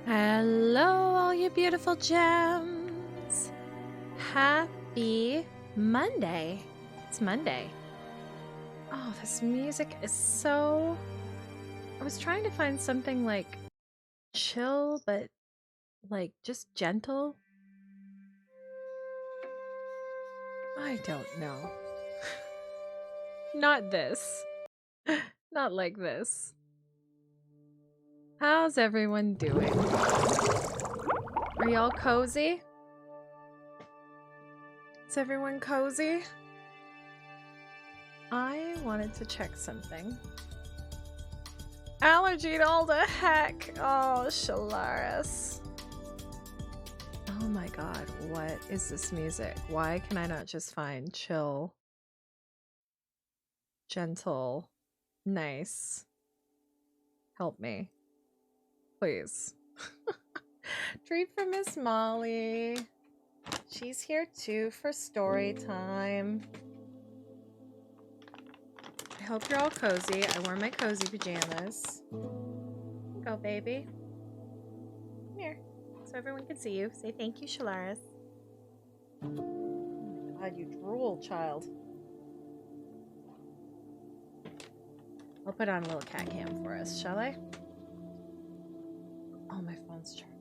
Hello, all you beautiful gems. Happy Monday. It's Monday. Oh, this music is so... I was trying to find something like chill, but like just gentle. I don't know. Not this. Not like this. How's everyone doing? Are y'all cozy? Is everyone cozy? I wanted to check something. Allergy to all the heck. Oh, Shalaris. Oh my god, what is this music? Why can I not just find chill, gentle, nice? Help me. Please. Treat for Miss Molly. She's here too for story time. I hope you're all cozy. I wore my cozy pajamas. Go, baby. Come here, so everyone can see you. Say thank you, Shalaris. Oh my god, you drool, child. I'll put on a little cat cam for us, shall I? Oh, my phone's charged.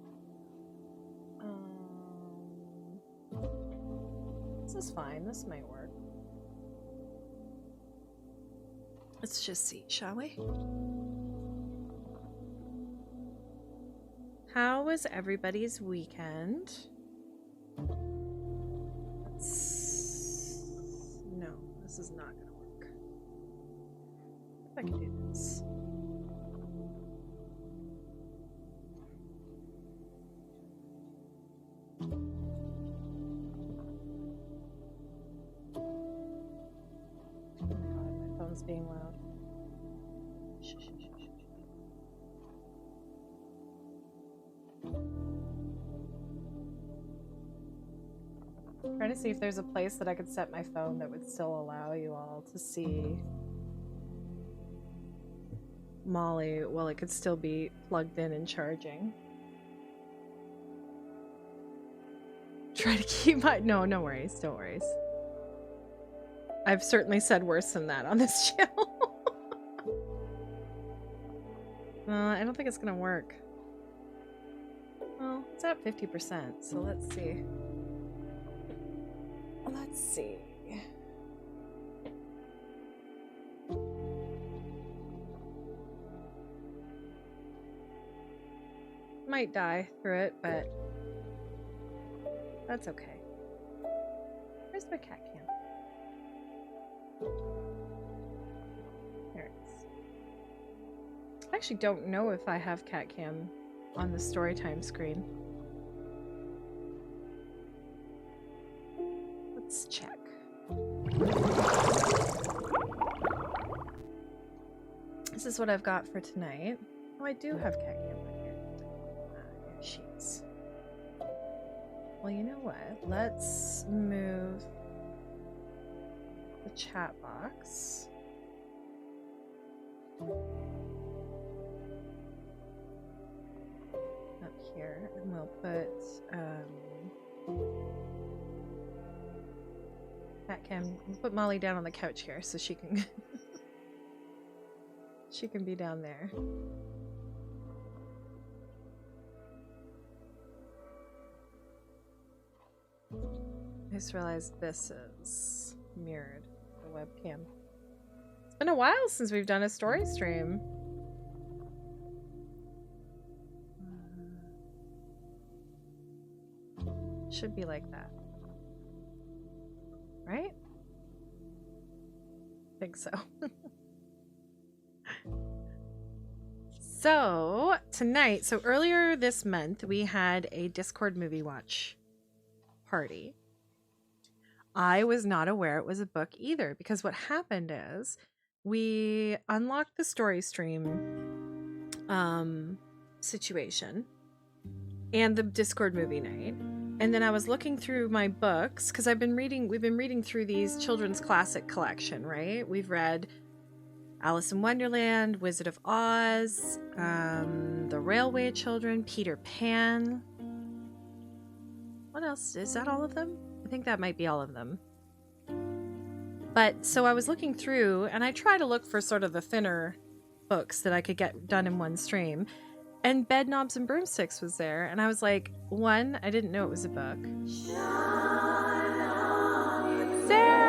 This is fine. This might work. Let's just see, shall we? How was everybody's weekend? No, this is not gonna work. If I can do this. Oh my god, my phone's being loud. Trying to see if there's a place that I could set my phone that would still allow you all to see Molly while it could still be plugged in and charging. Try to keep my... No worries. Don't worry. I've certainly said worse than that on this channel. I don't think it's gonna work. Well, it's at 50%, so let's see. Let's see. Might die through it, but that's okay. Where's my cat cam? There it is. I actually don't know if I have cat cam on the storytime screen. Let's check. This is what I've got for tonight. Oh, I do have cat cam on here. Here she is. Well, you know what? Let's move the chat box. Up here, and we'll put cat cam. We'll put Molly down on the couch here so she can she can be down there. I just realized this is mirrored, the webcam. It's been a while since we've done a story stream. Should be like that. Right? I think so. So, tonight, so earlier this month, we had a Discord movie watch party. I was not aware it was a book either, because what happened is we unlocked the story stream situation and the Discord movie night. And then I was looking through my books because we've been reading through these children's classic collection, right? We've read Alice in Wonderland, Wizard of Oz, The Railway Children, Peter Pan. What else? Is that all of them? I think that might be all of them. But so I was looking through, and I try to look for sort of the thinner books that I could get done in one stream. And Bedknobs and Broomsticks was there, and I was like, one, I didn't know it was a book. Sarah!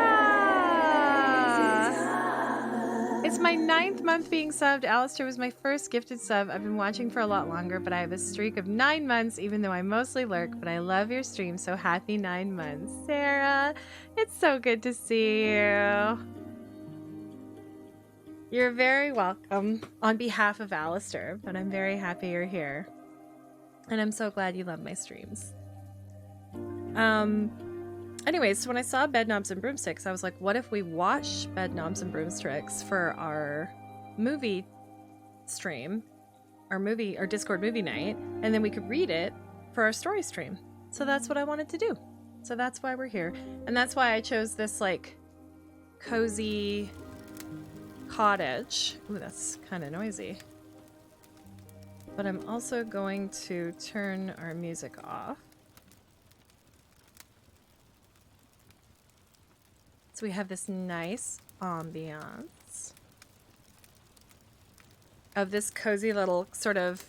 It's my 9th month being subbed. Alistair was my first gifted sub. I've been watching for a lot longer, but I have a streak of 9 months, even though I mostly lurk, but I love your stream, so happy 9 months. Sarah, it's so good to see you. You're very welcome on behalf of Alistair, but I'm very happy you're here. And I'm so glad you love my streams. Anyways, so when I saw Bedknobs and Broomsticks, I was like, what if we watch Bedknobs and Broomsticks for our movie stream, our Discord movie night, and then we could read it for our story stream. So that's what I wanted to do. So that's why we're here. And that's why I chose this like cozy cottage. Ooh, that's kind of noisy. But I'm also going to turn our music off. So we have this nice ambiance of this cozy little sort of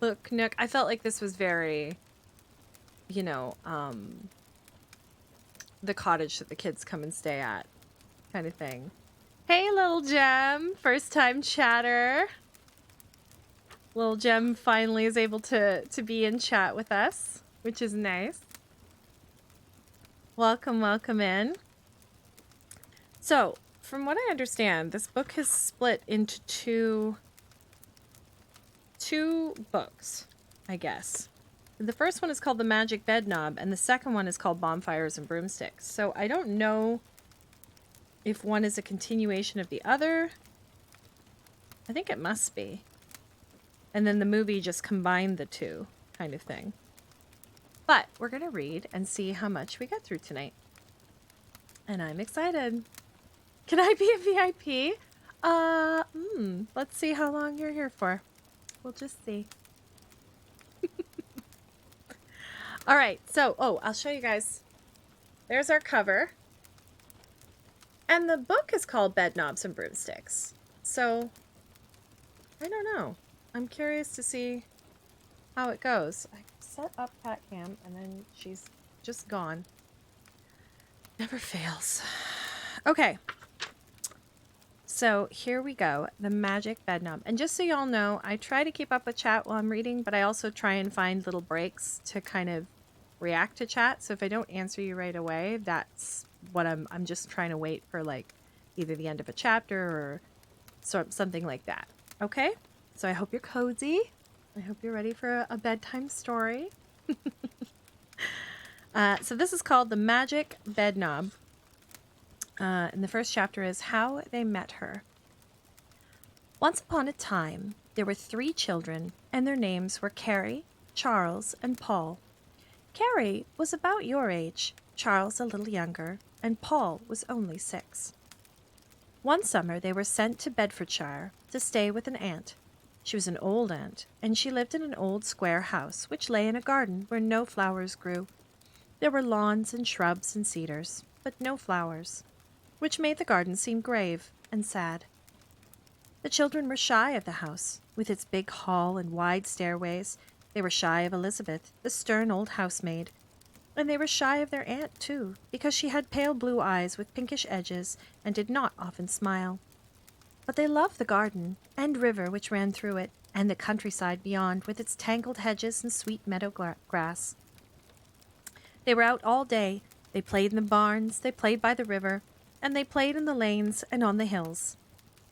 book nook. I felt like this was very, you know, the cottage that the kids come and stay at kind of thing. Hey, Little Gem, first time chatter. Little Gem finally is able to be in chat with us, which is nice. Welcome, welcome in. So, from what I understand, this book is split into two books, I guess. The first one is called The Magic Bedknob, and the second one is called Bonfires and Broomsticks. So I don't know if one is a continuation of the other. I think it must be. And then the movie just combined the two, kind of thing. But we're going to read and see how much we get through tonight. And I'm excited. Can I be a VIP? Let's see how long you're here for. We'll just see. All right, so, I'll show you guys. There's our cover. And the book is called Bedknobs and Broomsticks. So, I don't know. I'm curious to see how it goes. I set up Cat Cam and then she's just gone. Never fails. Okay. So here we go. The Magic Bedknob. And just so y'all know, I try to keep up with chat while I'm reading, but I also try and find little breaks to kind of react to chat. So if I don't answer you right away, that's what I'm just trying to wait for, like either the end of a chapter or something like that. Okay? So I hope you're cozy. I hope you're ready for a bedtime story. So this is called The Magic Bedknob. And the first chapter is How They Met Her. Once upon a time, there were 3 children, and their names were Carrie, Charles, and Paul. Carrie was about your age, Charles a little younger, and Paul was only 6. One summer they were sent to Bedfordshire to stay with an aunt. She was an old aunt, and she lived in an old square house which lay in a garden where no flowers grew. There were lawns and shrubs and cedars, but no flowers, which made the garden seem grave and sad. The children were shy of the house, with its big hall and wide stairways. They were shy of Elizabeth, the stern old housemaid. And they were shy of their aunt, too, because she had pale blue eyes with pinkish edges and did not often smile. But they loved the garden and river which ran through it, and the countryside beyond with its tangled hedges and sweet meadow grass. They were out all day. They played in the barns, they played by the river, and they played in the lanes and on the hills.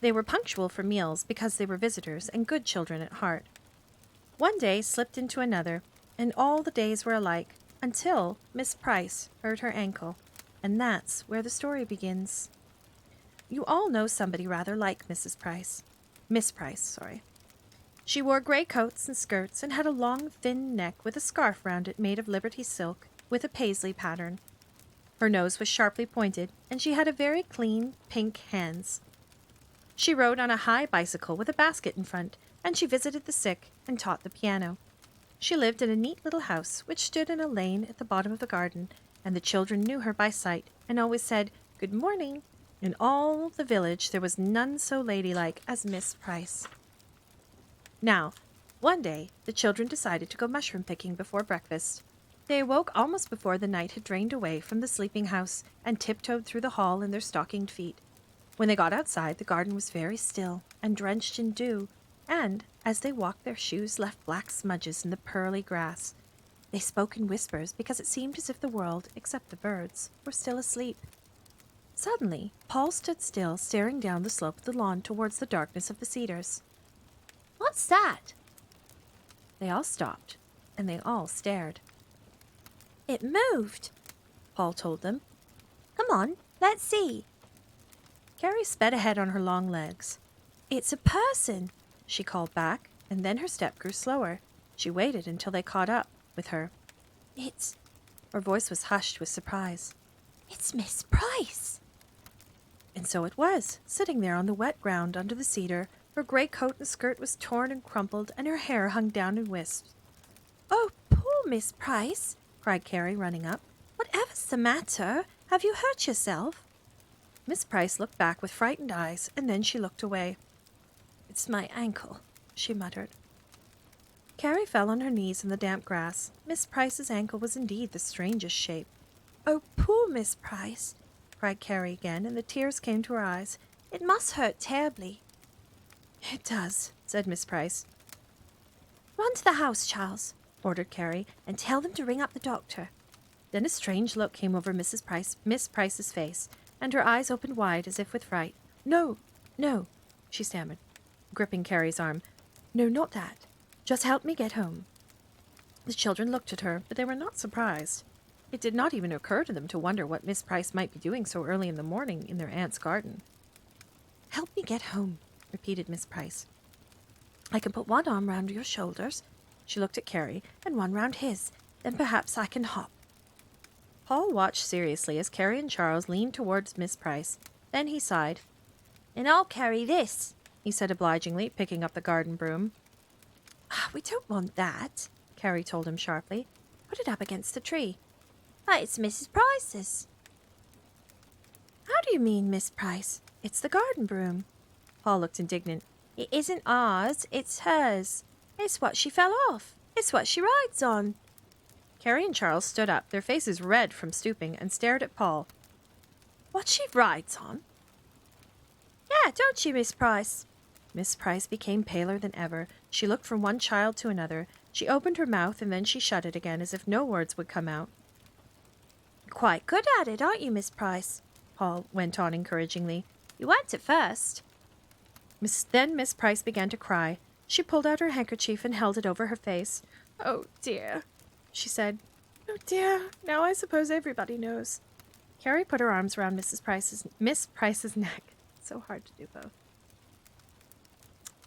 They were punctual for meals because they were visitors and good children at heart. One day slipped into another, and all the days were alike, until Miss Price hurt her ankle, and that's where the story begins. You all know somebody rather like Miss Price. She wore gray coats and skirts and had a long, thin neck with a scarf round it made of Liberty silk with a paisley pattern. Her nose was sharply pointed, and she had a very clean, pink hands. She rode on a high bicycle with a basket in front, and she visited the sick and taught the piano. She lived in a neat little house which stood in a lane at the bottom of the garden, and the children knew her by sight and always said, "Good morning." In all the village there was none so ladylike as Miss Price. Now, one day the children decided to go mushroom picking before breakfast. They awoke almost before the night had drained away from the sleeping house and tiptoed through the hall in their stockinged feet. When they got outside, the garden was very still and drenched in dew, and, as they walked, their shoes left black smudges in the pearly grass. They spoke in whispers because it seemed as if the world, except the birds, were still asleep. Suddenly, Paul stood still, staring down the slope of the lawn towards the darkness of the cedars. "What's that?" They all stopped, and they all stared. "It moved," Paul told them. "Come on, let's see." Carrie sped ahead on her long legs. "It's a person," she called back, and then her step grew slower. She waited until they caught up with her. "It's—" Her voice was hushed with surprise. "It's Miss Price." And so it was, sitting there on the wet ground under the cedar. Her gray coat and skirt was torn and crumpled, and her hair hung down in wisps. "Oh, poor Miss Price," cried Carrie, running up. "Whatever's the matter? Have you hurt yourself?" Miss Price looked back with frightened eyes, and then she looked away. "It's my ankle," she muttered. Carrie fell on her knees in the damp grass. Miss Price's ankle was indeed the strangest shape. "Oh, poor Miss Price," cried Carrie again, and the tears came to her eyes. "It must hurt terribly." "It does," said Miss Price. "Run to the house, Charles," ordered Carrie, "and tell them to ring up the doctor." Then a strange look came over Miss Price's face, and her eyes opened wide as if with fright. "No, no," she stammered, gripping Carrie's arm. "No, not that. Just help me get home." The children looked at her, but they were not surprised. It did not even occur to them to wonder what Miss Price might be doing so early in the morning in their aunt's garden. "Help me get home," repeated Miss Price. "I can put one arm round your shoulders," she looked at Carrie, "and one round his. Then perhaps I can hop." Paul watched seriously as Carrie and Charles leaned towards Miss Price. Then he sighed. "And I'll carry this," he said obligingly, picking up the garden broom. "We don't want that," Carrie told him sharply. "Put it up against the tree." "It's Mrs. Price's." "How do you mean, Miss Price? It's the garden broom." Paul looked indignant. "It isn't ours, it's hers. It's what she fell off. It's what she rides on." Carrie and Charles stood up, their faces red from stooping, and stared at Paul. "What she rides on?" "Yeah, don't you, Miss Price?" Miss Price became paler than ever. She looked from one child to another. She opened her mouth, and then she shut it again, as if no words would come out. "Quite good at it, aren't you, Miss Price?" Paul went on encouragingly. "You weren't at first." Then Miss Price began to cry. She pulled out her handkerchief and held it over her face. "Oh, dear," she said. "Oh, dear. Now I suppose everybody knows." Carrie put her arms around Miss Price's neck. It's so hard to do both.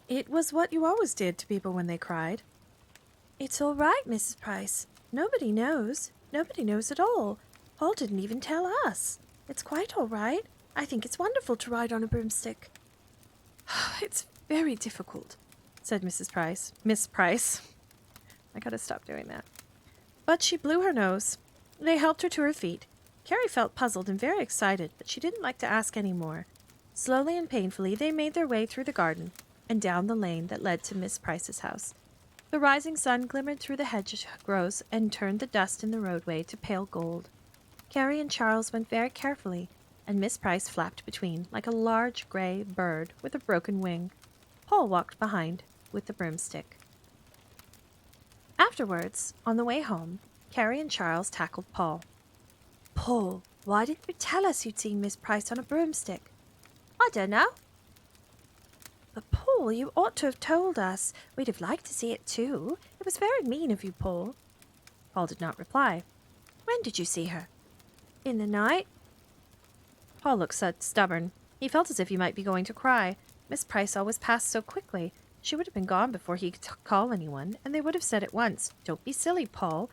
"It was what you always did to people when they cried." "It's all right, Mrs. Price. Nobody knows. Nobody knows at all. Paul didn't even tell us. It's quite all right. I think it's wonderful to ride on a broomstick." "It's very difficult," said Mrs. Price. Miss Price. I gotta stop doing that. But she blew her nose. They helped her to her feet. Carrie felt puzzled and very excited, but she didn't like to ask any more. Slowly and painfully they made their way through the garden and down the lane that led to Miss Price's house. The rising sun glimmered through the hedgerows and turned the dust in the roadway to pale gold. Carrie and Charles went very carefully, and Miss Price flapped between like a large gray bird with a broken wing. Paul walked behind with the broomstick. Afterwards, on the way home, Carrie and Charles tackled Paul. "Paul, why didn't you tell us you'd seen Miss Price on a broomstick?" "I don't know." "But, Paul, you ought to have told us. We'd have liked to see it too. It was very mean of you, Paul." Paul did not reply. "When did you see her?" "In the night." Paul looked stubborn. He felt as if he might be going to cry. Miss Price always passed so quickly. She would have been gone before he could call anyone, and they would have said at once, "Don't be silly, Paul."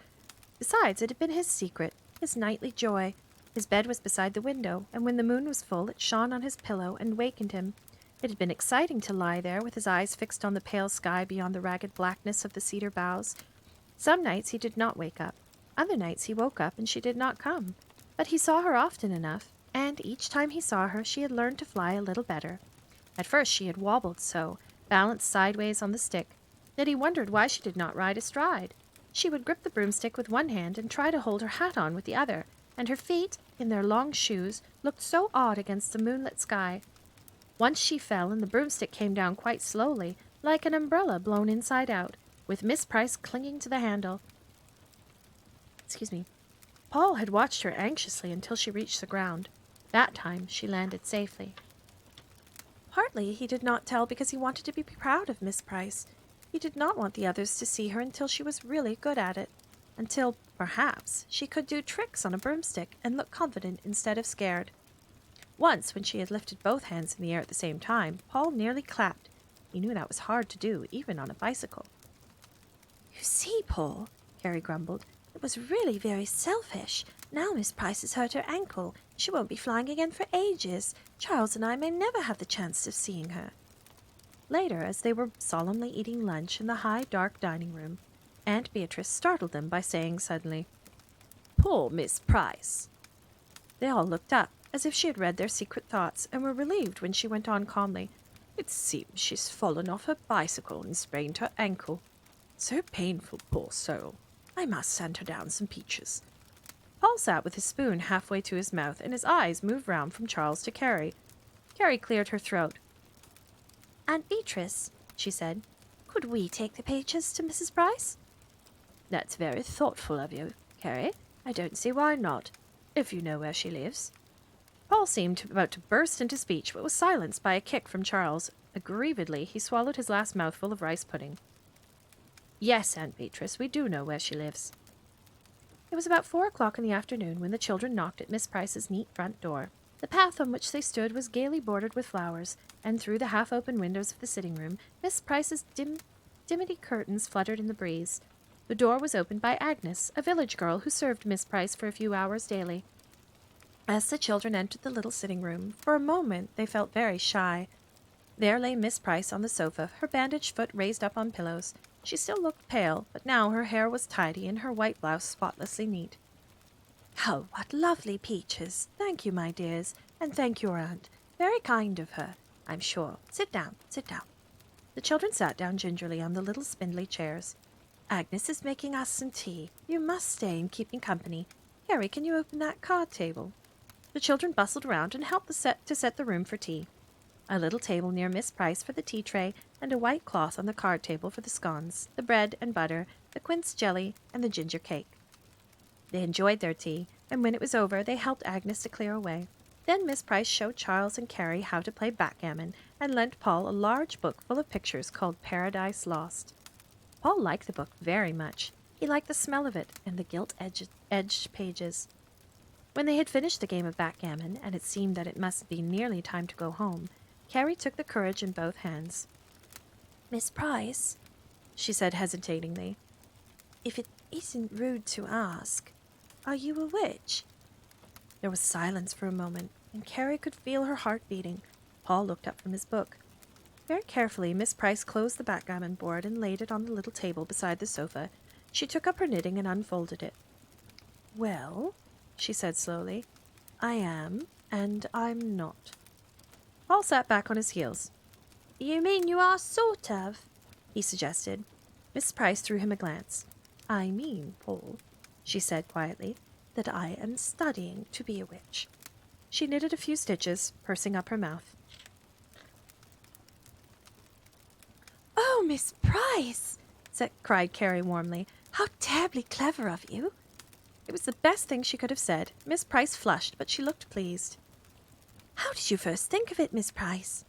Besides, it had been his secret, his nightly joy. His bed was beside the window, and when the moon was full, it shone on his pillow and wakened him. It had been exciting to lie there with his eyes fixed on the pale sky beyond the ragged blackness of the cedar boughs. Some nights he did not wake up. Other nights he woke up and she did not come. But he saw her often enough, and each time he saw her she had learned to fly a little better. At first she had wobbled so, balanced sideways on the stick, that he wondered why she did not ride astride. She would grip the broomstick with one hand and try to hold her hat on with the other, and her feet, in their long shoes, looked so odd against the moonlit sky. Once she fell, and the broomstick came down quite slowly, like an umbrella blown inside out, with Miss Price clinging to the handle. Paul had watched her anxiously until she reached the ground. That time she landed safely. Partly he did not tell because he wanted to be proud of Miss Price. He did not want the others to see her until she was really good at it. Until, perhaps, she could do tricks on a broomstick and look confident instead of scared. Once, when she had lifted both hands in the air at the same time, Paul nearly clapped. He knew that was hard to do, even on a bicycle. "You see, Paul," Carrie grumbled, "it was really very selfish. Now Miss Price has hurt her ankle. She won't be flying again for ages. Charles and I may never have the chance of seeing her." Later, as they were solemnly eating lunch in the high, dark dining room, Aunt Beatrice startled them by saying suddenly, "Poor Miss Price." They all looked up, as if she had read their secret thoughts, and were relieved when she went on calmly. "It seems she's fallen off her bicycle and sprained her ankle. So painful, poor soul. I must send her down some peaches." Paul sat with his spoon halfway to his mouth, and his eyes moved round from Charles to Carrie. Carrie cleared her throat. "Aunt Beatrice," she said, "could we take the peaches to Mrs. Price?" "That's very thoughtful of you, Carrie. I don't see why not, if you know where she lives." Paul seemed about to burst into speech, but was silenced by a kick from Charles. Aggrievedly, he swallowed his last mouthful of rice pudding. "Yes, Aunt Beatrice, we do know where she lives." It was about 4 o'clock in the afternoon when the children knocked at Miss Price's neat front door. The path on which they stood was gaily bordered with flowers, and through the half-open windows of the sitting room, Miss Price's dimity curtains fluttered in the breeze. The door was opened by Agnes, a village girl who served Miss Price for a few hours daily. As the children entered the little sitting room, for a moment they felt very shy. There lay Miss Price on the sofa, her bandaged foot raised up on pillows. She still looked pale, but now her hair was tidy and her white blouse spotlessly neat. "Oh, what lovely peaches! Thank you, my dears, and thank your aunt. Very kind of her, I'm sure. Sit down, sit down." The children sat down gingerly on the little spindly chairs. "Agnes is making us some tea. You must stay and keep me company. Harry, can you open that card table?" The children bustled around and helped to set the room for tea. A little table near Miss Price for the tea tray, and a white cloth on the card table for the scones, the bread and butter, the quince jelly, and the ginger cake. They enjoyed their tea, and when it was over, they helped Agnes to clear away. Then Miss Price showed Charles and Carrie how to play backgammon, and lent Paul a large book full of pictures called Paradise Lost. Paul liked the book very much. He liked the smell of it and the gilt-edged pages. When they had finished the game of backgammon, and it seemed that it must be nearly time to go home, Carrie took the courage in both hands. "Miss Price," she said hesitatingly, "if it isn't rude to ask, are you a witch?" There was silence for a moment, and Carrie could feel her heart beating. Paul looked up from his book. Very carefully, Miss Price closed the backgammon board and laid it on the little table beside the sofa. She took up her knitting and unfolded it. "Well," she said slowly, "I am, and I'm not." Paul sat back on his heels. "You mean you are sort of?" he suggested. Miss Price threw him a glance. "I mean, Paul," she said quietly, "that I am studying to be a witch." She knitted a few stitches, pursing up her mouth. "Oh, Miss Price!" cried Carrie warmly. "How terribly clever of you!" It was the best thing she could have said. Miss Price flushed, but she looked pleased. "How did you first think of it, Miss Price?"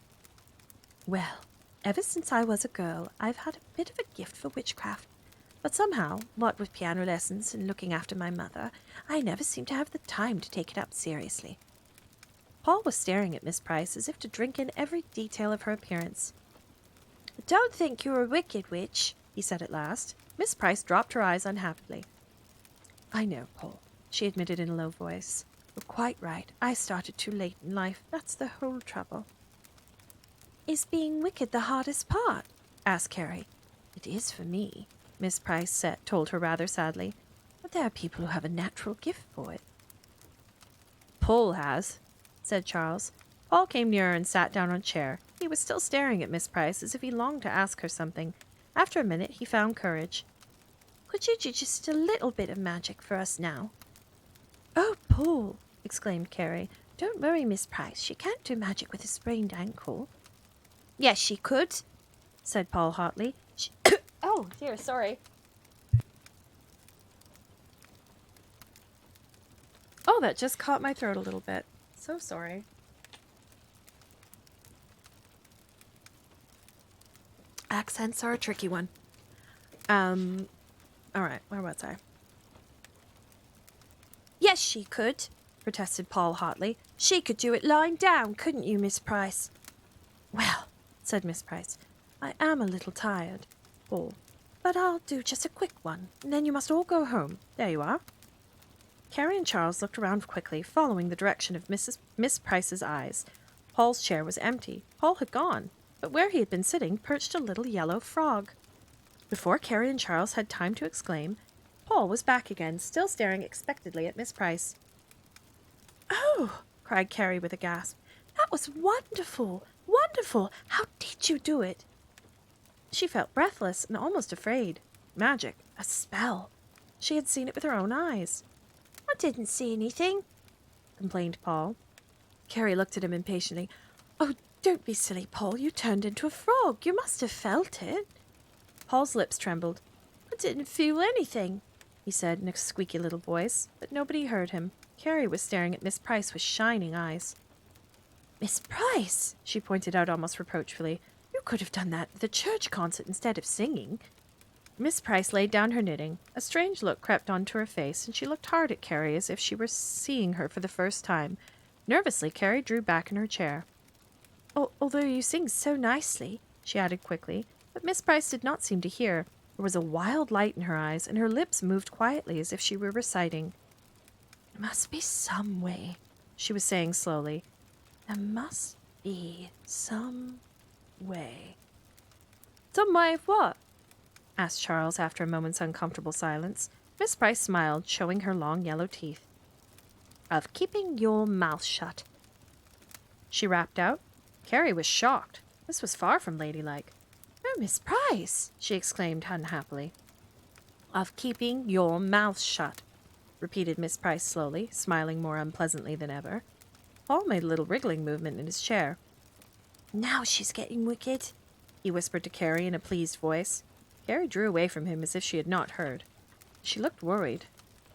"Well, ever since I was a girl, I've had a bit of a gift for witchcraft. But somehow, what with piano lessons and looking after my mother, I never seem to have the time to take it up seriously." Paul was staring at Miss Price as if to drink in every detail of her appearance. "I don't think you're a wicked witch," he said at last. Miss Price dropped her eyes unhappily. "I know, Paul," she admitted in a low voice. "You're quite right. I started too late in life. That's the whole trouble." Is being wicked the hardest part? Asked Carrie. It is for me, Miss Price told her rather sadly. But there are people who have a natural gift for it. Paul has, said Charles. Paul came nearer and sat down on a chair. He was still staring at Miss Price as if he longed to ask her something. After a minute, he found courage. Could you do just a little bit of magic for us now? Oh, Paul, exclaimed Carrie. Don't worry, Miss Price. She can't do magic with a sprained ankle. Yes, she could, said Paul hotly. Oh, dear, sorry. Oh, that just caught my throat a little bit. So sorry. Accents are a tricky one. All right, where was I? Yes, she could, protested Paul hotly. She could do it lying down, couldn't you, Miss Price? Well, said Miss Price, I am a little tired, Paul, but I'll do just a quick one, and then you must all go home. There you are. Carrie and Charles looked around quickly, following the direction of Miss Price's eyes. Paul's chair was empty. Paul had gone, but where he had been sitting perched a little yellow frog. Before Carrie and Charles had time to exclaim, Paul was back again, still staring expectantly at Miss Price. Oh, cried Carrie with a gasp. That was wonderful! Wonderful! How did you do it? She felt breathless and almost afraid. Magic, a spell. She had seen it with her own eyes. I didn't see anything, complained Paul. Carrie looked at him impatiently. Oh, don't be silly, Paul. You turned into a frog. You must have felt it. Paul's lips trembled. I didn't feel anything, he said in a squeaky little voice, but nobody heard him. Carrie was staring at Miss Price with shining eyes. Miss Price, she pointed out almost reproachfully. You could have done that at the church concert instead of singing. Miss Price laid down her knitting. A strange look crept onto her face, and she looked hard at Carrie as if she were seeing her for the first time. Nervously, Carrie drew back in her chair. Although you sing so nicely, she added quickly, but Miss Price did not seem to hear. There was a wild light in her eyes, and her lips moved quietly as if she were reciting. There must be some way, she was saying slowly. There must be some way. Some way of what? Asked Charles after a moment's uncomfortable silence. Miss Price smiled, showing her long yellow teeth. Of keeping your mouth shut, she rapped out. Carrie was shocked. This was far from ladylike. Oh, Miss Price, she exclaimed unhappily. Of keeping your mouth shut, repeated Miss Price slowly, smiling more unpleasantly than ever. Paul made a little wriggling movement in his chair. Now she's getting wicked, he whispered to Carrie in a pleased voice. Carrie drew away from him as if she had not heard. She looked worried.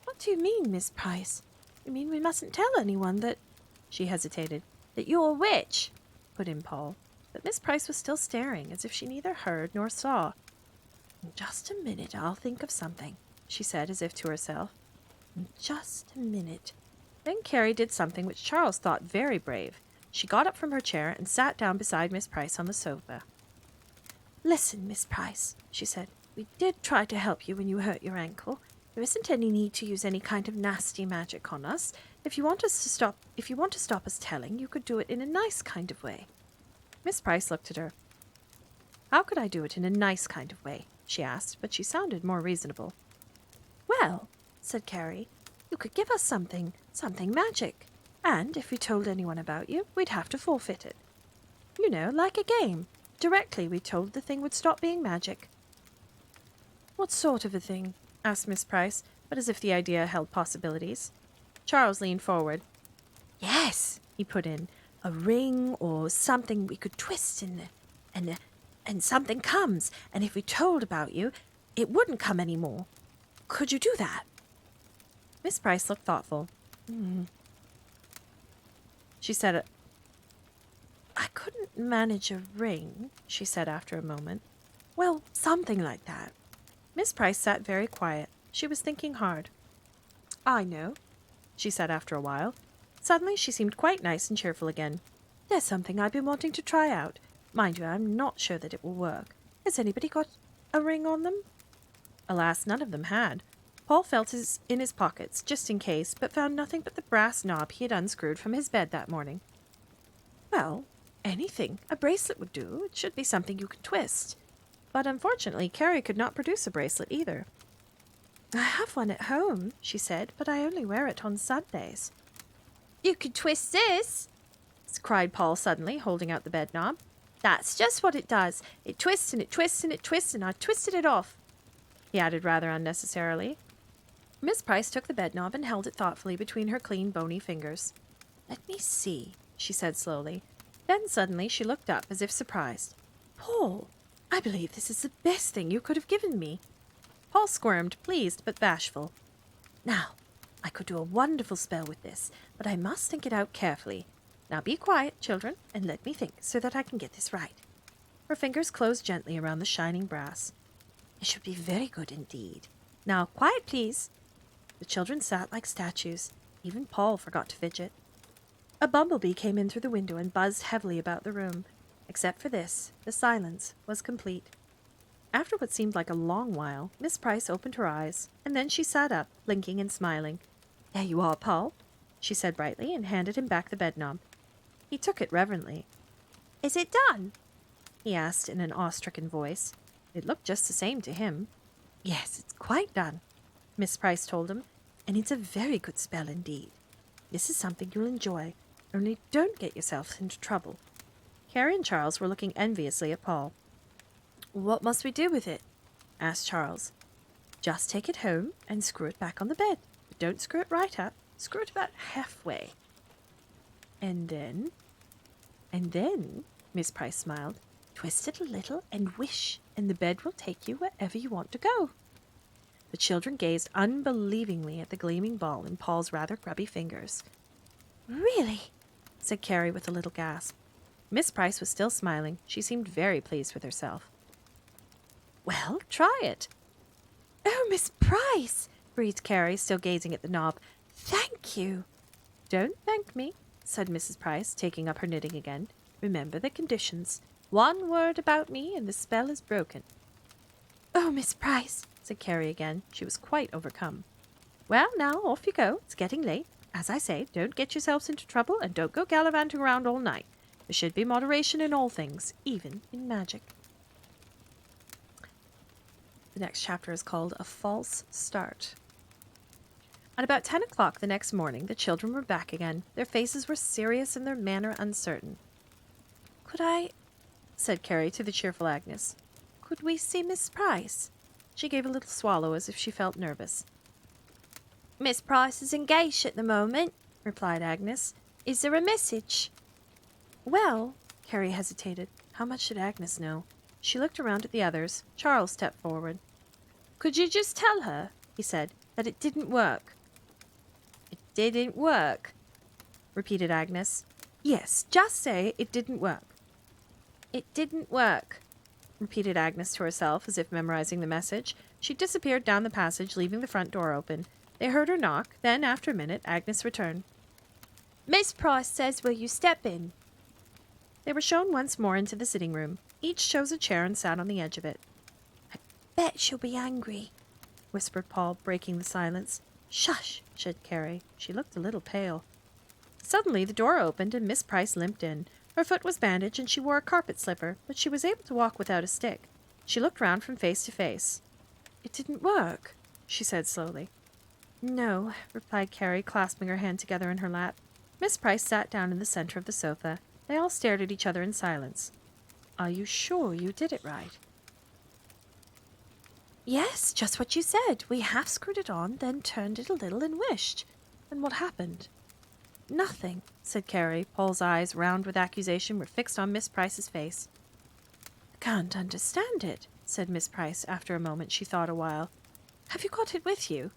What do you mean, Miss Price? You mean we mustn't tell anyone that... She hesitated. That you're a witch, put in Paul. But Miss Price was still staring, as if she neither heard nor saw. In just a minute I'll think of something, she said as if to herself. In just a minute. Then Carrie did something which Charles thought very brave. She got up from her chair and sat down beside Miss Price on the sofa. Listen, Miss Price, she said. We did try to help you when you hurt your ankle. There isn't any need to use any kind of nasty magic on us. If you want to stop us telling, you could do it in a nice kind of way. Miss Price looked at her. How could I do it in a nice kind of way? She asked, but she sounded more reasonable. Well, said Carrie, you could give us something magic. And if we told anyone about you, we'd have to forfeit it. You know, like a game. Directly we told the thing would stop being magic. What sort of a thing? Asked Miss Price, but as if the idea held possibilities. Charles leaned forward. Yes, he put in. A ring or something we could twist and something comes, and if we told about you, it wouldn't come any more. Could you do that? Miss Price looked thoughtful. She said, I couldn't manage a ring, she said after a moment. Well, something like that. Miss Price sat very quiet. She was thinking hard. I know, she said after a while. Suddenly she seemed quite nice and cheerful again. There's something I've been wanting to try out. Mind you, I'm not sure that it will work. Has anybody got a ring on them? Alas, none of them had. Paul felt in his pockets, just in case, but found nothing but the brass knob he had unscrewed from his bed that morning. Well, Anything. A bracelet would do. It should be something you can twist. But unfortunately, Carrie could not produce a bracelet either. I have one at home, she said, but I only wear it on Sundays. You could twist this, cried Paul suddenly, holding out the bed knob. That's just what it does. It twists and it twists and it twists, and I twisted it off, he added rather unnecessarily. Miss Price took the bed knob and held it thoughtfully between her clean, bony fingers. Let me see, she said slowly. Then suddenly she looked up as if surprised. Paul, I believe this is the best thing you could have given me. Paul squirmed, pleased but bashful. Now, I could do a wonderful spell with this, but I must think it out carefully. Now be quiet, children, and let me think so that I can get this right. Her fingers closed gently around the shining brass. It should be very good indeed. Now, quiet, please. The children sat like statues. Even Paul forgot to fidget. A bumblebee came in through the window and buzzed heavily about the room. Except for this, the silence was complete. After what seemed like a long while, Miss Price opened her eyes, and then she sat up, blinking and smiling. There you are, Paul, she said brightly, and handed him back the bed knob. He took it reverently. Is it done? He asked in an awe-stricken voice. It looked just the same to him. Yes, it's quite done, Miss Price told him, and it's a very good spell indeed. This is something you'll enjoy, only don't get yourself into trouble. Carrie and Charles were looking enviously at Paul. What must we do with it? Asked Charles. Just take it home and screw it back on the bed. But don't screw it right up. Screw it about halfway. And then, Miss Price smiled, twist it a little and wish, and the bed will take you wherever you want to go. The children gazed unbelievingly at the gleaming ball in Paul's rather grubby fingers. Really? Said Carrie with a little gasp. Miss Price was still smiling. She seemed very pleased with herself. Well, try it. Oh, Miss Price, breathed Carrie, still gazing at the knob. Thank you. Don't thank me, said Mrs. Price, taking up her knitting again. Remember the conditions. One word about me and the spell is broken. Oh, Miss Price, said Carrie again. She was quite overcome. Well, now, off you go. It's getting late. As I say, don't get yourselves into trouble and don't go gallivanting around all night. There should be moderation in all things, even in magic. The next chapter is called A False Start. At about 10 o'clock the next morning, the children were back again. Their faces were serious and their manner uncertain. Could I, said Carrie to the cheerful Agnes, could we see Miss Price? She gave a little swallow as if she felt nervous. Miss Price is engaged at the moment, replied Agnes. Is there a message? Well, Carrie hesitated. How much did Agnes know? She looked around at the others. Charles stepped forward. Could you just tell her, he said, that it didn't work? It didn't work, repeated Agnes. Yes, just say it didn't work. It didn't work, repeated Agnes to herself, as if memorizing the message. She disappeared down the passage, leaving the front door open. They heard her knock. Then, after a minute, Agnes returned. Miss Price says, will you step in? They were shown once more into the sitting room. Each chose a chair and sat on the edge of it. I bet she'll be angry, whispered Paul, breaking the silence. Shush, said Carrie. She looked a little pale. Suddenly the door opened and Miss Price limped in. Her foot was bandaged and she wore a carpet slipper, but she was able to walk without a stick. She looked round from face to face. It didn't work, she said slowly. No, replied Carrie, clasping her hand together in her lap. Miss Price sat down in the center of the sofa. They all stared at each other in silence. Are you sure you did it right? Yes, just what you said. We half screwed it on, then turned it a little and wished. And what happened? Nothing, said Carrie. Paul's eyes, round with accusation, were fixed on Miss Price's face. I can't understand it, said Miss Price. After a moment she thought a while. Have you got it with you?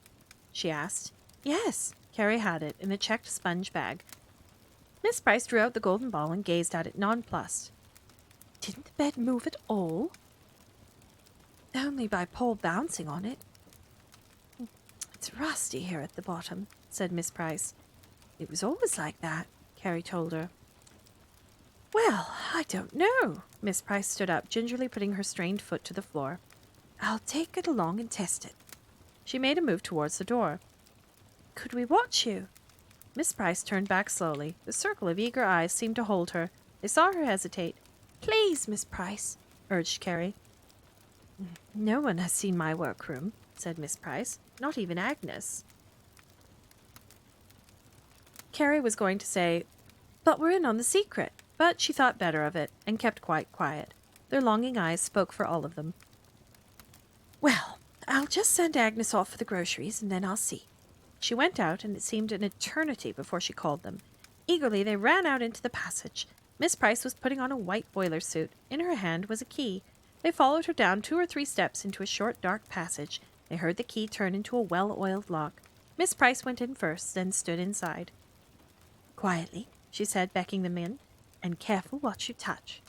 She asked. Yes, Carrie had it, in a checked sponge bag. Miss Price drew out the golden ball and gazed at it nonplussed. Didn't the bed move at all? Only by Paul bouncing on it. It's rusty here at the bottom, said Miss Price. It was always like that, Carrie told her. Well, I don't know. Miss Price stood up, gingerly putting her strained foot to the floor. I'll take it along and test it. She made a move towards the door. Could we watch you? Miss Price turned back slowly. The circle of eager eyes seemed to hold her. They saw her hesitate. Please, Miss Price, urged Carrie. No one has seen my workroom, said Miss Price. Not even Agnes. Carrie was going to say, but we're in on the secret, but she thought better of it and kept quite quiet. Their longing eyes spoke for all of them. Well, I'll just send Agnes off for the groceries, and then I'll see. She went out, and it seemed an eternity before she called them. Eagerly, they ran out into the passage. Miss Price was putting on a white boiler suit. In her hand was a key. They followed her down 2 or 3 steps into a short, dark passage. They heard the key turn into a well-oiled lock. Miss Price went in first, then stood inside. Quietly, she said, beckoning them in, and careful what you touch.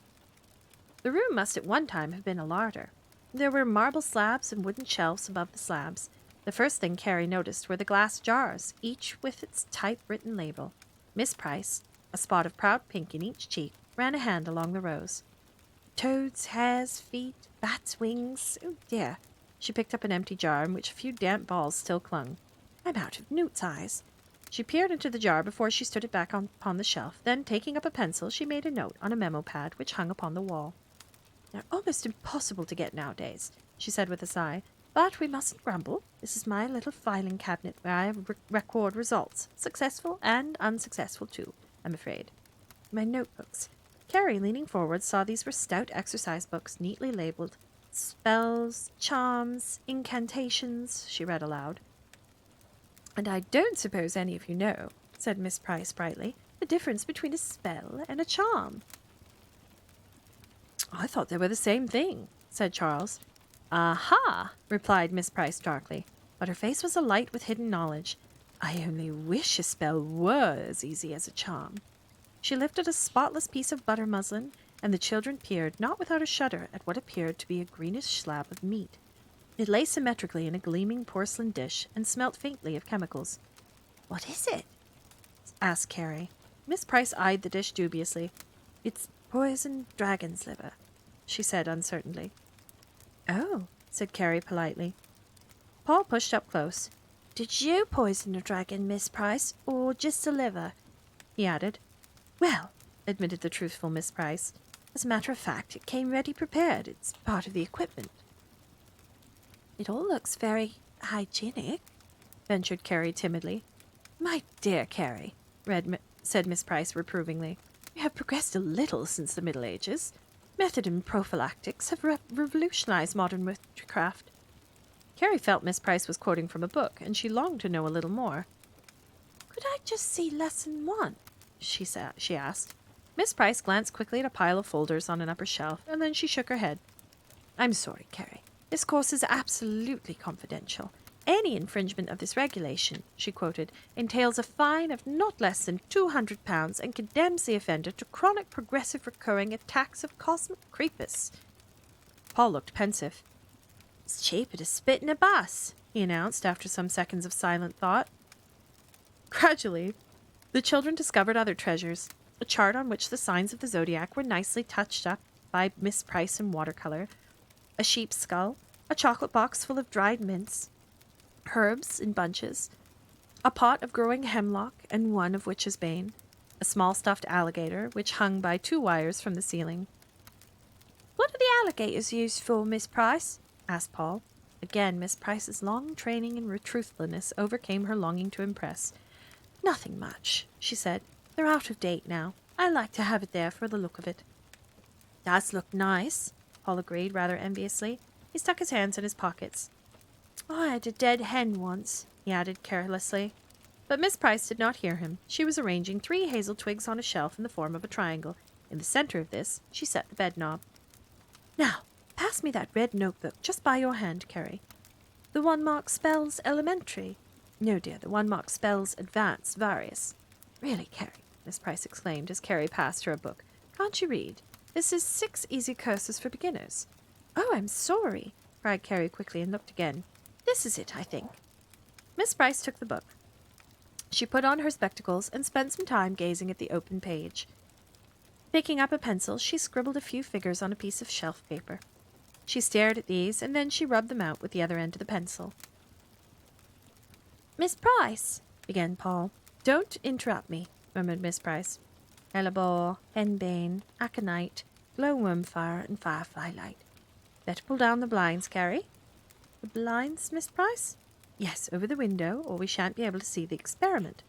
The room must at one time have been a larder. There were marble slabs and wooden shelves above the slabs. The first thing Carrie noticed were the glass jars, each with its typewritten label. Miss Price, a spot of proud pink in each cheek, ran a hand along the rows. Toads, hares, feet, bats' wings. Oh dear. She picked up an empty jar in which a few damp balls still clung. I'm out of newt's eyes. She peered into the jar before she stood it back upon the shelf. Then, taking up a pencil, she made a note on a memo pad which hung upon the wall. They're almost impossible to get nowadays, she said with a sigh. But we mustn't grumble. This is my little filing cabinet where I record results, successful and unsuccessful too, I'm afraid. My notebooks. Carrie, leaning forward, saw these were stout exercise books, neatly labeled. Spells, charms, incantations, she read aloud. And I don't suppose any of you know, said Miss Price brightly, the difference between a spell and a charm. I thought they were the same thing, said Charles. Aha, replied Miss Price darkly, but her face was alight with hidden knowledge. I only wish a spell were as easy as a charm. She lifted a spotless piece of butter muslin, and the children peered, not without a shudder, at what appeared to be a greenish slab of meat. It lay symmetrically in a gleaming porcelain dish, and smelt faintly of chemicals. What is it? asked Carrie. Miss Price eyed the dish dubiously. It's poisoned dragon's liver, she said uncertainly. Oh, said Carrie politely. Paul pushed up close. Did you poison a dragon, Miss Price, or just the liver? He added. Well, admitted the truthful Miss Price. As a matter of fact, it came ready prepared. It's part of the equipment. It all looks very hygienic, ventured Carrie timidly. My dear Carrie, said Miss Price reprovingly, we have progressed a little since the Middle Ages. Method and prophylactics have revolutionized modern witchcraft. Carrie felt Miss Price was quoting from a book, and she longed to know a little more. Could I just see Lesson 1? She asked. Miss Price glanced quickly at a pile of folders on an upper shelf, and then she shook her head. I'm sorry, Carrie. This course is absolutely confidential. Any infringement of this regulation, she quoted, entails a fine of not less than £200 and condemns the offender to chronic progressive recurring attacks of cosmic creepus. Paul looked pensive. It's cheaper to spit in a bus, he announced after some seconds of silent thought. Gradually, the children discovered other treasures, a chart on which the signs of the zodiac were nicely touched up by Miss Price in watercolor, a sheep's skull, a chocolate box full of dried mints, herbs in bunches, a pot of growing hemlock and one of witch's bane, a small stuffed alligator which hung by 2 wires from the ceiling. What are the alligators used for, Miss Price? asked Paul. Again, Miss Price's long training in truthfulness overcame her longing to impress. Nothing much, she said. They're out of date now. I like to have it there for the look of it. Does look nice, Paul agreed rather enviously. He stuck his hands in his pockets. I had a dead hen once, he added carelessly. But Miss Price did not hear him. She was arranging 3 hazel twigs on a shelf in the form of a triangle. In the center of this, she set the bed knob. Now, pass me that red notebook just by your hand, Carrie. The one marked spells elementary. No, dear, the one marked spells advanced various. Really, Carrie, Miss Price exclaimed as Carrie passed her a book. Can't you read? This is 6 easy curses for beginners. Oh, I'm sorry, cried Carrie quickly and looked again. This is it, I think. Miss Price took the book. She put on her spectacles and spent some time gazing at the open page. Picking up a pencil, she scribbled a few figures on a piece of shelf paper. She stared at these, and then she rubbed them out with the other end of the pencil. Miss Price, began Paul. Don't interrupt me, murmured Miss Price. hellebore, henbane, aconite, glowworm fire, and firefly light. Better pull down the blinds, Carrie. The blinds, Miss Price? Yes, over the window, or we shan't be able to see the experiment.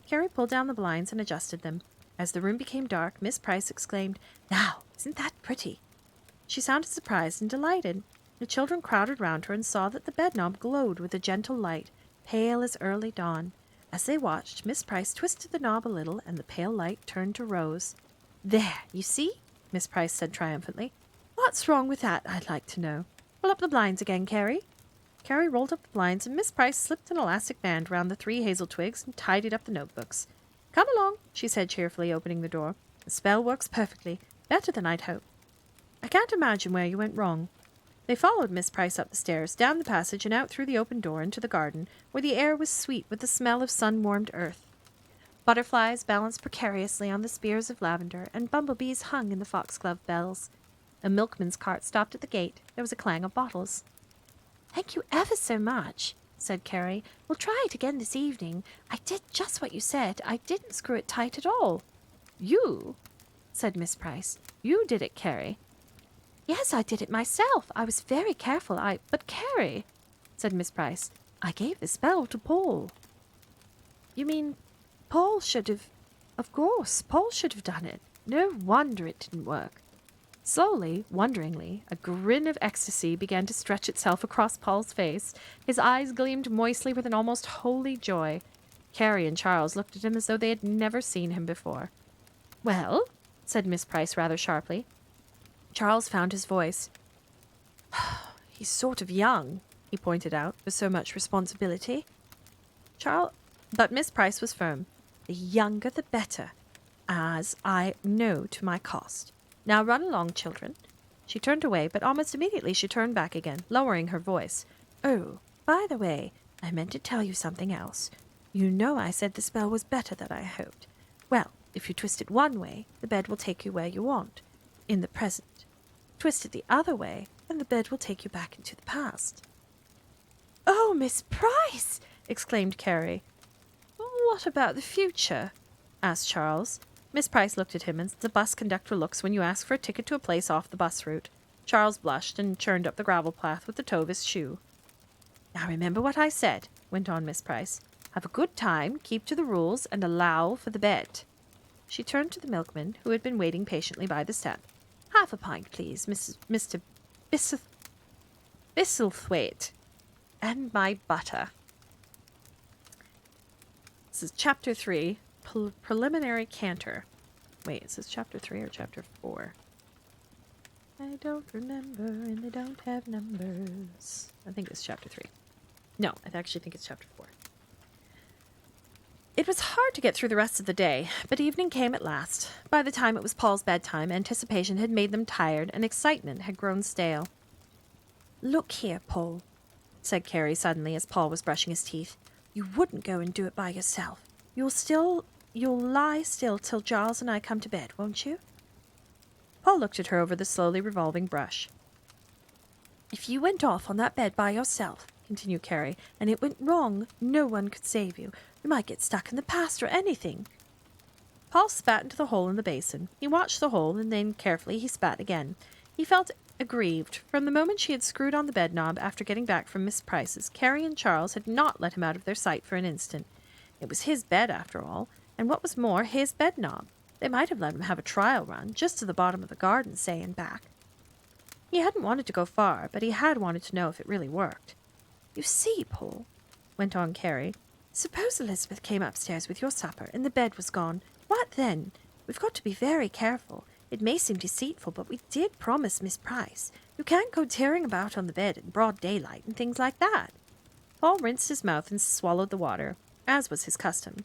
Carrie pulled down the blinds and adjusted them. As the room became dark, Miss Price exclaimed, "Now, isn't that pretty?" She sounded surprised and delighted. The children crowded round her and saw that the bedknob glowed with a gentle light, pale as early dawn. As they watched, Miss Price twisted the knob a little, and the pale light turned to rose. "There, you see?" Miss Price said triumphantly. "What's wrong with that, I'd like to know? Pull up the blinds again, Carrie." Carrie rolled up the blinds, and Miss Price slipped an elastic band round the 3 hazel twigs and tidied up the notebooks. "Come along," she said cheerfully, opening the door. "The spell works perfectly, better than I'd hoped. I can't imagine where you went wrong." They followed Miss Price up the stairs, down the passage, and out through the open door into the garden, where the air was sweet with the smell of sun-warmed earth. Butterflies balanced precariously on the spears of lavender, and bumblebees hung in the foxglove bells. A milkman's cart stopped at the gate. There was a clang of bottles. "Thank you ever so much," said Carrie. "We'll try it again this evening. I did just what you said. I didn't screw it tight at all." "You?" said Miss Price. "You did it, Carrie." "Yes, I did it myself. I was very careful. But Carrie," said Miss Price, "I gave the spell to Paul." "You mean Paul should have—" "Of course, Paul should have done it. No wonder it didn't work." Slowly, wonderingly, a grin of ecstasy began to stretch itself across Paul's face. His eyes gleamed moistly with an almost holy joy. Carrie and Charles looked at him as though they had never seen him before. "Well?" said Miss Price rather sharply. Charles found his voice. "He's sort of young," he pointed out, "for so much responsibility." But Miss Price was firm. "The younger the better, as I know to my cost. Now run along, children." She turned away, but almost immediately she turned back again, lowering her voice. "Oh, by the way, I meant to tell you something else. You know I said the spell was better than I hoped. Well, if you twist it one way, the bed will take you where you want, in the present. Twist it the other way, and the bed will take you back into the past." "Oh, Miss Price!" exclaimed Carrie. "What about the future?" asked Charles. Miss Price looked at him as the bus conductor looks when you ask for a ticket to a place off the bus route. Charles blushed and churned up the gravel path with the toe of his shoe. "Now remember what I said," went on Miss Price. "Have a good time, keep to the rules, and allow for the bed." She turned to the milkman, who had been waiting patiently by the step. "Half a pint, please, Mr. Bisselthwaite, and my butter." This is Chapter 3, Preliminary Canter. Wait, is this Chapter 3 or Chapter 4? I don't remember, and they don't have numbers. I think it's Chapter 3. No, I actually think it's Chapter 4. It was hard to get through the rest of the day, but evening came at last. By the time it was Paul's bedtime, anticipation had made them tired, and excitement had grown stale. "Look here, Paul," said Carrie suddenly as Paul was brushing his teeth. "You wouldn't go and do it by yourself. You'll lie still till Giles and I come to bed, won't you?" Paul looked at her over the slowly revolving brush. "If you went off on that bed by yourself," continued Carrie, "and it went wrong, no one could save you. You might get stuck in the past or anything." Paul spat into the hole in the basin. He watched the hole, and then carefully he spat again. He felt aggrieved. From the moment she had screwed on the bed knob after getting back from Miss Price's, Carrie and Charles had not let him out of their sight for an instant. It was his bed, after all, and what was more, his bed knob. They might have let him have a trial run, just to the bottom of the garden, say, and back. He hadn't wanted to go far, but he had wanted to know if it really worked. "You see, Paul," went on Carrie, "suppose Elizabeth came upstairs with your supper, and the bed was gone. What then? We've got to be very careful. It may seem deceitful, but we did promise Miss Price. You can't go tearing about on the bed in broad daylight and things like that." Paul rinsed his mouth and swallowed the water, as was his custom.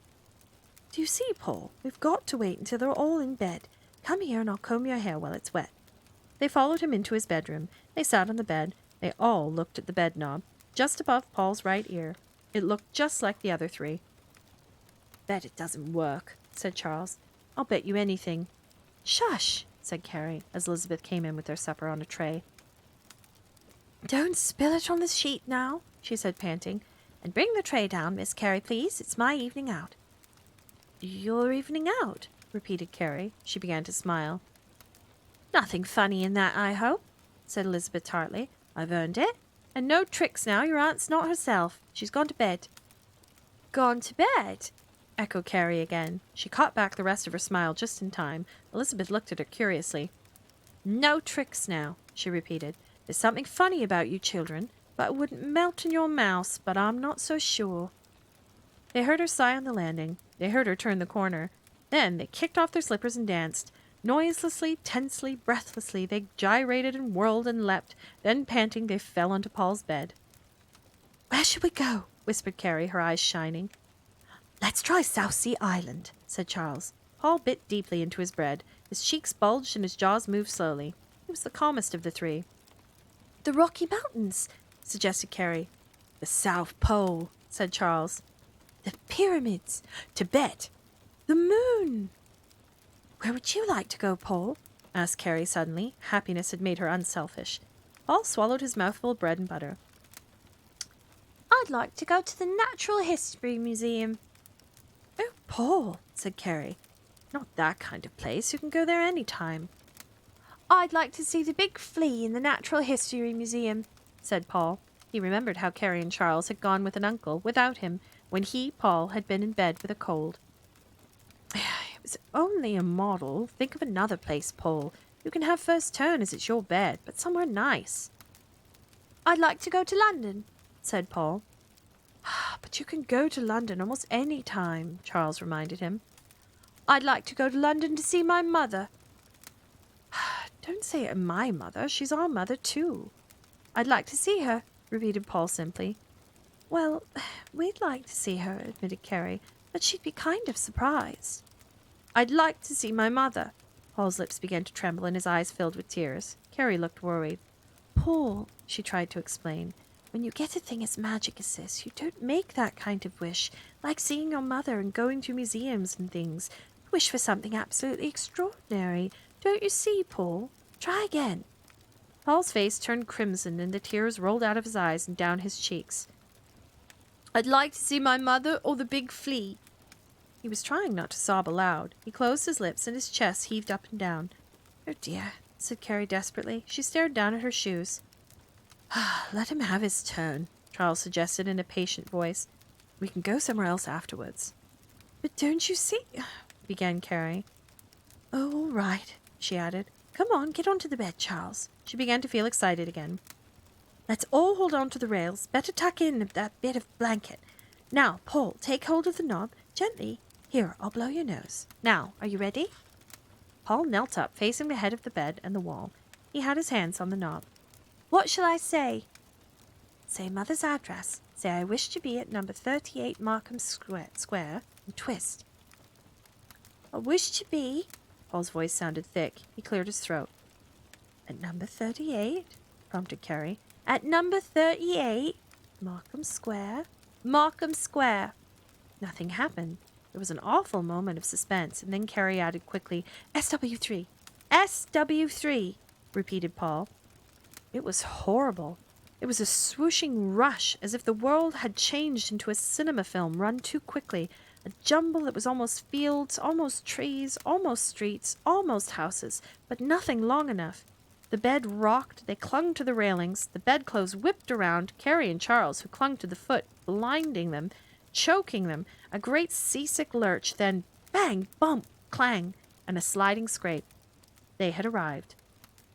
"Do you see, Paul? We've got to wait until they're all in bed. Come here and I'll comb your hair while it's wet." They followed him into his bedroom. They sat on the bed. They all looked at the bed knob, just above Paul's right ear. It looked just like the other 3. "Bet it doesn't work," said Charles. "I'll bet you anything." "Shush," said Carrie, as Elizabeth came in with their supper on a tray. "Don't spill it on the sheet now," she said, panting. "And bring the tray down, Miss Carrie, please. It's my evening out." "Your evening out?" repeated Carrie. She began to smile. Nothing funny in that, I hope, said Elizabeth tartly. I've earned it. And no tricks now, your aunt's not herself. She's gone to bed. Gone to bed? Echoed Carrie again. She caught back the rest of her smile just in time. Elizabeth looked at her curiously. No tricks now, she repeated. There's something funny about you children, but it wouldn't melt in your mouths, but I'm not so sure. They heard her sigh on the landing. They heard her turn the corner. Then they kicked off their slippers and danced. Noiselessly, tensely, breathlessly, they gyrated and whirled and leapt. Then, panting, they fell onto Paul's bed. Where should we go? Whispered Carrie, her eyes shining. Let's try South Sea Island, said Charles. Paul bit deeply into his bread. His cheeks bulged and his jaws moved slowly. He was the calmest of the three. The Rocky Mountains, suggested Carrie. The South Pole, said Charles. The pyramids. Tibet. The moon. Where would you like to go, Paul? Asked Carrie suddenly. Happiness had made her unselfish. Paul swallowed his mouthful of bread and butter. I'd like to go to the Natural History Museum. Oh, Paul, said Carrie. Not that kind of place. You can go there any time. I'd like to see the big flea in the Natural History Museum, said Paul. He remembered how Carrie and Charles had gone with an uncle, without him, when he, Paul, had been in bed with a cold. It was only a model. Think of another place, Paul. You can have first turn as it's your bed, but somewhere nice. I'd like to go to London, said Paul. But you can go to London almost any time, Charles reminded him. I'd like to go to London to see my mother. Don't say my mother. She's our mother, too. I'd like to see her, repeated Paul simply. Well, we'd like to see her, admitted Carrie, but she'd be kind of surprised. I'd like to see my mother. Paul's lips began to tremble and his eyes filled with tears. Carrie looked worried. Paul, she tried to explain, when you get a thing as magic as this, you don't make that kind of wish, like seeing your mother and going to museums and things. You wish for something absolutely extraordinary. Don't you see, Paul? Try again. Paul's face turned crimson and the tears rolled out of his eyes and down his cheeks. I'd like to see my mother or the big flea. He was trying not to sob aloud. He closed his lips and his chest heaved up and down. Oh dear, said Carrie desperately. She stared down at her shoes. Let him have his turn, Charles suggested in a patient voice. We can go somewhere else afterwards. But don't you see, began Carrie. Oh, all right, she added. Come on, get onto the bed, Charles. She began to feel excited again. Let's all hold on to the rails. Better tuck in that bit of blanket. Now, Paul, take hold of the knob. Gently. Here, I'll blow your nose. Now, are you ready? Paul knelt up, facing the head of the bed and the wall. He had his hands on the knob. What shall I say? Say Mother's address. Say I wish to be at number 38 Markham Square, and twist. I wish to be... Paul's voice sounded thick. He cleared his throat. At number 38? Prompted Carrie. At number 38, Markham Square. Markham Square. Nothing happened. There was an awful moment of suspense, and then Carrie added quickly, SW3. SW3, repeated Paul. It was horrible. It was a swooshing rush, as if the world had changed into a cinema film run too quickly, a jumble that was almost fields, almost trees, almost streets, almost houses, but nothing long enough. The bed rocked, they clung to the railings, the bedclothes whipped around, Carrie and Charles, who clung to the foot, blinding them, choking them, a great seasick lurch, then bang, bump, clang, and a sliding scrape. They had arrived.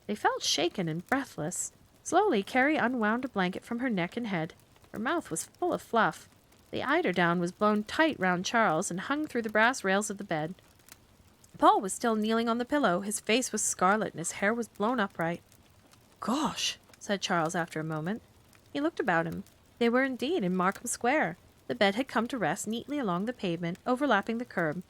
They felt shaken and breathless. Slowly, Carrie unwound a blanket from her neck and head. Her mouth was full of fluff. The eiderdown was blown tight round Charles and hung through the brass rails of the bed. Paul was still kneeling on the pillow. His face was scarlet and his hair was blown upright. Gosh, said Charles after a moment. He looked about him. They were indeed in Markham Square. The bed had come to rest neatly along the pavement, overlapping the curb.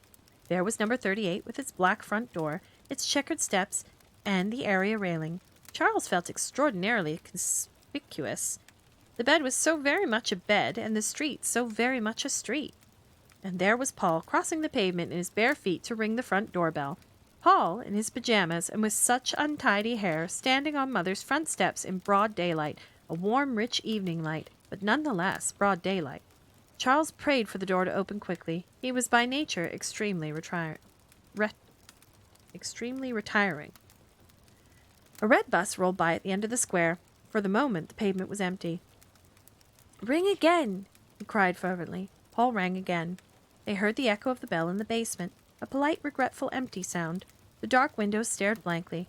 There was number 38 with its black front door, its checkered steps, and the area railing. Charles felt extraordinarily conspicuous. The bed was so very much a bed, and the street so very much a street. And there was Paul, crossing the pavement in his bare feet to ring the front doorbell. Paul, in his pajamas and with such untidy hair, standing on Mother's front steps in broad daylight, a warm, rich evening light, but nonetheless broad daylight. Charles prayed for the door to open quickly. He was by nature extremely retiring. extremely retiring. A red bus rolled by at the end of the square. For the moment, the pavement was empty. "Ring again," he cried fervently. Paul rang again. They heard the echo of the bell in the basement, a polite, regretful, empty sound. The dark windows stared blankly.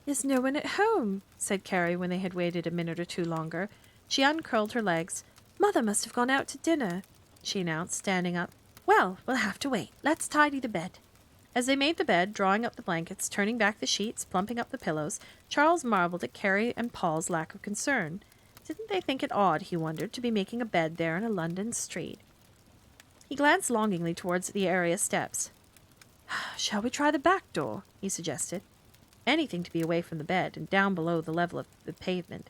"Is no one at home?" said Carrie when they had waited a minute or two longer. She uncurled her legs. "Mother must have gone out to dinner," she announced, standing up. "Well, we'll have to wait. Let's tidy the bed." As they made the bed, drawing up the blankets, turning back the sheets, plumping up the pillows, Charles marveled at Carrie and Paul's lack of concern. Didn't they think it odd, he wondered, to be making a bed there in a London street? He glanced longingly towards the area steps. "Shall we try the back door?" he suggested. Anything to be away from the bed and down below the level of the pavement.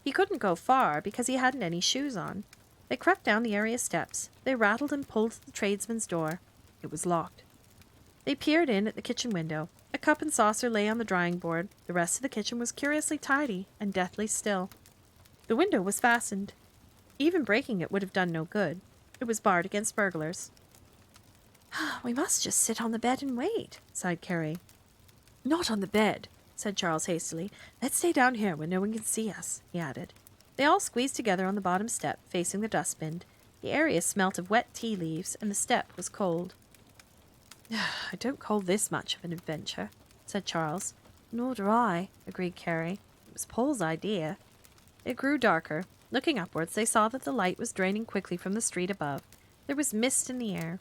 He couldn't go far because he hadn't any shoes on. They crept down the area steps. They rattled and pulled at the tradesman's door. It was locked. They peered in at the kitchen window. A cup and saucer lay on the drying board. The rest of the kitchen was curiously tidy and deathly still. The window was fastened. Even breaking it would have done no good. It was barred against burglars. "We must just sit on the bed and wait," sighed Carrie. "Not on the bed," said Charles hastily. "Let's stay down here where no one can see us," he added. They all squeezed together on the bottom step, facing the dustbin. The area smelt of wet tea leaves, and the step was cold. "I don't call this much of an adventure," said Charles. "Nor do I," agreed Carrie. "It was Paul's idea." It grew darker. Looking upwards, they saw that the light was draining quickly from the street above. There was mist in the air.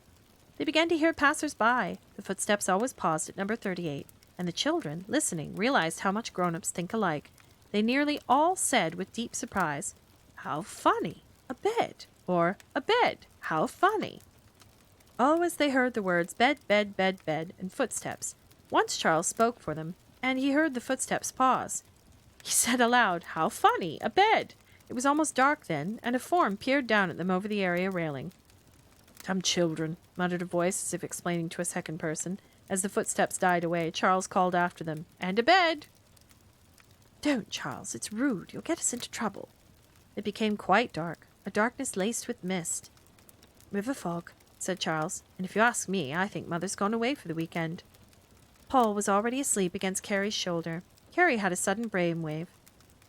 They began to hear passers-by. The footsteps always paused at number 38, and the children, listening, realized how much grown-ups think alike. They nearly all said with deep surprise, "How funny! A bed!" or "A bed! How funny!" Always they heard the words bed, bed, bed, bed, and footsteps. Once Charles spoke for them, and he heard the footsteps pause. He said aloud, "How funny! A bed!" It was almost dark then, and a form peered down at them over the area railing. "Come, children," muttered a voice as if explaining to a second person. As the footsteps died away, Charles called after them, "And a bed!" "Don't, Charles. It's rude. You'll get us into trouble." It became quite dark, a darkness laced with mist. "River fog," said Charles, "and if you ask me, I think Mother's gone away for the weekend." Paul was already asleep against Carrie's shoulder. Carrie had a sudden brainwave.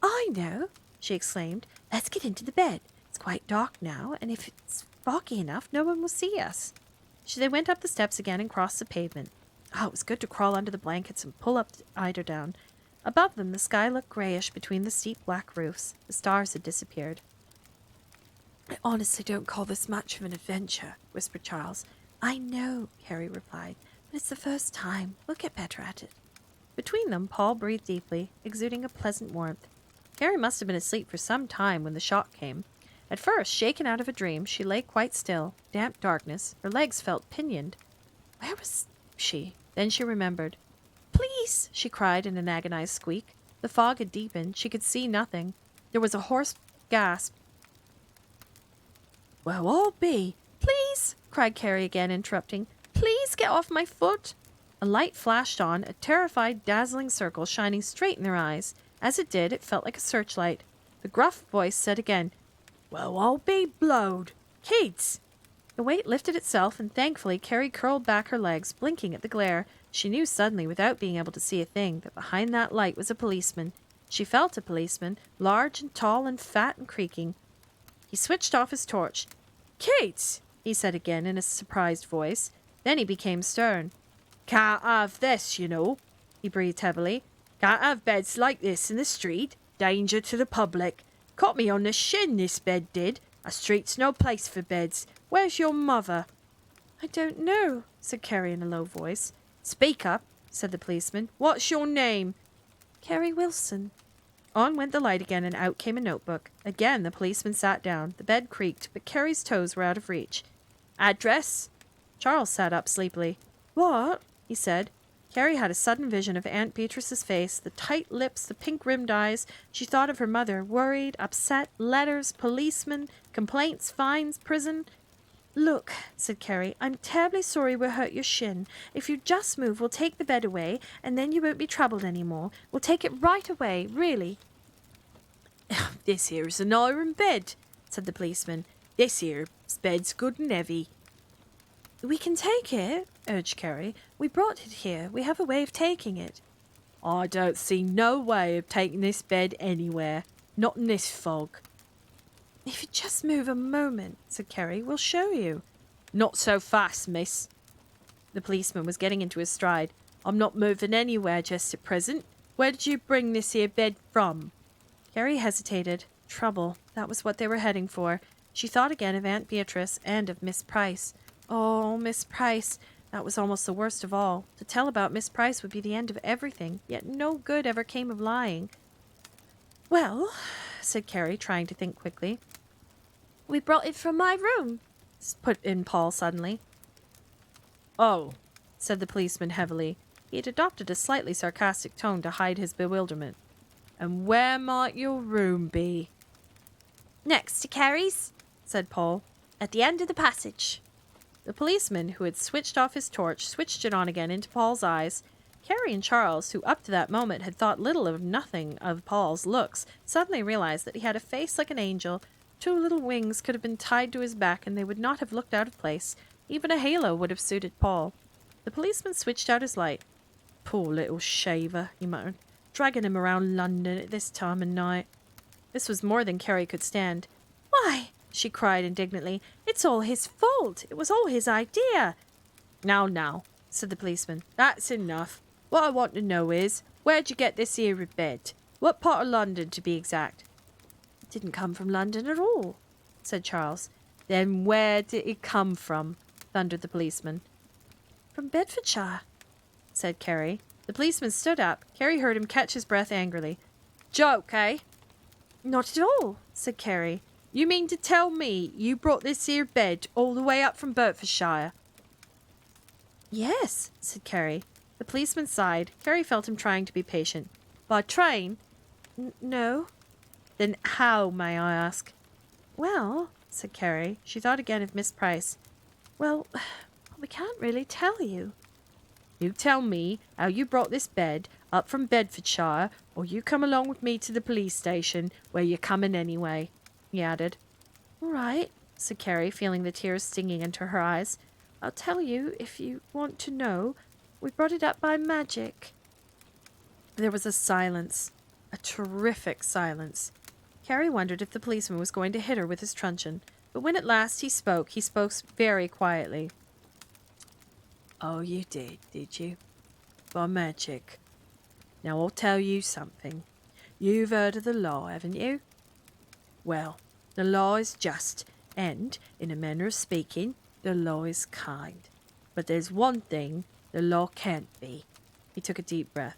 "I know!" she exclaimed. "Let's get into the bed. It's quite dark now, and if it's foggy enough, no one will see us." They went up the steps again and crossed the pavement. Oh, it was good to crawl under the blankets and pull up the eiderdown. Above them, the sky looked grayish between the steep black roofs. The stars had disappeared. "I honestly don't call this much of an adventure," whispered Charles. "I know," Carrie replied, "but it's the first time. We'll get better at it." Between them, Paul breathed deeply, exuding a pleasant warmth. Carrie must have been asleep for some time when the shock came. At first, shaken out of a dream, she lay quite still, damp darkness. Her legs felt pinioned. Where was she? Then she remembered. "Please!" she cried in an agonized squeak. The fog had deepened. She could see nothing. There was a hoarse gasp. "Well, I'll be—" "Please!" cried Carrie again, interrupting. "Please get off my foot!" A light flashed on, a terrified, dazzling circle shining straight in their eyes. As it did, it felt like a searchlight. The gruff voice said again, "Well, I'll be blowed! Kids!" The weight lifted itself, and thankfully Carrie curled back her legs, blinking at the glare. She knew suddenly, without being able to see a thing, that behind that light was a policeman. She felt a policeman, large and tall and fat and creaking. He switched off his torch. "Kids!" he said again in a surprised voice. Then he became stern. "Can't have this, you know," he breathed heavily. "Can't have beds like this in the street. Danger to the public. Caught me on the shin, this bed did. A street's no place for beds. Where's your mother?" "I don't know," said Carrie in a low voice. "Speak up," said the policeman. "What's your name?" "Carrie Wilson." On went the light again, and out came a notebook. Again the policeman sat down. The bed creaked, but Carrie's toes were out of reach. "Address?" Charles sat up sleepily. "What?" he said. Carrie had a sudden vision of Aunt Beatrice's face, the tight lips, the pink-rimmed eyes. She thought of her mother, worried, upset, letters, policemen, complaints, fines, prison. "Look," said Carrie, "I'm terribly sorry we hurt your shin. If you just move, we'll take the bed away, and then you won't be troubled any more. We'll take it right away, really." "This here's an iron bed," said the policeman. "This here bed's good and heavy." "We can take it," urged Carrie. "We brought it here. We have a way of taking it." "I don't see no way of taking this bed anywhere. Not in this fog." "If you just move a moment," said Carrie, "we'll show you." "Not so fast, miss." The policeman was getting into his stride. "I'm not moving anywhere just at present. Where did you bring this here bed from?" Carrie hesitated. Trouble. That was what they were heading for. She thought again of Aunt Beatrice and of Miss Price. Oh, Miss Price. That was almost the worst of all. To tell about Miss Price would be the end of everything, yet no good ever came of lying. "Well," said Carrie, trying to think quickly. "We brought it from my room," put in Paul suddenly. "Oh," said the policeman heavily. He had adopted a slightly sarcastic tone to hide his bewilderment. "And where might your room be?" "Next to Carrie's," said Paul. "At the end of the passage." The policeman, who had switched off his torch, switched it on again into Paul's eyes. Carrie and Charles, who up to that moment had thought little of nothing of Paul's looks, suddenly realized that he had a face like an angel. 2 little wings could have been tied to his back and they would not have looked out of place. Even a halo would have suited Paul. The policeman switched out his light. "Poor little shaver," he muttered. "Dragging him around London at this time of night." This was more than Carrie could stand. "Why," she cried indignantly, "it's all his fault. It was all his idea." Now, said the policeman. "That's enough. What I want to know is, where'd you get this here bed? What part of London, to be exact?" "It didn't come from London at all," said Charles. "Then where did it come from?" thundered the policeman. "From Bedfordshire," said Carrie. The policeman stood up. Carrie heard him catch his breath angrily. "Joke, eh?" "Not at all," said Carrie. "You mean to tell me you brought this here bed all the way up from Bedfordshire?" "Yes," said Carrie. The policeman sighed. Carrie felt him trying to be patient. "By train?" No." "Then how, may I ask?" "Well," said Carrie. She thought again of Miss Price. "Well, we can't really tell you." "You tell me how you brought this bed up from Bedfordshire, or you come along with me to the police station, where you're coming anyway," he added. "All right," said Carrie, feeling the tears stinging into her eyes. "I'll tell you if you want to know. We brought it up by magic." There was a silence. A terrific silence. Carrie wondered if the policeman was going to hit her with his truncheon, but when at last he spoke very quietly. "Oh, you did you? By magic. Now I'll tell you something. You've heard of the law, haven't you? Well, the law is just, and, in a manner of speaking, the law is kind. But there's one thing the law can't be." He took a deep breath.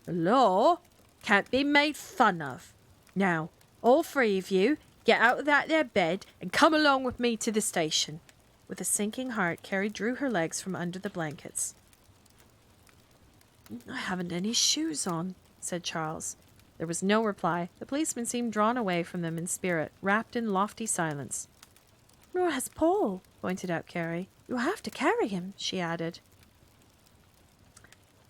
"The law can't be made fun of. Now, all 3 of you, get out of that there bed and come along with me to the station." With a sinking heart, Carrie drew her legs from under the blankets. "I haven't any shoes on," said Charles. There was no reply. The policeman seemed drawn away from them in spirit, wrapped in lofty silence. "Nor has Paul," pointed out Carrie. "You'll have to carry him," she added.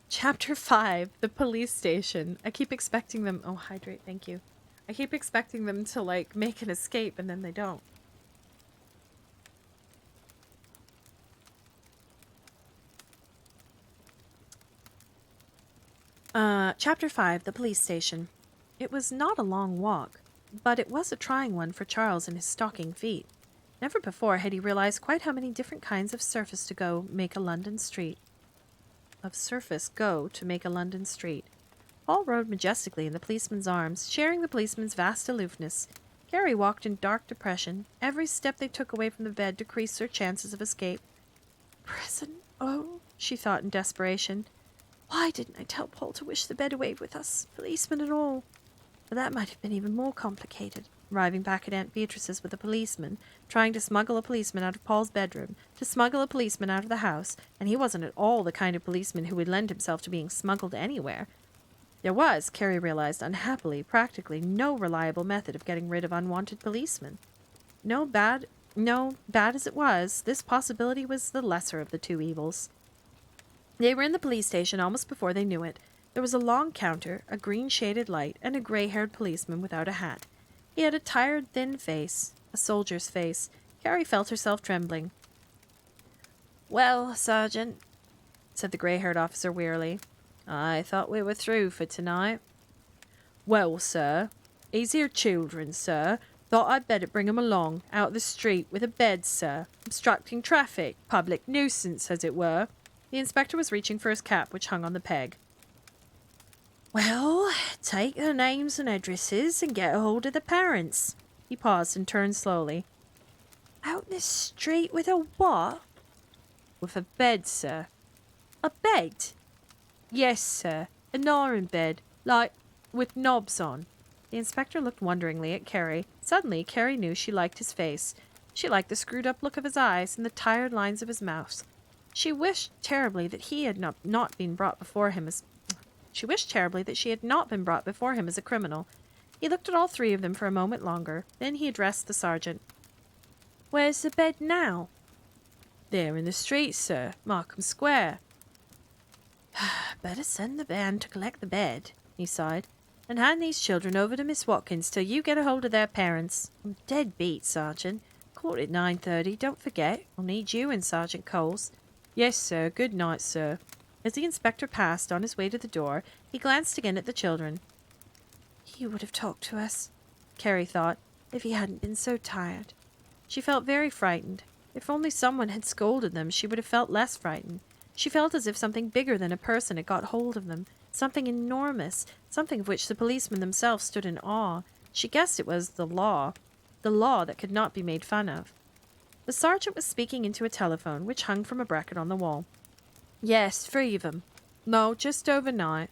Chapter 5, the police station. I keep expecting them... Oh, hydrate, thank you. I keep expecting them to, like, make an escape, and then they don't. Chapter 5, the police station. It was not a long walk, but it was a trying one for Charles and his stocking feet. Never before had he realized quite how many different kinds of surface to make a London street. Paul rode majestically in the policeman's arms, sharing the policeman's vast aloofness. Carrie walked in dark depression. Every step they took away from the bed decreased their chances of escape. "Prison, oh," she thought in desperation. "Why didn't I tell Paul to wish the bed away with us, policeman and all? But that might have been even more complicated." Arriving back at Aunt Beatrice's with a policeman, trying to smuggle a policeman out of Paul's bedroom, to smuggle a policeman out of the house, and he wasn't at all the kind of policeman who would lend himself to being smuggled anywhere. There was, Carrie realized unhappily, practically no reliable method of getting rid of unwanted policemen. Bad as it was, this possibility was the lesser of the 2 evils. They were in the police station almost before they knew it. There was a long counter, a green-shaded light, and a gray-haired policeman without a hat. He had a tired, thin face, a soldier's face. Carrie felt herself trembling. "Well, Sergeant," said the grey-haired officer wearily. I thought we were through for tonight. Well, sir, these here children, sir, thought I'd better bring 'em along, out the street with a bed, sir. Obstructing traffic, public nuisance, as it were. The inspector was reaching for his cap, which hung on the peg. Well, take their names and addresses and get a hold of the parents. He paused and turned slowly. Out in the street with a what? With a bed, sir. A bed? Yes, sir. An iron bed, like, with knobs on. The inspector looked wonderingly at Carrie. Suddenly, Carrie knew she liked his face. She liked the screwed-up look of his eyes and the tired lines of his mouth. She wished terribly that he had not been brought before him as... She wished terribly that she had not been brought before him as a criminal. He looked at all three of them for a moment longer. Then he addressed the sergeant. Where's the bed now? There in the street, sir. Markham Square. Better send the band to collect the bed, he sighed, and hand these children over to Miss Watkins till you get a hold of their parents. I'm dead beat, Sergeant. Court at 9:30. Don't forget. I'll need you and Sergeant Coles. Yes, sir. Good night, sir. As the inspector passed on his way to the door, he glanced again at the children. He would have talked to us, Carrie thought, if he hadn't been so tired. She felt very frightened. If only someone had scolded them, she would have felt less frightened. She felt as if something bigger than a person had got hold of them, something enormous, something of which the policemen themselves stood in awe. She guessed it was the law that could not be made fun of. The sergeant was speaking into a telephone, which hung from a bracket on the wall. Yes, 3 of 'em. No, just overnight.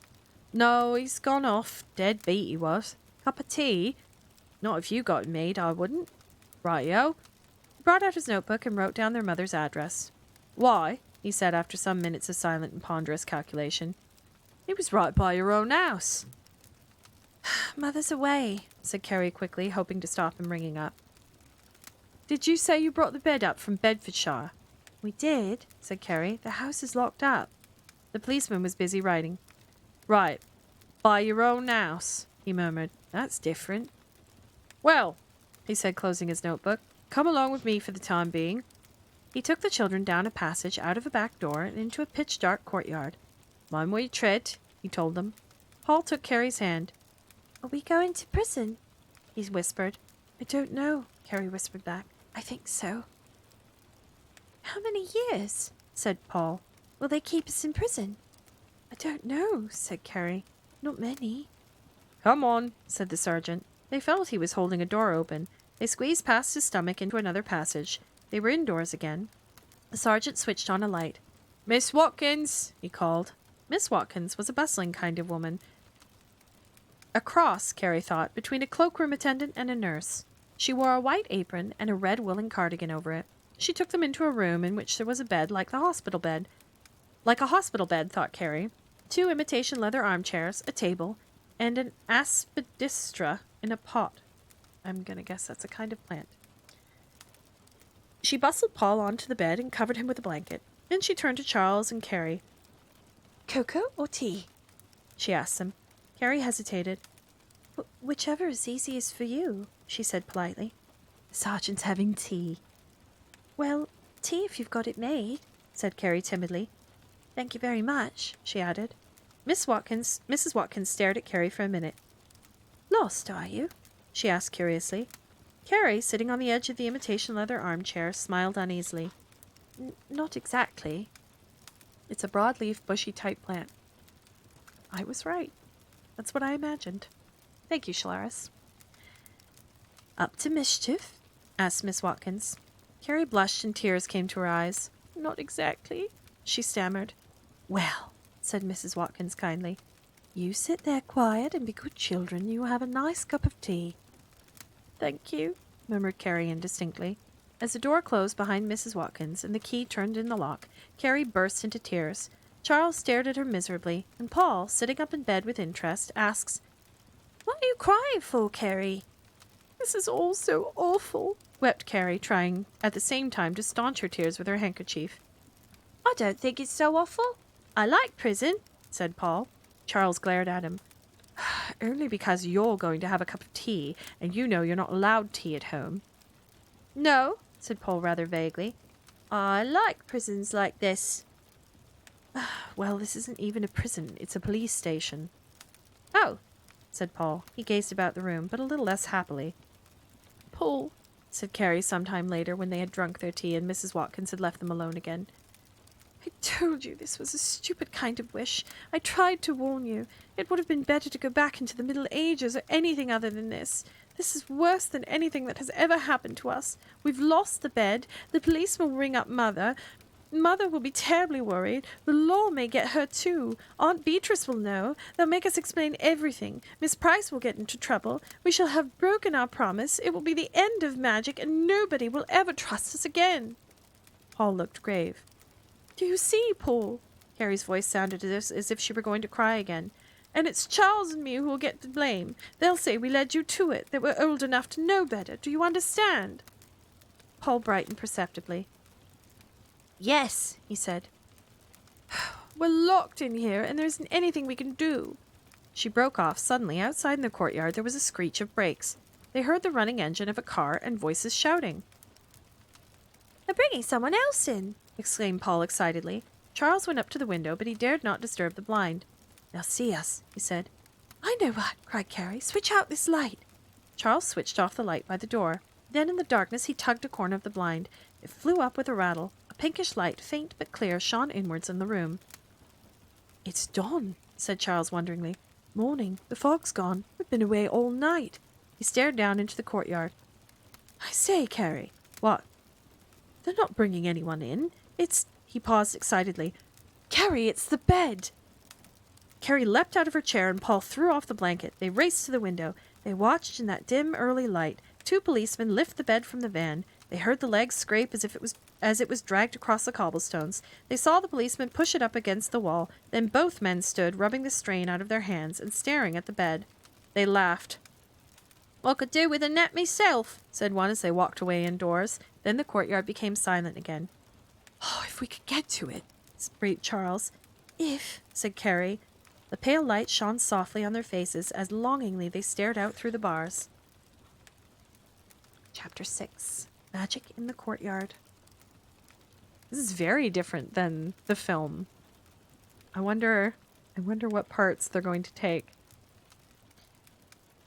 No, he's gone off. Dead beat he was. Cup of tea? Not if you got it made, I wouldn't. Right-yo. He brought out his notebook and wrote down their mother's address. Why? He said after some minutes of silent and ponderous calculation. It was right by your own house. Mother's away, said Carrie quickly, hoping to stop him ringing up. Did you say you brought the bed up from Bedfordshire? We did, said Carrie. The house is locked up. The policeman was busy writing. Right. By your own house, he murmured. That's different. Well, he said, closing his notebook, come along with me for the time being. He took the children down a passage out of a back door and into a pitch-dark courtyard. Mind where you tread, he told them. Paul took Carrie's hand. Are we going to prison? He whispered. I don't know, Carrie whispered back. I think so. How many years? Said Paul. Will they keep us in prison? I don't know, said Carrie. Not many. Come on, said the sergeant. They felt he was holding a door open. They squeezed past his stomach into another passage. They were indoors again. The sergeant switched on a light. Miss Watkins, he called. Miss Watkins was a bustling kind of woman. A cross, Carrie thought, between a cloakroom attendant and a nurse. She wore a white apron and a red woolen cardigan over it. She took them into a room in which there was a bed like the hospital bed. Like a hospital bed, thought Carrie. 2 imitation leather armchairs, a table, and an aspidistra in a pot. I'm going to guess that's a kind of plant. She bustled Paul onto the bed and covered him with a blanket. Then she turned to Charles and Carrie. Cocoa or tea? She asked them. Carrie hesitated. Whichever is easiest for you, she said politely. The sergeant's having tea. Well, tea if you've got it made, said Carrie timidly. Thank you very much, she added. Mrs. Watkins stared at Carrie for a minute. Lost, are you? She asked curiously. Carrie, sitting on the edge of the imitation leather armchair, smiled uneasily. Not exactly. It's a broadleaf, bushy-type plant. I was right. That's what I imagined. Thank you, Shalaris. Up to mischief? Asked Miss Watkins. Carrie blushed and tears came to her eyes. Not exactly, she stammered. Well, said Mrs. Watkins kindly, you sit there quiet and be good children. You will have a nice cup of tea. Thank you, murmured Carrie indistinctly. As the door closed behind Mrs. Watkins and the key turned in the lock, Carrie burst into tears. Charles stared at her miserably, and Paul, sitting up in bed with interest, asks, What are you crying for, Carrie? This is all so awful, wept Carrie, trying at the same time to staunch her tears with her handkerchief. I don't think it's so awful. I like prison, said Paul. Charles glared at him. Only because you're going to have a cup of tea, and you know you're not allowed tea at home. No, said Paul rather vaguely. I like prisons like this. Well, this isn't even a prison. It's a police station. Oh, Said Paul. He gazed about the room, but a little less happily. Paul, said Carrie some time later when they had drunk their tea and Mrs. Watkins had left them alone again. I told you this was a stupid kind of wish. I tried to warn you. It would have been better to go back into the Middle Ages or anything other than this. This is worse than anything that has ever happened to us. We've lost the bed. The police will ring up Mother. Mother will be terribly worried. The law may get her too. Aunt Beatrice will know. They'll make us explain everything. Miss Price will get into trouble. We shall have broken our promise. It will be the end of magic, and nobody will ever trust us again. Paul looked grave. Do you see, Paul? Carrie's voice sounded as if she were going to cry again. And it's Charles and me who will get the blame. They'll say we led you to it, that we're old enough to know better. Do you understand? Paul brightened perceptibly. Yes, he said. We're locked in here, and there isn't anything we can do. She broke off suddenly. Outside in the courtyard there was a screech of brakes. They heard the running engine of a car and voices shouting. They're bringing someone else in, exclaimed Paul excitedly. Charles went up to the window, but he dared not disturb the blind. They'll see us, he said. I know what, cried Carrie. Switch out this light. Charles switched off the light by the door. Then in the darkness he tugged a corner of the blind. It flew up with a rattle. A pinkish light, faint but clear, shone inwards in the room. It's dawn, said Charles wonderingly. Morning. The fog's gone. We've been away all night. He stared down into the courtyard. I say, Carrie. What? They're not bringing anyone in. It's... He paused excitedly. Carrie, it's the bed. Carrie leapt out of her chair and Paul threw off the blanket. They raced to the window. They watched in that dim early light. 2 policemen lift the bed from the van. They heard the legs scrape as it was dragged across the cobblestones. They saw the policeman push it up against the wall. Then both men stood, rubbing the strain out of their hands and staring at the bed. They laughed. I could do with a nap myself, said one as they walked away indoors. Then the courtyard became silent again. Oh, if we could get to it, breathed Charles. If, said Carrie. The pale light shone softly on their faces as longingly they stared out through the bars. Chapter 6. Magic in the Courtyard. This is very different than the film. I wonder what parts they're going to take.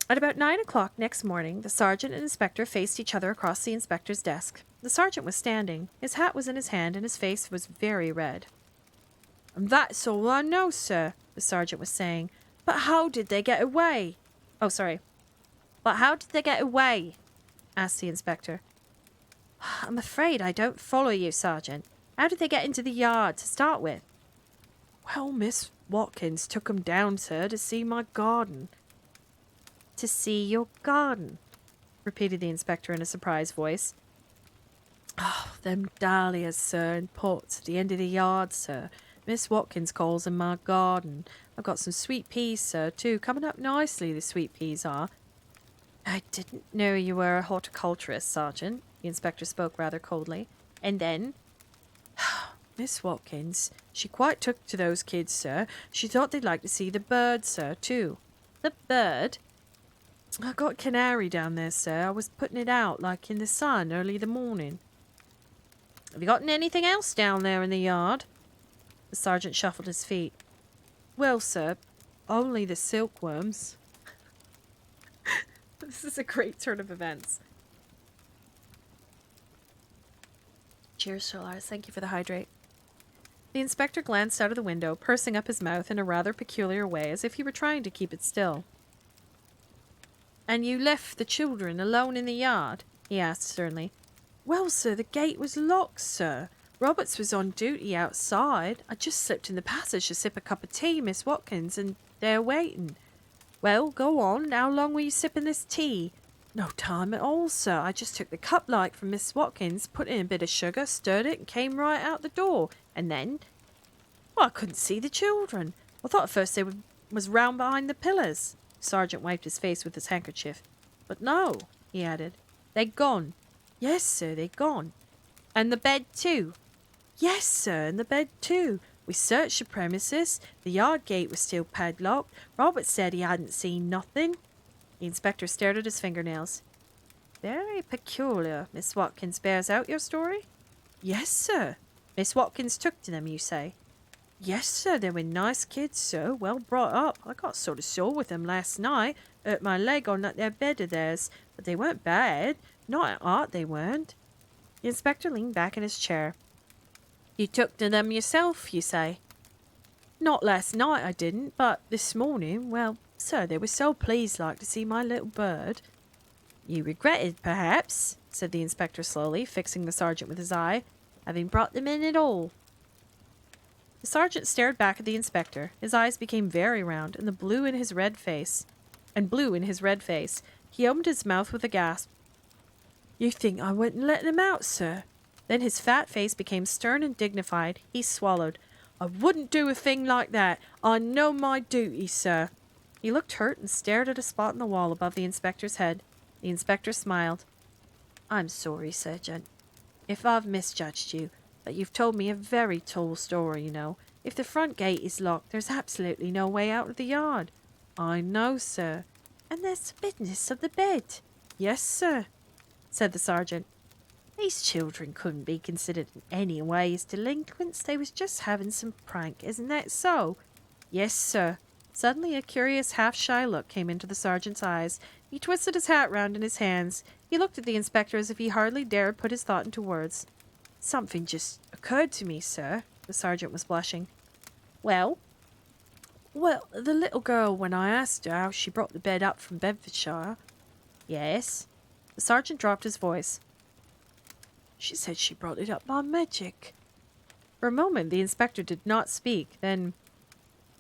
At about 9 o'clock next morning, the sergeant and inspector faced each other across the inspector's desk. The sergeant was standing. His hat was in his hand and his face was very red. That's all I know, sir, the sergeant was saying. But how did they get away? Oh, sorry. But how did they get away? Asked the inspector. I'm afraid I don't follow you, Sergeant. How did they get into the yard to start with? Well, Miss Watkins took 'em down, sir, to see my garden. To see your garden? Repeated the inspector in a surprised voice. Oh, them dahlias, sir, in pots at the end of the yard, sir. Miss Watkins calls 'em my garden. I've got some sweet peas, sir, too. Coming up nicely, the sweet peas are. I didn't know you were a horticulturist, Sergeant. The inspector spoke rather coldly. And then? Miss Watkins, she quite took to those kids, sir. She thought they'd like to see the bird, sir, too. The bird? I got a canary down there, sir. I was putting it out, like in the sun, early the morning. Have you gotten anything else down there in the yard? The sergeant shuffled his feet. Well, sir, only the silkworms. This is a great turn of events. Cheers, Solaris. Thank you for the hydrate. The inspector glanced out of the window, pursing up his mouth in a rather peculiar way, as if he were trying to keep it still. And you left the children alone in the yard? He asked sternly. Well, sir, the gate was locked, sir. Roberts was on duty outside. I just slipped in the passage to sip a cup of tea, Miss Watkins, and they're waiting. Well, go on. How long were you sipping this tea? No time at all, sir. I just took the cup like from Miss Watkins, put in a bit of sugar, stirred it, and came right out the door. And then... Well, I couldn't see the children. I thought at first they was round behind the pillars. The sergeant wiped his face with his handkerchief. But no, he added. They gone. Yes, sir, they gone. And the bed too? Yes, sir, and the bed too. We searched the premises. The yard gate was still padlocked. Robert said he hadn't seen nothing. The inspector stared at his fingernails. Very peculiar. Miss Watkins bears out your story? Yes, sir. Miss Watkins took to them, you say? Yes, sir, they were nice kids, sir, well brought up. I got sort of sore with them last night. Hurt my leg on that there bed of theirs. But they weren't bad. Not at heart, they weren't. The inspector leaned back in his chair. You took to them yourself, you say? Not last night, I didn't, but this morning, well, sir, they were so pleased like to see my little bird. You regretted, perhaps, said the inspector slowly, fixing the sergeant with his eye, having brought them in at all. The sergeant stared back at the inspector. His eyes became very round, and blue in his red face. He opened his mouth with a gasp. You think I wouldn't let them out, sir? Then his fat face became stern and dignified. He swallowed. I wouldn't do a thing like that. I know my duty, sir. He looked hurt and stared at a spot in the wall above the inspector's head. The inspector smiled. I'm sorry, Sergeant, if I've misjudged you, but you've told me a very tall story, you know. If the front gate is locked, there's absolutely no way out of the yard. I know, sir. And there's the business of the bed. Yes, sir, said the sergeant. These children couldn't be considered in any way as delinquents. They was just having some prank, isn't that so? Yes, sir. Suddenly a curious half-shy look came into the sergeant's eyes. He twisted his hat round in his hands. He looked at the inspector as if he hardly dared put his thought into words. Something just occurred to me, sir. The sergeant was blushing. Well, the little girl, when I asked her how she brought the bed up from Bedfordshire. Yes. The sergeant dropped his voice. She said she brought it up by magic. For a moment, the inspector did not speak. Then,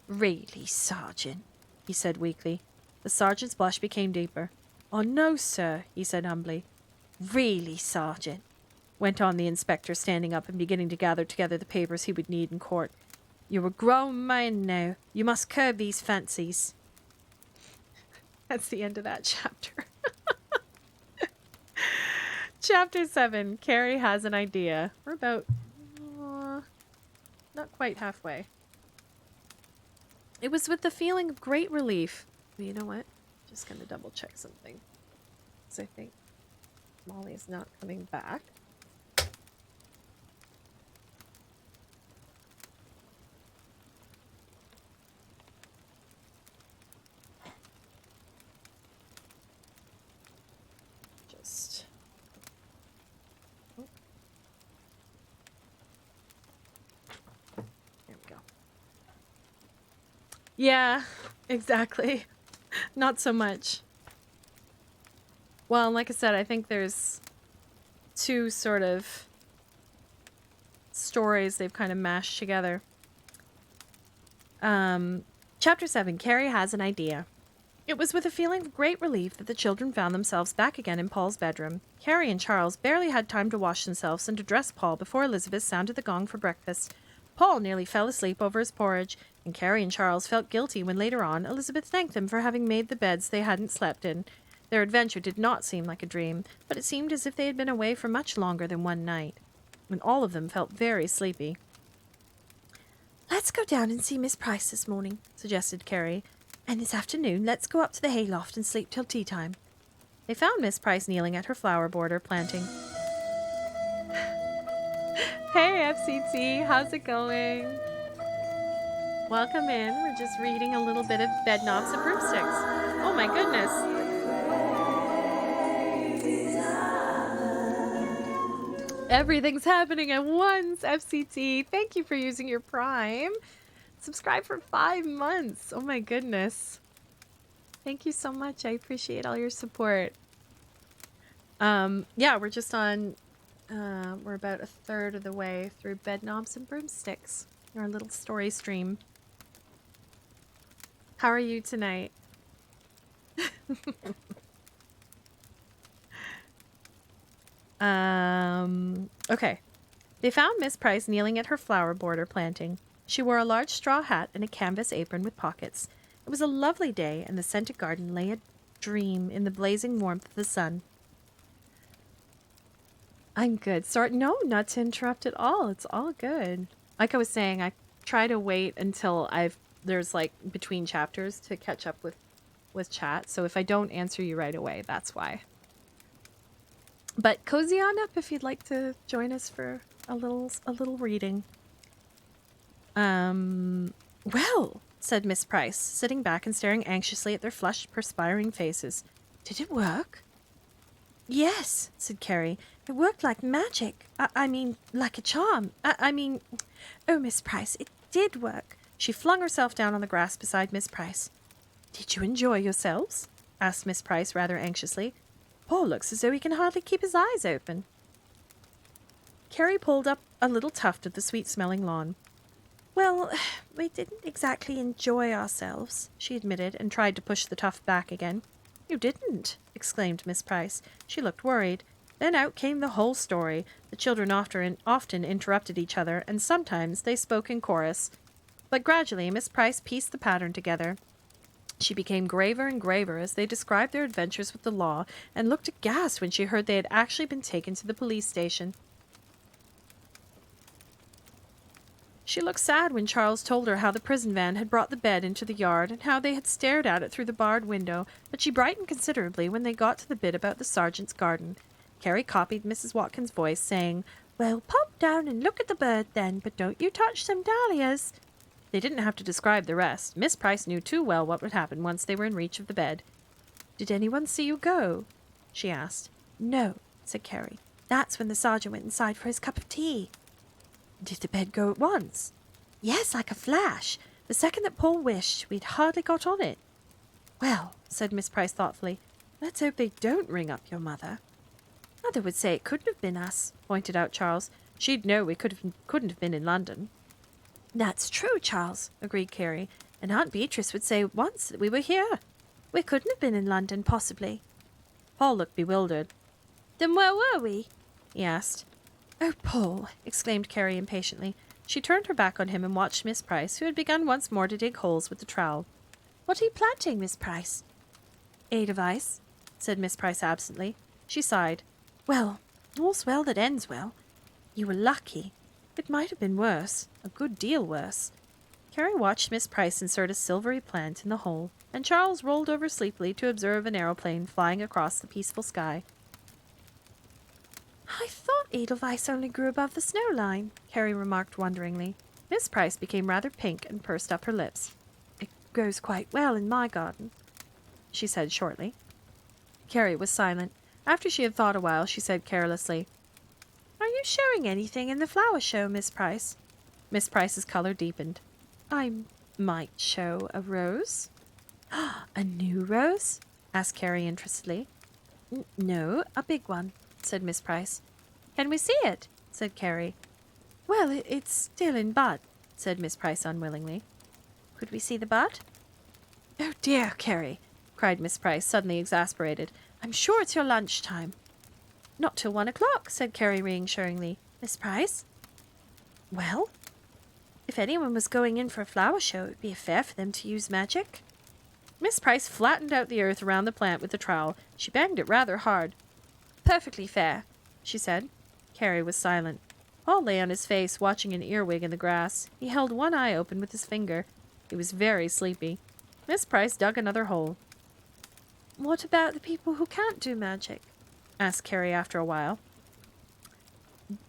really, Sergeant, he said weakly. The sergeant's blush became deeper. Oh, no, sir, he said humbly. Really, Sergeant, went on the inspector, standing up and beginning to gather together the papers he would need in court. You're a grown man now. You must curb these fancies. That's the end of that chapter. Chapter 7, Carrie has an idea. We're about, not quite halfway. It was with the feeling of great relief. You know what? Just going to double check something. Because I think Molly is not coming back. Just... There we go. Yeah, exactly. Not so much. Well, like I said, I think there's two sort of stories they've kind of mashed together. Chapter 7, Carrie has an idea. It was with a feeling of great relief that the children found themselves back again in Paul's bedroom. Carrie and Charles barely had time to wash themselves and to dress Paul before Elizabeth sounded the gong for breakfast. Paul nearly fell asleep over his porridge, and Carrie and Charles felt guilty when later on Elizabeth thanked them for having made the beds they hadn't slept in. Their adventure did not seem like a dream, but it seemed as if they had been away for much longer than one night, and all of them felt very sleepy. Let's go down and see Miss Price this morning, suggested Carrie. And this afternoon, let's go up to the hayloft and sleep till tea time. They found Miss Price kneeling at her flower border, planting. Hey, FCT, how's it going? Welcome in. We're just reading a little bit of Bedknobs and Broomsticks. Oh my goodness. Everything's happening at once, FCT. Thank you for using your Prime. Subscribe for 5 months. Oh my goodness. Thank you so much. I appreciate all your support. Yeah, we're just on, we're about a third of the way through Bedknobs and Broomsticks, our little story stream. How are you tonight? Okay. They found Miss Price kneeling at her flower border planting. She wore a large straw hat and a canvas apron with pockets. It was a lovely day, and the scented garden lay a dream in the blazing warmth of the sun. I'm good. Sorry, no, not to interrupt at all. It's all good. Like I was saying, I try to wait until there's like between chapters to catch up with chat. So if I don't answer you right away, that's why. But cozy on up if you'd like to join us for a little reading. Well, said Miss Price, sitting back and staring anxiously at their flushed, perspiring faces. Did it work? Yes, said Carrie. It worked like magic. I mean, like a charm. Oh, Miss Price, it did work. She flung herself down on the grass beside Miss Price. Did you enjoy yourselves? Asked Miss Price rather anxiously. Paul looks as though he can hardly keep his eyes open. Carrie pulled up a little tuft of the sweet-smelling lawn. Well, we didn't exactly enjoy ourselves, she admitted, and tried to push the tuft back again. You didn't, exclaimed Miss Price. She looked worried. Then out came the whole story. The children often interrupted each other, and sometimes they spoke in chorus. But gradually Miss Price pieced the pattern together. She became graver and graver as they described their adventures with the law, and looked aghast when she heard they had actually been taken to the police station. She looked sad when Charles told her how the prison van had brought the bed into the yard and how they had stared at it through the barred window, but she brightened considerably when they got to the bit about the sergeant's garden. Carrie copied Mrs. Watkins' voice, saying, "Well, pop down and look at the bird then, but don't you touch them dahlias." They didn't have to describe the rest. Miss Price knew too well what would happen once they were in reach of the bed. "Did anyone see you go?" she asked. "No," said Carrie. "That's when the sergeant went inside for his cup of tea." "Did the bed go at once?" "Yes, like a flash. The second that Paul wished, we'd hardly got on it." "Well," said Miss Price thoughtfully, "let's hope they don't ring up your mother." "Mother would say it couldn't have been us," pointed out Charles. "She'd know we couldn't have been in London." "That's true, Charles," agreed Carrie. "And Aunt Beatrice would say once that we were here." "We couldn't have been in London, possibly." Paul looked bewildered. "Then where were we?" he asked. "Oh, Paul!" exclaimed Carrie impatiently. She turned her back on him and watched Miss Price, who had begun once more to dig holes with the trowel. "What are you planting, Miss Price?" "Edelweiss," said Miss Price absently. She sighed. "Well, all's well that ends well. You were lucky. It might have been worse, a good deal worse." Carrie watched Miss Price insert a silvery plant in the hole, and Charles rolled over sleepily to observe an aeroplane flying across the peaceful sky. "I thought Edelweiss only grew above the snow line," Carrie remarked wonderingly. Miss Price became rather pink and pursed up her lips. "It grows quite well in my garden," she said shortly. Carrie was silent. After she had thought a while, she said carelessly, "Are you showing anything in the flower show, Miss Price?" Miss Price's color deepened. "I might show a rose." "A new rose?" asked Carrie interestedly. "No, a big one," said Miss Price. "Can we see it?" said Carrie. "Well, it's still in bud," said Miss Price unwillingly. "Could we see the bud?" "Oh dear, Carrie," cried Miss Price, suddenly exasperated. "I'm sure it's your lunch time." "Not till 1 o'clock," said Carrie reassuringly. "Miss Price?" "Well?" "If anyone was going in for a flower show, it would be fair for them to use magic." Miss Price flattened out the earth around the plant with the trowel. She banged it rather hard. "Perfectly fair," she said. Carrie was silent. Paul lay on his face, watching an earwig in the grass. He held one eye open with his finger. He was very sleepy. Miss Price dug another hole. "What about the people who can't do magic?" asked Carrie after a while.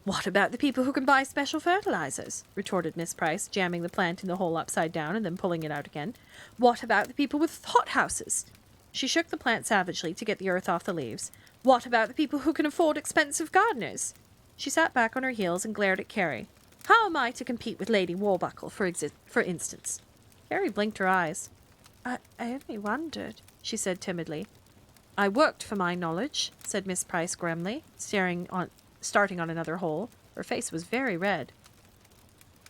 "What about the people who can buy special fertilizers?" retorted Miss Price, jamming the plant in the hole upside down and then pulling it out again. "What about the people with hothouses?" She shook the plant savagely to get the earth off the leaves. "What about the people who can afford expensive gardeners?" She sat back on her heels and glared at Carrie. "How am I to compete with Lady Warbuckle, for instance?" Carrie blinked her eyes. I only wondered," she said timidly. "I worked for my knowledge," said Miss Price grimly, starting on another hole. Her face was very red.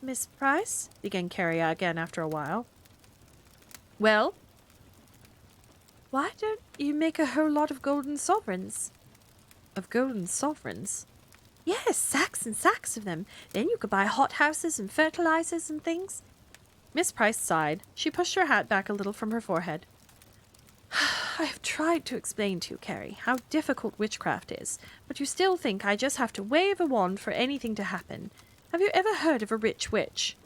"Miss Price?" began Carrie again after a while. "Well?" "Why don't you make a whole lot of golden sovereigns?" "Of golden sovereigns?" "Yes, sacks and sacks of them. Then you could buy hothouses and fertilizers and things." Miss Price sighed. She pushed her hat back a little from her forehead. "I have tried to explain to you, Carrie, how difficult witchcraft is, but you still think I just have to wave a wand for anything to happen. Have you ever heard of a rich witch?"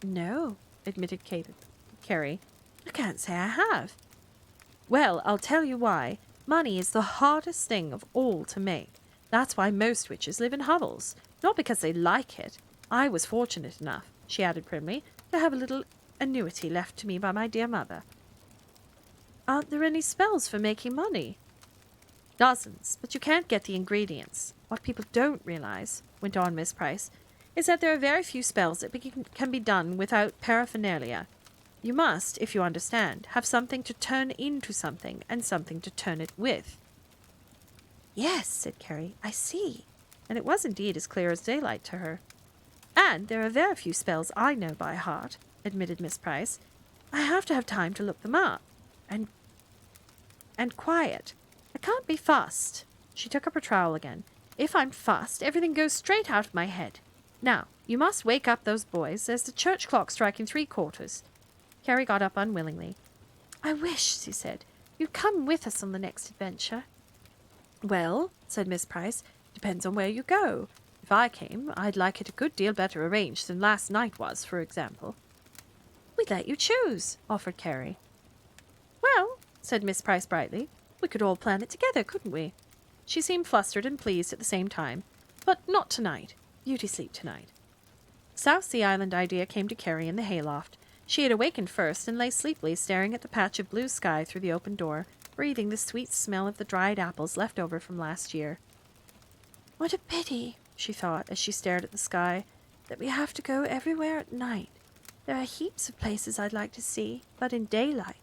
"No," admitted Carrie. "I can't say I have." "Well, I'll tell you why. Money is the hardest thing of all to make. That's why most witches live in hovels. Not because they like it. I was fortunate enough. she added primly, to have a little annuity left to me by my dear mother. Aren't there any spells for making money? Dozens, but you can't get the ingredients. What people don't realize, went on Miss Price, is that there are very few spells that can be done without paraphernalia. You must, if you understand, have something to turn into something and something to turn it with. Yes, said Carrie, I see. And it was indeed as clear as daylight to her. And there are very few spells I know by heart, admitted Miss Price. I have to have time to look them up. And quiet. I can't be fussed. She took up her trowel again. If I'm fussed, everything goes straight out of my head. Now, you must wake up those boys. There's the church clock striking 3/4. Carrie got up unwillingly. I wish, she said, you'd come with us on the next adventure. Well, said Miss Price, depends on where you go. If I came, I'd like it a good deal better arranged than last night was, for example. We'd let you choose, offered Carrie. Well, said Miss Price brightly, we could all plan it together, couldn't we? She seemed flustered and pleased at the same time. But not tonight. Beauty sleep tonight. South Sea Island idea came to Carrie in the hayloft. She had awakened first and lay sleepily staring at the patch of blue sky through the open door, breathing the sweet smell of the dried apples left over from last year. What a pity, she thought as she stared at the sky, that we have to go everywhere at night. There are heaps of places I'd like to see, but in daylight.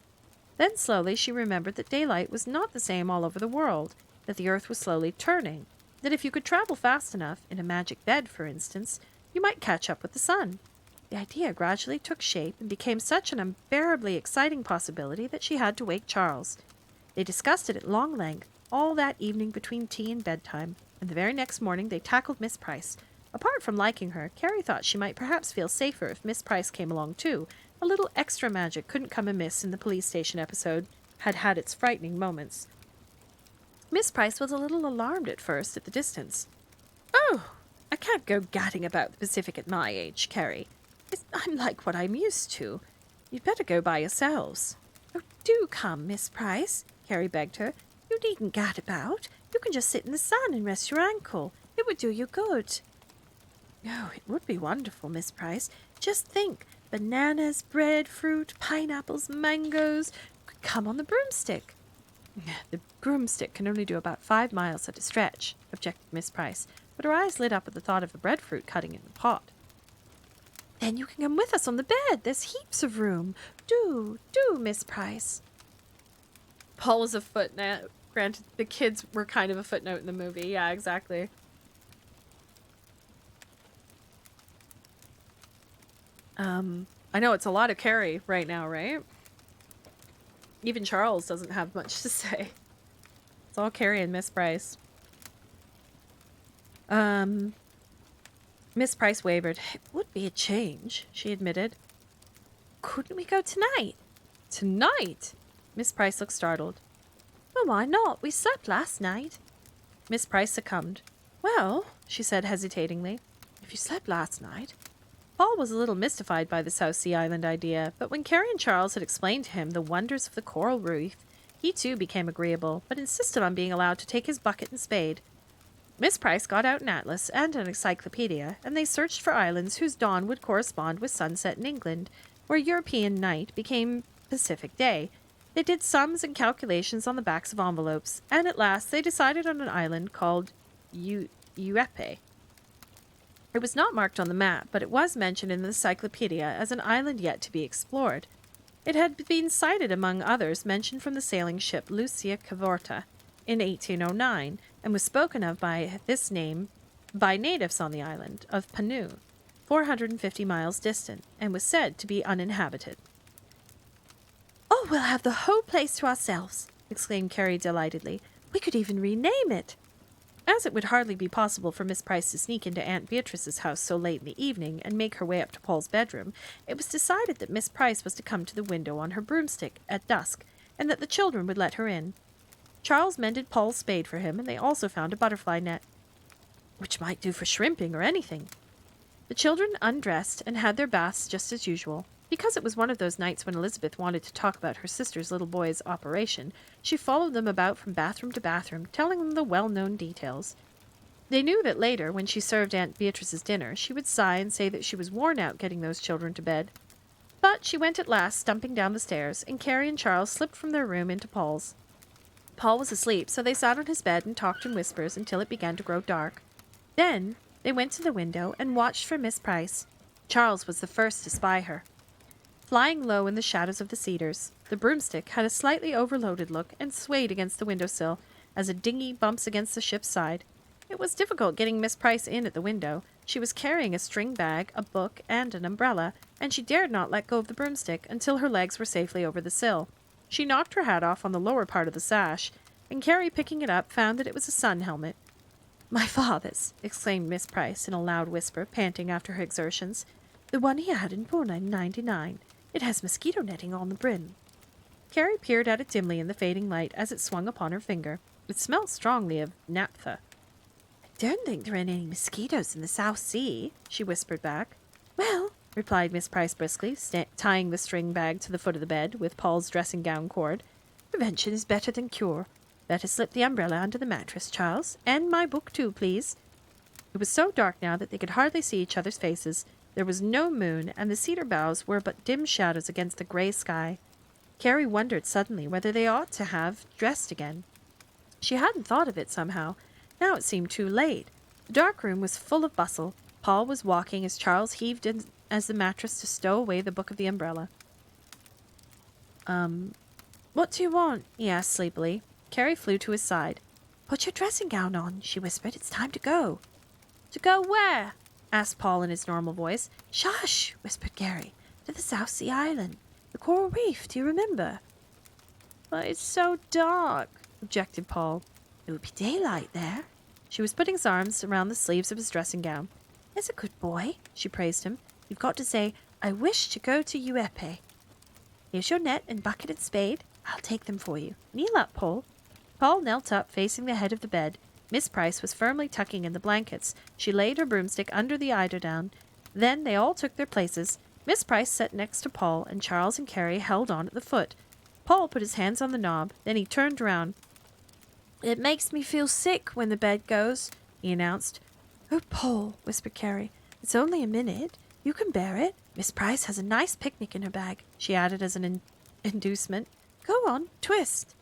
Then slowly she remembered that daylight was not the same all over the world, that the earth was slowly turning, that if you could travel fast enough, in a magic bed, for instance, you might catch up with the sun. The idea gradually took shape and became such an unbearably exciting possibility that she had to wake Charles. They discussed it at long length, all that evening between tea and bedtime, and the very next morning they tackled Miss Price. Apart from liking her, Carrie thought she might perhaps feel safer if Miss Price came along too. A little extra magic couldn't come amiss in the police station episode, had its frightening moments. Miss Price was a little alarmed at first at the distance. Oh, I can't go gadding about the Pacific at my age, Carrie. I'm like what I'm used to. You'd better go by yourselves. Oh, do come, Miss Price, Carrie begged her. You needn't gad about. You can just sit in the sun and rest your ankle. It would do you good. Oh, it would be wonderful, Miss Price. Just think, bananas, bread, fruit, pineapples, mangoes. Could come on the broomstick. The broomstick can only do about 5 miles at a stretch, objected Miss Price, but her eyes lit up at the thought of the breadfruit cutting in the pot. Then you can come with us on the bed. There's heaps of room. Do, Miss Price. Paul was a footnote. Granted, the kids were kind of a footnote in the movie. Yeah, exactly. I know it's a lot of Carrie right now, right? Even Charles doesn't have much to say. It's all Carrie and Miss Price. Miss Price wavered. It would be a change, she admitted. Couldn't we go tonight? Tonight? Miss Price looked startled. Well, why not? We slept last night. Miss Price succumbed. Well, she said hesitatingly, if you slept last night. Paul was a little mystified by the South Sea Island idea, but when Carrie and Charles had explained to him the wonders of the coral reef, he too became agreeable, but insisted on being allowed to take his bucket and spade. Miss Price got out an atlas and an encyclopedia, and they searched for islands whose dawn would correspond with sunset in England, where European night became Pacific day. They did sums and calculations on the backs of envelopes, and at last they decided on an island called Uepe. It was not marked on the map, but it was mentioned in the encyclopedia as an island yet to be explored. It had been cited among others mentioned from the sailing ship Lucia Cavorta in 1809, and was spoken of by this name by natives on the island of Panu, 450 miles distant, and was said to be uninhabited. Oh, we'll have the whole place to ourselves, exclaimed Carrie delightedly. We could even rename it. As it would hardly be possible for Miss Price to sneak into Aunt Beatrice's house so late in the evening and make her way up to Paul's bedroom, it was decided that Miss Price was to come to the window on her broomstick at dusk, and that the children would let her in. Charles mended Paul's spade for him, and they also found a butterfly net, which might do for shrimping or anything. The children undressed and had their baths just as usual. Because it was one of those nights when Elizabeth wanted to talk about her sister's little boy's operation, she followed them about from bathroom to bathroom, telling them the well-known details. They knew that later, when she served Aunt Beatrice's dinner, she would sigh and say that she was worn out getting those children to bed. But she went at last, stumping down the stairs, and Carrie and Charles slipped from their room into Paul's. Paul was asleep, so they sat on his bed and talked in whispers until it began to grow dark. Then they went to the window and watched for Miss Price. Charles was the first to spy her. Flying low in the shadows of the cedars, the broomstick had a slightly overloaded look and swayed against the windowsill as a dinghy bumps against the ship's side. It was difficult getting Miss Price in at the window. She was carrying a string bag, a book, and an umbrella, and she dared not let go of the broomstick until her legs were safely over the sill. She knocked her hat off on the lower part of the sash, and Carrie, picking it up, found that it was a sun helmet. "My father's," exclaimed Miss Price in a loud whisper, panting after her exertions. "The one he had in 1999. It has mosquito netting on the brim." Carrie peered at it dimly in the fading light as it swung upon her finger. It smelled strongly of naphtha. "I don't think there are any mosquitoes in the South Sea," she whispered back. "Well," replied Miss Price briskly, tying the string bag to the foot of the bed with Paul's dressing-gown cord. "Prevention is better than cure. Better slip the umbrella under the mattress, Charles. And my book, too, please." It was so dark now that they could hardly see each other's faces. There was no moon, and the cedar boughs were but dim shadows against the grey sky. Carrie wondered suddenly whether they ought to have dressed again. She hadn't thought of it somehow. Now it seemed too late. The dark room was full of bustle. Paul was walking as Charles heaved in as the mattress to stow away the book of the umbrella. What do you want?" he asked sleepily. Carrie flew to his side. "Put your dressing gown on," she whispered. "It's time to go." "To go where?" asked Paul in his normal voice. "Shush!" whispered Carrie. "To the South Sea Island. The coral reef, do you remember?" "But it's so dark," objected Paul. "It will be daylight there." She was putting his arms around the sleeves of his dressing gown. "There's a good boy," she praised him. "You've got to say, 'I wish to go to Uepe.' Here's your net and bucket and spade. I'll take them for you. Kneel up, Paul." Paul knelt up, facing the head of the bed. Miss Price was firmly tucking in the blankets. She laid her broomstick under the eiderdown. Then they all took their places. Miss Price sat next to Paul, and Charles and Carrie held on at the foot. Paul put his hands on the knob. Then he turned round. "It makes me feel sick when the bed goes," he announced. "Oh, Paul," whispered Carrie. "It's only a minute. You can bear it. Miss Price has a nice picnic in her bag," she added as an inducement. "Go on, twist."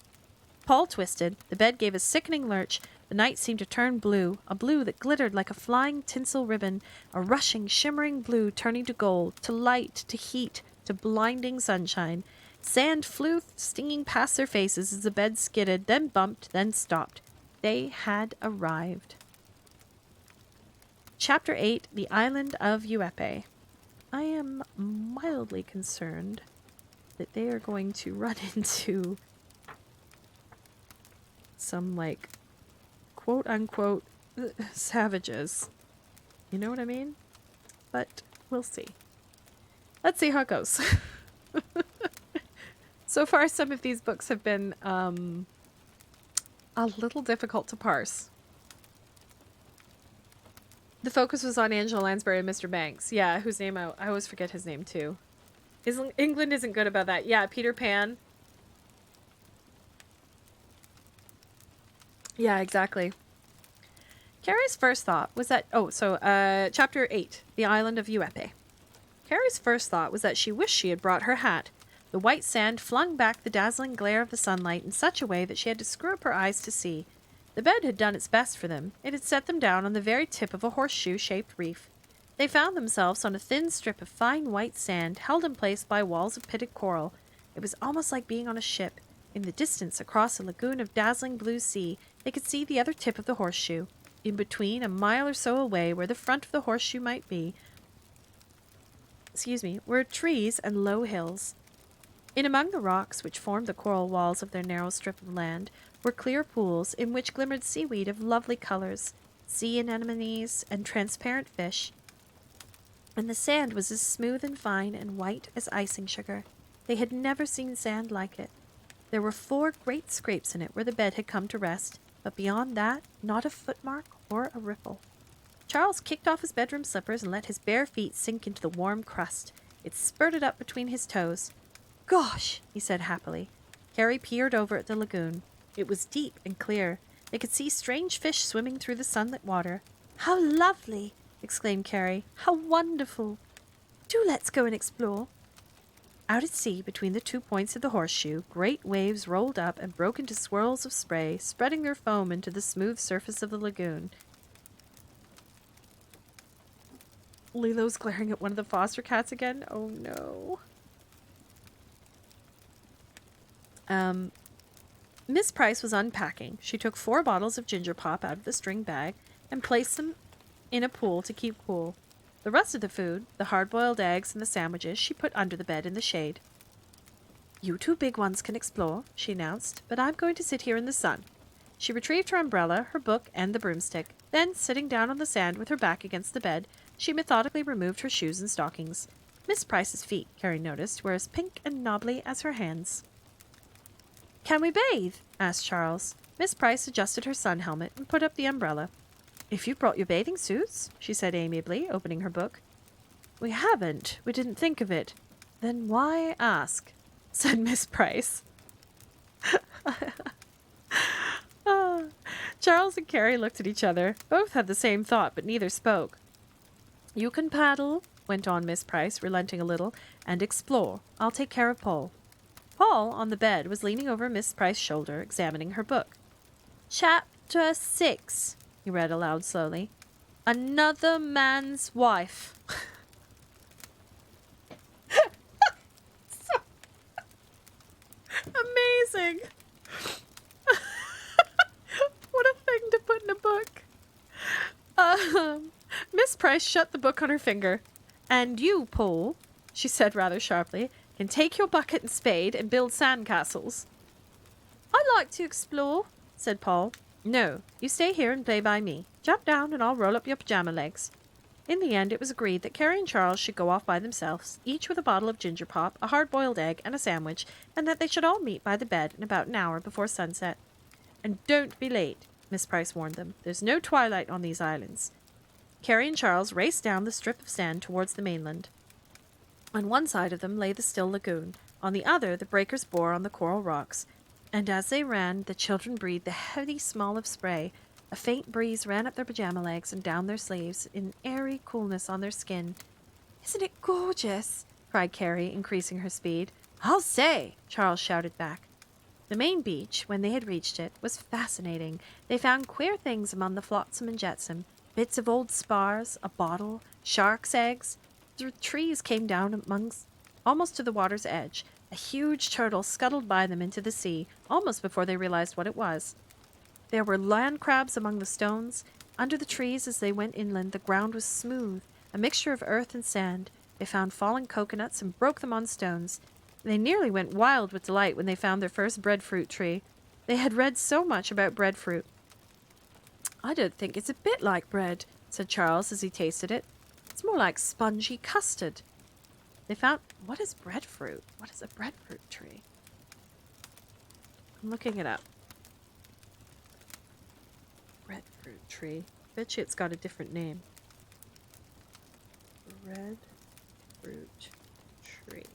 Paul twisted. The bed gave a sickening lurch. The night seemed to turn blue, a blue that glittered like a flying tinsel ribbon, a rushing, shimmering blue turning to gold, to light, to heat, to blinding sunshine. Sand flew stinging past their faces as the bed skidded, then bumped, then stopped. They had arrived. Chapter 8, The Island of Uepe. I am mildly concerned that they are going to run into some, like, quote-unquote savages. You know what I mean? But we'll see. Let's see how it goes. So far, some of these books have been a little difficult to parse. The focus was on Angela Lansbury and Mr. Banks. Yeah, whose name I always forget his name too. England isn't good about that. Yeah, Peter Pan. Yeah, exactly. Carrie's first thought was that... Chapter 8, The Island of Uepe. Carrie's first thought was that she wished she had brought her hat. The white sand flung back the dazzling glare of the sunlight in such a way that she had to screw up her eyes to see. The bed had done its best for them. It had set them down on the very tip of a horseshoe-shaped reef. They found themselves on a thin strip of fine white sand, held in place by walls of pitted coral. It was almost like being on a ship. In the distance, across a lagoon of dazzling blue sea, they could see the other tip of the horseshoe. In between, a mile or so away, where the front of the horseshoe might be, were trees and low hills. In among the rocks which formed the coral walls of their narrow strip of land were clear pools in which glimmered seaweed of lovely colors, sea anemones, and transparent fish. And the sand was as smooth and fine and white as icing sugar. They had never seen sand like it. There were 4 great scrapes in it where the bed had come to rest, but beyond that, not a footmark or a ripple. Charles kicked off his bedroom slippers and let his bare feet sink into the warm crust. It spurted up between his toes. "Gosh!" he said happily. Carrie peered over at the lagoon. It was deep and clear. They could see strange fish swimming through the sunlit water. How lovely! Exclaimed Carrie. How wonderful! Do let's go and explore. Out at sea, between the 2 points of the horseshoe, great waves rolled up and broke into swirls of spray, spreading their foam into the smooth surface of the lagoon. Lilo's glaring at one of the foster cats again. Oh no. Miss Price was unpacking. She took 4 bottles of ginger pop out of the string bag and placed them in a pool to keep cool. The rest of the food, the hard-boiled eggs and the sandwiches, she put under the bed in the shade. You 2 big ones can explore, she announced, but I'm going to sit here in the sun. She retrieved her umbrella, her book, and the broomstick. Then, sitting down on the sand with her back against the bed, she methodically removed her shoes and stockings. Miss Price's feet, Carrie noticed, were as pink and knobbly as her hands. Can we bathe? Asked Charles. Miss Price adjusted her sun helmet and put up the umbrella. If you brought your bathing suits, she said amiably, opening her book. We haven't. We didn't think of it. Then why ask? Said Miss Price. Charles and Carrie looked at each other. Both had the same thought, but neither spoke. You can paddle, went on Miss Price, relenting a little, and explore. I'll take care of Paul. Paul, on the bed, was leaning over Miss Price's shoulder, examining her book. Chapter 6, he read aloud slowly. Another man's wife. Amazing. What a thing to put in a book. Miss Price shut the book on her finger. And you, Paul, she said rather sharply, can take your bucket and spade and build sandcastles. I'd like to explore, said Paul. No, you stay here and play by me. Jump down and I'll roll up your pajama legs. In the end, it was agreed that Carrie and Charles should go off by themselves, each with a bottle of ginger pop, a hard-boiled egg, and a sandwich, and that they should all meet by the bed in about an hour before sunset. And don't be late, Miss Price warned them. There's no twilight on these islands. Carrie and Charles raced down the strip of sand towards the mainland. On one side of them lay the still lagoon. On the other, the breakers bore on the coral rocks. And as they ran, the children breathed the heavy smell of spray. A faint breeze ran up their pajama legs and down their sleeves, in airy coolness on their skin. Isn't it gorgeous? Cried Carrie, increasing her speed. I'll say, Charles shouted back. The main beach, when they had reached it, was fascinating. They found queer things among the flotsam and jetsam. Bits of old spars, a bottle, shark's eggs. The trees came down amongst, almost to the water's edge. A huge turtle scuttled by them into the sea, almost before they realized what it was. There were land crabs among the stones. Under the trees as they went inland, the ground was smooth, a mixture of earth and sand. They found fallen coconuts and broke them on stones. They nearly went wild with delight when they found their first breadfruit tree. They had read so much about breadfruit. I don't think it's a bit like bread, said Charles as he tasted it. It's more like spongy custard. They found... What is breadfruit? What is a breadfruit tree? I'm looking it up. Breadfruit tree. Bet you it's got a different name. Breadfruit tree.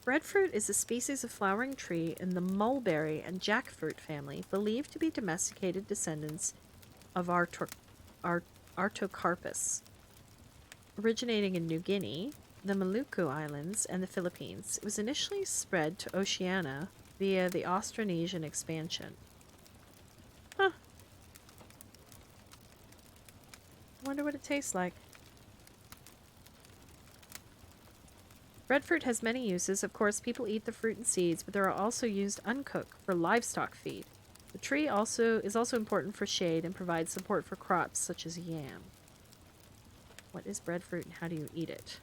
Breadfruit is a species of flowering tree in the mulberry and jackfruit family, believed to be domesticated descendants of Artocarpus. Originating in New Guinea, the Maluku Islands, and the Philippines, it was initially spread to Oceania via the Austronesian expansion. Huh. Wonder what it tastes like. Breadfruit has many uses. Of course, people eat the fruit and seeds, but they are also used uncooked for livestock feed. The tree is also important for shade and provides support for crops such as yam. What is breadfruit and how do you eat it?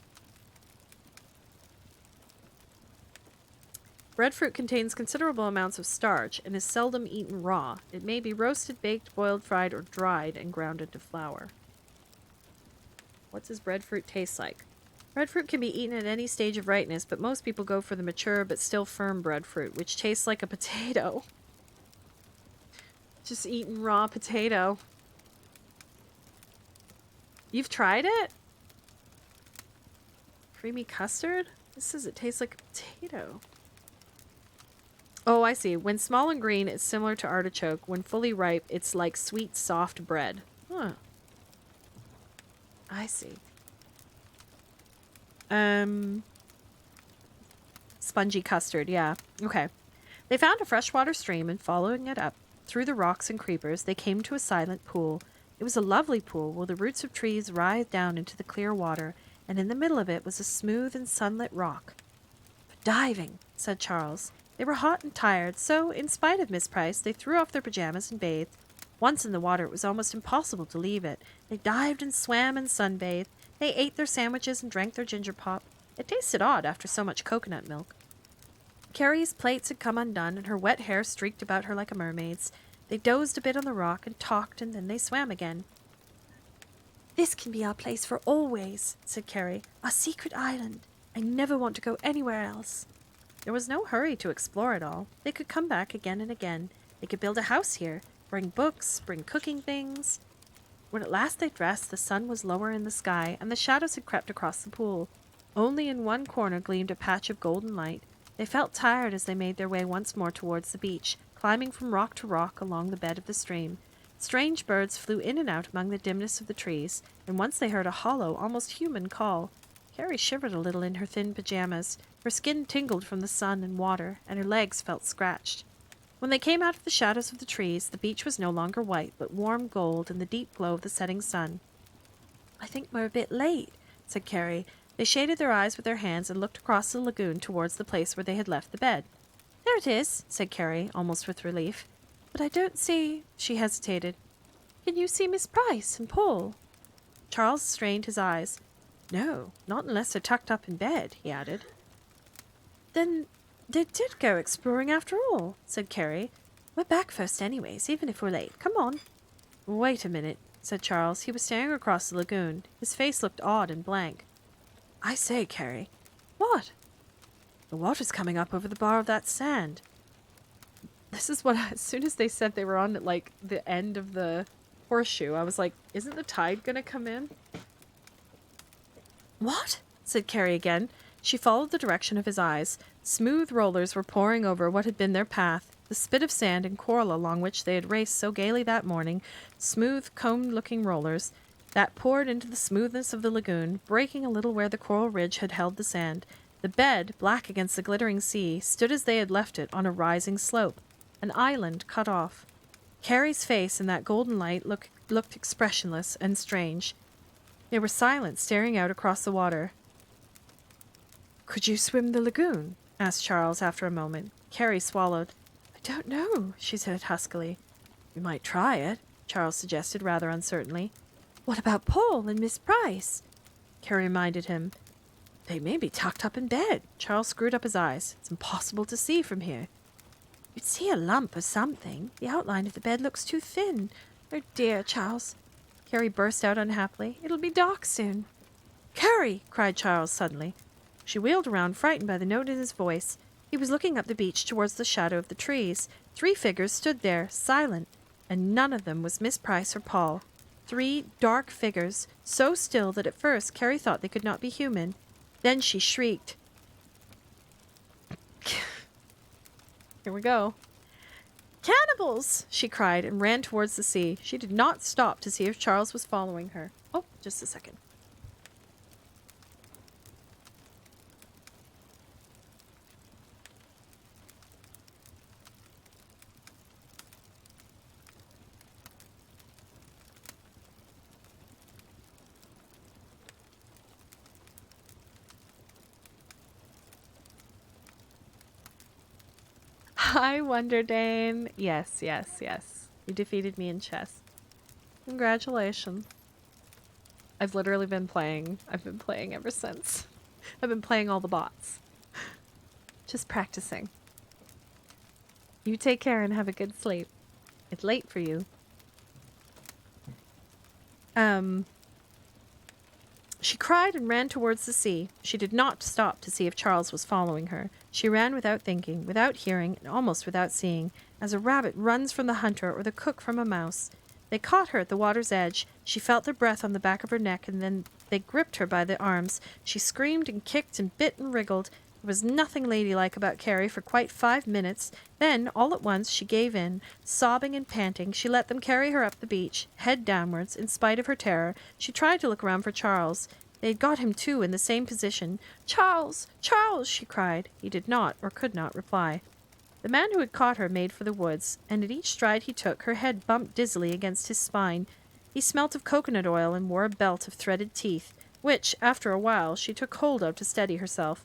Breadfruit contains considerable amounts of starch and is seldom eaten raw. It may be roasted, baked, boiled, fried, or dried and ground into flour. What does breadfruit taste like? Breadfruit can be eaten at any stage of ripeness, but most people go for the mature but still firm breadfruit, which tastes like a potato. Just eating raw potato. You've tried it? Creamy custard? This says it tastes like a potato. Oh, I see. When small and green, it's similar to artichoke. When fully ripe, it's like sweet, soft bread. Huh. I see. Spongy custard, yeah. Okay. They found a freshwater stream, and following it up through the rocks and creepers, they came to a silent pool. It was a lovely pool, where the roots of trees writhed down into the clear water, and in the middle of it was a smooth and sunlit rock. "For diving," said Charles. They were hot and tired, so, in spite of Miss Price, they threw off their pajamas and bathed. Once in the water, it was almost impossible to leave it. They dived and swam and sunbathed. They ate their sandwiches and drank their ginger pop. It tasted odd after so much coconut milk. Carrie's plaits had come undone, and her wet hair streaked about her like a mermaid's. They dozed a bit on the rock and talked, and then they swam again. "This can be our place for always," said Carrie. "Our secret island. I never want to go anywhere else." There was no hurry to explore it all. They could come back again and again. They could build a house here, bring books, bring cooking things. When at last they dressed, the sun was lower in the sky, and the shadows had crept across the pool. Only in one corner gleamed a patch of golden light. They felt tired as they made their way once more towards the beach, climbing from rock to rock along the bed of the stream. Strange birds flew in and out among the dimness of the trees, and once they heard a hollow, almost human call. Carrie shivered a little in her thin pajamas. Her skin tingled from the sun and water, and her legs felt scratched. When they came out of the shadows of the trees, the beach was no longer white, but warm gold in the deep glow of the setting sun. "I think we're a bit late," said Carrie. They shaded their eyes with their hands and looked across the lagoon towards the place where they had left the bed. "There it is," said Carrie, almost with relief. "But I don't see—" She hesitated. "Can you see Miss Price and Paul?" Charles strained his eyes. "No, not unless they're tucked up in bed," he added. "Then they did go exploring after all," said Carrie. "We're back first anyways, even if we're late. Come on." "Wait a minute," said Charles. He was staring across the lagoon. His face looked odd and blank. "I say, Carrie." "What?" "The water's coming up over the bar of that sand." This is what, as soon as they said they were on, like, the end of the horseshoe, I was like, isn't the tide gonna come in? "What?" said Carrie again. She followed the direction of his eyes. Smooth rollers were pouring over what had been their path, the spit of sand and coral along which they had raced so gaily that morning, smooth, combed-looking rollers that poured into the smoothness of the lagoon, breaking a little where the coral ridge had held the sand. The bed, black against the glittering sea, stood as they had left it on a rising slope, an island cut off. Carrie's face in that golden light looked expressionless and strange. They were silent, staring out across the water. "Could you swim the lagoon?" asked Charles after a moment. Carrie swallowed. "I don't know," she said huskily. "We might try it," Charles suggested rather uncertainly. "What about Paul and Miss Price?" Carrie reminded him. "They may be tucked up in bed." Charles screwed up his eyes. "It's impossible to see from here." "You'd see a lump or something. The outline of the bed looks too thin." "Oh dear, Charles." Carrie burst out unhappily. "It'll be dark soon." "Carrie!" cried Charles suddenly. She wheeled around, frightened by the note in his voice. He was looking up the beach towards the shadow of the trees. 3 figures stood there, silent, and none of them was Miss Price or Paul. 3 dark figures, so still that at first Carrie thought they could not be human. Then she shrieked. Here we go. "Cannibals!" she cried and ran towards the sea. She did not stop to see if Charles was following her. Oh, just a second. Hi, Wonder Dane. Yes, yes, yes. You defeated me in chess. Congratulations. I've literally been playing. I've been playing ever since. I've been playing all the bots. Just practicing. You take care and have a good sleep. It's late for you. She cried and ran towards the sea. She did not stop to see if Charles was following her. She ran without thinking, without hearing, and almost without seeing, as a rabbit runs from the hunter or the cook from a mouse. They caught her at the water's edge. She felt their breath on the back of her neck, and then they gripped her by the arms. She screamed and kicked and bit and wriggled. There was nothing ladylike about Carrie for quite 5 minutes. Then, all at once, she gave in. Sobbing and panting, she let them carry her up the beach, head downwards. In spite of her terror, she tried to look around for Charles. They had got him, too, in the same position. "Charles! Charles!" she cried. He did not, or could not, reply. The man who had caught her made for the woods, and at each stride he took, her head bumped dizzily against his spine. He smelt of coconut oil and wore a belt of threaded teeth, which, after a while, she took hold of to steady herself.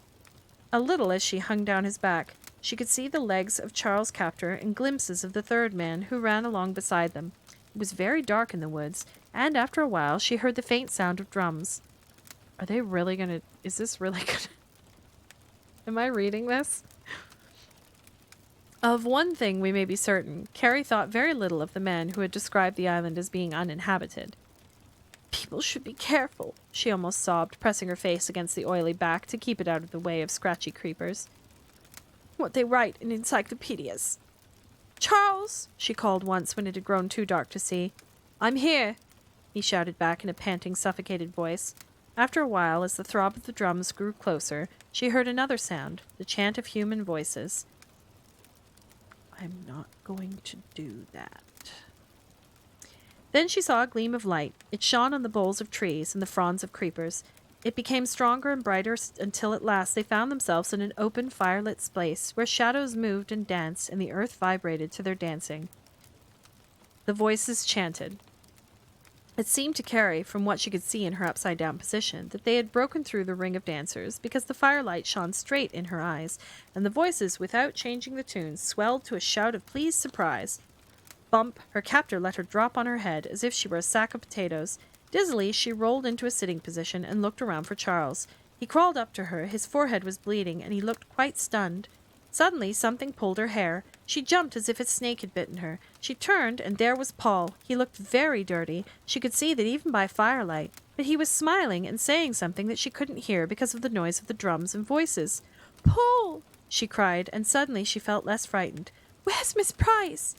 A little as she hung down his back, she could see the legs of Charles' captor and glimpses of the third man who ran along beside them. It was very dark in the woods, and after a while she heard the faint sound of drums. Are they really gonna... Is this really gonna... Am I reading this? Of one thing we may be certain. Carrie thought very little of the men who had described the island as being uninhabited. "People should be careful," she almost sobbed, pressing her face against the oily back to keep it out of the way of scratchy creepers. "What they write in encyclopedias." "Charles!" she called once when it had grown too dark to see. "I'm here," he shouted back in a panting, suffocated voice. After a while, as the throb of the drums grew closer, she heard another sound, the chant of human voices. "I'm not going to do that." Then she saw a gleam of light. It shone on the boles of trees and the fronds of creepers. It became stronger and brighter until at last they found themselves in an open, firelit space where shadows moved and danced and the earth vibrated to their dancing. The voices chanted. It seemed to Carrie, from what she could see in her upside-down position, that they had broken through the ring of dancers because the firelight shone straight in her eyes, and the voices, without changing the tune, swelled to a shout of pleased surprise. Bump! Her captor let her drop on her head as if she were a sack of potatoes. Dizzily, she rolled into a sitting position and looked around for Charles. He crawled up to her, his forehead was bleeding, and he looked quite stunned. Suddenly, something pulled her hair. She jumped as if a snake had bitten her. She turned, and there was Paul. He looked very dirty. She could see that even by firelight. But he was smiling and saying something that she couldn't hear because of the noise of the drums and voices. "Paul!" she cried, and suddenly she felt less frightened. "Where's Miss Price?"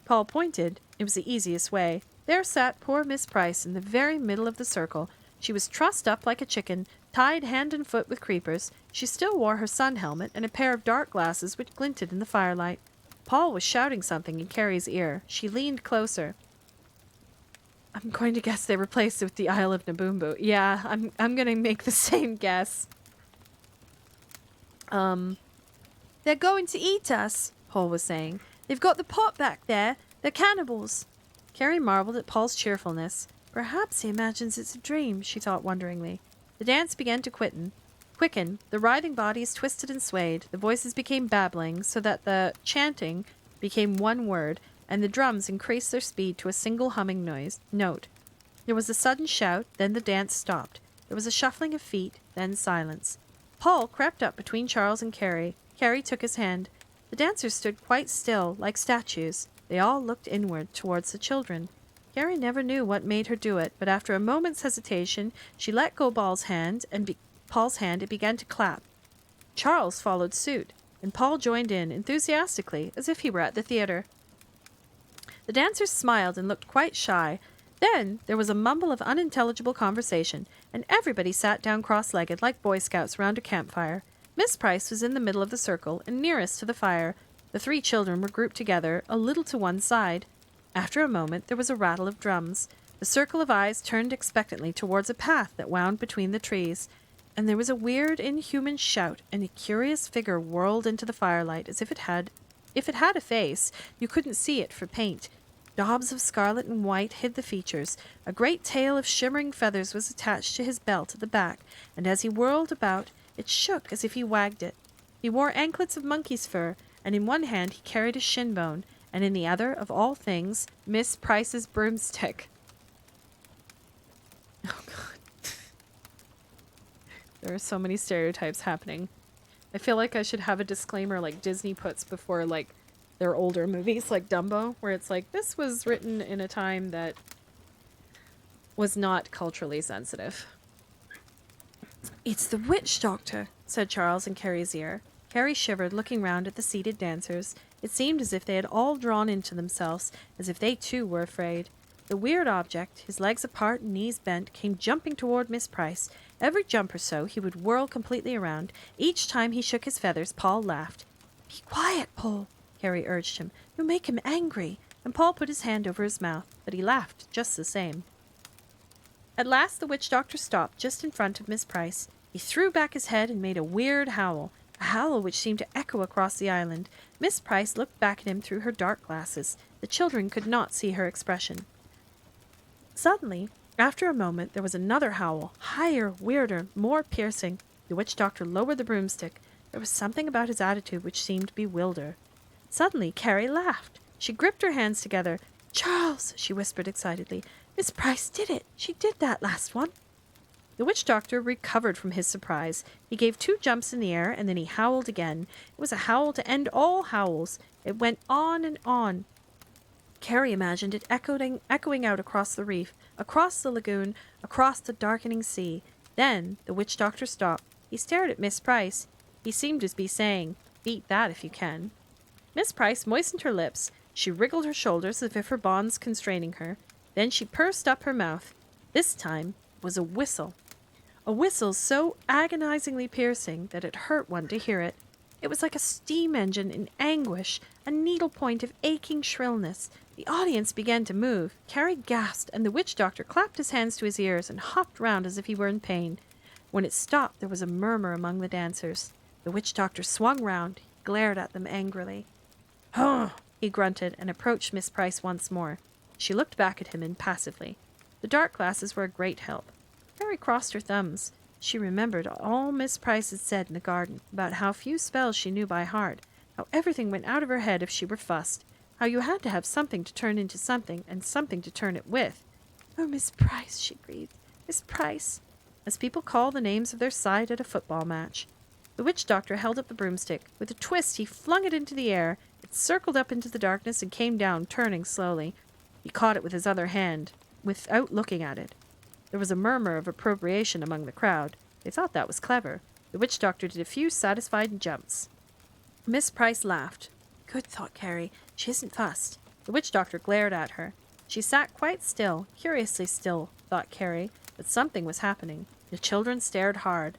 Paul pointed. It was the easiest way. There sat poor Miss Price in the very middle of the circle. She was trussed up like a chicken, tied hand and foot with creepers. She still wore her sun helmet and a pair of dark glasses which glinted in the firelight. Paul was shouting something in Carrie's ear. She leaned closer. "I'm going to guess they replaced it with the Isle of Naboombu." Yeah, I'm going to make the same guess. "They're going to eat us," Paul was saying. "They've got the pot back there. They're cannibals." Carrie marveled at Paul's cheerfulness. Perhaps he imagines it's a dream, she thought wonderingly. The dance began to quicken. The writhing bodies twisted and swayed. The voices became babbling, so that the chanting became one word, and the drums increased their speed to a single humming note. There was a sudden shout, then the dance stopped. There was a shuffling of feet, then silence. Paul crept up between Charles and Carrie. Carrie took his hand. The dancers stood quite still, like statues. They all looked inward, towards the children. Carrie never knew what made her do it, but after a moment's hesitation, she let go Paul's hand, it began to clap. Charles followed suit, and Paul joined in, enthusiastically, as if he were at the theater. The dancers smiled and looked quite shy. Then there was a mumble of unintelligible conversation, and everybody sat down cross-legged like Boy Scouts round a campfire. Miss Price was in the middle of the circle, and nearest to the fire. The 3 children were grouped together, a little to one side. After a moment, there was a rattle of drums. The circle of eyes turned expectantly towards a path that wound between the trees, and there was a weird, inhuman shout, and a curious figure whirled into the firelight as if it had a face, you couldn't see it for paint. Daubs of scarlet and white hid the features. A great tail of shimmering feathers was attached to his belt at the back, and as he whirled about, it shook as if he wagged it. He wore anklets of monkey's fur, and in one hand he carried a shin bone, and in the other, of all things, Miss Price's broomstick. Oh, God. There are so many stereotypes happening. I feel like I should have a disclaimer like Disney puts before, like, their older movies, like Dumbo, where it's like, this was written in a time that was not culturally sensitive. "It's the witch doctor," said Charles in Carrie's ear. Carrie shivered, looking round at the seated dancers. It seemed as if they had all drawn into themselves, as if they too were afraid. The weird object, his legs apart and knees bent, came jumping toward Miss Price. Every jump or so he would whirl completely around. Each time he shook his feathers, Paul laughed. Be quiet, Paul, Carrie urged him. You'll make him angry. And Paul put his hand over his mouth, but he laughed just the same. At last the witch doctor stopped just in front of Miss Price. He threw back his head and made a weird howl, a howl which seemed to echo across the island. Miss Price looked back at him through her dark glasses. The children could not see her expression. Suddenly, after a moment, there was another howl, higher, weirder, more piercing. The witch doctor lowered the broomstick. There was something about his attitude which seemed bewildered. Suddenly, Carrie laughed. She gripped her hands together. Charles, she whispered excitedly, Miss Price did it. She did that last one. The witch doctor recovered from his surprise. He gave 2 jumps in the air, and then he howled again. It was a howl to end all howls. It went on and on. Carrie imagined it echoing out across the reef, across the lagoon, across the darkening sea. Then the witch doctor stopped. He stared at Miss Price. He seemed to be saying, "Beat that if you can." Miss Price moistened her lips. She wriggled her shoulders as if her bonds constraining her. Then she pursed up her mouth. This time was a whistle. A whistle so agonizingly piercing that it hurt one to hear it. It was like a steam engine in anguish, a needlepoint of aching shrillness. The audience began to move. Carrie gasped, and the witch doctor clapped his hands to his ears and hopped round as if he were in pain. When it stopped, there was a murmur among the dancers. The witch doctor swung round. He glared at them angrily. "Huh!" he grunted, and approached Miss Price once more. She looked back at him impassively. The dark glasses were a great help. Carrie crossed her thumbs. She remembered all Miss Price had said in the garden about how few spells she knew by heart, how everything went out of her head if she were fussed, how you had to have something to turn into something and something to turn it with. Oh, Miss Price, she breathed. Miss Price. As people call the names of their side at a football match. The witch doctor held up the broomstick. With a twist, he flung it into the air. It circled up into the darkness and came down, turning slowly. He caught it with his other hand, without looking at it. There was a murmur of approbation among the crowd. They thought that was clever. The witch doctor did a few satisfied jumps. Miss Price laughed. Good, thought Carrie. She isn't fussed. The witch doctor glared at her. She sat quite still, curiously still, thought Carrie, but something was happening. The children stared hard.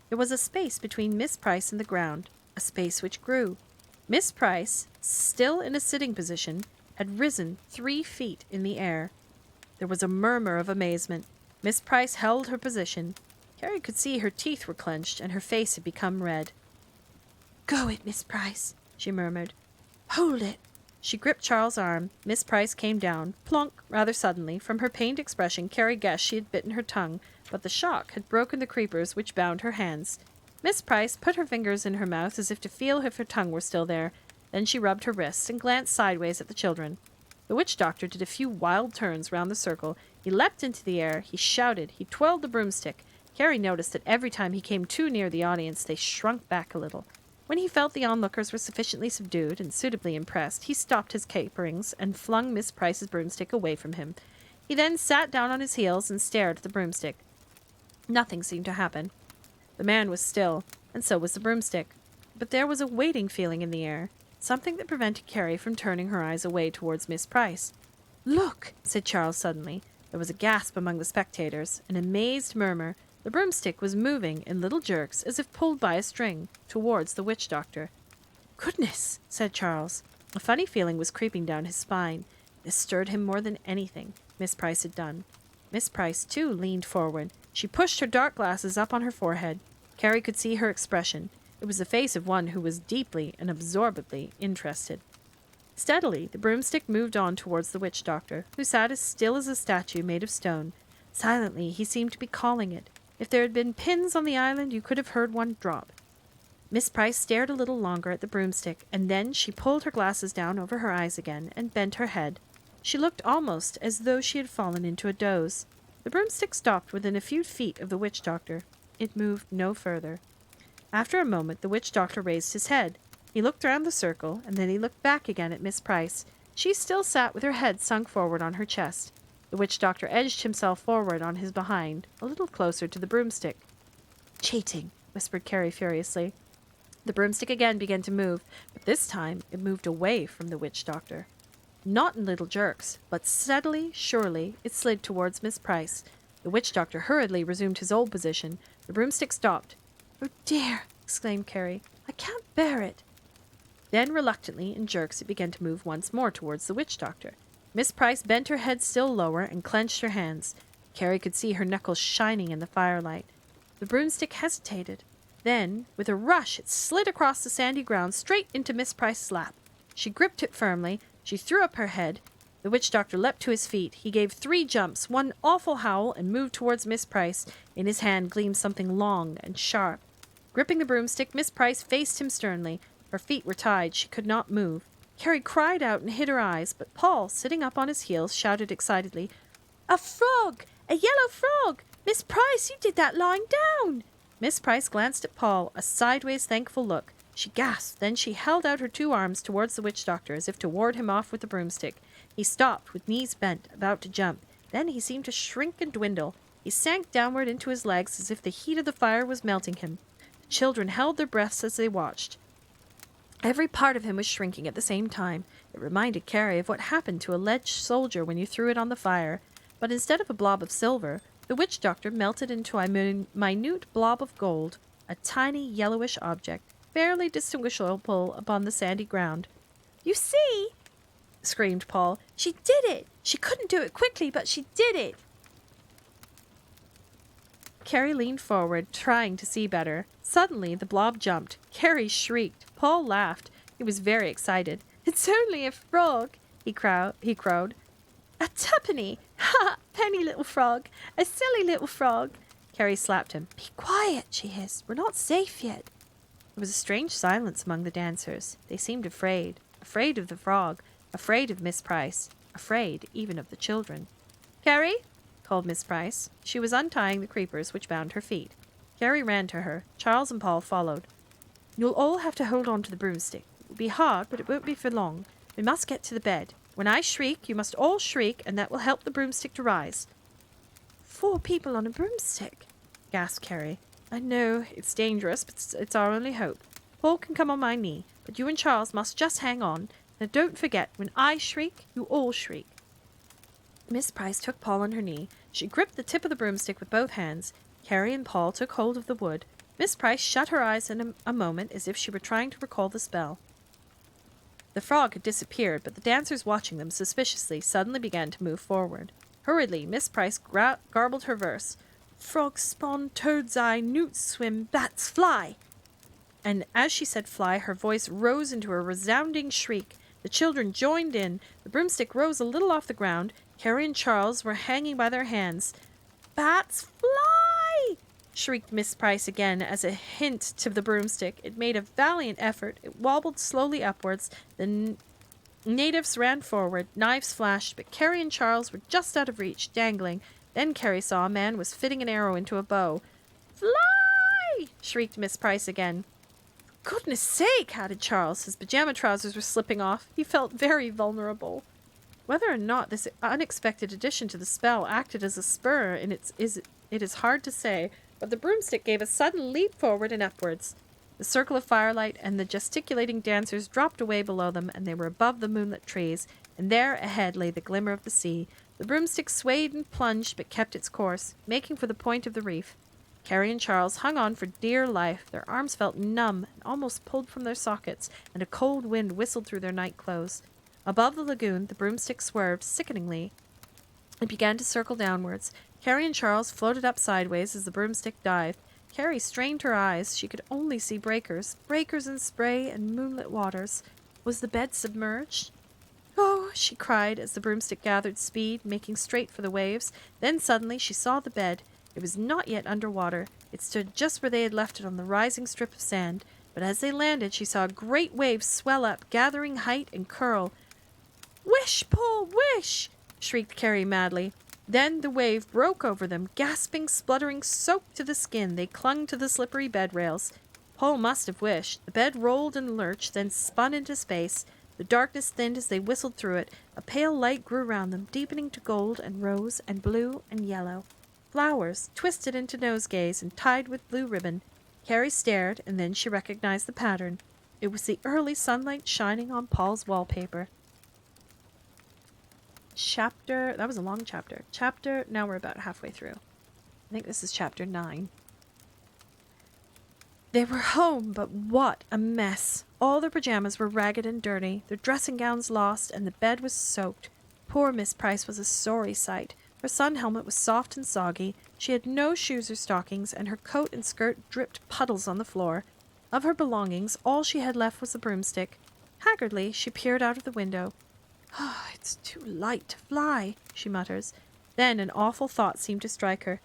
There was a space between Miss Price and the ground, a space which grew. Miss Price, still in a sitting position, had risen 3 feet in the air. There was a murmur of amazement. Miss Price held her position. Carrie could see her teeth were clenched and her face had become red. Go it, Miss Price, she murmured. Hold it. She gripped Charles' arm. Miss Price came down, plonk, rather suddenly. From her pained expression, Carrie guessed she had bitten her tongue, but the shock had broken the creepers which bound her hands. Miss Price put her fingers in her mouth as if to feel if her tongue were still there. Then she rubbed her wrists and glanced sideways at the children. The witch doctor did a few wild turns round the circle. He leapt into the air. He shouted. He twirled the broomstick. Carrie noticed that every time he came too near the audience, they shrunk back a little. When he felt the onlookers were sufficiently subdued and suitably impressed, he stopped his caperings and flung Miss Price's broomstick away from him. He then sat down on his heels and stared at the broomstick. Nothing seemed to happen. The man was still, and so was the broomstick. But there was a waiting feeling in the air, something that prevented Carrie from turning her eyes away towards Miss Price. "Look," said Charles suddenly. There was a gasp among the spectators, an amazed murmur. The broomstick was moving in little jerks, as if pulled by a string, towards the witch doctor. "Goodness," said Charles. A funny feeling was creeping down his spine. This stirred him more than anything Miss Price had done. Miss Price, too, leaned forward. She pushed her dark glasses up on her forehead. Carrie could see her expression. It was the face of one who was deeply and absorbedly interested. Steadily, the broomstick moved on towards the witch doctor, who sat as still as a statue made of stone. Silently, he seemed to be calling it. If there had been pins on the island, you could have heard one drop. Miss Price stared a little longer at the broomstick, and then she pulled her glasses down over her eyes again and bent her head. She looked almost as though she had fallen into a doze. The broomstick stopped within a few feet of the witch doctor. It moved no further. After a moment, the witch doctor raised his head. He looked round the circle, and then he looked back again at Miss Price. She still sat with her head sunk forward on her chest. The witch doctor edged himself forward on his behind, a little closer to the broomstick. "Cheating," whispered Carrie furiously. The broomstick again began to move, but this time it moved away from the witch doctor. Not in little jerks, but steadily, surely, it slid towards Miss Price. The witch doctor hurriedly resumed his old position. The broomstick stopped. "Oh dear!" exclaimed Carrie. "I can't bear it." Then, reluctantly, in jerks, it began to move once more towards the witch doctor. Miss Price bent her head still lower and clenched her hands. Carrie could see her knuckles shining in the firelight. The broomstick hesitated. Then, with a rush, it slid across the sandy ground straight into Miss Price's lap. She gripped it firmly. She threw up her head. The witch doctor leapt to his feet. He gave 3 jumps, one awful howl, and moved towards Miss Price. In his hand gleamed something long and sharp. Gripping the broomstick, Miss Price faced him sternly. Her feet were tied. She could not move. Carrie cried out and hid her eyes, but Paul, sitting up on his heels, shouted excitedly, "A frog! A yellow frog! Miss Price, you did that lying down!" Miss Price glanced at Paul, a sideways thankful look. She gasped. Then she held out her 2 arms towards the witch doctor, as if to ward him off with the broomstick. He stopped, with knees bent, about to jump. Then he seemed to shrink and dwindle. He sank downward into his legs as if the heat of the fire was melting him. The children held their breaths as they watched. Every part of him was shrinking at the same time. It reminded Carrie of what happened to a lead soldier when you threw it on the fire. But instead of a blob of silver, the witch doctor melted into a minute blob of gold, a tiny yellowish object, barely distinguishable upon the sandy ground. "You see?" screamed Paul. "She did it! She couldn't do it quickly, but she did it!" Carrie leaned forward, trying to see better. Suddenly, the blob jumped. Carrie shrieked. Paul laughed. He was very excited. "It's only a frog," he crowed. "A tuppenny! Ha! Penny little frog! A silly little frog!" Carrie slapped him. "Be quiet," she hissed. "We're not safe yet." There was a strange silence among the dancers. They seemed afraid. Afraid of the frog. Afraid of Miss Price. Afraid even of the children. "Carrie!" called Miss Price. She was untying the creepers which bound her feet. Carrie ran to her. Charles and Paul followed. "You'll all have to hold on to the broomstick. It will be hard, but it won't be for long. We must get to the bed. When I shriek, you must all shriek, and that will help the broomstick to rise." 4 people on a broomstick," gasped Carrie. "I know, it's dangerous, but it's our only hope. Paul can come on my knee, but you and Charles must just hang on. Now don't forget, when I shriek, you all shriek." Miss Price took Paul on her knee. She gripped the tip of the broomstick with both hands. Carrie and Paul took hold of the wood. Miss Price shut her eyes in a moment as if she were trying to recall the spell. The frog had disappeared, but the dancers watching them suspiciously suddenly began to move forward. Hurriedly, Miss Price garbled her verse. "Frogs spawn, toads eye, newts swim, bats fly." And as she said fly, her voice rose into a resounding shriek. The children joined in. The broomstick rose a little off the ground. Carrie and Charles were hanging by their hands. "Bats fly!" shrieked Miss Price again as a hint to the broomstick. It made a valiant effort. It wobbled slowly upwards. The natives ran forward. Knives flashed, but Carrie and Charles were just out of reach, dangling. Then Carrie saw a man was fitting an arrow into a bow. "Fly!" shrieked Miss Price again. "For goodness sake!" added Charles. His pajama trousers were slipping off. He felt very vulnerable. Whether or not this unexpected addition to the spell acted as a spur it is hard to say, but the broomstick gave a sudden leap forward and upwards. The circle of firelight and the gesticulating dancers dropped away below them, and they were above the moonlit trees, and there ahead lay the glimmer of the sea. The broomstick swayed and plunged, but kept its course, making for the point of the reef. Carrie and Charles hung on for dear life. Their arms felt numb and almost pulled from their sockets, and a cold wind whistled through their night clothes. Above the lagoon, the broomstick swerved sickeningly. It began to circle downwards. Carrie and Charles floated up sideways as the broomstick dived. Carrie strained her eyes. She could only see breakers and spray and moonlit waters. Was the bed submerged? "Oh!" she cried as the broomstick gathered speed, making straight for the waves. Then suddenly she saw the bed. It was not yet under water. It stood just where they had left it on the rising strip of sand. But as they landed, she saw a great wave swell up, gathering height and curl. "Wish, Paul, wish!" shrieked Carrie madly. Then the wave broke over them. Gasping, spluttering, soaked to the skin, they clung to the slippery bed rails. Paul must have wished. The bed rolled and lurched, then spun into space. The darkness thinned as they whistled through it. A pale light grew round them, deepening to gold and rose and blue and yellow. Flowers, twisted into nosegays and tied with blue ribbon. Carrie stared, and then she recognized the pattern. It was the early sunlight shining on Paul's wallpaper. That was a long chapter. Now we're about halfway through. I think this is chapter 9. They were home, but what a mess. All their pajamas were ragged and dirty, their dressing gowns lost, and the bed was soaked. Poor Miss Price was a sorry sight. Her sun helmet was soft and soggy, she had no shoes or stockings, and her coat and skirt dripped puddles on the floor. Of her belongings, all she had left was the broomstick. Haggardly, she peered out of the window. "Oh, it's too light to fly," she mutters. Then an awful thought seemed to strike her.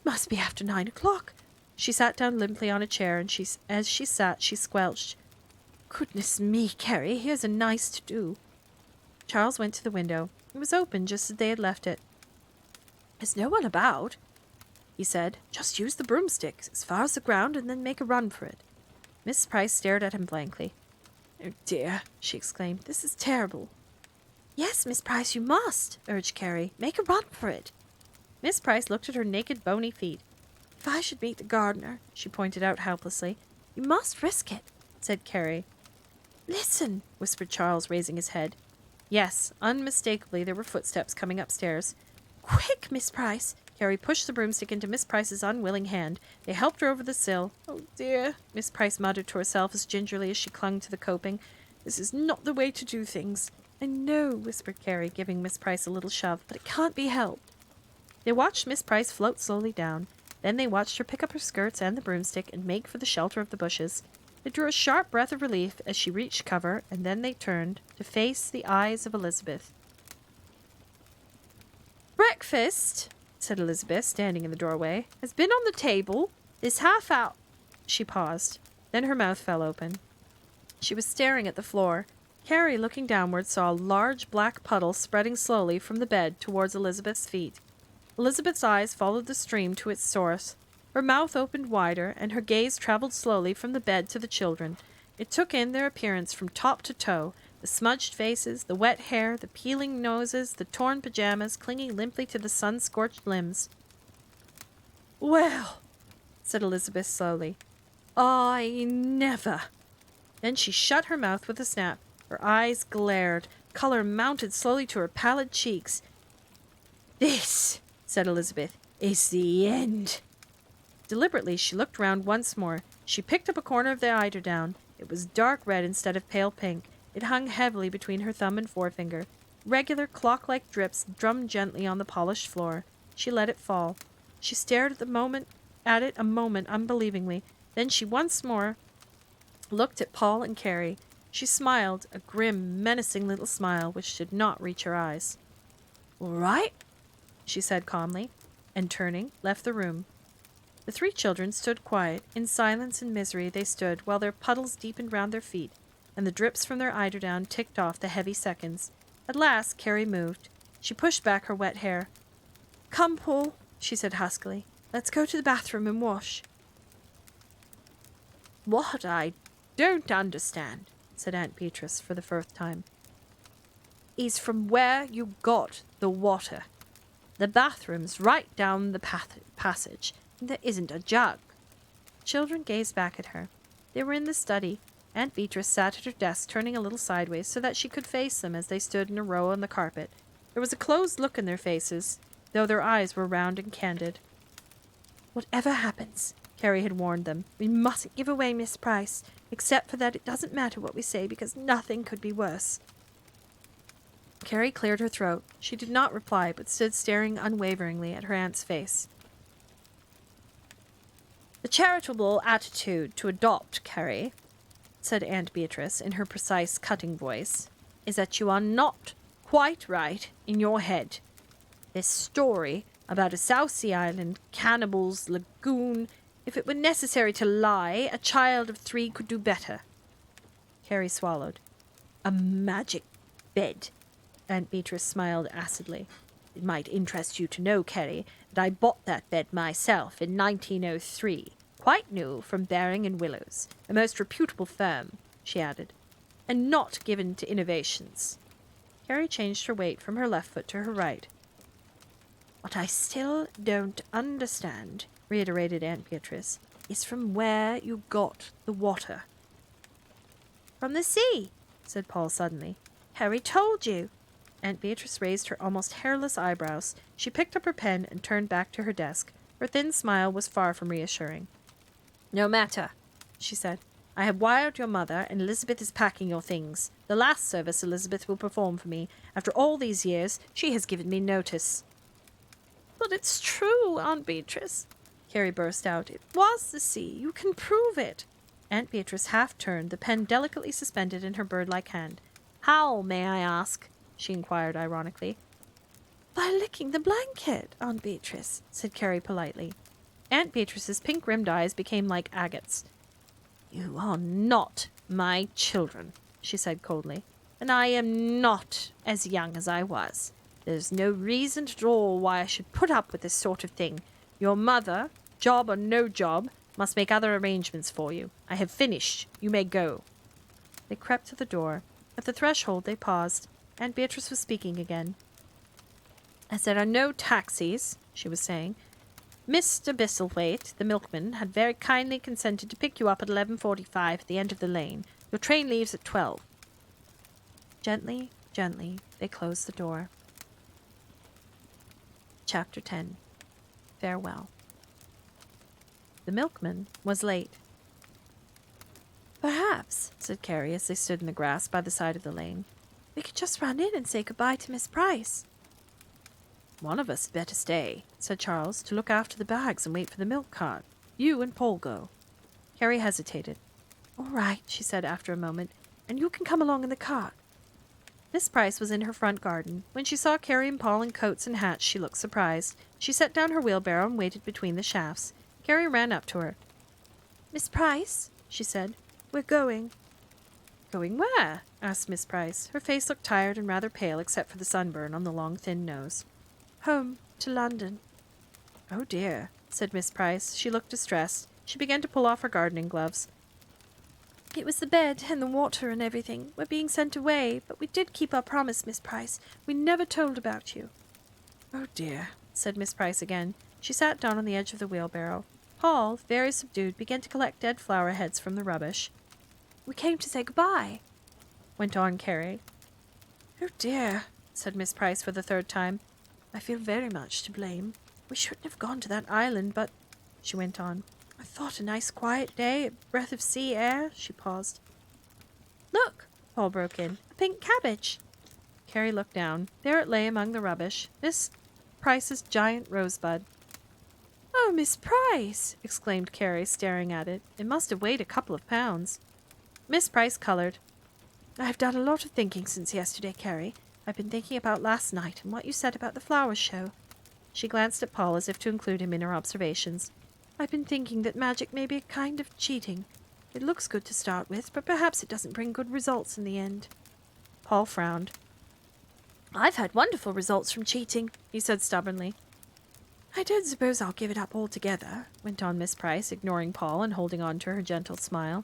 "Must be after 9 o'clock." She sat down limply on a chair, and as she sat, she squelched. "Goodness me, Carrie, here's a nice to-do." Charles went to the window. It was open just as they had left it. "There's no one about," he said. "Just use the broomstick as far as the ground and then make a run for it." Miss Price stared at him blankly. "Oh dear," she exclaimed. "This is terrible." "Yes, Miss Price, you must," urged Carrie. "Make a run for it." Miss Price looked at her naked, bony feet. "If I should meet the gardener," she pointed out helplessly. "You must risk it," said Carrie. "Listen," whispered Charles, raising his head. Yes, unmistakably there were footsteps coming upstairs. "Quick, Miss Price!" Carrie pushed the broomstick into Miss Price's unwilling hand. They helped her over the sill. "Oh dear," Miss Price muttered to herself as gingerly as she clung to the coping. "This is not the way to do things." "I know," whispered Carrie, giving Miss Price a little shove, "but it can't be helped." They watched Miss Price float slowly down. Then they watched her pick up her skirts and the broomstick and make for the shelter of the bushes. They drew a sharp breath of relief as she reached cover, and then they turned to face the eyes of Elizabeth. "Breakfast," said Elizabeth, standing in the doorway, "has been on the table. This half hour—" She paused. Then her mouth fell open. She was staring at the floor. Carrie, looking downward, saw a large black puddle spreading slowly from the bed towards Elizabeth's feet. Elizabeth's eyes followed the stream to its source. Her mouth opened wider, and her gaze traveled slowly from the bed to the children. It took in their appearance from top to toe, the smudged faces, the wet hair, the peeling noses, the torn pajamas clinging limply to the sun-scorched limbs. "Well," said Elizabeth slowly, "I never—" Then she shut her mouth with a snap. Her eyes glared. Color mounted slowly to her pallid cheeks. "This," said Elizabeth, "is the end." Deliberately, she looked round once more. She picked up a corner of the eiderdown. It was dark red instead of pale pink. It hung heavily between her thumb and forefinger. Regular clock-like drips drummed gently on the polished floor. She let it fall. She stared at it a moment unbelievingly. Then she once more looked at Paul and Carrie. She smiled, a grim, menacing little smile which did not reach her eyes. "All right," she said calmly, and turning, left the room. The three children stood quiet. In silence and misery they stood, while their puddles deepened round their feet, and the drips from their eiderdown ticked off the heavy seconds. At last Carrie moved. She pushed back her wet hair. "Come, Paul," she said huskily. "Let's go to the bathroom and wash." "What I don't understand," said Aunt Beatrice for the first time, "is from where you got the water. The bathroom's right down the passage. There isn't a jug." Children gazed back at her. They were in the study. Aunt Beatrice sat at her desk, turning a little sideways so that she could face them as they stood in a row on the carpet. There was a closed look in their faces, though their eyes were round and candid. "Whatever happens," Carrie had warned them, "we mustn't give away Miss Price, except for that it doesn't matter what we say because nothing could be worse." Carrie cleared her throat. She did not reply, but stood staring unwaveringly at her aunt's face. "The charitable attitude to adopt, Carrie," said Aunt Beatrice in her precise, cutting voice, "is that you are not quite right in your head. This story about a South Sea Island cannibal's lagoon, if it were necessary to lie, a child of 3 could do better." Carrie swallowed. "A magic bed," Aunt Beatrice smiled acidly. "It might interest you to know, Carrie, that I bought that bed myself in 1903. Quite new, from Baring and Willows. A most reputable firm," she added, "and not given to innovations." Carrie changed her weight from her left foot to her right. "What I still don't understand," reiterated Aunt Beatrice, "is from where you got the water." "From the sea," said Paul suddenly. "Harry told you." Aunt Beatrice raised her almost hairless eyebrows. She picked up her pen and turned back to her desk. Her thin smile was far from reassuring. No matter, she said. I have wired your mother, and Elizabeth is packing your things. The last service Elizabeth will perform for me. After all these years, she has given me notice. But it's true, Aunt Beatrice, Carrie burst out. It was the sea. You can prove it. Aunt Beatrice half turned, the pen delicately suspended in her bird-like hand. How, may I ask? She inquired ironically. By licking the blanket, Aunt Beatrice, said Carrie politely. Aunt Beatrice's pink-rimmed eyes became like agates. You are not my children, she said coldly, and I am not as young as I was. There's no reason at all why I should put up with this sort of thing. Your mother, job or no job, must make other arrangements for you. I have finished. You may go. They crept to the door. At the threshold they paused. Aunt Beatrice was speaking again. As there are no taxis, she was saying, Mr. Bisselwaite, the milkman, had very kindly consented to pick you up at 11:45 at the end of the lane. Your train leaves at 12. Gently, gently, they closed the door. Chapter 10. Farewell. The milkman was late. Perhaps, said Carrie as they stood in the grass by the side of the lane, we could just run in and say goodbye to Miss Price. One of us had better stay, said Charles, to look after the bags and wait for the milk cart. You and Paul go. Carrie hesitated. All right, she said after a moment, and you can come along in the cart. Miss Price was in her front garden. When she saw Carrie and Paul in coats and hats, she looked surprised. She set down her wheelbarrow and waited between the shafts. Carrie ran up to her. Miss Price, she said, we're going. Going where? Asked Miss Price. Her face looked tired and rather pale except for the sunburn on the long, thin nose. Home, to London. Oh dear, said Miss Price. She looked distressed. She began to pull off her gardening gloves. It was the bed and the water and everything. We're being sent away, but we did keep our promise, Miss Price. We never told about you. Oh dear, said Miss Price again. She sat down on the edge of the wheelbarrow. Paul, very subdued, began to collect dead flower heads from the rubbish. We came to say goodbye, went on Carrie. Oh dear, said Miss Price for the third time. I feel very much to blame. We shouldn't have gone to that island, but, she went on, I thought a nice quiet day, a breath of sea air. She paused. Look, Paul broke in, a pink cabbage. Carrie looked down. There it lay among the rubbish, Miss Price's giant rosebud. Oh, Miss Price, exclaimed Carrie, staring at it. It must have weighed a couple of pounds. Miss Price colored. I've done a lot of thinking since yesterday, Carrie. I've been thinking about last night and what you said about the flower show. She glanced at Paul as if to include him in her observations. I've been thinking that magic may be a kind of cheating. It looks good to start with, but perhaps it doesn't bring good results in the end. Paul frowned. I've had wonderful results from cheating, he said stubbornly. I don't suppose I'll give it up altogether, went on Miss Price, ignoring Paul and holding on to her gentle smile.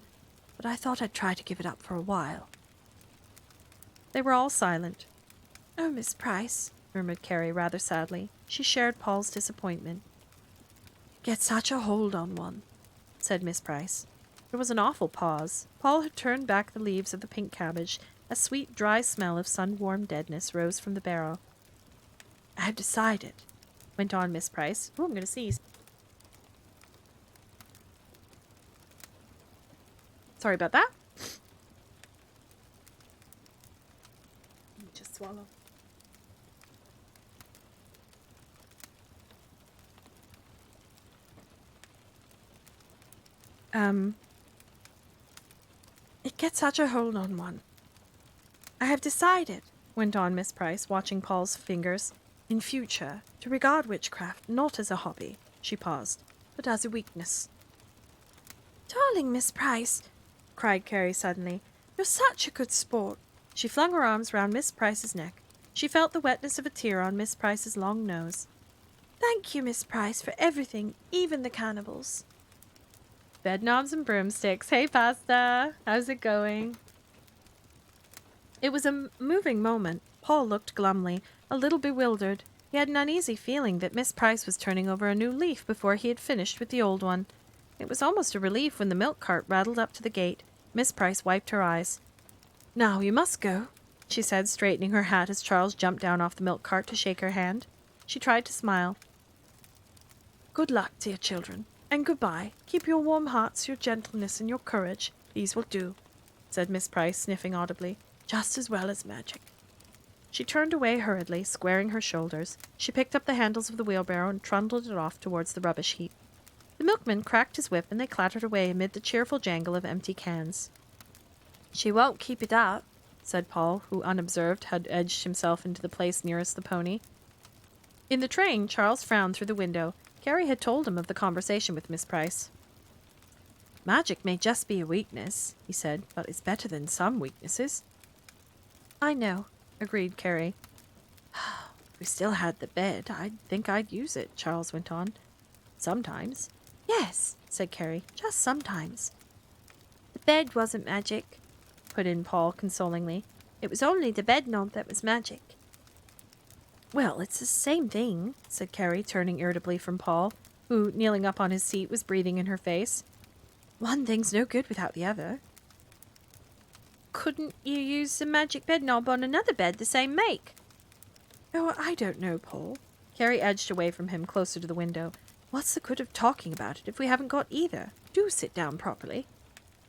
But I thought I'd try to give it up for a while. They were all silent. Oh, Miss Price, murmured Carrie rather sadly. She shared Paul's disappointment. It gets such a hold on one, said Miss Price. There was an awful pause. Paul had turned back the leaves of the pink cabbage. A sweet, dry smell of sun-warmed deadness rose from the barrel. I've decided, went on Miss Price. Oh, I'm going to sneeze. Sorry about that. Just swallow. It gets such a hold on one. I have decided, went on Miss Price, watching Paul's fingers, in future, to regard witchcraft not as a hobby, she paused, but as a weakness. Darling Miss Price, cried Carrie suddenly, you're such a good sport. She flung her arms round Miss Price's neck. She felt the wetness of a tear on Miss Price's long nose. Thank you, Miss Price, for everything, even the cannibals. Bedknobs and Broomsticks. Hey, Pasta. How's it going? It was a moving moment. Paul looked glumly, a little bewildered. He had an uneasy feeling that Miss Price was turning over a new leaf before he had finished with the old one. It was almost a relief when the milk cart rattled up to the gate. Miss Price wiped her eyes. Now you must go, she said, straightening her hat as Charles jumped down off the milk cart to shake her hand. She tried to smile. Good luck, dear children, and goodbye. Keep your warm hearts, your gentleness, and your courage. These will do, said Miss Price, sniffing audibly, just as well as magic. She turned away hurriedly, squaring her shoulders. She picked up the handles of the wheelbarrow and trundled it off towards the rubbish heap. The milkman cracked his whip and they clattered away amid the cheerful jangle of empty cans. She won't keep it up, said Paul, who, unobserved, had edged himself into the place nearest the pony. In the train, Charles frowned through the window. Carrie had told him of the conversation with Miss Price. Magic may just be a weakness, he said, but it's better than some weaknesses. I know, agreed Carrie. If we still had the bed, I think I'd use it, Charles went on. Sometimes. Yes, said Carrie, just sometimes. The bed wasn't magic, put in Paul consolingly. It was only the bedknob that was magic. Well, it's the same thing, said Carrie, turning irritably from Paul, who, kneeling up on his seat, was breathing in her face. One thing's no good without the other. Couldn't you use the magic bedknob on another bed the same make? Oh, I don't know, Paul. Carrie edged away from him, closer to the window. What's the good of talking about it if we haven't got either? Do sit down properly.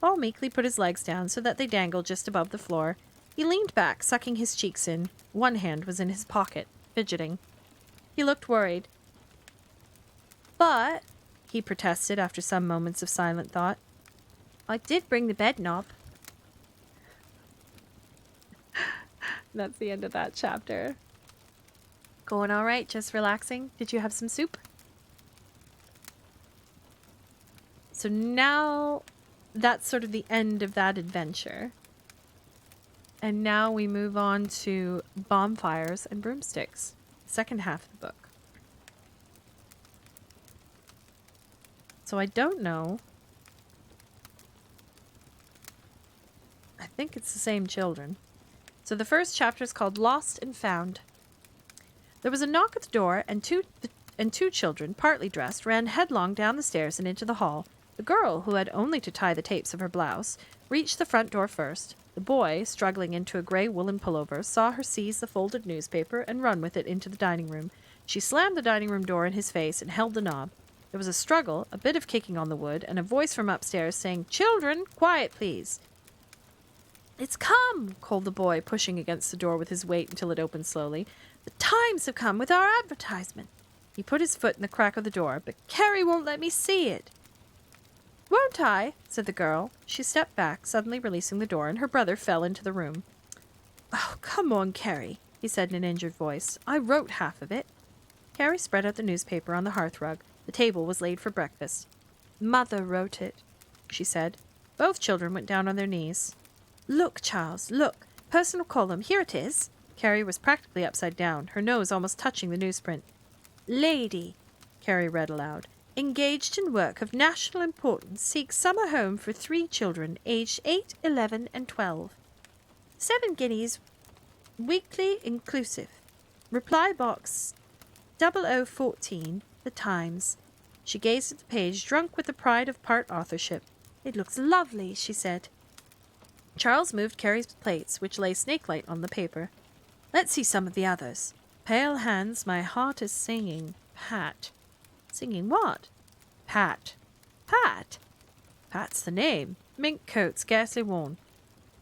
Paul meekly put his legs down so that they dangled just above the floor. He leaned back, sucking his cheeks in. One hand was in his pocket, fidgeting. He looked worried. But, he protested after some moments of silent thought, I did bring the bedknob. That's the end of that chapter. Going all right? Just relaxing? Did you have some soup? So now that's sort of the end of that adventure. And now we move on to Bonfires and Broomsticks, second half of the book. So I don't know. I think it's the same children. So the first chapter is called Lost and Found. There was a knock at the door, and two children, partly dressed, ran headlong down the stairs and into the hall. The girl, who had only to tie the tapes of her blouse, reached the front door first. The boy, struggling into a grey woolen pullover, saw her seize the folded newspaper and run with it into the dining room. She slammed the dining room door in his face and held the knob. There was a struggle, a bit of kicking on the wood, and a voice from upstairs saying, "Children, quiet, please." "It's come," called the boy, pushing against the door with his weight until it opened slowly. "The Times have come with our advertisement." He put his foot in the crack of the door, but Carrie won't let me see it. "Won't I?" said the girl. She stepped back, suddenly releasing the door, and her brother fell into the room. "Oh, come on, Carrie," he said in an injured voice. "I wrote half of it." Carrie spread out the newspaper on the hearthrug. The table was laid for breakfast. "Mother wrote it," she said. Both children went down on their knees. "Look, Charles, look. Personal column. Here it is." Carrie was practically upside down, her nose almost touching the newsprint. "Lady," Carrie read aloud, "engaged in work of national importance, seeks summer home for 3 children, aged 8, 11, and 12. 7 guineas weekly inclusive. Reply box 0014, The Times." She gazed at the page, drunk with the pride of part authorship. "It looks lovely," she said. Charles moved Carrie's plates, which lay snake-like on the paper. "Let's see some of the others. Pale hands, my heart is singing. Pat." "Singing what?" "Pat." "Pat?" "Pat's the name. Mink coat, scarcely worn."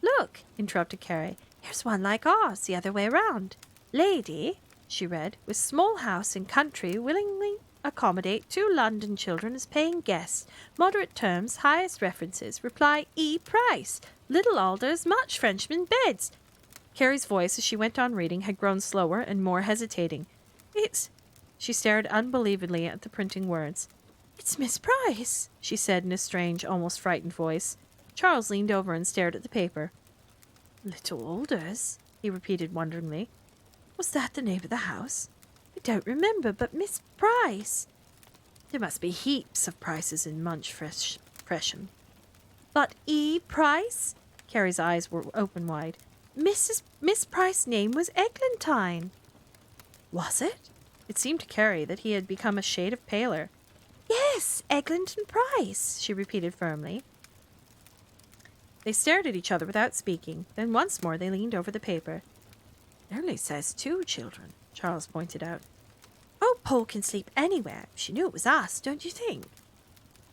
"Look," interrupted Carrie. "Here's one like ours, the other way round. Lady," she read, "with small house in country, willingly accommodate 2 London children as paying guests. Moderate terms, highest references. Reply E. Price. Little Alders, much Frenchman beds." Carrie's voice, as she went on reading, had grown slower and more hesitating. "It's—" She stared unbelievingly at the printing words. "It's Miss Price," she said in a strange, almost frightened voice. Charles leaned over and stared at the paper. "Little Alders," he repeated wonderingly. "Was that the name of the house? I don't remember, but Miss Price. There must be heaps of Prices in Munch Fresham. But E. Price?" Carrie's eyes were open wide. Miss Price's name was Eglantine." "Was it?" It seemed to Carrie that he had become a shade of paler. "Yes, Eglantine Price," she repeated firmly. They stared at each other without speaking. Then once more they leaned over the paper. It only says 2 children, Charles pointed out. Oh, Paul can sleep anywhere. She knew it was us, don't you think?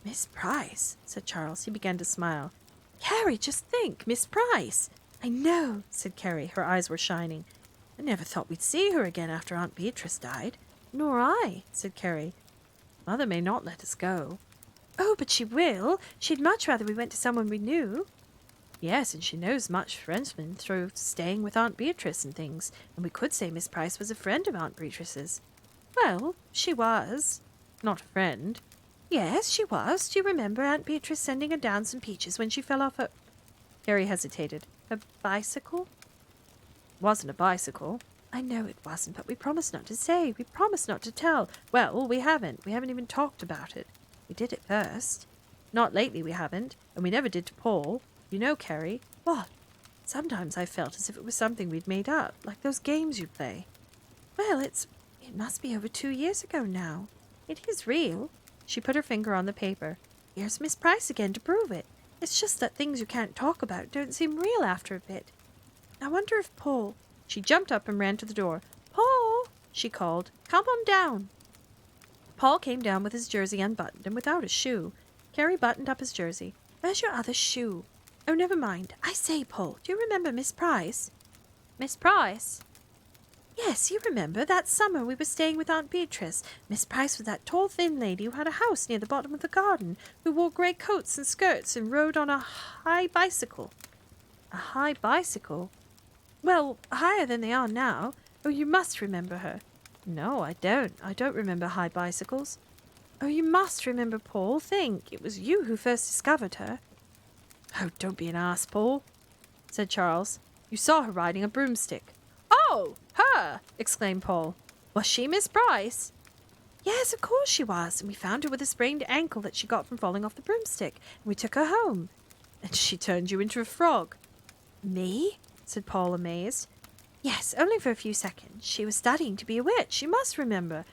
Miss Price, said Charles. He began to smile. Carrie, just think, Miss Price. I know, said Carrie. Her eyes were shining. I never thought we'd see her again after Aunt Beatrice died. Nor I, said Carrie. Mother may not let us go. Oh, but she will. She'd much rather we went to someone we knew. Yes, and she knows much Frenchmen through staying with Aunt Beatrice and things, and we could say Miss Price was a friend of Aunt Beatrice's. Well, she was. Not a friend. Yes, she was. Do you remember Aunt Beatrice sending her down some peaches when she fell off her... Carrie hesitated. Her bicycle? Wasn't a bicycle. I know it wasn't, but we promised not to say. We promised not to tell. Well, we haven't. We haven't even talked about it. We did it first. Not lately we haven't, and we never did to Paul. You know, Carrie. What? Sometimes I felt as if it was something we'd made up, like those games you play. Well, it must be over 2 years ago now. It is real. She put her finger on the paper. Here's Miss Price again to prove it. It's just that things you can't talk about don't seem real after a bit. I wonder if Paul... She jumped up and ran to the door. Paul, she called. come on down. Paul came down with his jersey unbuttoned and without a shoe. Carrie buttoned up his jersey. Where's your other shoe? Oh, never mind. I say, Paul, do you remember Miss Price? Miss Price? Yes, you remember. That summer we were staying with Aunt Beatrice. Miss Price was that tall, thin lady who had a house near the bottom of the garden, who wore grey coats and skirts and rode on a high bicycle. A high bicycle? Well, higher than they are now. Oh, you must remember her. No, I don't. I don't remember high bicycles. Oh, you must remember, Paul. Think, it was you who first discovered her. Oh, don't be an ass, Paul, said Charles. You saw her riding a broomstick. Oh, her! Exclaimed Paul. Was she Miss Price? Yes, of course she was, and we found her with a sprained ankle that she got from falling off the broomstick, and we took her home. And she turned you into a frog. Me? Said Paul, amazed. Yes, only for a few seconds. She was studying to be a witch, you must remember.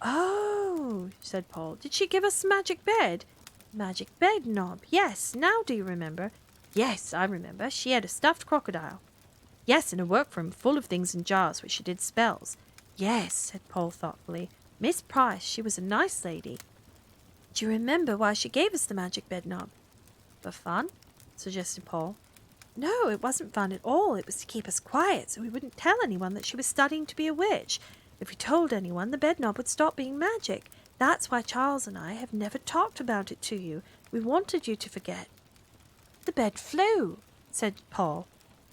Oh, said Paul. Did she give us the magic bed? Magic bed knob, yes. Now do you remember? Yes, I remember. She had a stuffed crocodile. Yes, and a workroom full of things in jars where she did spells. Yes, said Paul thoughtfully. Miss Price, she was a nice lady. Do you remember why she gave us the magic bed knob? For fun? Suggested Paul. No, it wasn't fun at all. It was to keep us quiet so we wouldn't tell anyone that she was studying to be a witch. If we told anyone, the bed knob would stop being magic. That's why Charles and I have never talked about it to you. We wanted you to forget. The bed flew, said Paul.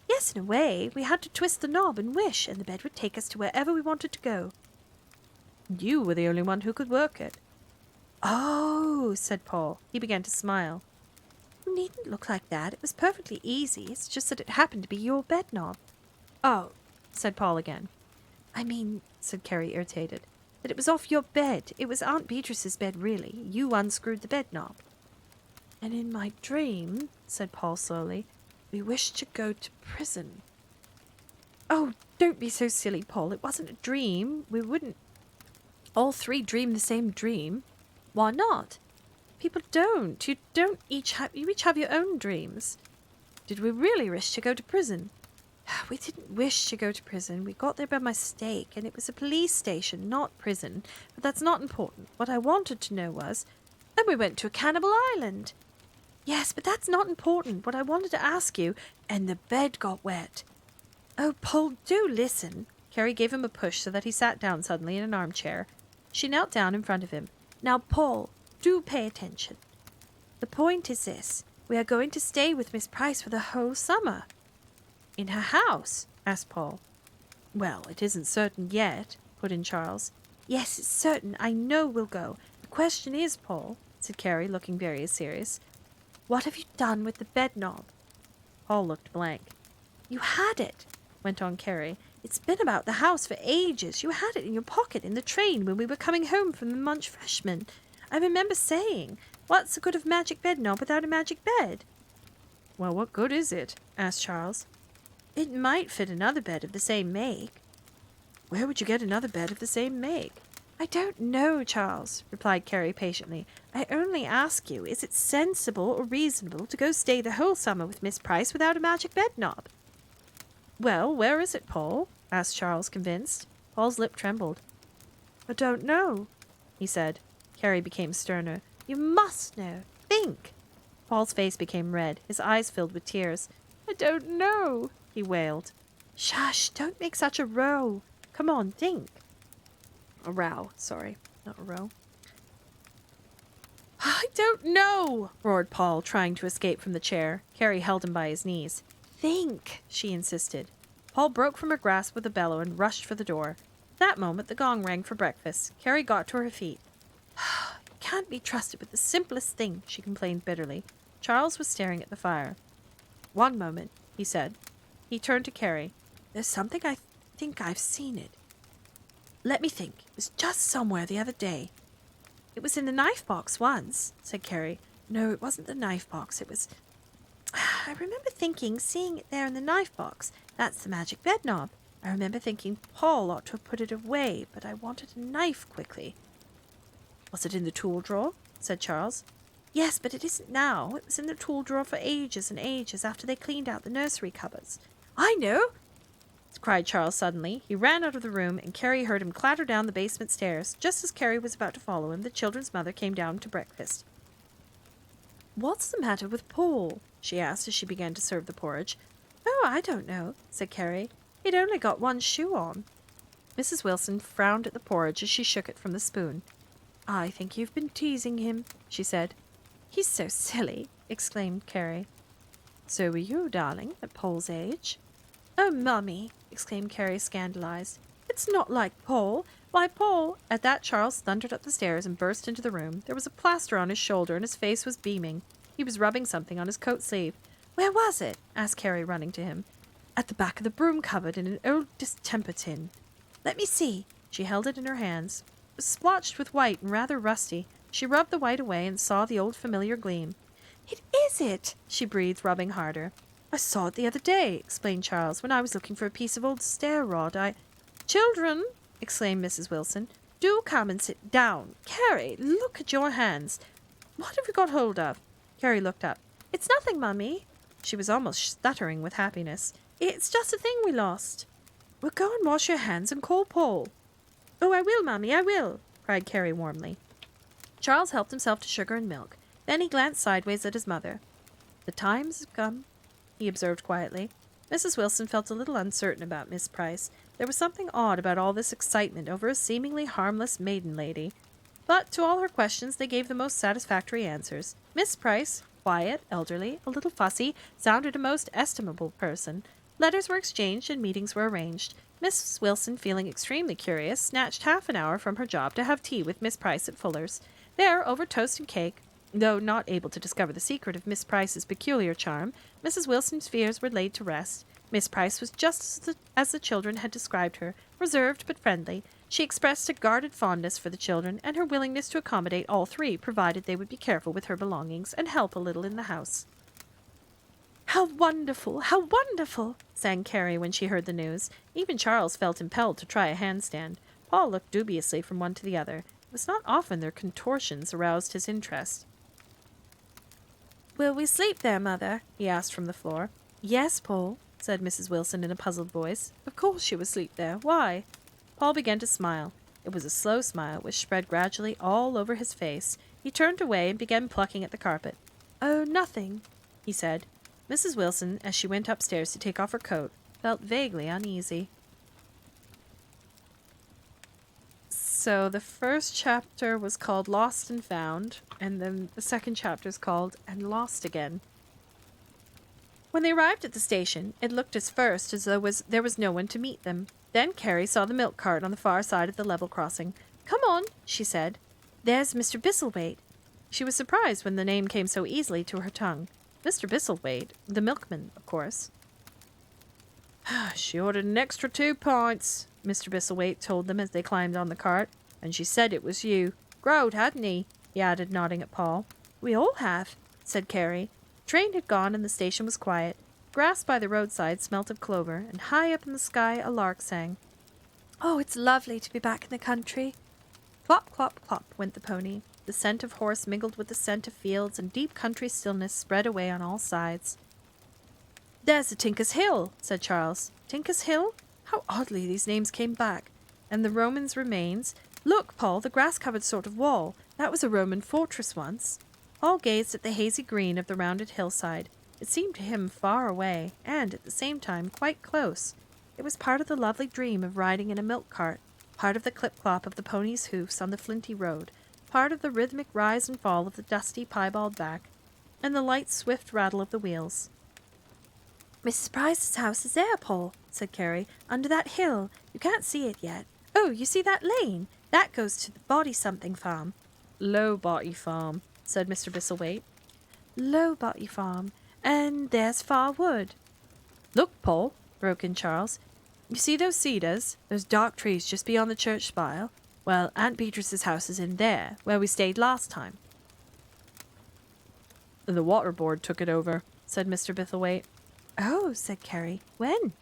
Yes, in a way. We had to twist the knob and wish, and the bed would take us to wherever we wanted to go. You were the only one who could work it. Oh, said Paul. He began to smile. You needn't look like that. It was perfectly easy. It's just that it happened to be your bed knob. Oh, said Paul again. I mean, said Carrie, irritated, that it was off your bed. It was Aunt Beatrice's bed, really. You unscrewed the bed knob. And in my dream, said Paul slowly, we wished to go to prison. Oh, don't be so silly, Paul. It wasn't a dream. We wouldn't all three dream the same dream. Why not? People don't. You each have your own dreams. Did we really wish to go to prison? We didn't wish to go to prison. We got there by mistake, and it was a police station, not prison. But that's not important. What I wanted to know was, then we went to a cannibal island. Yes, but that's not important. What I wanted to ask you, and the bed got wet. Oh, Paul, do listen. Carrie gave him a push so that he sat down suddenly in an armchair. She knelt down in front of him. Now, Paul, do pay attention. The point is this. We are going to stay with Miss Price for the whole summer. In her house? Asked Paul. Well, it isn't certain yet, put in Charles. Yes, it's certain. I know we'll go. The question is, Paul, said Carrie, looking very serious, what have you done with the bed knob? Paul looked blank. You had it, went on Carrie. It's been about the house for ages. You had it in your pocket in the train when we were coming home from the Munch Freshman. I remember saying, what's the good of magic bed knob without a magic bed? Well, what good is it? Asked Charles. It might fit another bed of the same make. Where would you get another bed of the same make? I don't know, Charles, replied Carrie patiently. I only ask you, is it sensible or reasonable to go stay the whole summer with Miss Price without a magic bed knob? Well, where is it, Paul? Asked Charles, convinced. Paul's lip trembled. I don't know, he said. Carrie became sterner. You must know. Think. Paul's face became red. His eyes filled with tears. I don't know, he wailed. Shush, don't make such a row. Come on, think. A row, sorry, not a row. I don't know, roared Paul, trying to escape from the chair. Carrie held him by his knees. Think, she insisted. Paul broke from her grasp with a bellow and rushed for the door. At that moment, the gong rang for breakfast. Carrie got to her feet. Can't be trusted with the simplest thing, she complained bitterly. Charles was staring at the fire. One moment, he said. He turned to Carrie. There's something I think I've seen it. Let me think. It was just somewhere the other day. It was in the knife box once, said Carrie. No, it wasn't the knife box. It was... I remember seeing it there in the knife box. That's the magic bed knob. I remember thinking Paul ought to have put it away, but I wanted a knife quickly. Was it in the tool drawer? Said Charles. Yes, but it isn't now. It was in the tool drawer for ages and ages after they cleaned out the nursery cupboards. I know! Cried Charles suddenly. He ran out of the room, and Carrie heard him clatter down the basement stairs. Just as Carrie was about to follow him, the children's mother came down to breakfast. What's the matter with Paul? She asked as she began to serve the porridge. Oh, I don't know, said Carrie. He'd only got one shoe on. Mrs. Wilson frowned at the porridge as she shook it from the spoon. I think you've been teasing him, she said. He's so silly, exclaimed Carrie. So were you, darling, at Paul's age? Oh, Mummy, exclaimed Carrie, scandalized. It's not like Paul. Why, Paul... At that, Charles thundered up the stairs and burst into the room. There was a plaster on his shoulder, and his face was beaming. He was rubbing something on his coat sleeve. Where was it? Asked Carrie, running to him. At the back of the broom cupboard in an old distemper tin. Let me see. She held it in her hands. It was splotched with white and rather rusty. She rubbed the white away and saw the old familiar gleam. It is it, she breathed, rubbing harder. I saw it the other day, explained Charles, when I was looking for a piece of old stair rod. Children, exclaimed Mrs. Wilson, do come and sit down. Carrie, look at your hands. What have you got hold of? Carrie looked up. It's nothing, Mummy. She was almost stuttering with happiness. It's just a thing we lost. Well, go and wash your hands and call Paul. Oh, I will, Mummy, I will, cried Carrie warmly. Charles helped himself to sugar and milk. Then he glanced sideways at his mother. The times have come, he observed quietly. Mrs. Wilson felt a little uncertain about Miss Price. There was something odd about all this excitement over a seemingly harmless maiden lady. But to all her questions they gave the most satisfactory answers. Miss Price, quiet, elderly, a little fussy, sounded a most estimable person. Letters were exchanged and meetings were arranged. Mrs. Wilson, feeling extremely curious, snatched half an hour from her job to have tea with Miss Price at Fuller's. There, over toast and cake, though not able to discover the secret of Miss Price's peculiar charm, Mrs. Wilson's fears were laid to rest. Miss Price was just as the children had described her, reserved but friendly. She expressed a guarded fondness for the children, and her willingness to accommodate all three, provided they would be careful with her belongings and help a little in the house. How wonderful! How wonderful! Sang Carrie when she heard the news. Even Charles felt impelled to try a handstand. Paul looked dubiously from one to the other. It was not often their contortions aroused his interest. Will we sleep there, Mother? He asked from the floor. Yes, Paul, said Mrs. Wilson in a puzzled voice. Of course she will sleep there. Why? Paul began to smile. It was a slow smile which spread gradually all over his face. He turned away and began plucking at the carpet. Oh, nothing, he said. Mrs. Wilson, as she went upstairs to take off her coat, felt vaguely uneasy. So the first chapter was called Lost and Found, and then the second chapter is called And Lost Again. When they arrived at the station, it looked at first as though there was no one to meet them. Then Carrie saw the milk cart on the far side of the level crossing. "Come on," she said. "There's Mr. Bistlethwaite." She was surprised when the name came so easily to her tongue. Mr. Bistlethwaite, the milkman, of course. "She ordered an extra 2 pints," Mr. Bistlethwaite told them as they climbed on the cart, "and she said it was you. Growed, hadn't he?" he added, nodding at Paul. "We all have," said Carrie. The train had gone and the station was quiet. Grass by the roadside smelt of clover, and high up in the sky a lark sang. "Oh, it's lovely to be back in the country." Clop, clop, clop went the pony. The scent of horse mingled with the scent of fields, and deep country stillness spread away on all sides. "There's the Tinker's Hill," said Charles. "Tinker's Hill? How oddly these names came back. And the Romans' remains. Look, Paul, the grass-covered sort of wall. That was a Roman fortress once." Paul gazed at the hazy green of the rounded hillside. It seemed to him far away, and, at the same time, quite close. It was part of the lovely dream of riding in a milk cart, part of the clip-clop of the pony's hoofs on the flinty road, part of the rhythmic rise and fall of the dusty piebald back, and the light, swift rattle of the wheels. "Mrs. Price's house is there, Paul," said Carrie, "under that hill. You can't see it yet. Oh, you see that lane? That goes to the Body-something farm." "Low Botty Farm," said Mr. Bistlethwaite. "Low Body Farm. And there's Far Wood." "Look, Paul," broke in Charles. "You see those cedars? Those dark trees just beyond the church spire? Well, Aunt Beatrice's house is in there, where we stayed last time." "The water board took it over," said Mr. Bistlethwaite. "Oh," said Carrie. "When?"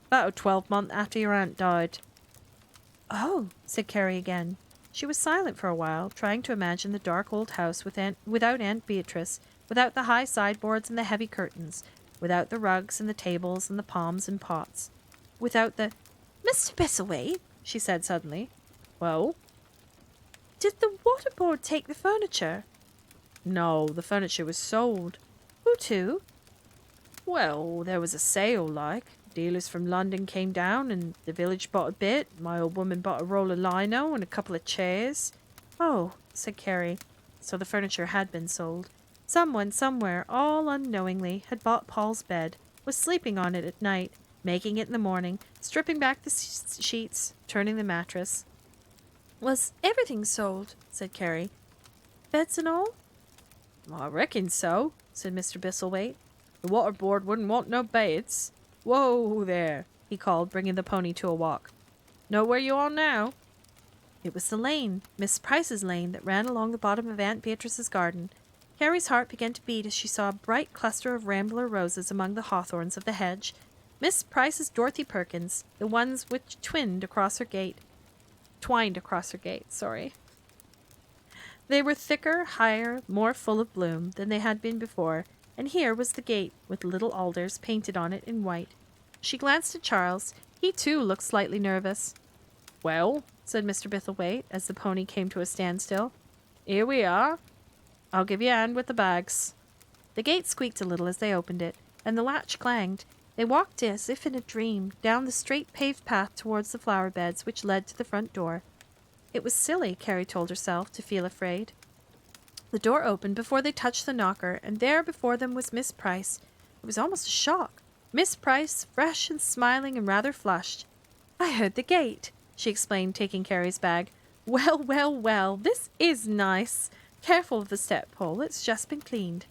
About a 12-month after your aunt died." "Oh," said Carrie again. She was silent for a while, trying to imagine the dark old house without Aunt Beatrice, without the high sideboards and the heavy curtains, without the rugs and the tables and the palms and pots, without the— "Mr. Bistlethwaite," she said suddenly. "Well?" "Did the water board take the furniture?" "No, the furniture was sold." "Who to?" "Well, there was a sale, like. Dealers from London came down, and the village bought a bit. My old woman bought a roll of lino and a couple of chairs." "Oh," said Carrie. So the furniture had been sold. Someone, somewhere, all unknowingly, had bought Paul's bed, was sleeping on it at night, making it in the morning, stripping back the sheets, turning the mattress. "Was everything sold?" said Carrie. "Beds and all?" "I reckon so," said Mr. Bistlethwaite. "The water board wouldn't want no beds. Whoa there," he called, bringing the pony to a walk. "Know where you are now?" It was the lane, Miss Price's lane, that ran along the bottom of Aunt Beatrice's garden. Carrie's heart began to beat as she saw a bright cluster of rambler roses among the hawthorns of the hedge. Miss Price's Dorothy Perkins, the ones which twined across her gate. Twined across her gate, sorry. They were thicker, higher, more full of bloom than they had been before, and here was the gate, with little alders painted on it in white. She glanced at Charles. He, too, looked slightly nervous. "Well," said Mr. Bistlethwaite, as the pony came to a standstill. "Here we are. I'll give you a hand with the bags." The gate squeaked a little as they opened it, and the latch clanged. They walked as if in a dream, down the straight paved path towards the flower beds which led to the front door. It was silly, Carrie told herself, to feel afraid. The door opened before they touched the knocker, and there before them was Miss Price. It was almost a shock. Miss Price, fresh and smiling and rather flushed. "I heard the gate," she explained, taking Carrie's bag. "Well, well, well, this is nice. Careful of the step, Paul, it's just been cleaned."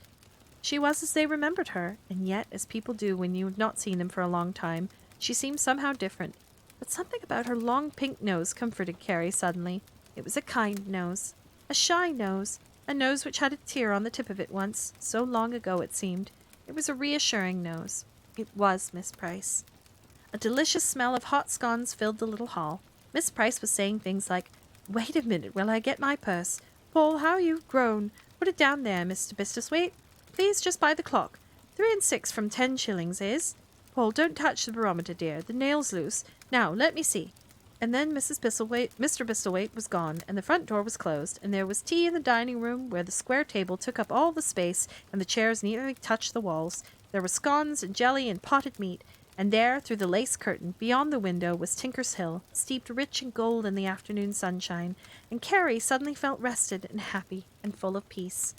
She was as they remembered her, and yet, as people do when you have not seen them for a long time, she seemed somehow different. But something about her long pink nose comforted Carrie suddenly. It was a kind nose, a shy nose, a nose which had a tear on the tip of it once, so long ago it seemed. It was a reassuring nose. It was Miss Price. A delicious smell of hot scones filled the little hall. Miss Price was saying things like, "Wait a minute while I get my purse. Paul, how you've grown. Put it down there, Mr. Bistlethwaite. Please, just by the clock. 3 and 6 from 10 shillings is. Paul, don't touch the barometer, dear. The nail's loose. Now, let me see." And then Mr. Bistlethwaite was gone, and the front door was closed, and there was tea in the dining room, where the square table took up all the space, and the chairs nearly touched the walls. There were scones and jelly and potted meat, and there, through the lace curtain, beyond the window, was Tinker's Hill, steeped rich in gold in the afternoon sunshine, and Carrie suddenly felt rested and happy and full of peace.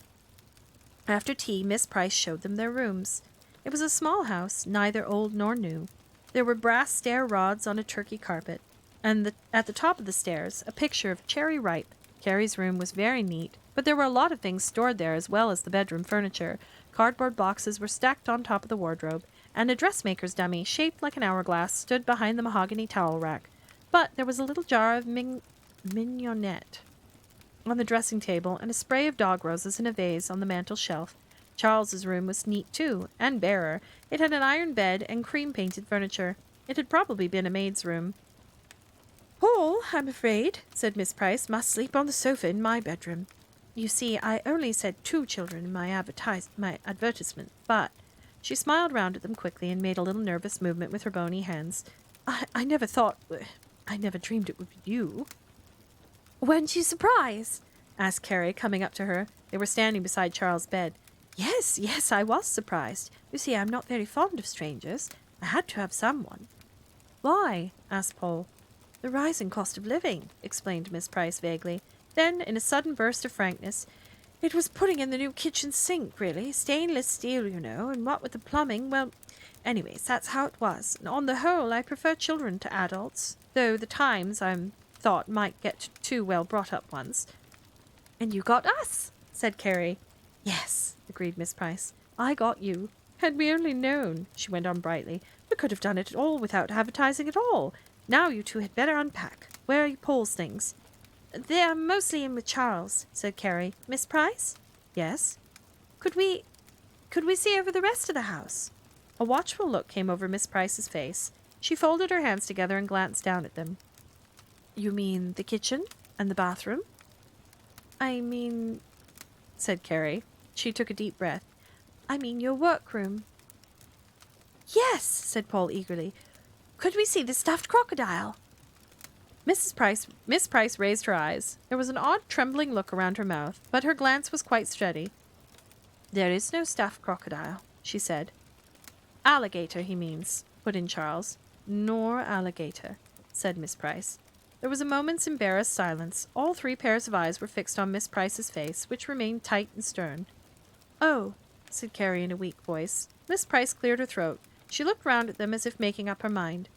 After tea, Miss Price showed them their rooms. It was a small house, neither old nor new. There were brass stair rods on a Turkey carpet, and at the top of the stairs, a picture of Cherry Ripe. Carrie's room was very neat, but there were a lot of things stored there as well as the bedroom furniture. Cardboard boxes were stacked on top of the wardrobe, and a dressmaker's dummy, shaped like an hourglass, stood behind the mahogany towel rack. But there was a little jar of mignonette on the dressing table, and a spray of dog roses in a vase on the mantel shelf. Charles's room was neat too, and barer. It had an iron bed and cream-painted furniture. It had probably been a maid's room. Paul, I'm afraid, said Miss Price, must sleep on the sofa in my bedroom. You see, I only said 2 children in my advertisement, but she smiled round at them quickly and made a little nervous movement with her bony hands. I never dreamed it would be you. Weren't you surprised? Asked Carrie, coming up to her. They were standing beside Charles' bed. Yes, I was surprised. You see, I'm not very fond of strangers. I had to have someone. Why? Asked Paul. The rising cost of living, explained Miss Price vaguely. Then, in a sudden burst of frankness, it was putting in the new kitchen sink, really. Stainless steel, you know, and what with the plumbing, well, anyways, that's how it was. And on the whole, I prefer children to adults, though the times, I'm thought, might get too well brought up ones. And you got us, said Carrie. Yes, agreed Miss Price. I got you. Had we only known, she went on brightly, we could have done it all without advertising at all. Now you two had better unpack. Where are Paul's things? They are mostly in with Charles, said Carrie. Miss Price? Yes. Could we see over the rest of the house? A watchful look came over Miss Price's face. She folded her hands together and glanced down at them. You mean the kitchen and the bathroom? I mean, said Carrie. She took a deep breath. I mean your workroom. Yes, said Paul eagerly. Could we see the stuffed crocodile? Miss Price raised her eyes. There was an odd trembling look around her mouth, but her glance was quite steady. There is no stuffed crocodile, she said. Alligator, he means, put in Charles. Nor alligator, said Miss Price. There was a moment's embarrassed silence. All 3 pairs of eyes were fixed on Miss Price's face, which remained tight and stern. Oh, said Carrie in a weak voice. Miss Price cleared her throat. She looked round at them as if making up her mind.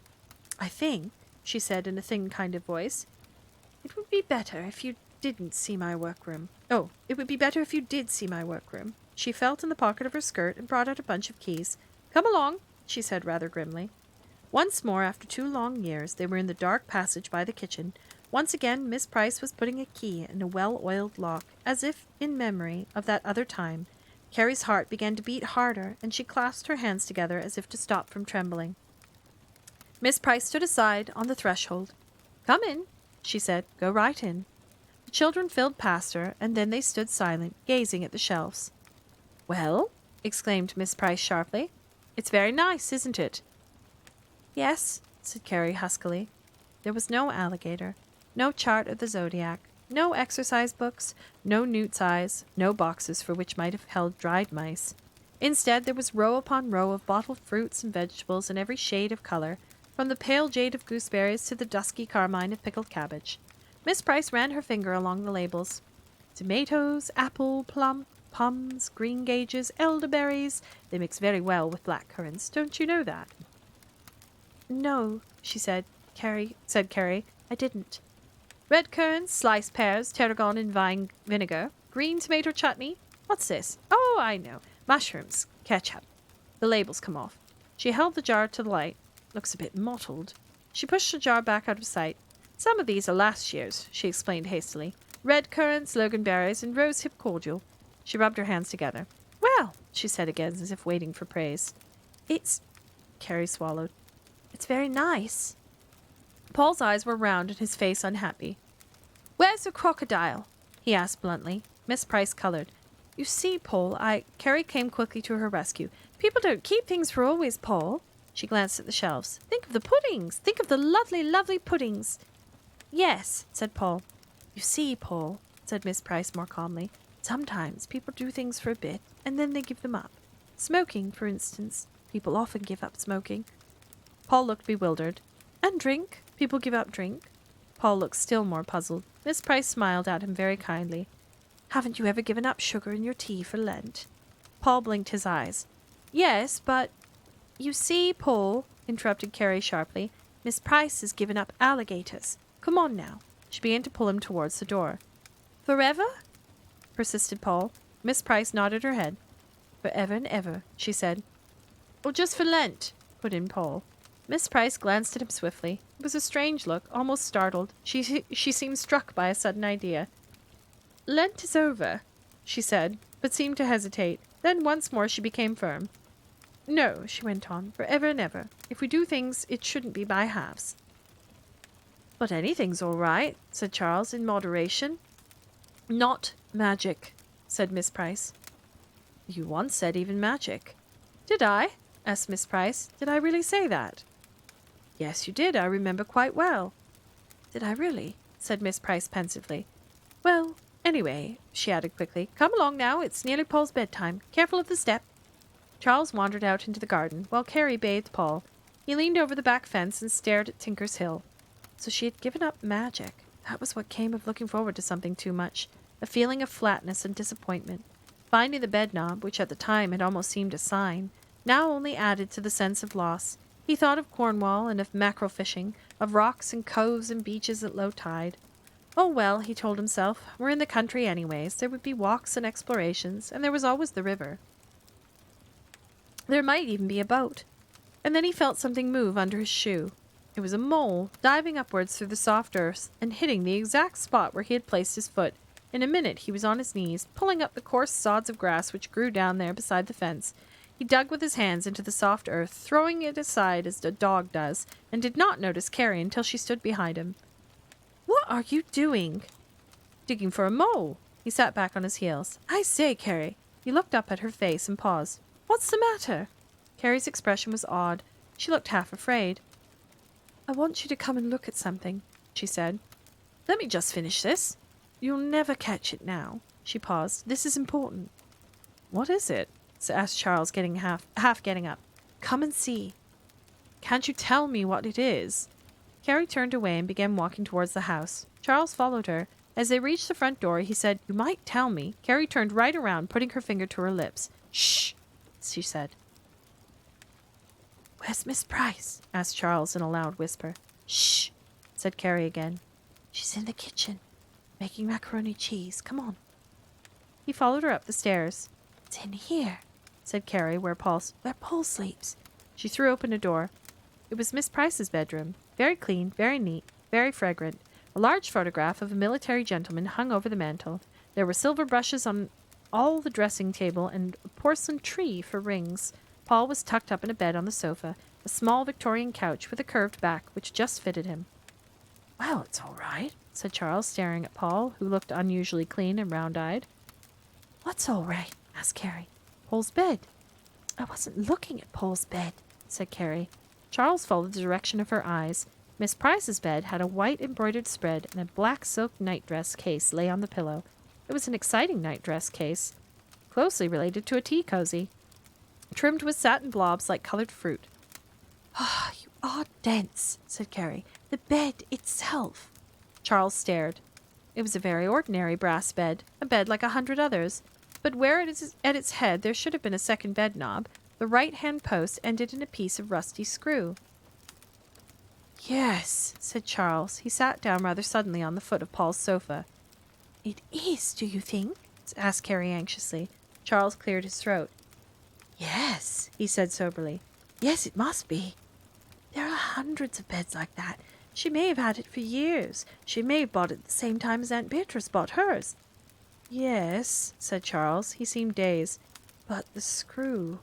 I think, she said in a thin kind of voice, it would be better if you didn't see my workroom. Oh, it would be better if you did see my workroom. She felt in the pocket of her skirt and brought out a bunch of keys. Come along, she said rather grimly. Once more, after 2 long years, they were in the dark passage by the kitchen. Once again, Miss Price was putting a key in a well-oiled lock, as if in memory of that other time. Carrie's heart began to beat harder, and she clasped her hands together as if to stop from trembling. Miss Price stood aside on the threshold. Come in, she said. Go right in. The children filed past her, and then they stood silent, gazing at the shelves. Well, exclaimed Miss Price sharply, it's very nice, isn't it? Yes, said Carrie huskily. There was no alligator, no chart of the zodiac, no exercise books, no newt's eyes, no boxes for which might have held dried mice. Instead, there was row upon row of bottled fruits and vegetables in every shade of color, from the pale jade of gooseberries to the dusky carmine of pickled cabbage. Miss Price ran her finger along the labels. Tomatoes, apple, plum, plums, greengages, elderberries. They mix very well with black currants. Don't you know that? No, said Carrie. I didn't. Red currants, sliced pears, tarragon and vine vinegar, green tomato chutney. What's this? Oh, I know. Mushrooms, ketchup. The labels come off. She held the jar to the light. Looks a bit mottled. She pushed the jar back out of sight. Some of these are last year's, she explained hastily. Red currants, loganberries, and rosehip cordial. She rubbed her hands together. Well, she said again, as if waiting for praise. Carrie swallowed. It's very nice. Paul's eyes were round and his face unhappy. Where's the crocodile? He asked bluntly. Miss Price colored. You see, Paul, Carrie came quickly to her rescue. People don't keep things for always, Paul. She glanced at the shelves. Think of the puddings. Think of the lovely, lovely puddings. Yes, said Paul. You see, Paul, said Miss Price more calmly, sometimes people do things for a bit, and then they give them up. Smoking, for instance. People often give up smoking. Paul looked bewildered. And drink? People give up drink? Paul looked still more puzzled. Miss Price smiled at him very kindly. Haven't you ever given up sugar in your tea for Lent? Paul blinked his eyes. Yes, but... You see, Paul, interrupted Carrie sharply, Miss Price has given up alligators. Come on now. She began to pull him towards the door. Forever? Persisted Paul. Miss Price nodded her head. Forever and ever, she said. Or just for Lent, put in Paul. Miss Price glanced at him swiftly. It was a strange look, almost startled. She seemed struck by a sudden idea. Lent is over, she said, but seemed to hesitate. Then once more she became firm. No, she went on, forever and ever. If we do things, it shouldn't be by halves. But anything's all right, said Charles, in moderation. Not magic, said Miss Price. You once said even magic. Did I? Asked Miss Price. Did I really say that? Yes, you did. I remember quite well. Did I really? Said Miss Price pensively. Well, anyway, she added quickly, come along now. It's nearly Paul's bedtime. Careful of the step. Charles wandered out into the garden, while Carrie bathed Paul. He leaned over the back fence and stared at Tinker's Hill. So she had given up magic. That was what came of looking forward to something too much. A feeling of flatness and disappointment. Finding the bedknob, which at the time had almost seemed a sign, now only added to the sense of loss. He thought of Cornwall and of mackerel fishing, of rocks and coves and beaches at low tide. Oh well, he told himself, we're in the country anyways. There would be walks and explorations, and there was always the river. There might even be a boat. And then he felt something move under his shoe. It was a mole, diving upwards through the soft earth and hitting the exact spot where he had placed his foot. In a minute he was on his knees, pulling up the coarse sods of grass which grew down there beside the fence. He dug with his hands into the soft earth, throwing it aside as a dog does, and did not notice Carrie until she stood behind him. What are you doing? Digging for a mole. He sat back on his heels. I say, Carrie. He looked up at her face and paused. What's the matter? Carrie's expression was odd. She looked half afraid. I want you to come and look at something, she said. Let me just finish this. You'll never catch it now. She paused. This is important. What is it? Asked Charles, getting half getting up. Come and see. Can't you tell me what it is? Carrie turned away and began walking towards the house. Charles followed her. As they reached the front door, he said, You might tell me. Carrie turned right around, putting her finger to her lips. Shh, she said. Where's Miss Price? Asked Charles in a loud whisper. Shh, said Carrie again. She's in the kitchen, making macaroni cheese. Come on. He followed her up the stairs. It's in here, said Carrie, where Paul sleeps. She threw open a door. It was Miss Price's bedroom. Very clean, very neat, very fragrant. A large photograph of a military gentleman hung over the mantel. There were silver brushes on all the dressing table and a porcelain tree for rings. Paul was tucked up in a bed on the sofa, a small Victorian couch with a curved back which just fitted him. Well, it's all right, said Charles, staring at Paul, who looked unusually clean and round-eyed. What's all right? Asked Carrie. Paul's bed. I wasn't looking at Paul's bed, said Carrie. Charles followed the direction of her eyes. Miss Price's bed had a white embroidered spread, and a black silk nightdress case lay on the pillow. It was an exciting nightdress case, closely related to a tea cozy, trimmed with satin blobs like colored fruit. Ah, you are dense, said Carrie. The bed itself. Charles stared. It was a very ordinary brass bed, a bed like 100 others. But where it is at its head there should have been a second bed knob. The right-hand post ended in a piece of rusty screw. Yes, said Charles. He sat down rather suddenly on the foot of Paul's sofa. It is, do you think? Asked Carrie anxiously. Charles cleared his throat. Yes, he said soberly. Yes, it must be. There are hundreds of beds like that. She may have had it for years. She may have bought it at the same time as Aunt Beatrice bought hers. Yes, said Charles. He seemed dazed. But the screw...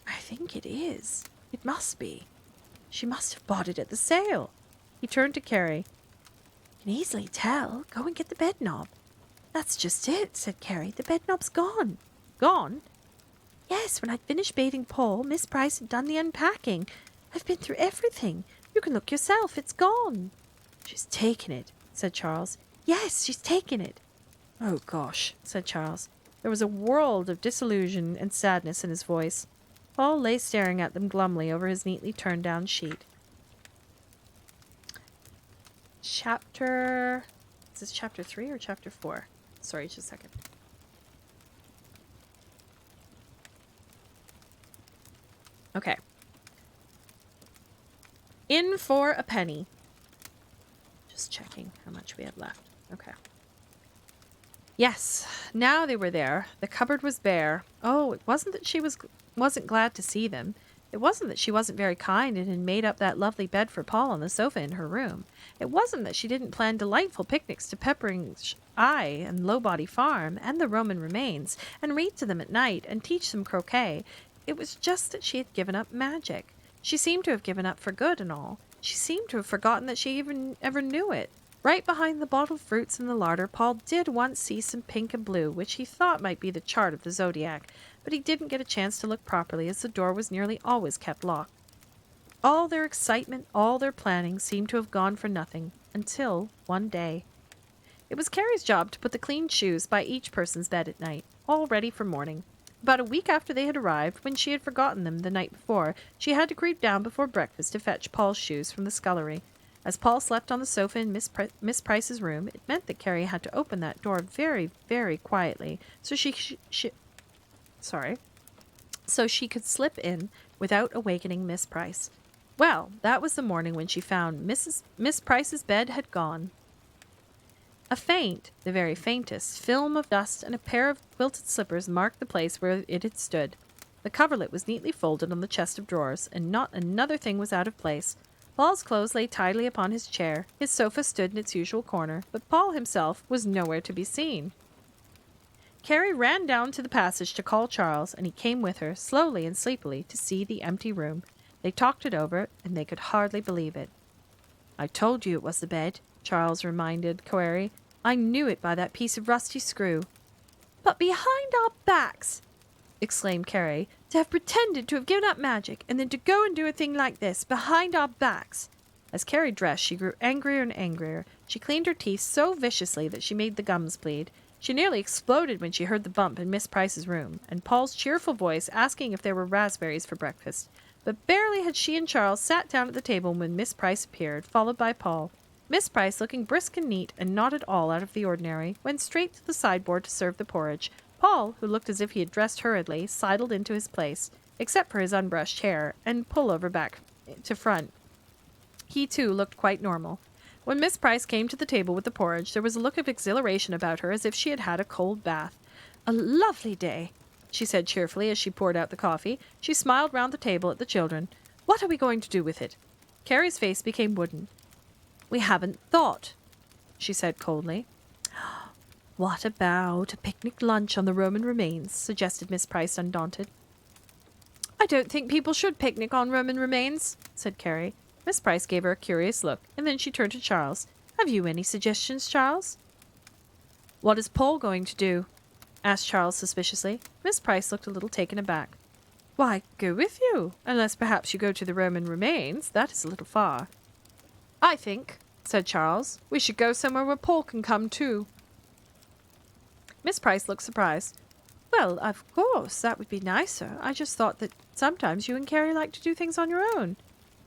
I think it is. It must be. She must have bought it at the sale. He turned to Carrie. You can easily tell. Go and get the bed knob. That's just it, said Carrie. The bed knob's gone. Gone? Yes, when I'd finished bathing Paul, Miss Price had done the unpacking. I've been through everything. You can look yourself. It's gone. She's taken it, said Charles. Yes, she's taken it. Oh, gosh, said Charles. There was a world of disillusion and sadness in his voice. Paul lay staring at them glumly over his neatly turned down sheet. Is this chapter 3 or chapter 4? Sorry, just a second. Okay. In for a penny. Just checking how much we have left. Okay. Yes, now they were there. The cupboard was bare. Oh, it wasn't that she wasn't glad to see them. It wasn't that she wasn't very kind and had made up that lovely bed for Paul on the sofa in her room. It wasn't that she didn't plan delightful picnics to Peppering's Eye and Lowbody Farm and the Roman remains, and read to them at night and teach them croquet. It was just that she had given up magic. She seemed to have given up for good and all. She seemed to have forgotten that she even ever knew it. Right behind the bottled fruits in the larder, Paul did once see some pink and blue, which he thought might be the chart of the zodiac, but he didn't get a chance to look properly as the door was nearly always kept locked. All their excitement, all their planning seemed to have gone for nothing, until one day. It was Carrie's job to put the clean shoes by each person's bed at night, all ready for morning. About a week after they had arrived, when she had forgotten them the night before, she had to creep down before breakfast to fetch Paul's shoes from the scullery. As Paul slept on the sofa in Miss Price's room, it meant that Carrie had to open that door very, very quietly, so she could slip in without awakening Miss Price. Well, that was the morning when she found Miss Price's bed had gone. A faint, the very faintest, film of dust and a pair of quilted slippers marked the place where it had stood. The coverlet was neatly folded on the chest of drawers, and not another thing was out of place. Paul's clothes lay tidily upon his chair. His sofa stood in its usual corner, but Paul himself was nowhere to be seen. Carrie ran down to the passage to call Charles, and he came with her, slowly and sleepily, to see the empty room. They talked it over, and they could hardly believe it. "I told you it was the bed," Charles reminded Carrie. "I knew it by that piece of rusty screw." "But behind our backs!" exclaimed Carrie. "To have pretended to have given up magic, and then to go and do a thing like this, behind our backs!" As Carrie dressed, she grew angrier and angrier. She cleaned her teeth so viciously that she made the gums bleed. She nearly exploded when she heard the bump in Miss Price's room, and Paul's cheerful voice asking if there were raspberries for breakfast. But barely had she and Charles sat down at the table when Miss Price appeared, followed by Paul. Miss Price, looking brisk and neat and not at all out of the ordinary, went straight to the sideboard to serve the porridge. Paul, who looked as if he had dressed hurriedly, sidled into his place, except for his unbrushed hair and pullover back to front. He, too, looked quite normal. When Miss Price came to the table with the porridge, there was a look of exhilaration about her as if she had had a cold bath. "A lovely day," she said cheerfully as she poured out the coffee. She smiled round the table at the children. "What are we going to do with it?" Carrie's face became wooden. "We haven't thought," she said coldly. "What about a picnic lunch on the Roman remains?" suggested Miss Price, undaunted. "I don't think people should picnic on Roman remains," said Carrie. Miss Price gave her a curious look, and then she turned to Charles. "Have you any suggestions, Charles?" "What is Paul going to do?" asked Charles suspiciously. Miss Price looked a little taken aback. "Why, go with you, unless perhaps you go to the Roman remains. That is a little far." "I think," said Charles, "we should go somewhere where Paul can come too." Miss Price looked surprised. "Well, of course, that would be nicer. I just thought that sometimes you and Carrie like to do things on your own."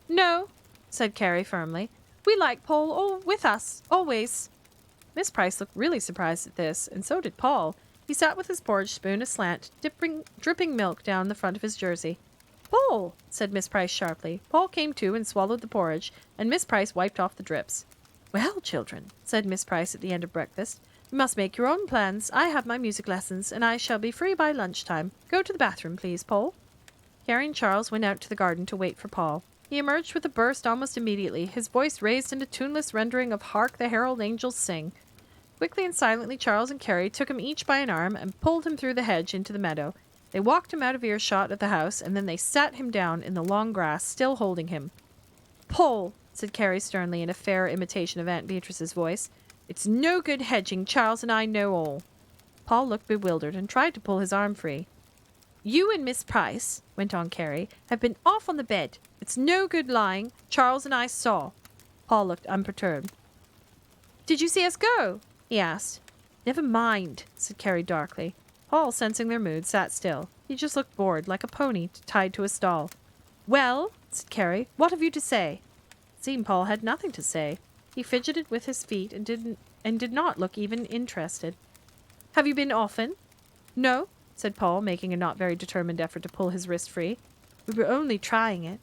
"No," said Carrie firmly. "We like Paul all with us, always." Miss Price looked really surprised at this, and so did Paul. He sat with his porridge spoon aslant, dripping milk down the front of his jersey. "Paul," said Miss Price sharply. Paul came to and swallowed the porridge, and Miss Price wiped off the drips. "Well, children," said Miss Price at the end of breakfast, "you must make your own plans. I have my music lessons, and I shall be free by lunchtime. Go to the bathroom, please, Paul." Carrie and Charles went out to the garden to wait for Paul. He emerged with a burst almost immediately, his voice raised in a tuneless rendering of "Hark the Herald Angels Sing." Quickly and silently, Charles and Carrie took him each by an arm and pulled him through the hedge into the meadow. They walked him out of earshot of the house, and then they sat him down in the long grass, still holding him. "Paul," said Carrie sternly in a fair imitation of Aunt Beatrice's voice, "it's no good hedging. Charles and I know all." Paul looked bewildered and tried to pull his arm free. "You and Miss Price," went on Carrie, "have been off on the bed. It's no good lying. Charles and I saw." Paul looked unperturbed. "Did you see us go?" he asked. "Never mind," said Carrie darkly. Paul, sensing their mood, sat still. He just looked bored, like a pony tied to a stall. "Well," said Carrie, "what have you to say?" It seemed Paul had nothing to say. He fidgeted with his feet and did not look even interested. "Have you been often?" "No," said Paul, making a not very determined effort to pull his wrist free. "We were only trying it."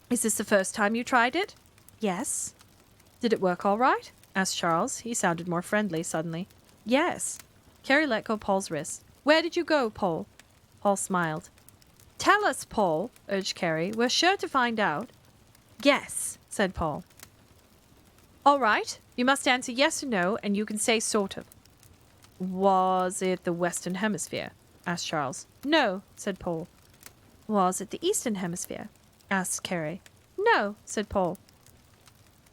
"Is this the first time you tried it?" "Yes." "Did it work all right?" asked Charles. He sounded more friendly suddenly. "Yes." Carrie let go Paul's wrist. "Where did you go, Paul?" Paul smiled. "Tell us, Paul," urged Carrie. "We're sure to find out." "Yes," said Paul. "All right. You must answer yes or no, and you can say sort of." "Was it the Western Hemisphere?" asked Charles. "No," said Paul. "Was it the Eastern Hemisphere?" asked Carrie. No, said Paul.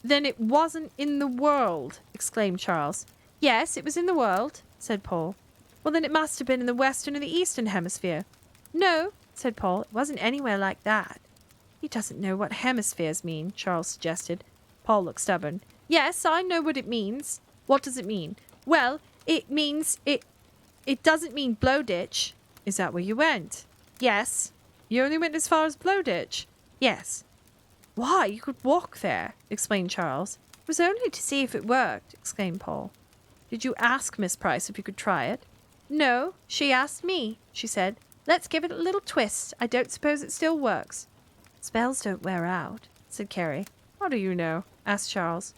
Then it wasn't in the world, exclaimed Charles. Yes, it was in the world, said Paul. Well, then it must have been in the western or the eastern hemisphere. No, said Paul, it wasn't anywhere like that. He doesn't know what hemispheres mean, Charles suggested. Paul looked stubborn. Yes, I know what it means. What does it mean? Well, it means it doesn't mean Blowditch. Is that where you went? Yes. You only went as far as Blowditch? Yes. Why, you could walk there, explained Charles. It was only to see if it worked, exclaimed Paul. Did you ask Miss Price if you could try it? No, she asked me, she said. Let's give it a little twist. I don't suppose it still works. Spells don't wear out, said Carrie. How do you know? Asked Charles.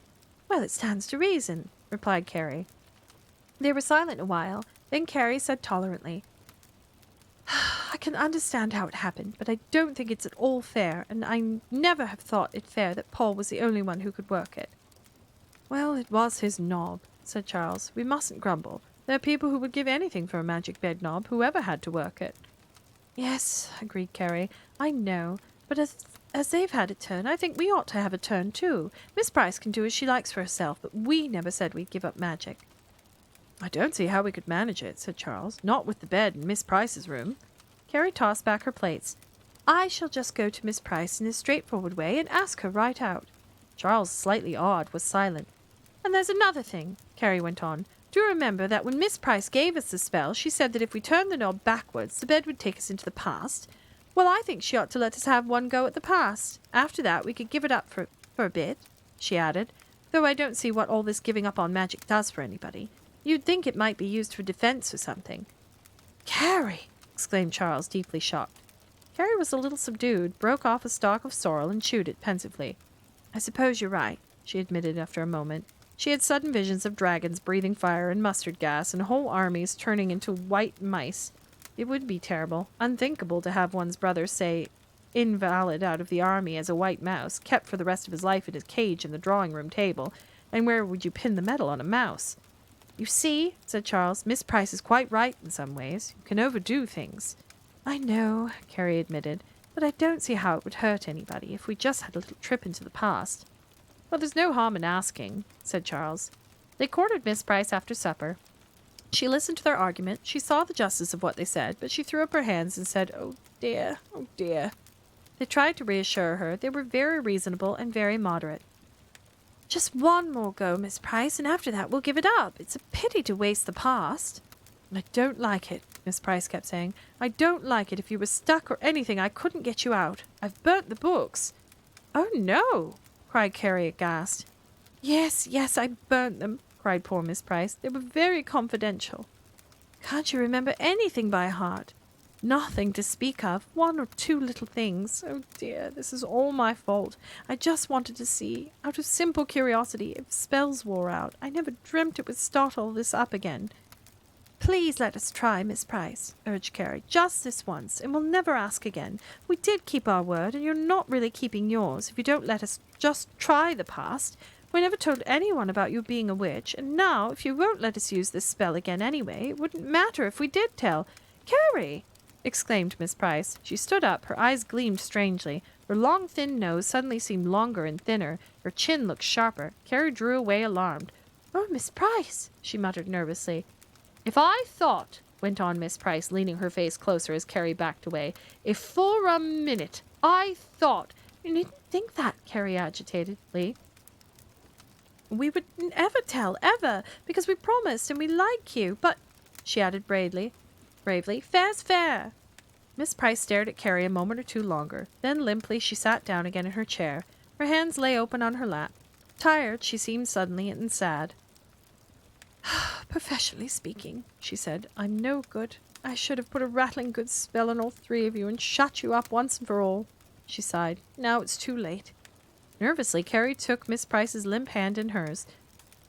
Well, it stands to reason, replied Carrie. They were silent a while. Then Carrie said tolerantly, I can understand how it happened, but I don't think it's at all fair, and I never have thought it fair that Paul was the only one who could work it. Well, it was his knob, said Charles. We mustn't grumble. There are people who would give anything for a magic bed knob, whoever had to work it. Yes, agreed Carrie. I know, but as they've had a turn, I think we ought to have a turn too. Miss Price can do as she likes for herself, but we never said we'd give up magic. I don't see how we could manage it, said Charles. Not with the bed in Miss Price's room. Carrie tossed back her plates. I shall just go to Miss Price in a straightforward way and ask her right out. Charles, slightly awed, was silent. And there's another thing, Carrie went on. Do you remember that when Miss Price gave us the spell, she said that if we turned the knob backwards, the bed would take us into the past? Well, I think she ought to let us have one go at the past. After that, we could give it up for a bit, she added, though I don't see what all this giving up on magic does for anybody. You'd think it might be used for defense or something. Carrie! Exclaimed Charles, deeply shocked. Carrie was a little subdued, broke off a stalk of sorrel and chewed it pensively. I suppose you're right, she admitted after a moment. She had sudden visions of dragons breathing fire and mustard gas and whole armies turning into white mice. It would be terrible, unthinkable to have one's brother, say, invalid out of the army as a white mouse, kept for the rest of his life in his cage in the drawing-room table, and where would you pin the medal on a mouse? You see, said Charles, Miss Price is quite right in some ways. You can overdo things. I know, Carrie admitted, but I don't see how it would hurt anybody if we just had a little trip into the past. Well, there's no harm in asking, said Charles. They courted Miss Price after supper. She listened to their argument. She saw the justice of what they said, but she threw up her hands and said, Oh dear, oh dear. They tried to reassure her. They were very reasonable and very moderate. Just one more go, Miss Price, and after that we'll give it up. It's a pity to waste the past. I don't like it, Miss Price kept saying. I don't like it. If you were stuck or anything, I couldn't get you out. I've burnt the books. Oh, no, cried Carrie aghast. Yes, I burnt them, cried poor Miss Price. They were very confidential. Can't you remember anything by heart? Nothing to speak of. One or two little things. Oh dear, this is all my fault. I just wanted to see, out of simple curiosity, if spells wore out. I never dreamt it would start all this up again. Please let us try, Miss Price, urged Carrie. Just this once, and we'll never ask again. We did keep our word, and you're not really keeping yours if you don't let us just try the past. We never told anyone about you being a witch, and now, if you won't let us use this spell again anyway, it wouldn't matter if we did tell. Carrie! Exclaimed Miss Price. She stood up. Her eyes gleamed strangely. Her long, thin nose suddenly seemed longer and thinner. Her chin looked sharper. Carrie drew away alarmed. Oh, Miss Price, she muttered nervously. If I thought, went on Miss Price, leaning her face closer as Carrie backed away, if for a minute I thought— You needn't think that, Carrie agitatedly. We would never tell, ever, because we promised and we like you. But, she added bravely, fair's fair. Miss Price stared at Carrie a moment or two longer. Then limply she sat down again in her chair. Her hands lay open on her lap. Tired, she seemed suddenly, and sad. Professionally speaking, she said, I'm no good. I should have put a rattling good spell on all three of you and shut you up once and for all. She sighed. Now it's too late. Nervously, Carrie took Miss Price's limp hand in hers.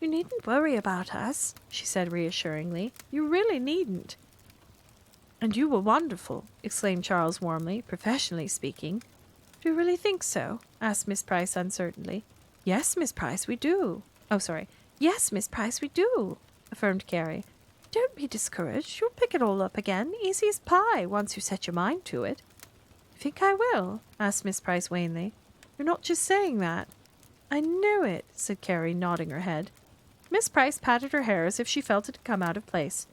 You needn't worry about us, she said reassuringly. You really needn't. And you were wonderful, exclaimed Charles warmly, professionally speaking. Do you really think so? Asked Miss Price uncertainly. Yes, Miss Price, we do. Yes, Miss Price, we do, affirmed Carrie. Don't be discouraged. You'll pick it all up again, easy as pie, once you set your mind to it. You think I will? Asked Miss Price wanly. You're not just saying that. I knew it, said Carrie, nodding her head. Miss Price patted her hair as if she felt it come out of place.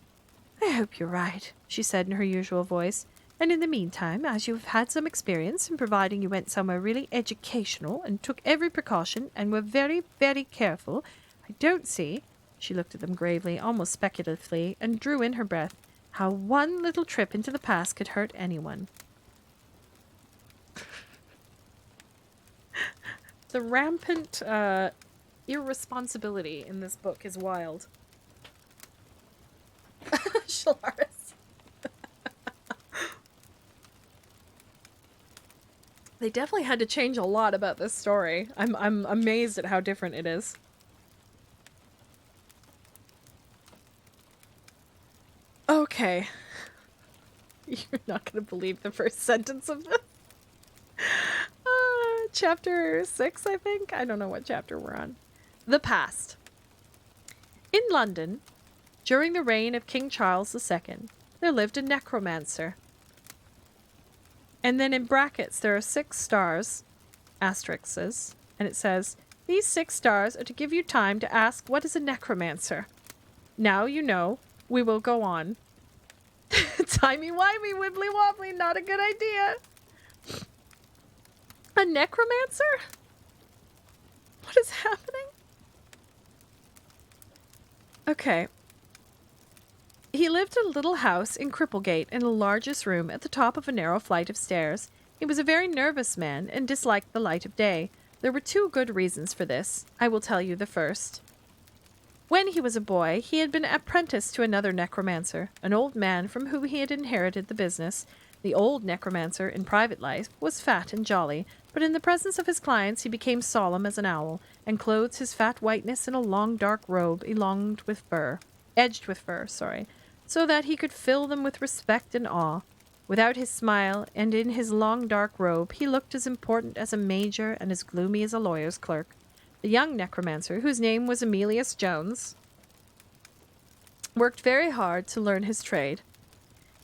I hope you're right, she said in her usual voice. And in the meantime, as you've had some experience, and providing you went somewhere really educational and took every precaution and were very, very careful, I don't see, she looked at them gravely, almost speculatively, and drew in her breath, how one little trip into the past could hurt anyone. The rampant irresponsibility in this book is wild. Shalaris. They definitely had to change a lot about this story. I'm amazed at how different it is. Okay. You're not going to believe the first sentence of this. Chapter 6, I think. I don't know what chapter we're on. The past. In London, during the reign of King Charles II, there lived a necromancer. And then in brackets, there are 6 stars, asterisks, and it says, these 6 stars are to give you time to ask what is a necromancer. Now you know, we will go on. Timey-wimey, wibbly-wobbly, not a good idea. A necromancer? What is happening? Okay. He lived in a little house in Cripplegate in the largest room at the top of a narrow flight of stairs. He was a very nervous man and disliked the light of day. There were 2 good reasons for this. I will tell you the first. When he was a boy, he had been apprenticed to another necromancer, an old man from whom he had inherited the business. The old necromancer, in private life, was fat and jolly, but in the presence of his clients he became solemn as an owl, and clothed his fat whiteness in a long dark robe edged with fur, so that he could fill them with respect and awe. Without his smile, and in his long dark robe, he looked as important as a major and as gloomy as a lawyer's clerk. The young necromancer, whose name was Emilius Jones, worked very hard to learn his trade.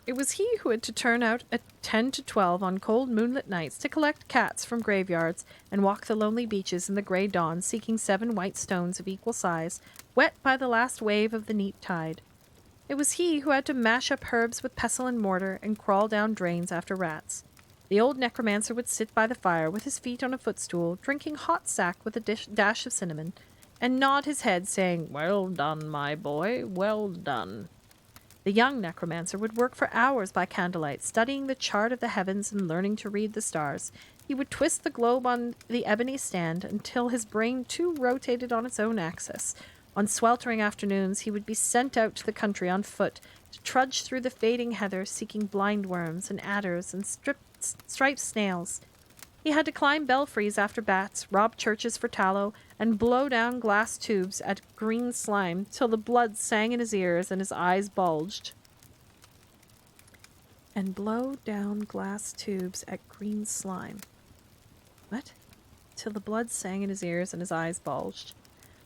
It was he who had to turn out at 10 to 12 on cold moonlit nights to collect cats from graveyards and walk the lonely beaches in the grey dawn seeking 7 white stones of equal size, wet by the last wave of the neap tide. It was he who had to mash up herbs with pestle and mortar and crawl down drains after rats. The old necromancer would sit by the fire with his feet on a footstool, drinking hot sack with a dash of cinnamon, and nod his head, saying, "Well done, my boy, well done." The young necromancer would work for hours by candlelight, studying the chart of the heavens and learning to read the stars. He would twist the globe on the ebony stand until his brain too rotated on its own axis. On sweltering afternoons, he would be sent out to the country on foot to trudge through the fading heather, seeking blind worms and adders and striped snails. He had to climb belfries after bats, rob churches for tallow, and blow down glass tubes at green slime till the blood sang in his ears and his eyes bulged. And blow down glass tubes at green slime. What? Till the blood sang in his ears and his eyes bulged.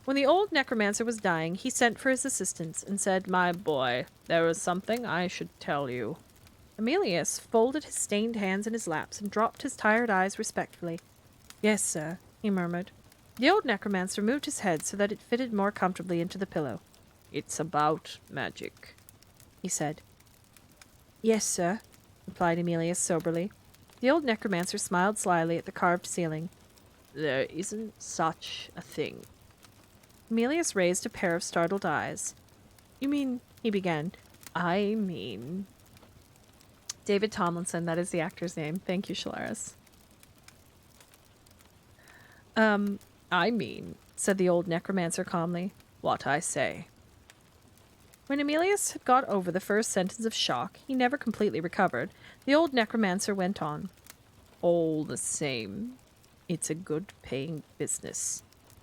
When the old necromancer was dying, he sent for his assistants and said, "My boy, there is something I should tell you." Emilius folded his stained hands in his laps and dropped his tired eyes respectfully. "Yes, sir," he murmured. The old necromancer moved his head so that it fitted more comfortably into the pillow. "It's about magic," he said. "Yes, sir," replied Emilius soberly. The old necromancer smiled slyly at the carved ceiling. "There isn't such a thing." Emilius raised a pair of startled eyes. "You mean," he began. "I mean..." David Tomlinson, that is the actor's name. Thank you, Shalaris. I mean, said the old necromancer calmly, what I say. When Emilius had got over the first sentence of shock, he never completely recovered. The old necromancer went on. All the same, it's a good paying business.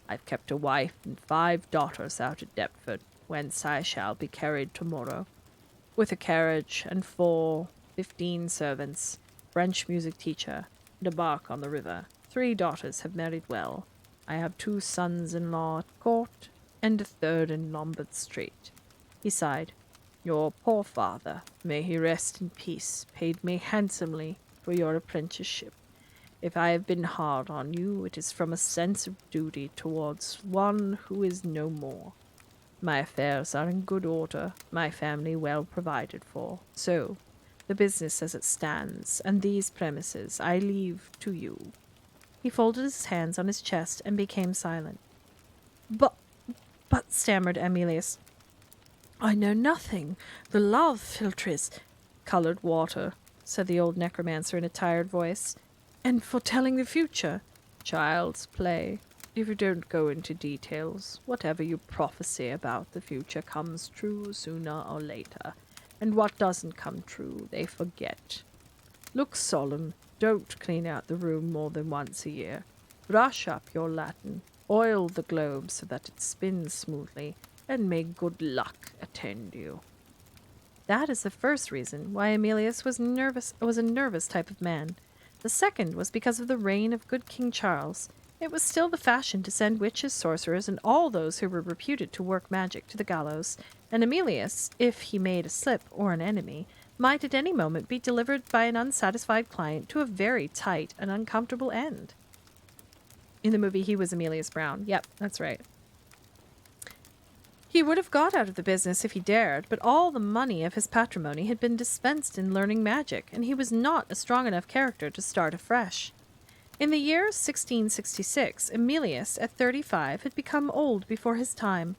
I've kept a wife and 5 daughters out at Deptford, whence I shall be carried tomorrow, with a carriage and 15 servants, French music teacher, and a bark on the river. 3 daughters have married well. I have 2 sons-in-law at court, and a 3rd in Lombard Street. He sighed. Your poor father, may he rest in peace, paid me handsomely for your apprenticeship. If I have been hard on you, it is from a sense of duty towards one who is no more. My affairs are in good order, my family well provided for. So, the business as it stands, and these premises, I leave to you." He folded his hands on his chest and became silent. But, stammered Emilius, "I know nothing. The love philtres—" "Colored water," said the old necromancer in a tired voice. "And foretelling the future?" "Child's play. If you don't go into details, whatever you prophesy about the future comes true sooner or later, and what doesn't come true they forget. Look solemn. Don't clean out the room more than once a year. Brush up your Latin. Oil the globe so that it spins smoothly, and may good luck attend you." That is the first reason why Emilius was a nervous type of man. The second was because of the reign of good King Charles. It was still the fashion to send witches, sorcerers, and all those who were reputed to work magic to the gallows, and Emilius, if he made a slip or an enemy, might at any moment be delivered by an unsatisfied client to a very tight and uncomfortable end. In the movie, he was Emilius Brown. Yep, that's right. He would have got out of the business if he dared, but all the money of his patrimony had been dispensed in learning magic, and he was not a strong enough character to start afresh. In the year 1666, Emilius, at 35, had become old before his time.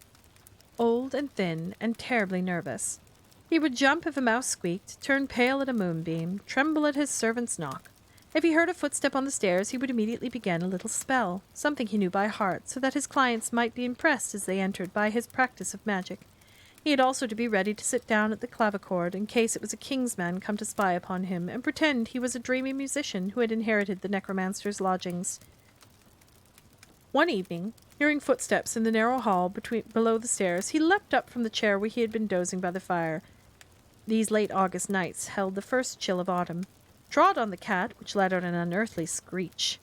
Old and thin and terribly nervous. He would jump if a mouse squeaked, turn pale at a moonbeam, tremble at his servant's knock. If he heard a footstep on the stairs, he would immediately begin a little spell, something he knew by heart, so that his clients might be impressed as they entered by his practice of magic. He had also to be ready to sit down at the clavichord in case it was a king's man come to spy upon him, and pretend he was a dreamy musician who had inherited the necromancer's lodgings. One evening, hearing footsteps in the narrow hall below the stairs, he leapt up from the chair where he had been dozing by the fire. These late August nights held the first chill of autumn, trod on the cat, which let out an unearthly screech,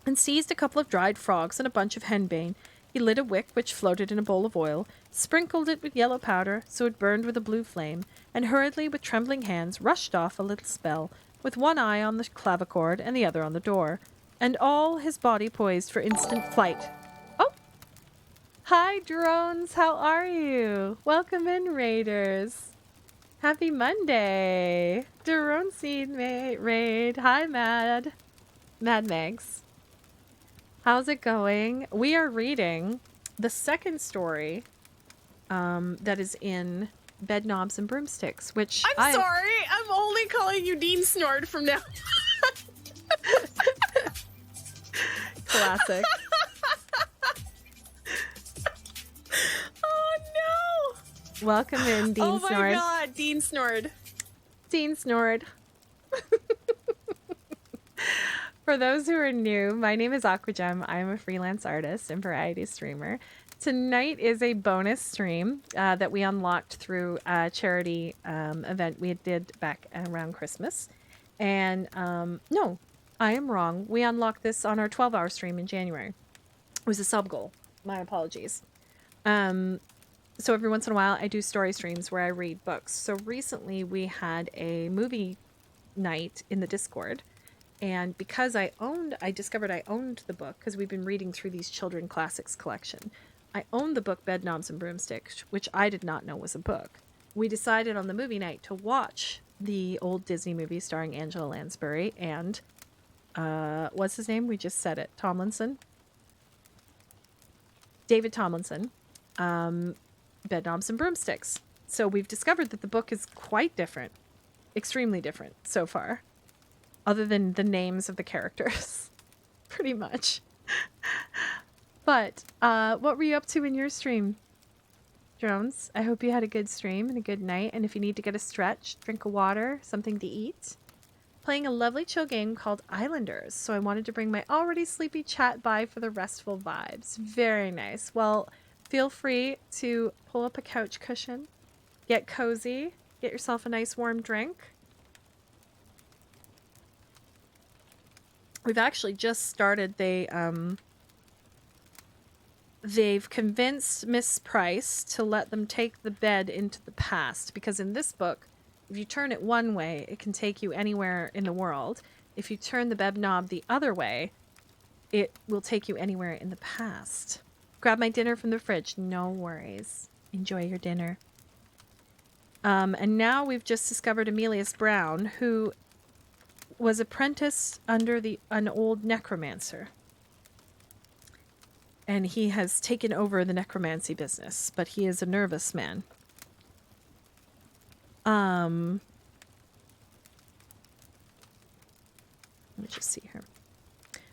and seized a couple of dried frogs and a bunch of henbane. He lit a wick which floated in a bowl of oil, sprinkled it with yellow powder so it burned with a blue flame, and hurriedly with trembling hands rushed off a little spell, with one eye on the clavichord and the other on the door, and all his body poised for instant flight. Oh! Hi, drones! How are you? Welcome in, raiders! Happy Monday! Drone Seed Raid! Hi, Mad Megs. How's it going? We are reading the second story that is in Bedknobs and Broomsticks, which I'm sorry, I'm only calling you Dean Snort from now. Classic. Oh no! Welcome in, Dean Snort. Oh my god, Dean Snort. Dean Snort. For those who are new, my name is Aquagem. I am a freelance artist and variety streamer. Tonight is a bonus stream that we unlocked through a charity event we did back around Christmas. And no, I am wrong. We unlocked this on our 12-hour stream in January. It was a sub goal. My apologies. So every once in a while I do story streams where I read books. So recently we had a movie night in the Discord. And because I discovered I owned the book, because we've been reading through these children classics collection. I owned the book Bedknobs and Broomsticks, which I did not know was a book. We decided on the movie night to watch the old Disney movie starring Angela Lansbury and, what's his name? We just said it. Tomlinson? David Tomlinson. Bedknobs and Broomsticks. So we've discovered that the book is quite different. Extremely different so far. Other than the names of the characters. Pretty much. But, what were you up to in your stream, Drones? I hope you had a good stream and a good night. And if you need to get a stretch, drink of water, something to eat. Playing a lovely chill game called Islanders. So I wanted to bring my already sleepy chat by for the restful vibes. Very nice. Well, feel free to pull up a couch cushion. Get cozy. Get yourself a nice warm drink. We've actually just started. They've convinced Miss Price to let them take the bed into the past, because in this book, if you turn it one way, it can take you anywhere in the world. if you turn the knob the other way, it will take you anywhere in the past. Grab my dinner from the fridge. No worries. Enjoy your dinner. And now we've just discovered Emilius Brown, who was apprenticed under an old necromancer. And he has taken over the necromancy business, but he is a nervous man. Let me just see here.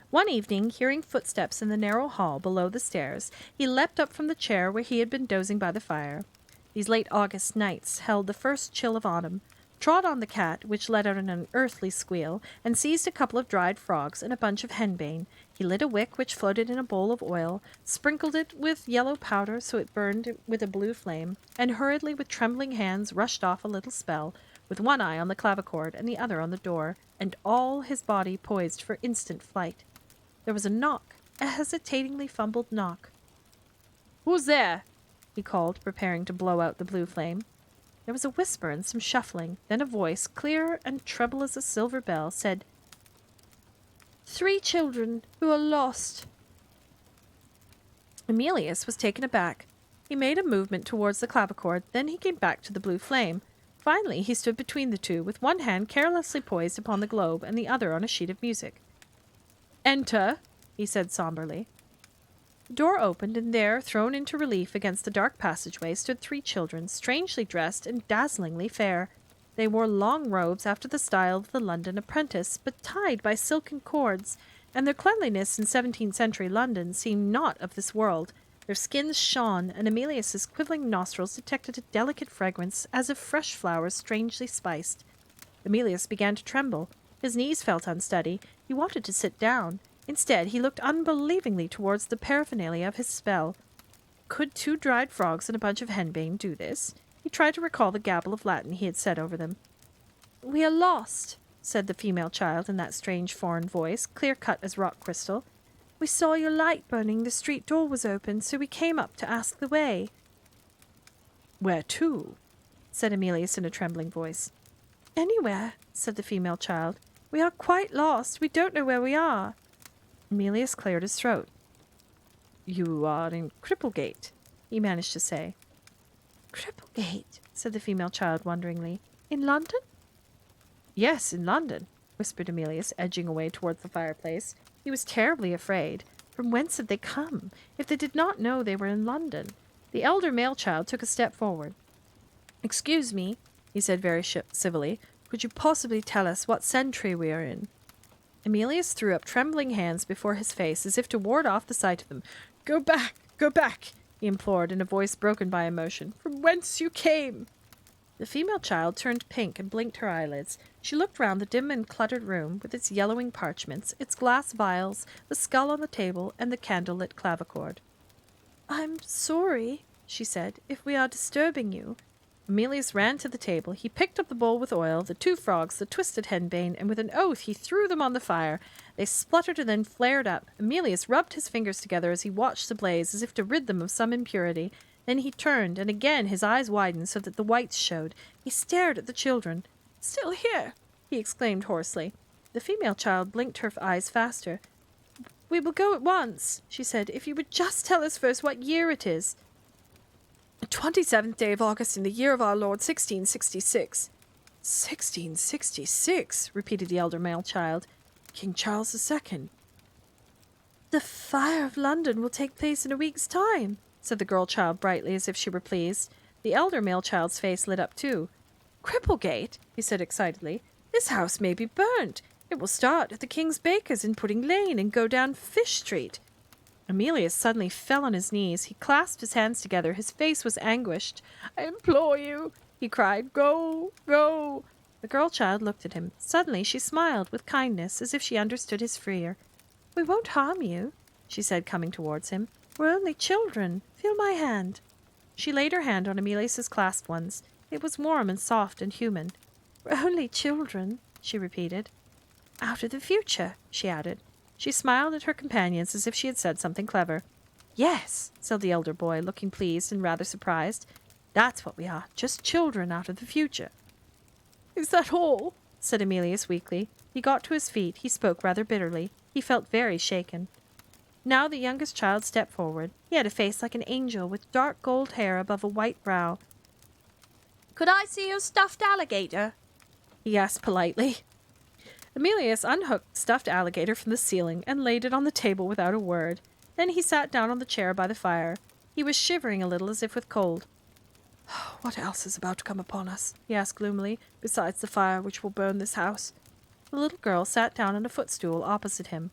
One evening, hearing footsteps in the narrow hall below the stairs, he leapt up from the chair where he had been dozing by the fire. These late August nights held the first chill of autumn, trod on the cat, which let out an unearthly squeal, and seized a couple of dried frogs and a bunch of henbane. He lit a wick which floated in a bowl of oil, sprinkled it with yellow powder so it burned with a blue flame, and hurriedly with trembling hands rushed off a little spell, with one eye on the clavichord and the other on the door, and all his body poised for instant flight. There was a knock, a hesitatingly fumbled knock. "Who's there?" he called, preparing to blow out the blue flame. There was a whisper and some shuffling. Then a voice, clear and treble as a silver bell, said, "3 children who are lost." Emilius was taken aback. He made a movement towards the clavichord, then he came back to the blue flame. Finally, he stood between the two, with one hand carelessly poised upon the globe and the other on a sheet of music. "Enter," he said somberly. The door opened, and there, thrown into relief against the dark passageway, stood 3 children, strangely dressed and dazzlingly fair. They wore long robes after the style of the London apprentice, but tied by silken cords, and their cleanliness in 17th century London seemed not of this world. Their skins shone, and Emilius's quivering nostrils detected a delicate fragrance, as of fresh flowers strangely spiced. Emilius began to tremble. His knees felt unsteady. He wanted to sit down. Instead, he looked unbelievingly towards the paraphernalia of his spell. Could 2 dried frogs and a bunch of henbane do this? He tried to recall the gabble of Latin he had said over them. "We are lost," said the female child in that strange foreign voice, clear-cut as rock crystal. "We saw your light burning. The street door was open, so we came up to ask the way." "Where to?" said Emilius in a trembling voice. "Anywhere," said the female child. "We are quite lost. We don't know where we are." Emilius cleared his throat. "You are in Cripplegate," he managed to say. "Cripplegate," said the female child wonderingly. "In London?" "Yes, in London," whispered Emilius, edging away towards the fireplace. He was terribly afraid. From whence had they come? If they did not know they were in London. The elder male child took a step forward. "Excuse me," he said very civilly. "Could you possibly tell us what century we are in?" Emilius threw up trembling hands before his face, as if to ward off the sight of them. Go back, he implored in a voice broken by emotion. "From whence you came." The female child turned pink and blinked her eyelids. She looked round the dim and cluttered room, with its yellowing parchments, its glass vials, the skull on the table, and the candle-lit clavichord. "I'm sorry," she said, "if we are disturbing you." Emilius ran to the table. He picked up the bowl with oil, the 2 frogs, the twisted henbane, and with an oath he threw them on the fire. They spluttered and then flared up. Emilius rubbed his fingers together as he watched the blaze, as if to rid them of some impurity. Then he turned, and again his eyes widened so that the whites showed. He stared at the children. "Still here!" he exclaimed hoarsely. The female child blinked her eyes faster. "We will go at once," she said, "if you would just tell us first what year it is." "The 27th day of August in the year of our Lord 1666. 1666, repeated the elder male child. King Charles II. "The fire of London will take place in a week's time," said the girl child brightly, as if she were pleased. The elder male child's face lit up too. "Cripplegate," he said excitedly. "This house may be burnt. It will start at the King's Baker's in Pudding Lane and go down Fish Street." Emilius suddenly fell on his knees. He clasped his hands together. His face was anguished. "I implore you," he cried. "Go, go." The girl child looked at him. Suddenly she smiled with kindness, as if she understood his fear. "We won't harm you," she said, coming towards him. "We're only children. Feel my hand." She laid her hand on Emilius's clasped ones. It was warm and soft and human. "We're only children," she repeated. "Out of the future," she added. She smiled at her companions as if she had said something clever. "Yes," said the elder boy, looking pleased and rather surprised. "That's what we are, just children out of the future." "Is that all?" said Emilius weakly. He got to his feet. He spoke rather bitterly. He felt very shaken. Now the youngest child stepped forward. He had a face like an angel, with dark gold hair above a white brow. "Could I see your stuffed alligator?" he asked politely. Emilius unhooked the stuffed alligator from the ceiling and laid it on the table without a word. Then he sat down on the chair by the fire. He was shivering a little as if with cold. What else is about to come upon us? He asked gloomily, besides the fire which will burn this house. The little girl sat down on a footstool opposite him.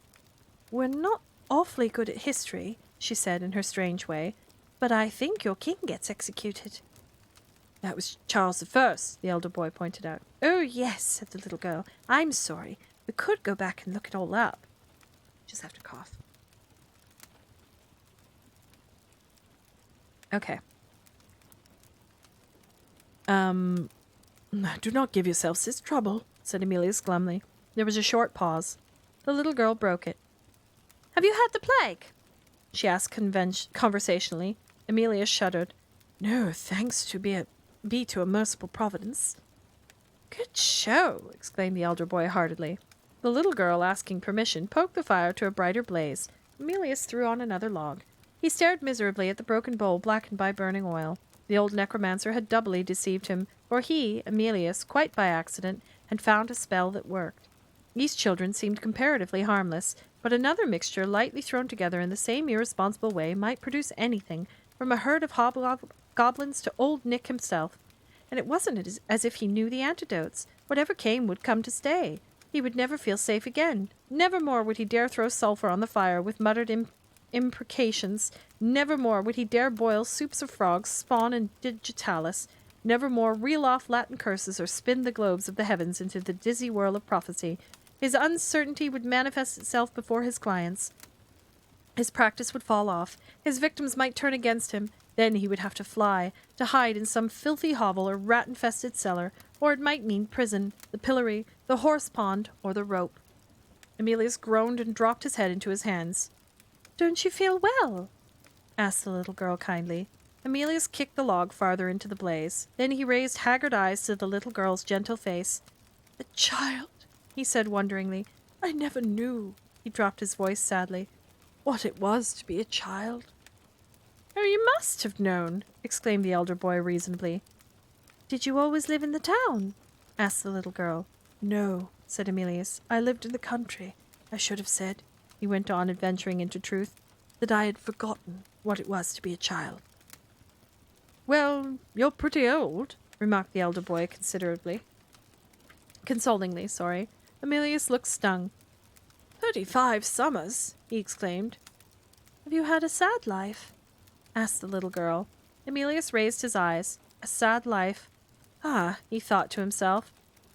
We're not awfully good at history, she said in her strange way, but I think your king gets executed. That was Charles I, the elder boy pointed out. Oh, yes, said the little girl. I'm sorry. We could go back and look it all up. Just have to cough. Okay. Do not give yourselves this trouble, said Emilius glumly. There was a short pause. The little girl broke it. Have you had the plague? She asked conversationally. Emilius shuddered. No, thanks be to a merciful providence. Good show, exclaimed the elder boy heartily. The little girl, asking permission, poked the fire to a brighter blaze. Emilius threw on another log. He stared miserably at the broken bowl blackened by burning oil. The old necromancer had doubly deceived him, for he, Emilius, quite by accident, had found a spell that worked. These children seemed comparatively harmless, but another mixture lightly thrown together in the same irresponsible way might produce anything, from a herd of hobgoblins to old Nick himself. And it wasn't as if he knew the antidotes. Whatever came would come to stay. He would never feel safe again. Never more would he dare throw sulphur on the fire with muttered imprecations. Never more would he dare boil soups of frogs, spawn, and digitalis. Never more reel off Latin curses or spin the globes of the heavens into the dizzy whirl of prophecy. His uncertainty would manifest itself before his clients. His practice would fall off. His victims might turn against him. Then he would have to fly, to hide in some filthy hovel or rat-infested cellar, or it might mean prison, the pillory, the horse pond, or the rope. Emilius groaned and dropped his head into his hands. "Don't you feel well?" asked the little girl kindly. Emilius kicked the log farther into the blaze. Then he raised haggard eyes to the little girl's gentle face. "The child," he said wonderingly. "I never knew," he dropped his voice sadly, "what it was to be a child." "Oh, you must have known," exclaimed the elder boy reasonably. "Did you always live in the town?" asked the little girl. "No," said Emilius. "I lived in the country. I should have said," he went on, adventuring into truth, "that I had forgotten what it was to be a child." "Well, you're pretty old," remarked the elder boy consolingly. Emilius looked stung. 35 summers, he exclaimed. "Have you had a sad life?" asked the little girl. Emilius raised his eyes. A sad life. Ah, he thought to himself.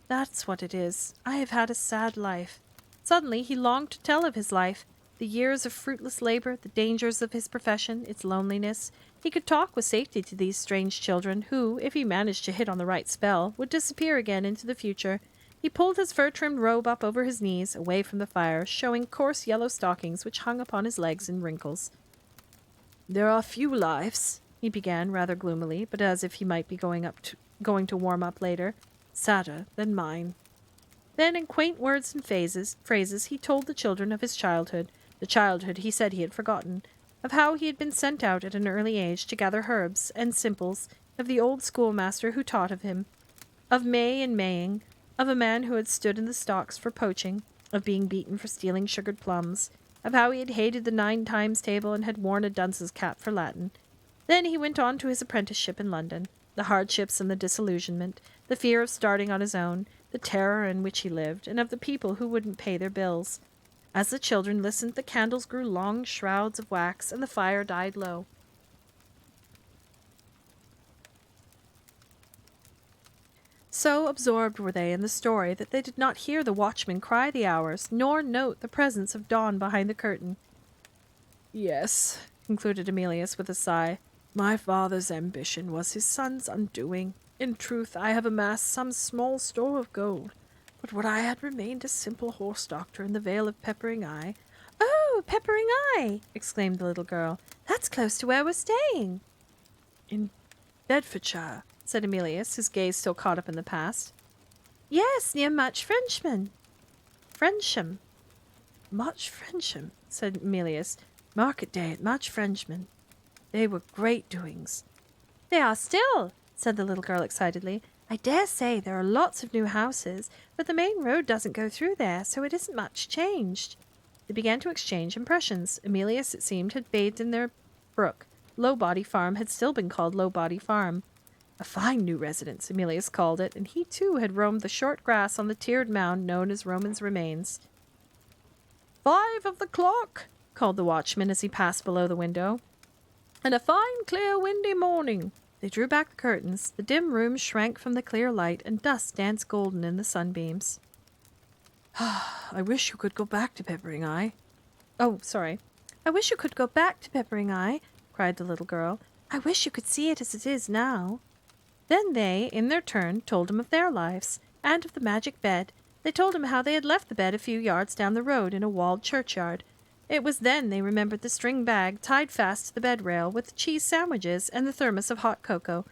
That's what it is. I have had a sad life. Suddenly he longed to tell of his life. The years of fruitless labor, the dangers of his profession, its loneliness. He could talk with safety to these strange children who, if he managed to hit on the right spell, would disappear again into the future. He pulled his fur-trimmed robe up over his knees, away from the fire, showing coarse yellow stockings which hung upon his legs in wrinkles. "There are few lives," he began, rather gloomily, but as if he might be going to warm up later, "sadder than mine." Then, in quaint words and phrases, he told the children of his childhood, the childhood he said he had forgotten, of how he had been sent out at an early age to gather herbs and simples, of the old schoolmaster who taught of him, of May and Maying, of a man who had stood in the stocks for poaching, of being beaten for stealing sugared plums, of how he had hated the 9 times table and had worn a dunce's cap for Latin. Then he went on to his apprenticeship in London, the hardships and the disillusionment, the fear of starting on his own, the terror in which he lived, and of the people who wouldn't pay their bills. As the children listened, the candles grew long shrouds of wax, and the fire died low. So absorbed were they in the story that they did not hear the watchman cry the hours, nor note the presence of dawn behind the curtain. "Yes," concluded Emilius with a sigh, "my father's ambition was his son's undoing. In truth, I have amassed some small store of gold, but would I had remained a simple horse doctor in the Vale of Peppering Eye." "Oh, Peppering Eye!" exclaimed the little girl. "That's close to where we're staying." "In Bedfordshire," said Emilius, his gaze still caught up in the past. Yes, near Much Frenchman. Frensham. Much Frensham, said Emilius. Market day at Much Frenchman. They were great doings. They are still, said the little girl excitedly. I dare say there are lots of new houses, but the main road doesn't go through there, so it isn't much changed. They began to exchange impressions. Emilius, it seemed, had bathed in their brook. Low Body Farm had still been called Low Body Farm. A fine new residence, Emilius called it, and he too had roamed the short grass on the tiered mound known as Roman's Remains. 5 of the clock, called the watchman as he passed below the window. And a fine, clear, windy morning. They drew back the curtains. The dim room shrank from the clear light, and dust danced golden in the sunbeams. I wish you could go back to Peppering Eye. Oh, sorry. I wish you could go back to Peppering Eye, cried the little girl. I wish you could see it as it is now. Then they, in their turn, told him of their lives, and of the magic bed. They told him how they had left the bed a few yards down the road in a walled churchyard. It was then they remembered the string bag tied fast to the bed rail with the cheese sandwiches and the thermos of hot cocoa.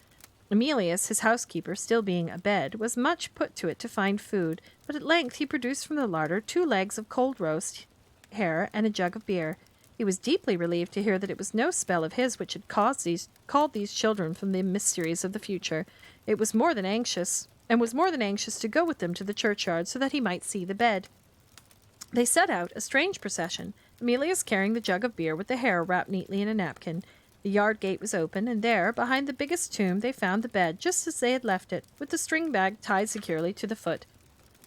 Emilius, his housekeeper, still being abed, was much put to it to find food, but at length he produced from the larder 2 legs of cold roast hare and a jug of beer. He was deeply relieved to hear that it was no spell of his which had called these children from the mysteries of the future. It was more than anxious to go with them to the churchyard so that he might see the bed. They set out, a strange procession, Emilius carrying the jug of beer with the hare wrapped neatly in a napkin. The yard gate was open, and there, behind the biggest tomb, they found the bed just as they had left it, with the string bag tied securely to the foot.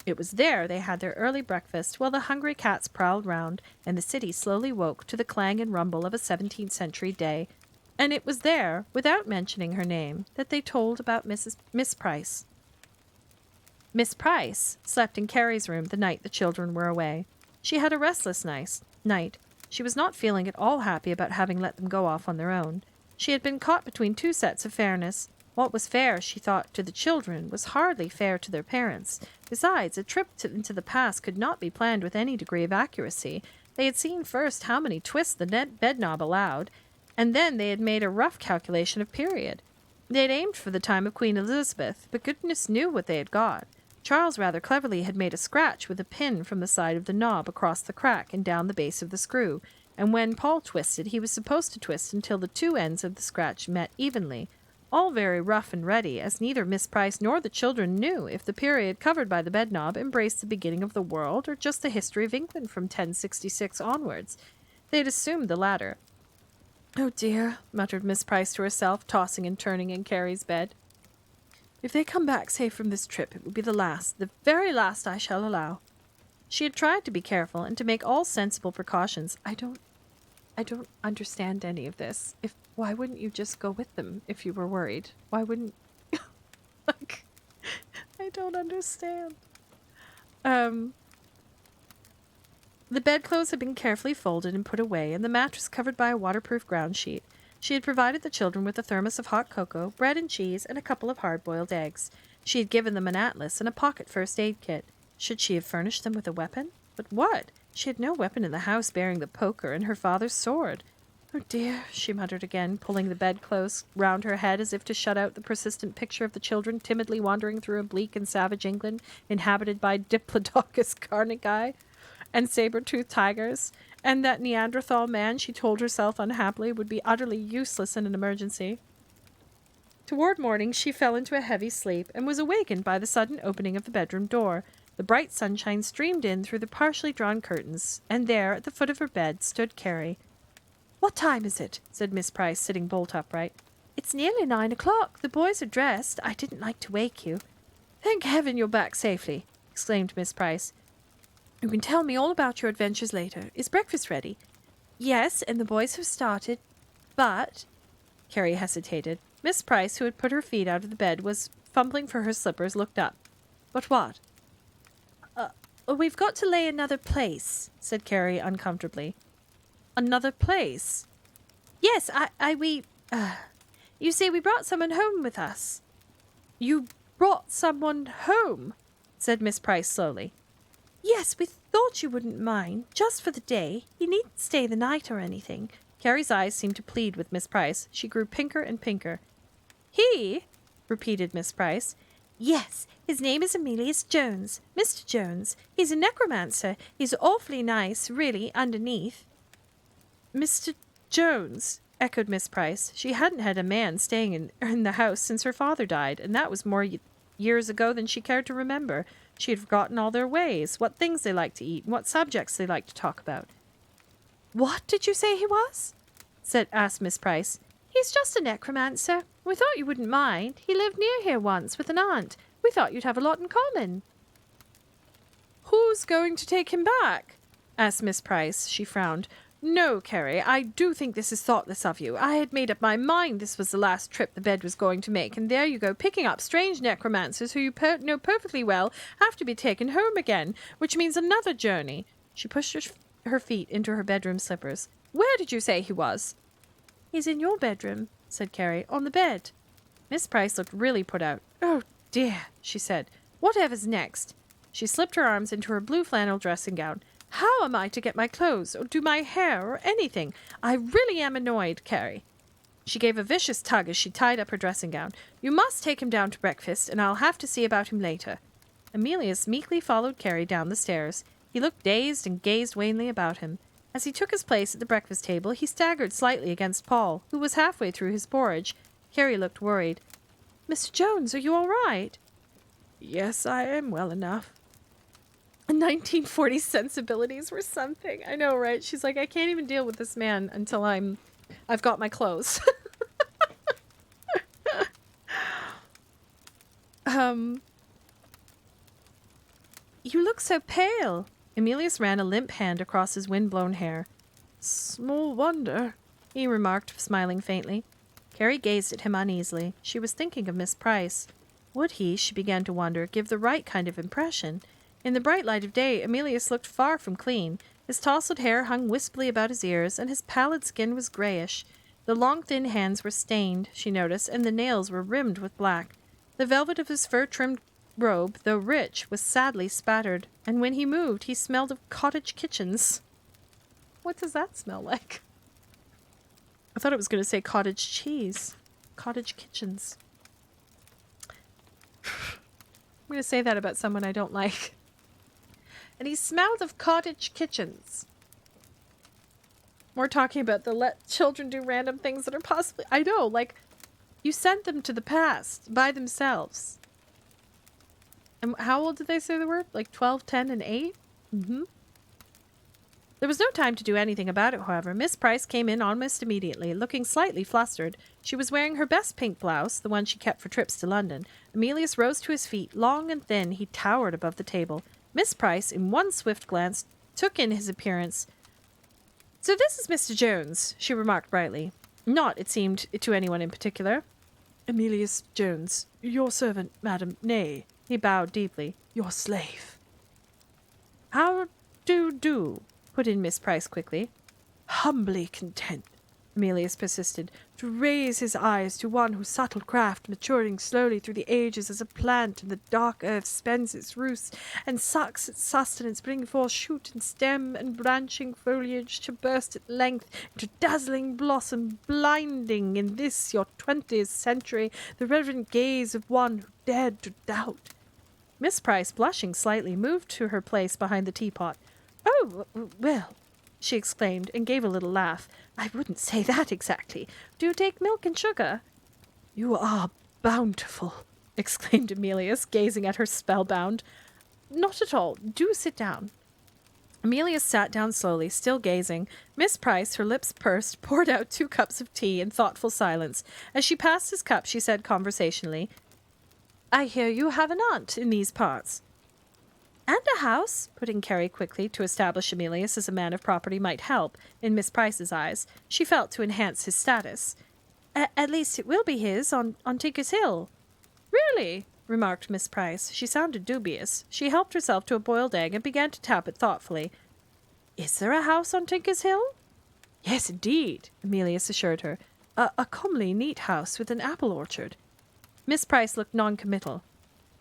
It was there they had their early breakfast, while the hungry cats prowled round, and the city slowly woke to the clang and rumble of a 17th-century day. And it was there, without mentioning her name, that they told about Miss Price. Miss Price slept in Carrie's room the night the children were away. She had a restless night. She was not feeling at all happy about having let them go off on their own. She had been caught between 2 sets of fairness. What was fair, she thought, to the children was hardly fair to their parents. Besides, a trip into the past could not be planned with any degree of accuracy. They had seen first how many twists the bed knob allowed, and then they had made a rough calculation of period. They had aimed for the time of Queen Elizabeth, but goodness knew what they had got. Charles rather cleverly had made a scratch with a pin from the side of the knob across the crack and down the base of the screw, and when Paul twisted, he was supposed to twist until the 2 ends of the scratch met evenly. All very rough and ready, as neither Miss Price nor the children knew if the period covered by the bed knob embraced the beginning of the world or just the history of England from 1066 onwards. They had assumed the latter. "Oh dear," muttered Miss Price to herself, tossing and turning in Carrie's bed. "If they come back safe from this trip, it will be the very last I shall allow." She had tried to be careful and to make all sensible precautions. I don't understand any of this. Why wouldn't you just go with them if you were worried? Why wouldn't I don't understand. The bedclothes had been carefully folded and put away, and the mattress covered by a waterproof ground sheet. She had provided the children with a thermos of hot cocoa, bread and cheese, and a couple of hard-boiled eggs. She had given them an atlas and a pocket first aid kit. Should she have furnished them with a weapon? But what? She had no weapon in the house bearing the poker and her father's sword. "Oh dear," she muttered again, pulling the bedclothes round her head as if to shut out the persistent picture of the children timidly wandering through a bleak and savage England inhabited by Diplodocus carnegie and saber-toothed tigers, and that Neanderthal man she told herself unhappily would be utterly useless in an emergency. Toward morning she fell into a heavy sleep and was awakened by the sudden opening of the bedroom door. The bright sunshine streamed in through the partially drawn curtains, and there, at the foot of her bed, stood Carrie. "What time is it?" said Miss Price, sitting bolt upright. "It's nearly 9 o'clock. The boys are dressed. I didn't like to wake you." "Thank heaven you're back safely," exclaimed Miss Price. "You can tell me all about your adventures later. Is breakfast ready?" "Yes, and the boys have started, but—" Carrie hesitated. Miss Price, who had put her feet out of the bed, was fumbling for her slippers, looked up. "But what?" We've got to lay another place," said Carrie uncomfortably. "Another place?" "Yes, you see, we brought someone home with us." "You brought someone home?" said Miss Price slowly. "Yes, we thought you wouldn't mind, just for the day. You needn't stay the night or anything." Carrie's eyes seemed to plead with Miss Price. She grew pinker and pinker. "He?" repeated Miss Price. Yes, his name is Emilius Jones. Mr. Jones. He's a necromancer. He's awfully nice, really, underneath. Mr. Jones, echoed Miss Price. She hadn't had a man staying in the house since her father died, and that was more years ago than she cared to remember. She had forgotten all their ways, what things they liked to eat, and what subjects they liked to talk about. What did you say he was? asked Miss Price. He's just a necromancer. We thought you wouldn't mind. He lived near here once with an aunt. We thought you'd have a lot in common. Who's going to take him back? Asked Miss Price. She frowned. No, Carrie, I do think this is thoughtless of you. I had made up my mind this was the last trip the bed was going to make, and there you go, picking up strange necromancers who you know perfectly well have to be taken home again, which means another journey. She pushed her feet into her bedroom slippers. Where did you say he was? He's in your bedroom, said Carrie, on the bed. Miss Price looked really put out. Oh, dear, she said. Whatever's next? She slipped her arms into her blue flannel dressing gown. How am I to get my clothes, or do my hair, or anything? I really am annoyed, Carrie. She gave a vicious tug as she tied up her dressing gown. You must take him down to breakfast, and I'll have to see about him later. Emilius meekly followed Carrie down the stairs. He looked dazed and gazed wanly about him. As he took his place at the breakfast table, he staggered slightly against Paul, who was halfway through his porridge. Carrie looked worried. Mr. Jones, are you all right? Yes, I am well enough. 1940s sensibilities were something. I know, right? She's like, I can't even deal with this man until I've got my clothes. You look so pale. Emilius ran a limp hand across his wind-blown hair. Small wonder, he remarked, smiling faintly. Carrie gazed at him uneasily. She was thinking of Miss Price. Would he, she began to wonder, give the right kind of impression? In the bright light of day, Emilius looked far from clean. His tousled hair hung wispily about his ears, and his pallid skin was grayish. The long, thin hands were stained, she noticed, and the nails were rimmed with black. The velvet of his fur-trimmed robe, though rich, was sadly spattered, and when he moved, he smelled of cottage kitchens. What does that smell like? I thought it was going to say cottage cheese. Cottage kitchens. I'm going to say that about someone I don't like. And he smelled of cottage kitchens. We're talking about the let children do random things that are possibly... I know, like, you sent them to the past by themselves. And how old did they say they were? Like 12, 10, and 8? Mm-hmm. There was no time to do anything about it, however. Miss Price came in almost immediately, looking slightly flustered. She was wearing her best pink blouse, the one she kept for trips to London. Emilius rose to his feet. Long and thin, he towered above the table. Miss Price, in one swift glance, took in his appearance. So this is Mr. Jones, she remarked brightly. Not, it seemed, to anyone in particular. Emilius Jones, your servant, madam. Nay, he bowed deeply. Your slave. How do, put in Miss Price quickly. Humbly content, Emilius persisted, to raise his eyes to one whose subtle craft, maturing slowly through the ages as a plant in the dark earth spends its roots and sucks its sustenance, bringing forth shoot and stem and branching foliage to burst at length into dazzling blossom, blinding in this your 20th century the reverent gaze of one who dared to doubt. Miss Price, blushing slightly, moved to her place behind the teapot. Oh, well, she exclaimed, and gave a little laugh. I wouldn't say that exactly. Do you take milk and sugar? You are bountiful, exclaimed Emilius, gazing at her spellbound. Not at all. Do sit down. Emilius sat down slowly, still gazing. Miss Price, her lips pursed, poured out 2 cups of tea in thoughtful silence. As she passed his cup, she said conversationally, I hear you have an aunt in these parts. And a house, put in Carrie quickly, to establish Emilius as a man of property might help, in Miss Price's eyes. She felt to enhance his status. At least it will be his, on Tinker's Hill. Really? Remarked Miss Price. She sounded dubious. She helped herself to a boiled egg and began to tap it thoughtfully. Is there a house on Tinker's Hill? Yes, indeed, Emilius assured her. A comely, neat house with an apple orchard. Miss Price looked non-committal.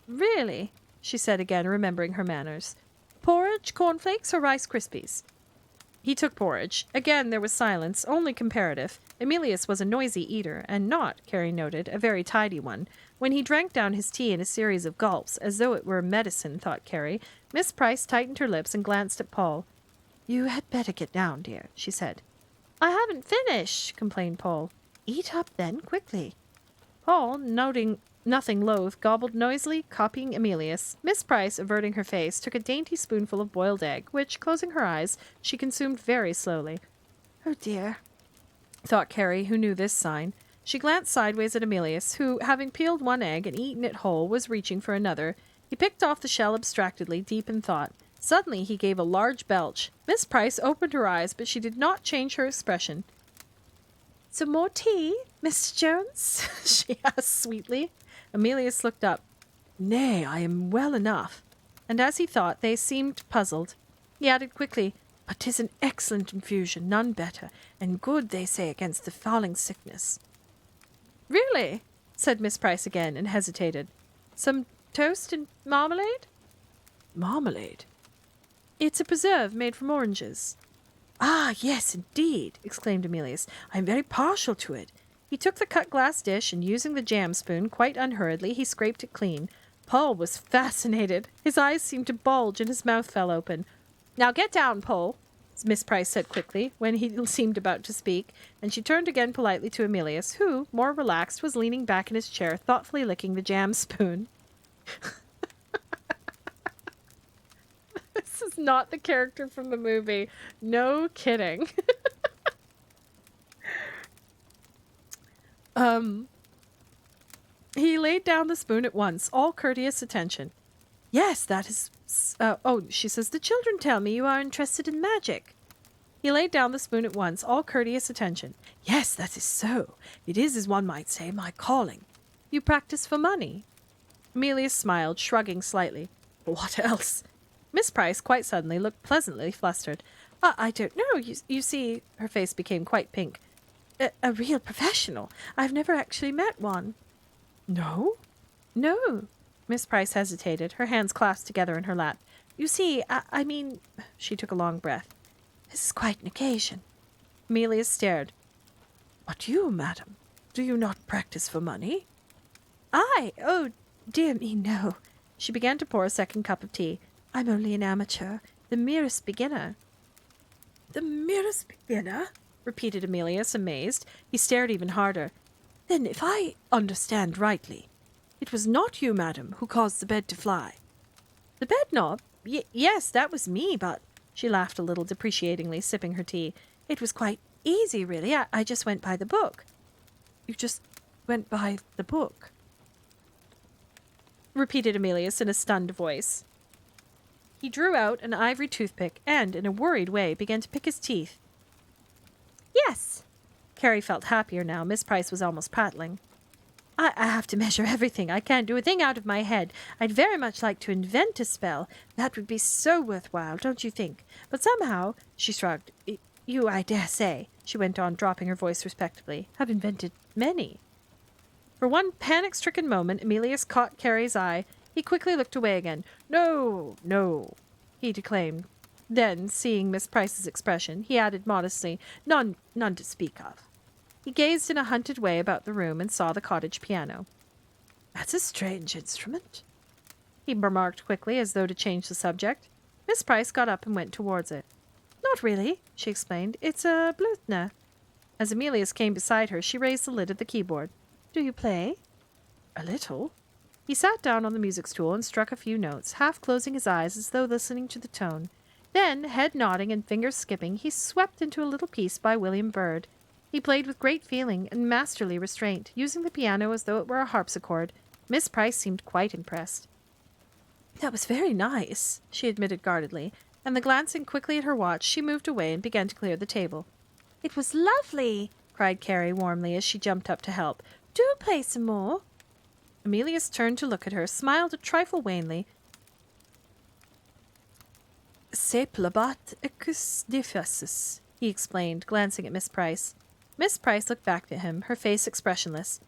Really? She said again, remembering her manners. Porridge, cornflakes, or Rice Krispies? He took porridge. Again there was silence, only comparative. Emilius was a noisy eater, and not, Carrie noted, a very tidy one. When he drank down his tea in a series of gulps, as though it were medicine, thought Carrie, Miss Price tightened her lips and glanced at Paul. "You had better get down, dear," she said. "I haven't finished," complained Paul. "Eat up, then, quickly." Paul, noting nothing loath, gobbled noisily, copying Emilius. Miss Price, averting her face, took a dainty spoonful of boiled egg, which, closing her eyes, she consumed very slowly. "Oh, dear," thought Carrie, who knew this sign. She glanced sideways at Emilius, who, having peeled one egg and eaten it whole, was reaching for another. He picked off the shell abstractedly, deep in thought. Suddenly he gave a large belch. Miss Price opened her eyes, but she did not change her expression. "Some more tea, Mr. Jones?" she asked sweetly. Emilius looked up. "Nay, I am well enough." And as he thought, they seemed puzzled. He added quickly, "But 'tis an excellent infusion, none better, and good, they say, against the falling sickness." "Really?" said Miss Price again, and hesitated. "Some toast and marmalade?" "Marmalade?" "It's a preserve made from oranges." "Ah, yes, indeed," exclaimed Emilius. "I am very partial to it." He took the cut glass dish, and using the jam spoon, quite unhurriedly, he scraped it clean. Paul was fascinated. His eyes seemed to bulge, and his mouth fell open. "Now get down, Paul," Miss Price said quickly, when he seemed about to speak, and she turned again politely to Emilius, who, more relaxed, was leaning back in his chair, thoughtfully licking the jam spoon. This is not the character from the movie. No kidding. He laid down the spoon at once, all courteous attention. "Yes, that is... she says, the children tell me you are interested in magic." He laid down the spoon at once, all courteous attention. "Yes, that is so. It is, as one might say, my calling." "You practice for money?" Emilius smiled, shrugging slightly. "What else?" Miss Price, quite suddenly, looked pleasantly flustered. I don't know. You see," her face became quite pink. A real professional. I've never actually met one." "No?" "No." Miss Price hesitated, her hands clasped together in her lap. "You see, I mean..." She took a long breath. "This is quite an occasion." Emilius stared. "But you, madam, do you not practice for money?" "I? Oh, dear me, no." She began to pour a second cup of tea. "I'm only an amateur, the merest beginner." "The merest beginner?" repeated Emilius, amazed. He stared even harder. "Then, if I understand rightly, it was not you, madam, who caused the bed to fly." "The bed knob? Yes, that was me, but..." She laughed a little depreciatingly, sipping her tea. "It was quite easy, really. I just went by the book." "You just went by the book?" repeated Emilius in a stunned voice. He drew out an ivory toothpick and, in a worried way, began to pick his teeth. "Yes." Carrie felt happier now. Miss Price was almost prattling. I have to measure everything. I can't do a thing out of my head. I'd very much like to invent a spell. That would be so worthwhile, don't you think? But somehow," she shrugged, "you, I dare say," she went on, dropping her voice respectfully, "have invented many." For one panic-stricken moment, Emilius caught Carrie's eye. He quickly looked away again. "No, no," he declaimed. Then, seeing Miss Price's expression, he added modestly, None to speak of." He gazed in a hunted way about the room and saw the cottage piano. "That's a strange instrument," he remarked quickly, as though to change the subject. Miss Price got up and went towards it. "Not really," she explained. "It's a Blüthner." As Emilius came beside her, she raised the lid of the keyboard. "Do you play?" "A little." He sat down on the music stool and struck a few notes, half closing his eyes as though listening to the tone. Then, head nodding and fingers skipping, he swept into a little piece by William Byrd. He played with great feeling and masterly restraint, using the piano as though it were a harpsichord. Miss Price seemed quite impressed. "That was very nice," she admitted guardedly, and then glancing quickly at her watch, she moved away and began to clear the table. "It was lovely," cried Carrie warmly as she jumped up to help. "Do play some more." Emilius turned to look at her, smiled a trifle wanly. "C'est plabat ecus diffesus," he explained, glancing at Miss Price. Miss Price looked back at him, her face expressionless.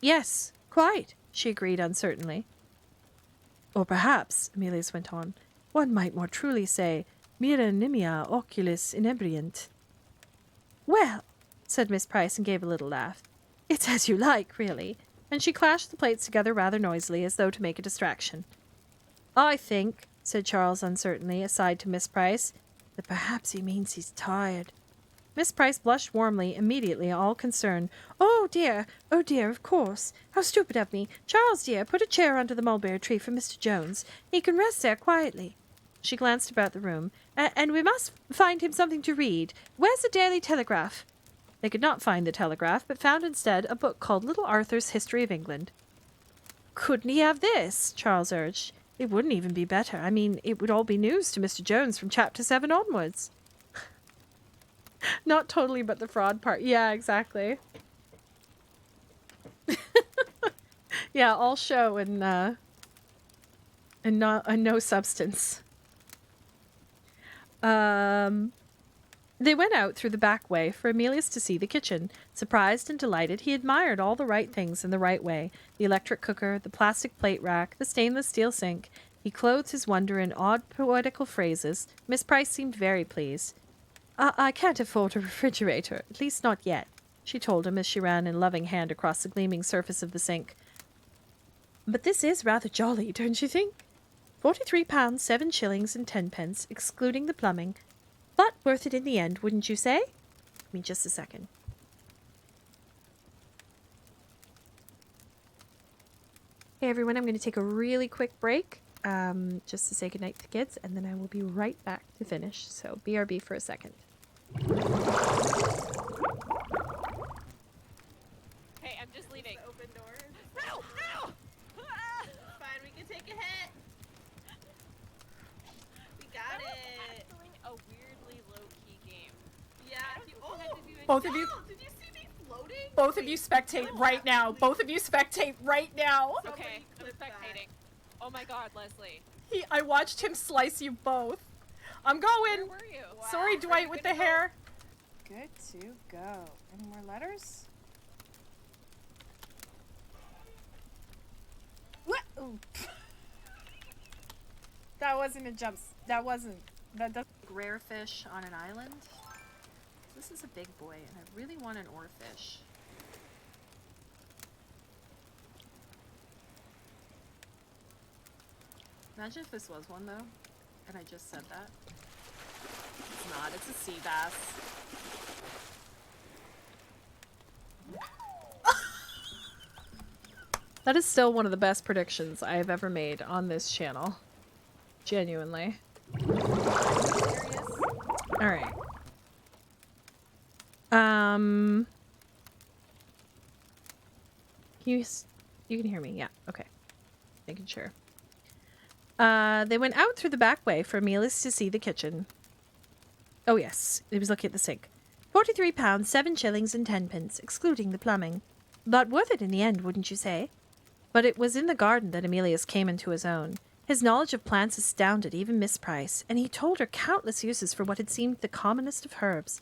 "Yes, quite," she agreed uncertainly. "Or perhaps," Emilius went on, "one might more truly say, mira nimia oculis inebriant." "Well," said Miss Price, and gave a little laugh. "It's as you like, really." and she clashed the plates together rather noisily, as though to make a distraction. "I think," said Charles uncertainly, aside to Miss Price, "that perhaps he means he's tired." Miss Price blushed warmly, immediately all concern. Oh dear, of course. How stupid of me. Charles, dear, put a chair under the mulberry tree for Mr. Jones. He can rest there quietly." She glanced about the room. And we must find him something to read. Where's the Daily Telegraph?" They could not find the Telegraph, but found instead a book called Little Arthur's History of England. "Couldn't he have this?" Charles urged. "It wouldn't even be better. I mean, it would all be news to Mr. Jones from chapter 7 onwards." Not totally, but the fraud part. Yeah, exactly. Yeah, all show and no substance. They went out through the back way for Emilius to see the kitchen. Surprised and delighted, he admired all the right things in the right way. The electric cooker, the plastic plate rack, the stainless steel sink. He clothed his wonder in odd poetical phrases. Miss Price seemed very pleased. I can't afford a refrigerator, at least not yet," she told him as she ran a loving hand across the gleaming surface of the sink. "But this is rather jolly, don't you think? £43, 7 shillings and 10 pence, excluding the plumbing. But worth it in the end, wouldn't you say? Give me just a second." Hey everyone, I'm going to take a really quick break. Just to say goodnight to the kids, and then I will be right back to finish. So BRB for a second. Hey, I'm just leaving. Open doors. No! No! Fine, we can take a hit. We got it. Actually, a weirdly low-key game. Yeah. Both of you. Did you see me floating? Both of you spectate right now. Both of you spectate right now. Okay, I'm spectating. Oh my god, Leslie. I watched him slice you both. I'm going. Where were you? Wow. Sorry, Dwight with the hair. Good to go. Any more letters? What? Ooh. That wasn't a jump. That doesn't. Rare fish on an island. This is a big boy, and I really want an oarfish. Imagine if this was one, though, and I just said that. It's not. It's a sea bass. That is still one of the best predictions I have ever made on this channel. Genuinely. Alright. You can hear me, yeah, okay. Making sure. They went out through the back way for Emilius to see the kitchen. Oh yes, he was looking at the sink. £43, 7 shillings and 10 pence, excluding the plumbing. But worth it in the end, wouldn't you say? But it was in the garden that Emilius came into his own. His knowledge of plants astounded even Miss Price, and he told her countless uses for what had seemed the commonest of herbs.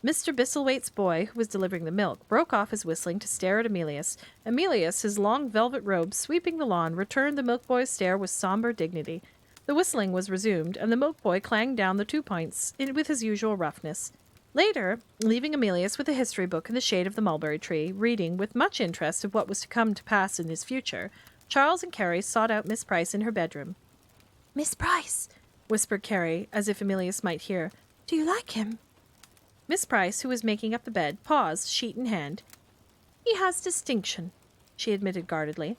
Mr. Bistlewaite's boy, who was delivering the milk, broke off his whistling to stare at Emilius. Emilius, his long velvet robe sweeping the lawn, returned the milk boy's stare with somber dignity. The whistling was resumed, and the milk boy clanged down the 2 pints with his usual roughness. Later, leaving Emilius with a history book in the shade of the mulberry tree, reading with much interest of what was to come to pass in his future, Charles and Carrie sought out Miss Price in her bedroom. Miss Price, Whispered Carrie, as if Emilius might hear. do you like him? Miss Price, who was making up the bed, paused, sheet in hand. He has distinction, she admitted guardedly.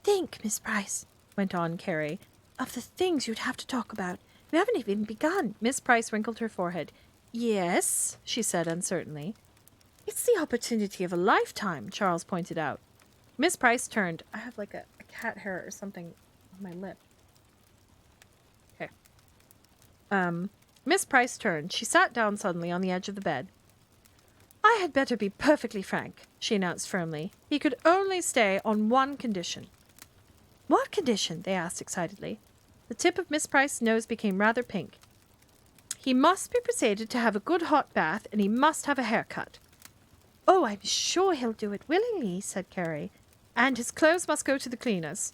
Think, Miss Price, went on Carrie, of the things you'd have to talk about. You haven't even begun. Miss Price wrinkled her forehead. Yes, she said uncertainly. It's the opportunity of a lifetime, Charles pointed out. Miss Price turned. I have like a cat hair or something on my lip. Okay. Miss Price turned. She sat down suddenly on the edge of the bed. I had better be perfectly frank, she announced firmly. He could only stay on one condition. What condition? They asked excitedly. The tip of Miss Price's nose became rather pink. He must be persuaded to have a good hot bath, and he must have a haircut. Oh, I'm sure he'll do it willingly, said Carrie. And his clothes must go to the cleaners.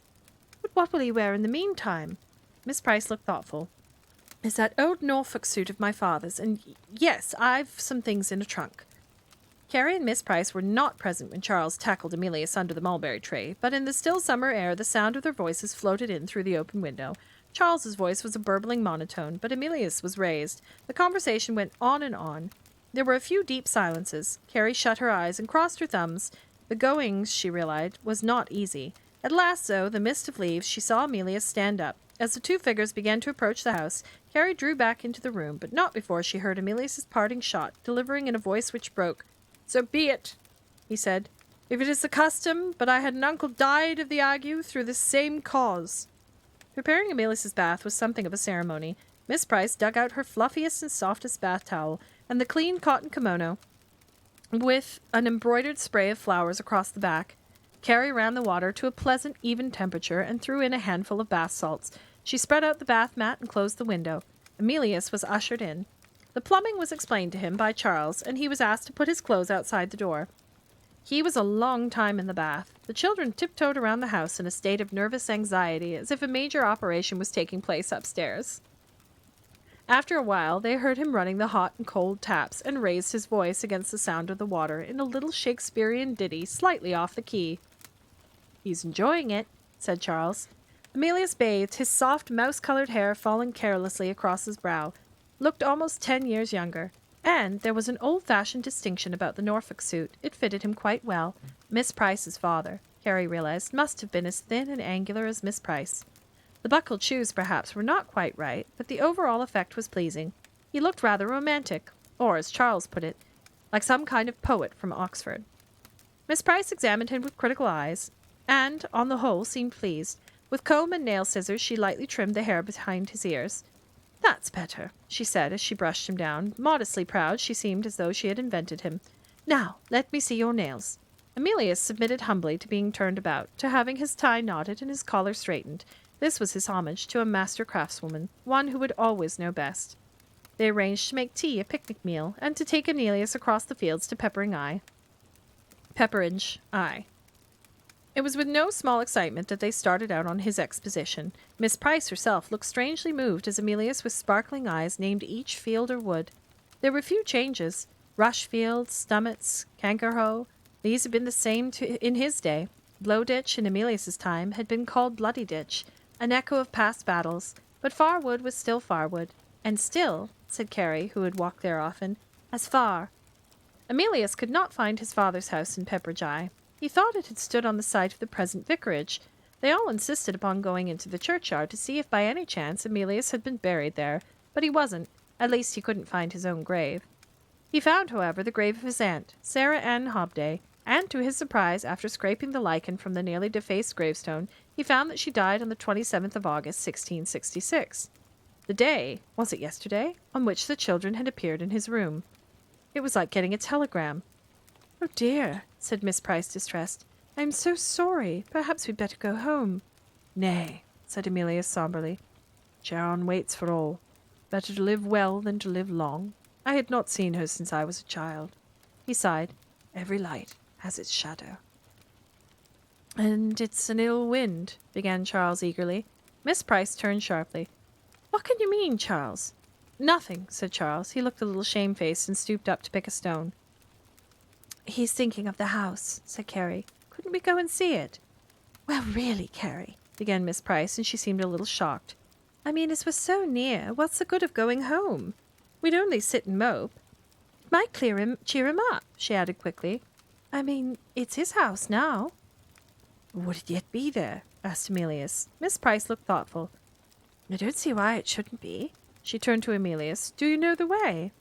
But what will he wear in the meantime? Miss Price looked thoughtful. It's that old Norfolk suit of my father's, and yes, I've some things in a trunk. Carrie and Miss Price were not present when Charles tackled Emilius under the mulberry tree, but in the still summer air the sound of their voices floated in through the open window. Charles's voice was a burbling monotone, but Emilius was raised. The conversation went on and on. There were a few deep silences. Carrie shut her eyes and crossed her thumbs. The going, she realized, was not easy. At last, though, the mist of leaves, she saw Emilius stand up. As the two figures began to approach the house, Carrie drew back into the room, but not before she heard Emilius's parting shot, delivering in a voice which broke. "So be it," he said. "If it is the custom, but I had an uncle died of the ague through this same cause." Preparing Emilius's bath was something of a ceremony. Miss Price dug out her fluffiest and softest bath towel, and the clean cotton kimono, with an embroidered spray of flowers across the back. Carrie ran the water to a pleasant, even temperature and threw in a handful of bath salts. She spread out the bath mat and closed the window. Emilius was ushered in. The plumbing was explained to him by Charles, and he was asked to put his clothes outside the door. He was a long time in the bath. The children tiptoed around the house in a state of nervous anxiety, as if a major operation was taking place upstairs. After a while, they heard him running the hot and cold taps, and raised his voice against the sound of the water in a little Shakespearean ditty slightly off the key. "He's enjoying it," said Charles. Emilius bathed, his soft mouse-colored hair falling carelessly across his brow, looked almost 10 years younger. And there was an old-fashioned distinction about the Norfolk suit. It fitted him quite well. Miss Price's father, Carrie realized, must have been as thin and angular as Miss Price. The buckled shoes, perhaps, were not quite right, but the overall effect was pleasing. He looked rather romantic, or, as Charles put it, like some kind of poet from Oxford. Miss Price examined him with critical eyes, and, on the whole, seemed pleased. With comb and nail scissors, she lightly trimmed the hair behind his ears. "That's better," she said as she brushed him down. Modestly proud, she seemed as though she had invented him. "Now, let me see your nails." Emilius submitted humbly to being turned about, to having his tie knotted and his collar straightened. This was his homage to a master craftswoman, one who would always know best. They arranged to make tea a picnic meal, and to take Emilius across the fields to Pepperidge Eye. It was with no small excitement that they started out on his exposition. Miss Price herself looked strangely moved as Emilius with sparkling eyes named each field or wood. There were few changes. Rush fields, Stummets, Cankerhoe, these had been the same in his day. Blowditch in Emilius's time had been called Bloody Ditch, an echo of past battles, but Farwood was still Farwood. And still, said Carrie, who had walked there often, as far. Emilius could not find his father's house in Pepperidge Eye. He thought it had stood on the site of the present vicarage. They all insisted upon going into the churchyard to see if by any chance Emilius had been buried there, but he wasn't. At least he couldn't find his own grave. He found, however, the grave of his aunt, Sarah Ann Hobday, and to his surprise, after scraping the lichen from the nearly defaced gravestone, he found that she died on the 27th of August, 1666. The day, was it yesterday, on which the children had appeared in his room. It was like getting a telegram. "Oh dear," said Miss Price, distressed. "I am so sorry. Perhaps we'd better go home." "Nay," said Emilius somberly. "Charon waits for all. Better to live well than to live long. I had not seen her since I was a child." He sighed. "Every light has its shadow." "And it's an ill wind," began Charles eagerly. Miss Price turned sharply. "What can you mean, Charles?" "Nothing," said Charles. He looked a little shamefaced and stooped up to pick a stone. "He's thinking of the house," said Carrie. "Couldn't we go and see it?" "Well, really, Carrie," began Miss Price, and she seemed a little shocked. "I mean, as we're so near, what's the good of going home? We'd only sit and mope. It might cheer him up," she added quickly. "I mean, it's his house now." "Would it yet be there?" asked Emilius. Miss Price looked thoughtful. "I don't see why it shouldn't be." She turned to Emilius. "Do you know the way?"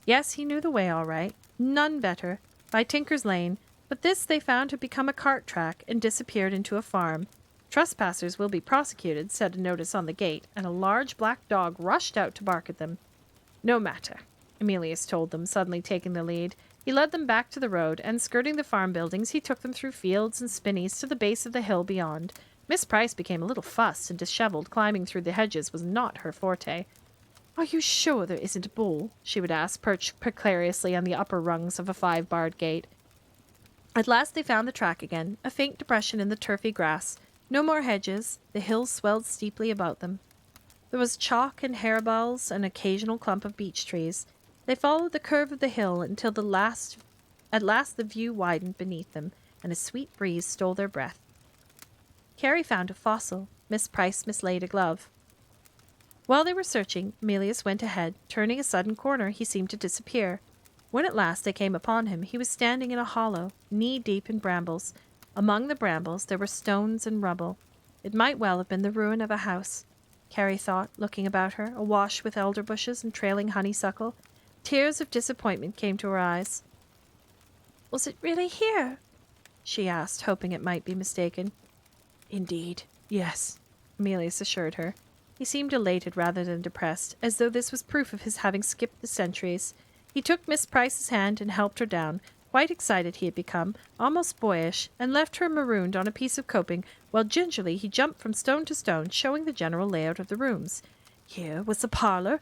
Yes, he knew the way all right. None better. By Tinker's Lane, but this they found had become a cart track and disappeared into a farm. "Trespassers will be prosecuted," said a notice on the gate, and a large black dog rushed out to bark at them. "No matter," Emilius told them, suddenly taking the lead. He led them back to the road, and skirting the farm buildings, he took them through fields and spinneys to the base of the hill beyond. Miss Price became a little fussed and dishevelled. Climbing through the hedges was not her forte. "Are you sure there isn't a bull?" she would ask, perched precariously on the upper rungs of a 5-barred gate. At last they found the track again, a faint depression in the turfy grass. No more hedges. The hills swelled steeply about them. There was chalk and harebells, and an occasional clump of beech trees. They followed the curve of the hill until the last At last the view widened beneath them, and a sweet breeze stole their breath. Carrie found a fossil. Miss Price mislaid a glove. While they were searching, Emilius went ahead. Turning a sudden corner, he seemed to disappear. When at last they came upon him, he was standing in a hollow, knee-deep in brambles. Among the brambles there were stones and rubble. It might well have been the ruin of a house, Carrie thought, looking about her, awash with elder bushes and trailing honeysuckle. Tears of disappointment came to her eyes. Was it really here? She asked, hoping it might be mistaken. Indeed, yes, Emilius assured her. He seemed elated rather than depressed, as though this was proof of his having skipped the centuries. He took Miss Price's hand and helped her down. Quite excited he had become, almost boyish, and left her marooned on a piece of coping, while gingerly he jumped from stone to stone, showing the general layout of the rooms. Here was the parlour,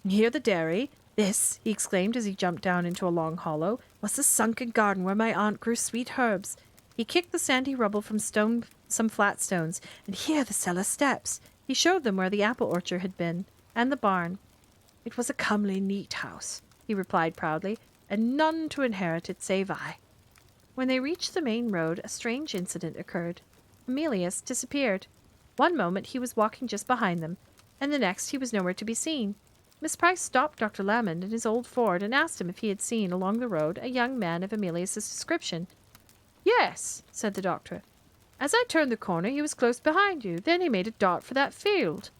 here the dairy. This, he exclaimed as he jumped down into a long hollow, was the sunken garden where my aunt grew sweet herbs. He kicked the sandy rubble from some flat stones, and here the cellar steps. He showed them where the apple orchard had been, and the barn. It was a comely, neat house, he replied proudly, and none to inherit it save I. When they reached the main road, a strange incident occurred. Emilius disappeared. One moment he was walking just behind them, and the next he was nowhere to be seen. Miss Price stopped Dr. Lamond in his old Ford and asked him if he had seen along the road a young man of Emilius's description. Yes, said the doctor. As I turned the corner, he was close behind you. Then he made a dart for that field.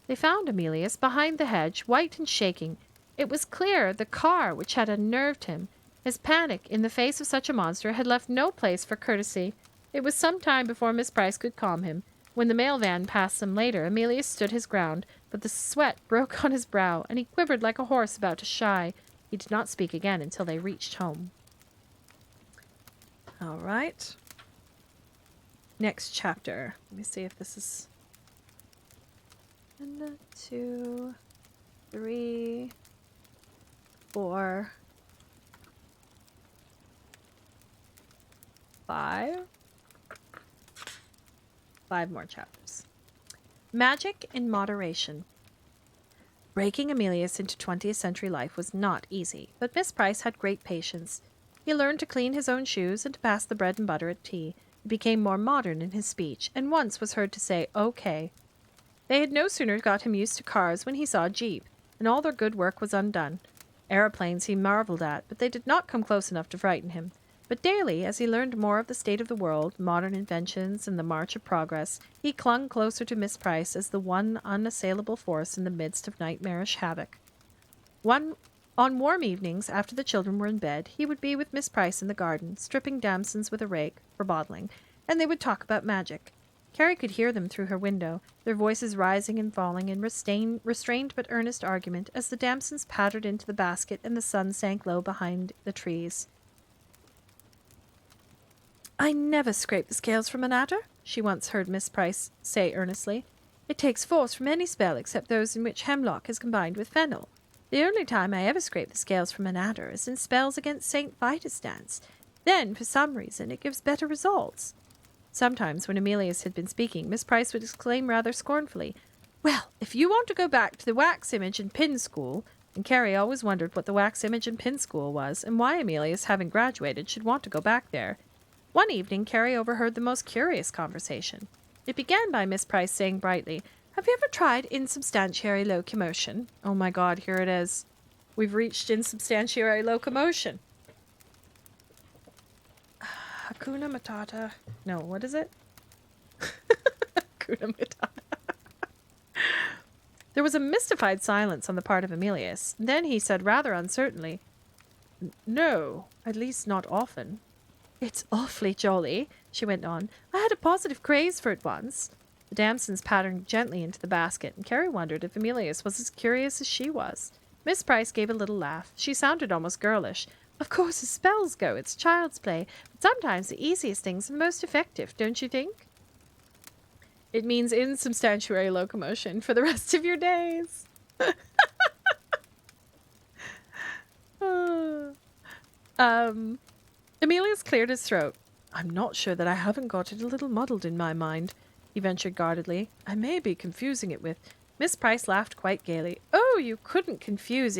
They found Emilius behind the hedge, white and shaking. It was clear the car which had unnerved him. His panic in the face of such a monster had left no place for courtesy. It was some time before Miss Price could calm him. When the mail van passed them later, Emilius stood his ground, but the sweat broke on his brow, and he quivered like a horse about to shy. He did not speak again until they reached home. All right. Next chapter. Let me see if this is 1, 2, 3, 4, 5. 5 more chapters. Magic in moderation. Breaking Emilius into 20th century life was not easy, but Miss Price had great patience. He learned to clean his own shoes and to pass the bread and butter at tea. He became more modern in his speech, and once was heard to say, "Okay." They had no sooner got him used to cars when he saw a jeep, and all their good work was undone. Aeroplanes he marveled at, but they did not come close enough to frighten him. But daily, as he learned more of the state of the world, modern inventions, and the march of progress, he clung closer to Miss Price as the one unassailable force in the midst of nightmarish havoc. On warm evenings, after the children were in bed, he would be with Miss Price in the garden, stripping damsons with a rake for bottling, and they would talk about magic. Carrie could hear them through her window, their voices rising and falling in restrained but earnest argument as the damsons pattered into the basket and the sun sank low behind the trees. "I never scrape the scales from an adder," she once heard Miss Price say earnestly. "It takes force from any spell except those in which hemlock is combined with fennel. The only time I ever scrape the scales from an adder is in spells against St. Vitus dance. Then, for some reason, it gives better results." Sometimes, when Emilius had been speaking, Miss Price would exclaim rather scornfully, "Well, if you want to go back to the wax image and pin school," and Carrie always wondered what the wax image and pin school was, and why Emilius, having graduated, should want to go back there. One evening, Carrie overheard the most curious conversation. It began by Miss Price saying brightly, "Have you ever tried insubstantiary locomotion?" Oh my God, here it is. We've reached insubstantiary locomotion. Hakuna Matata. No, what is it? Hakuna Matata. There was a mystified silence on the part of Emilius. Then he said rather uncertainly, "No, at least not often." "It's awfully jolly," she went on. "I had a positive craze for it once." The damsons pattered gently into the basket, and Carrie wondered if Emilius was as curious as she was. Miss Price gave a little laugh. She sounded almost girlish. "Of course, as spells go, it's child's play, but sometimes the easiest things are most effective, don't you think?" It means insubstantiary locomotion for the rest of your days. Emilius cleared his throat. "I'm not sure that I haven't got it a little muddled in my mind," he ventured guardedly. "I may be confusing it with—" Miss Price laughed quite gaily. "Oh, you couldn't confuse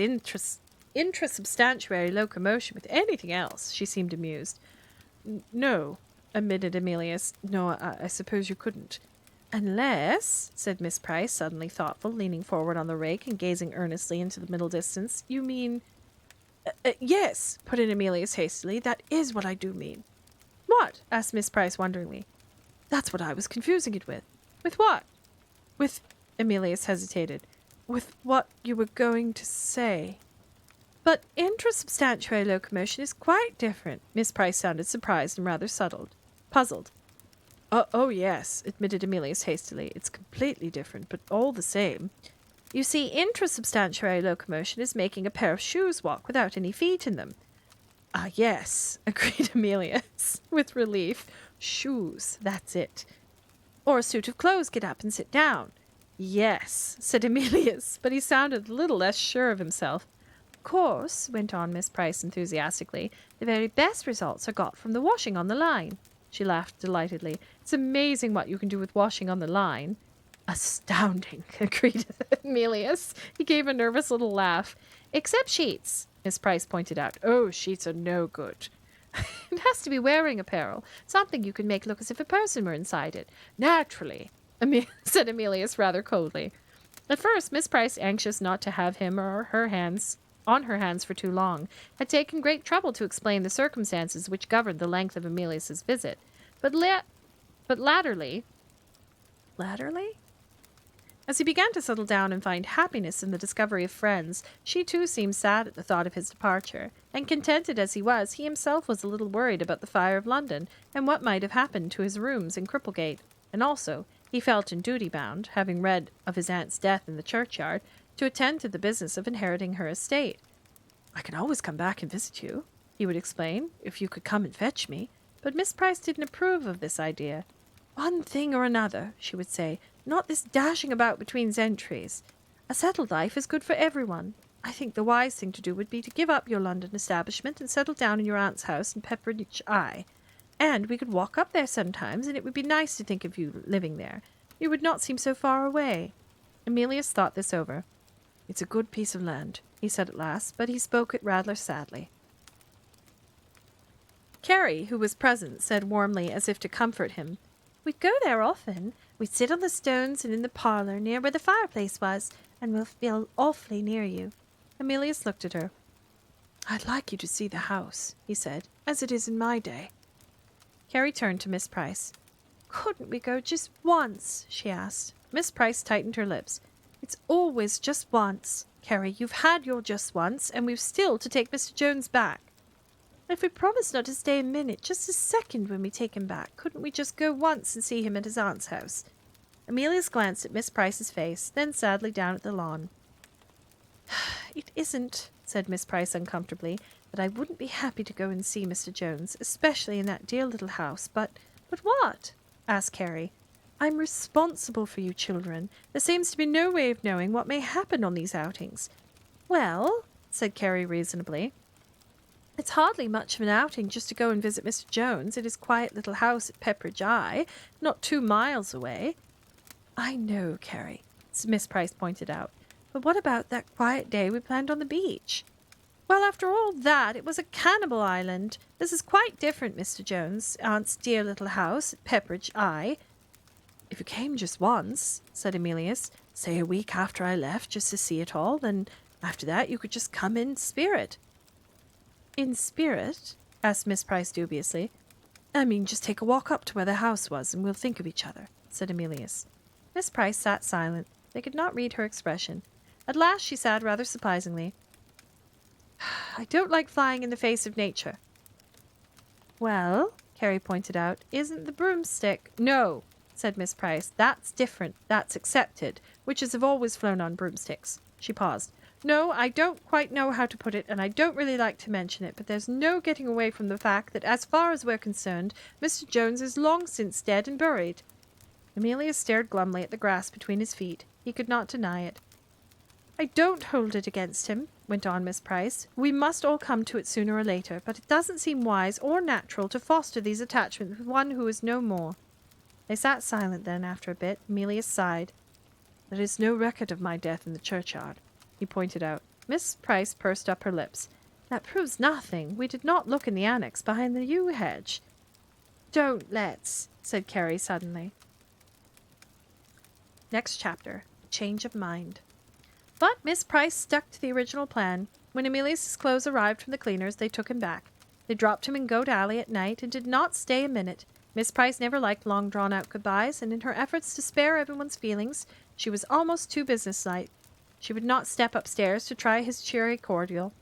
intrasubstantiary locomotion with anything else, she seemed amused. No, admitted Emilius. No, I suppose you couldn't. Unless, said Miss Price, suddenly thoughtful, leaning forward on the rake and gazing earnestly into the middle distance. You mean... yes, put in Emilius hastily. That is what I do mean. What? Asked Miss Price wonderingly. That's what I was confusing it with. With what? With... Emilius hesitated. With what you were going to say. But intrasubstantiary locomotion is quite different. Miss Price sounded surprised and rather puzzled. Oh, yes, admitted Emilius hastily. It's completely different, but all the same. You see, intrasubstantiary locomotion is making a pair of shoes walk without any feet in them. Ah, yes, agreed Emilius, with relief. Shoes, that's it. Or a suit of clothes get up and sit down. Yes, said Emilius, but he sounded a little less sure of himself. Of course, went on Miss Price enthusiastically, the very best results are got from the washing on the line. She laughed delightedly. It's amazing what you can do with washing on the line. Astounding, agreed Emilius. He gave a nervous little laugh. Except sheets, Miss Price pointed out. Oh, sheets are no good. It has to be wearing apparel, something you can make look as if a person were inside it. Naturally, said Emilius rather coldly. At first, Miss Price, anxious not to have him or her hands on her hands for too long, had taken great trouble to explain the circumstances which governed the length of Emilius's visit. But latterly, as he began to settle down and find happiness in the discovery of friends, she too seemed sad at the thought of his departure, and contented as he was, he himself was a little worried about the fire of London, and what might have happened to his rooms in Cripplegate, and also, he felt in duty bound, having read of his aunt's death in the churchyard, to attend to the business of inheriting her estate. I can always come back and visit you, he would explain, if you could come and fetch me. But Miss Price didn't approve of this idea. One thing or another, she would say, not this dashing about between entries. A settled life is good for everyone. I think the wise thing to do would be to give up your London establishment and settle down in your aunt's house in Pepperidge Eye. And we could walk up there sometimes, and it would be nice to think of you living there. You would not seem so far away. Emilius thought this over. It's a good piece of land, he said at last, but he spoke it rather sadly. Carrie, who was present, said warmly, as if to comfort him, We'd go there often. We'd sit on the stones and in the parlour near where the fireplace was, and we'll feel awfully near you. Emilius looked at her. I'd like you to see the house, he said, as it is in my day. Carrie turned to Miss Price. Couldn't we go just once? She asked. Miss Price tightened her lips. It's always just once. Carrie, you've had your just once, and we've still to take Mr. Jones back. If we promise not to stay a minute, just a second when we take him back, couldn't we just go once and see him at his aunt's house? Emilius glanced at Miss Price's face, then sadly down at the lawn. It isn't, said Miss Price uncomfortably, that I wouldn't be happy to go and see Mr. Jones, especially in that dear little house, but what? Asked Carrie. I'm responsible for you children. There seems to be no way of knowing what may happen on these outings. Well, said Carrie reasonably, it's hardly much of an outing just to go and visit Mr. Jones at his quiet little house at Pepperidge Eye, not 2 miles away. I know, Carrie, Miss Price pointed out, but what about that quiet day we planned on the beach? Well, after all that, it was a cannibal island. This is quite different, Mr. Jones, Aunt's dear little house at Pepperidge Eye. If you came just once, said Emilius, say a week after I left, just to see it all, then after that you could just come in spirit. In spirit? Asked Miss Price dubiously. I mean, just take a walk up to where the house was, and we'll think of each other, said Emilius. Miss Price sat silent. They could not read her expression. At last she said rather surprisingly, I don't like flying in the face of nature. Well, Carrie pointed out, isn't the broomstick... No, said Miss Price. That's different. That's accepted. Witches have always flown on broomsticks. She paused. No, I don't quite know how to put it, and I don't really like to mention it, but there's no getting away from the fact that, as far as we're concerned, Mr. Jones is long since dead and buried. Emilius stared glumly at the grass between his feet. He could not deny it. I don't hold it against him, went on Miss Price. We must all come to it sooner or later, but it doesn't seem wise or natural to foster these attachments with one who is no more. They sat silent then, after a bit. Emilius sighed. There is no record of my death in the churchyard, he pointed out. Miss Price pursed up her lips. That proves nothing. We did not look in the annex behind the yew hedge. Don't let's, said Carrie suddenly. Next chapter. Change of mind. But Miss Price stuck to the original plan. When Emilius's clothes arrived from the cleaners, they took him back. They dropped him in Goat Alley at night and did not stay a minute. Miss Price never liked long drawn-out goodbyes, and in her efforts to spare everyone's feelings, she was almost too businesslike. She would not step upstairs to try his cheery cordial.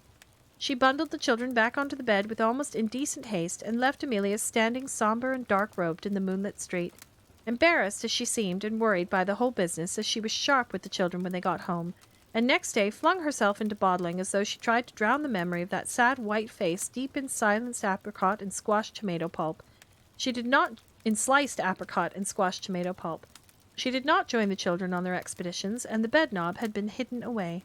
She bundled the children back onto the bed with almost indecent haste, and left Emilius standing sombre and dark-robed in the moonlit street. Embarrassed as she seemed and worried by the whole business, as she was sharp with the children when they got home, and next day flung herself into bottling as though she tried to drown the memory of that sad white face deep in silenced apricot and squashed tomato pulp. She did not in sliced apricot and squashed tomato pulp. She did not join the children on their expeditions, and the bedknob had been hidden away.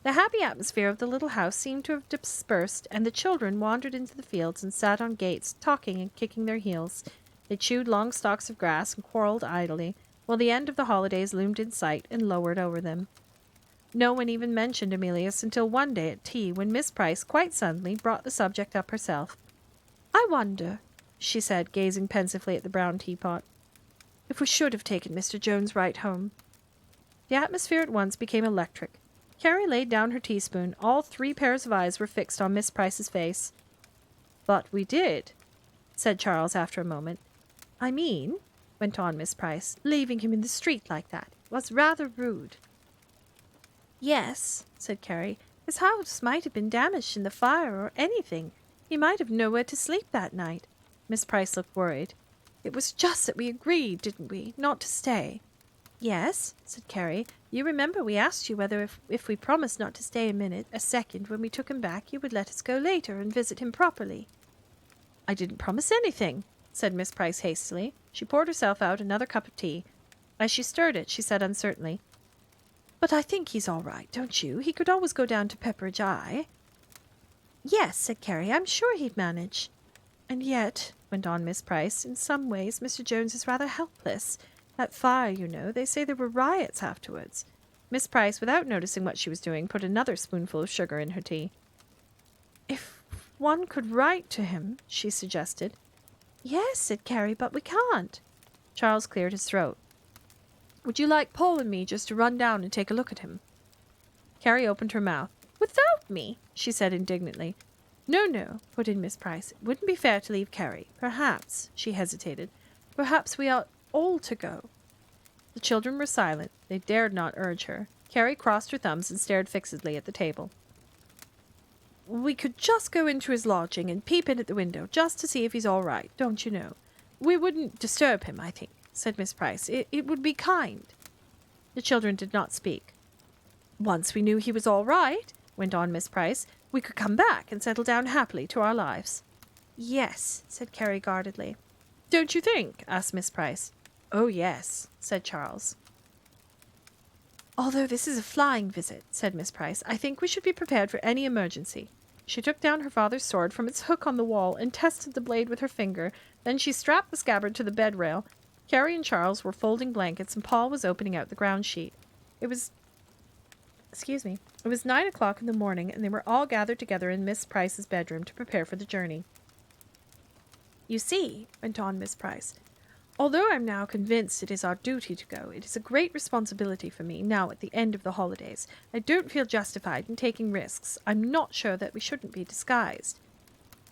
The happy atmosphere of the little house seemed to have dispersed, and the children wandered into the fields and sat on gates, talking and kicking their heels. They chewed long stalks of grass and quarreled idly, while the end of the holidays loomed in sight and lowered over them. No one even mentioned Emilius until one day at tea, when Miss Price, quite suddenly, brought the subject up herself. "I wonder," she said, gazing pensively at the brown teapot, "if we should have taken Mr. Jones right home." The atmosphere at once became electric. Carrie laid down her teaspoon. All 3 pairs of eyes were fixed on Miss Price's face. "But we did," said Charles after a moment. "I mean," went on Miss Price, "leaving him in the street like that was rather rude." "Yes," said Carrie. "His house might have been damaged in the fire or anything. He might have nowhere to sleep that night." Miss Price looked worried. "It was just that we agreed, didn't we, not to stay?" "Yes," said Carrie. "You remember we asked you whether if we promised not to stay a second, when we took him back, you would let us go later and visit him properly." "I didn't promise anything," said Miss Price hastily. She poured herself out another cup of tea. As she stirred it, she said uncertainly, "But I think he's all right, don't you? He could always go down to Pepperidge Eye." "Yes," said Carrie, "I'm sure he'd manage." "And yet," went on Miss Price, "in some ways Mr. Jones is rather helpless. That fire, you know, they say there were riots afterwards." Miss Price, without noticing what she was doing, put another spoonful of sugar in her tea. "If one could write to him," she suggested. "Yes," said Carrie, "but we can't." Charles cleared his throat. "Would you like Paul and me just to run down and take a look at him?" Carrie opened her mouth. "Without me?" she said indignantly. No, put in Miss Price. "It wouldn't be fair to leave Carrie. Perhaps," she hesitated, "perhaps we ought all to go." The children were silent. They dared not urge her. Carrie crossed her thumbs and stared fixedly at the table. "We could just go into his lodging and peep in at the window, just to see if he's all right, don't you know? We wouldn't disturb him, I think," said Miss Price. It would be kind." The children did not speak. "Once we knew he was all right," went on Miss Price, "we could come back and settle down happily to our lives." "Yes," said Carrie guardedly. "Don't you think?" asked Miss Price. "Oh, yes," said Charles. "Although this is a flying visit," said Miss Price, "I think we should be prepared for any emergency." She took down her father's sword from its hook on the wall and tested the blade with her finger. Then she strapped the scabbard to the bed rail. Carrie and Charles were folding blankets, and Paul was opening out the ground sheet. It was 9 o'clock in the morning, and they were all gathered together in Miss Price's bedroom to prepare for the journey. "You see," went on Miss Price, "although I'm now convinced it is our duty to go, it is a great responsibility for me, now at the end of the holidays. I don't feel justified in taking risks. I'm not sure that we shouldn't be disguised."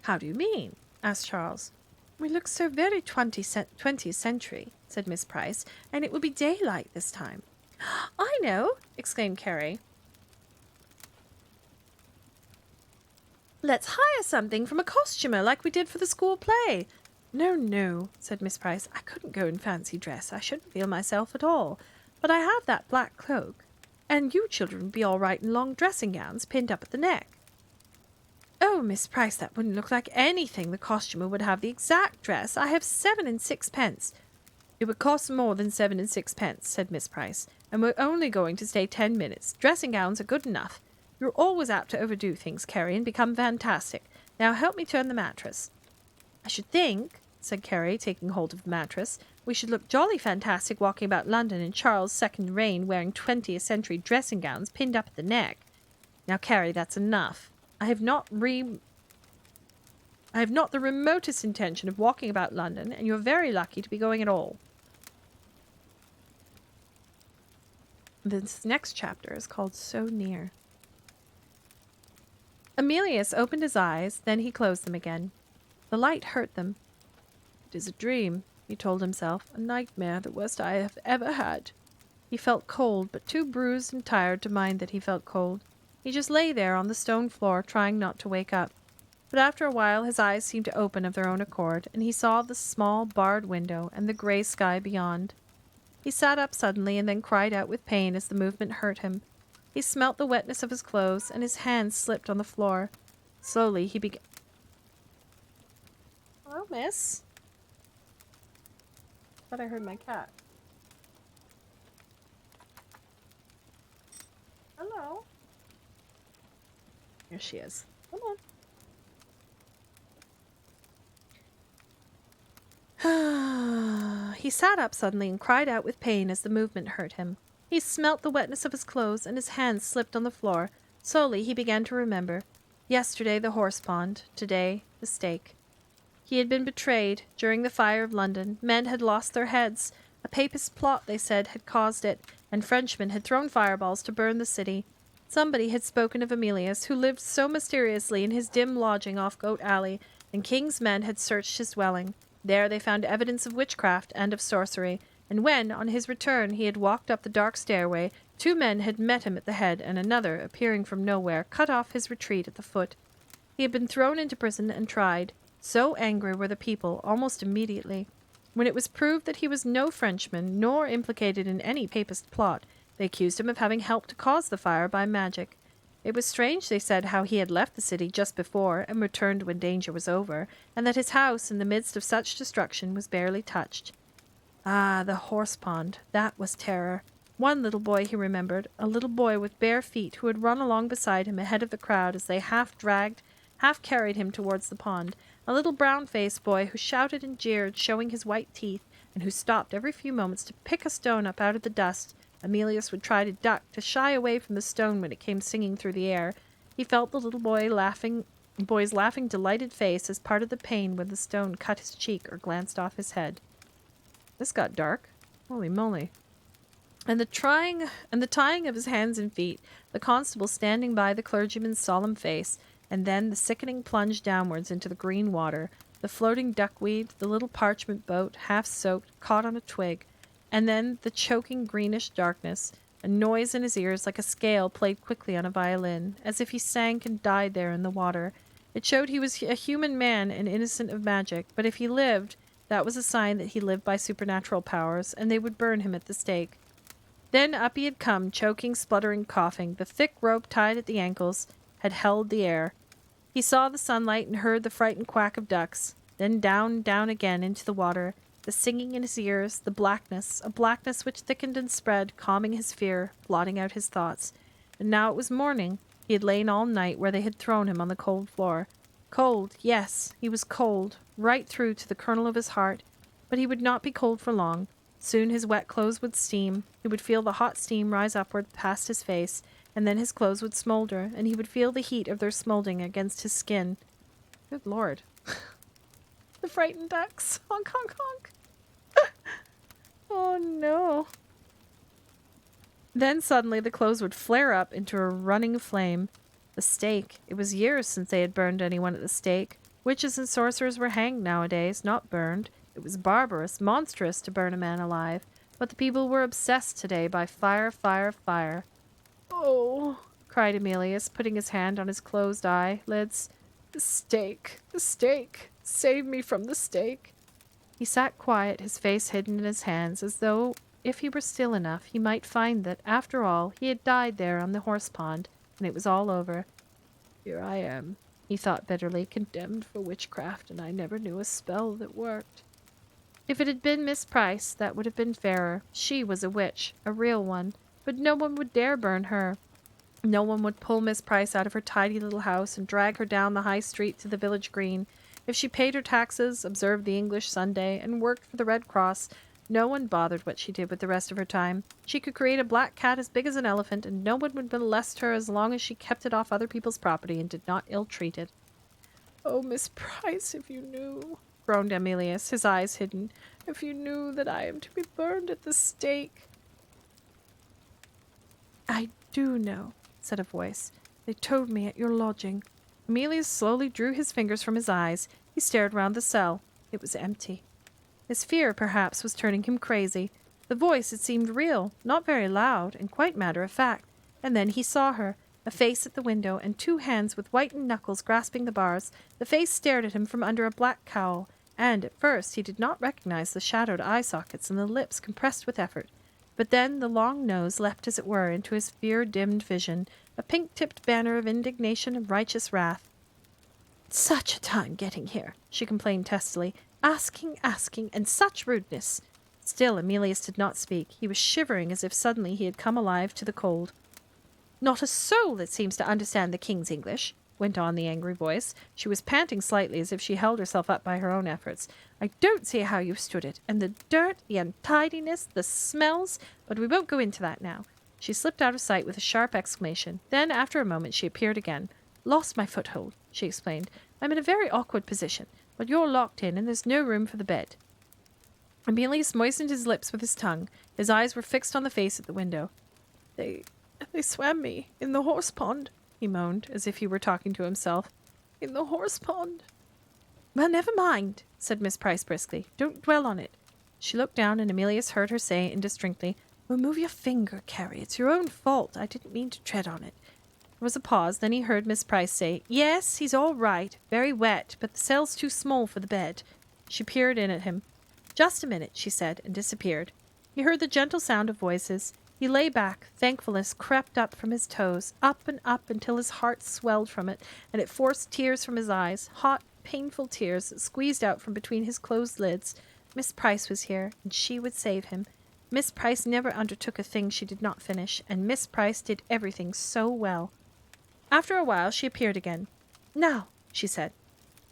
"How do you mean?" asked Charles. "We look so very 20th century," said Miss Price, "and it will be daylight this time." "I know!" exclaimed Carrie. "Let's hire something from a costumer like we did for the school play." No, said Miss Price. "I couldn't go in fancy dress. I shouldn't feel myself at all. But I have that black cloak. And you children would be all right in long dressing gowns pinned up at the neck." "Oh, Miss Price, that wouldn't look like anything. The costumer would have the exact dress. I have 7 and 6 pence. "It would cost more than 7 and 6 pence, said Miss Price. "And we're only going to stay 10 minutes. Dressing gowns are good enough. You're always apt to overdo things, Carrie, and become fantastic. Now help me turn the mattress." "I should think," said Carrie, taking hold of the mattress, "we should look jolly fantastic walking about London in Charles' second reign wearing 20th century dressing gowns pinned up at the neck." Now, Carrie, that's enough. I have not the remotest intention of walking about London, and you're very lucky to be going at all. This next chapter is called So Near. Emilius opened his eyes, then he closed them again. The light hurt them. It is a dream, he told himself, a nightmare, the worst I have ever had. He felt cold, but too bruised and tired to mind that he felt cold. He just lay there on the stone floor, trying not to wake up. But after a while his eyes seemed to open of their own accord, and he saw the small barred window and the grey sky beyond. He sat up suddenly and then cried out with pain as the movement hurt him. He smelt the wetness of his clothes, and his hands slipped on the floor. Slowly he began... Hello, miss? Thought I heard my cat. Hello? Here she is. Come on. He sat up suddenly and cried out with pain as the movement hurt him. He smelt the wetness of his clothes, and his hands slipped on the floor. Slowly he began to remember. Yesterday the horse pond, today the stake. He had been betrayed. During the fire of London, men had lost their heads. A papist plot, they said, had caused it, and Frenchmen had thrown fireballs to burn the city. Somebody had spoken of Emilius, who lived so mysteriously in his dim lodging off Goat Alley, and King's men had searched his dwelling. There they found evidence of witchcraft and of sorcery, and when, on his return, he had walked up the dark stairway, 2 men had met him at the head, and another, appearing from nowhere, cut off his retreat at the foot. He had been thrown into prison and tried. So angry were the people almost immediately. When it was proved that he was no Frenchman, nor implicated in any papist plot, they accused him of having helped to cause the fire by magic. It was strange, they said, how he had left the city just before, and returned when danger was over, and that his house, in the midst of such destruction, was barely touched. Ah, the horse pond, that was terror. One little boy he remembered, a little boy with bare feet who had run along beside him ahead of the crowd as they half dragged, half carried him towards the pond, a little brown-faced boy who shouted and jeered, showing his white teeth, and who stopped every few moments to pick a stone up out of the dust. Emilius would try to duck, to shy away from the stone when it came singing through the air. He felt the little boy's laughing, delighted face as part of the pain when the stone cut his cheek or glanced off his head. This got dark. Holy moly. And the tying of his hands and feet, the constable standing by the clergyman's solemn face, and then the sickening plunge downwards into the green water, the floating duckweed, the little parchment boat, half-soaked, caught on a twig, and then the choking greenish darkness, a noise in his ears like a scale played quickly on a violin, as if he sank and died there in the water. It showed he was a human man and innocent of magic, but if he lived, that was a sign that he lived by supernatural powers, and they would burn him at the stake. Then up he had come, choking, spluttering, coughing. The thick rope tied at the ankles had held the air. He saw the sunlight and heard the frightened quack of ducks. Then down, down again into the water, the singing in his ears, the blackness, a blackness which thickened and spread, calming his fear, blotting out his thoughts. And now it was morning. He had lain all night where they had thrown him on the cold floor. Cold, yes, he was cold, right through to the kernel of his heart, but he would not be cold for long. Soon his wet clothes would steam. He would feel the hot steam rise upward past his face, and then his clothes would smolder, and he would feel the heat of their smoldering against his skin. Good Lord. The frightened ducks. Honk, honk, honk. Oh, no. Then suddenly the clothes would flare up into a running flame. The stake. It was years since they had burned anyone at the stake. Witches and sorcerers were hanged nowadays, not burned. It was barbarous, monstrous to burn a man alive. But the people were obsessed today by fire, fire, fire. Oh, cried Emilius, putting his hand on his closed eyelids. The stake, the stake. Save me from the stake. He sat quiet, his face hidden in his hands, as though, if he were still enough, he might find that, after all, he had died there on the horse pond, and it was all over. Here I am, he thought bitterly, condemned for witchcraft, and I never knew a spell that worked. If it had been Miss Price, that would have been fairer. She was a witch, a real one, but no one would dare burn her. No one would pull Miss Price out of her tidy little house and drag her down the high street to the village green. If she paid her taxes, observed the English Sunday, and worked for the Red Cross, No one bothered what she did with the rest of her time. She could create a black cat as big as an elephant, and no one would molest her as long as she kept it off other people's property and did not ill-treat it. "Oh, Miss Price, if you knew," groaned Emilius, his eyes hidden. "If you knew that I am to be burned at the stake." "I do know," said a voice. "They told me at your lodging." Emilius slowly drew his fingers from his eyes. He stared round the cell. It was empty. His fear, perhaps, was turning him crazy. The voice, it seemed real, not very loud, and quite matter-of-fact. And then he saw her, a face at the window, and 2 hands with whitened knuckles grasping the bars. The face stared at him from under a black cowl, and, at first, he did not recognize the shadowed eye sockets and the lips compressed with effort. But then the long nose leapt, as it were, into his fear-dimmed vision, a pink-tipped banner of indignation and righteous wrath. "Such a time getting here," she complained testily. "Asking, and such rudeness." Still Emilius did not speak. He was shivering as if suddenly he had come alive to the cold. "Not a soul that seems to understand the king's English," went on the angry voice. She was panting slightly as if she held herself up by her own efforts. "I don't see how you've stood it. And the dirt, the untidiness, the smells, but we won't go into that now." She slipped out of sight with a sharp exclamation. Then, after a moment, she appeared again. "Lost my foothold," she explained. "I'm in a very awkward position, but you're locked in and there's no room for the bed." Emilius moistened his lips with his tongue. His eyes were fixed on the face at the window. They swam me in the horse pond," he moaned, as if he were talking to himself. "In the horse pond." "Well, never mind," said Miss Price briskly. "Don't dwell on it." She looked down, and Emilius heard her say indistinctly, "Remove your finger, Carrie. It's your own fault. I didn't mean to tread on it." There was a pause. Then he heard Miss Price say, "Yes, he's all right. Very wet, but the cell's too small for the bed." She peered in at him. "Just a minute," she said, and disappeared. He heard the gentle sound of voices. He lay back. Thankfulness crept up from his toes, up and up until his heart swelled from it, and it forced tears from his eyes, hot, painful tears that squeezed out from between his closed lids. Miss Price was here, and she would save him. Miss Price never undertook a thing she did not finish, and Miss Price did everything so well. After a while she appeared again. "Now," she said,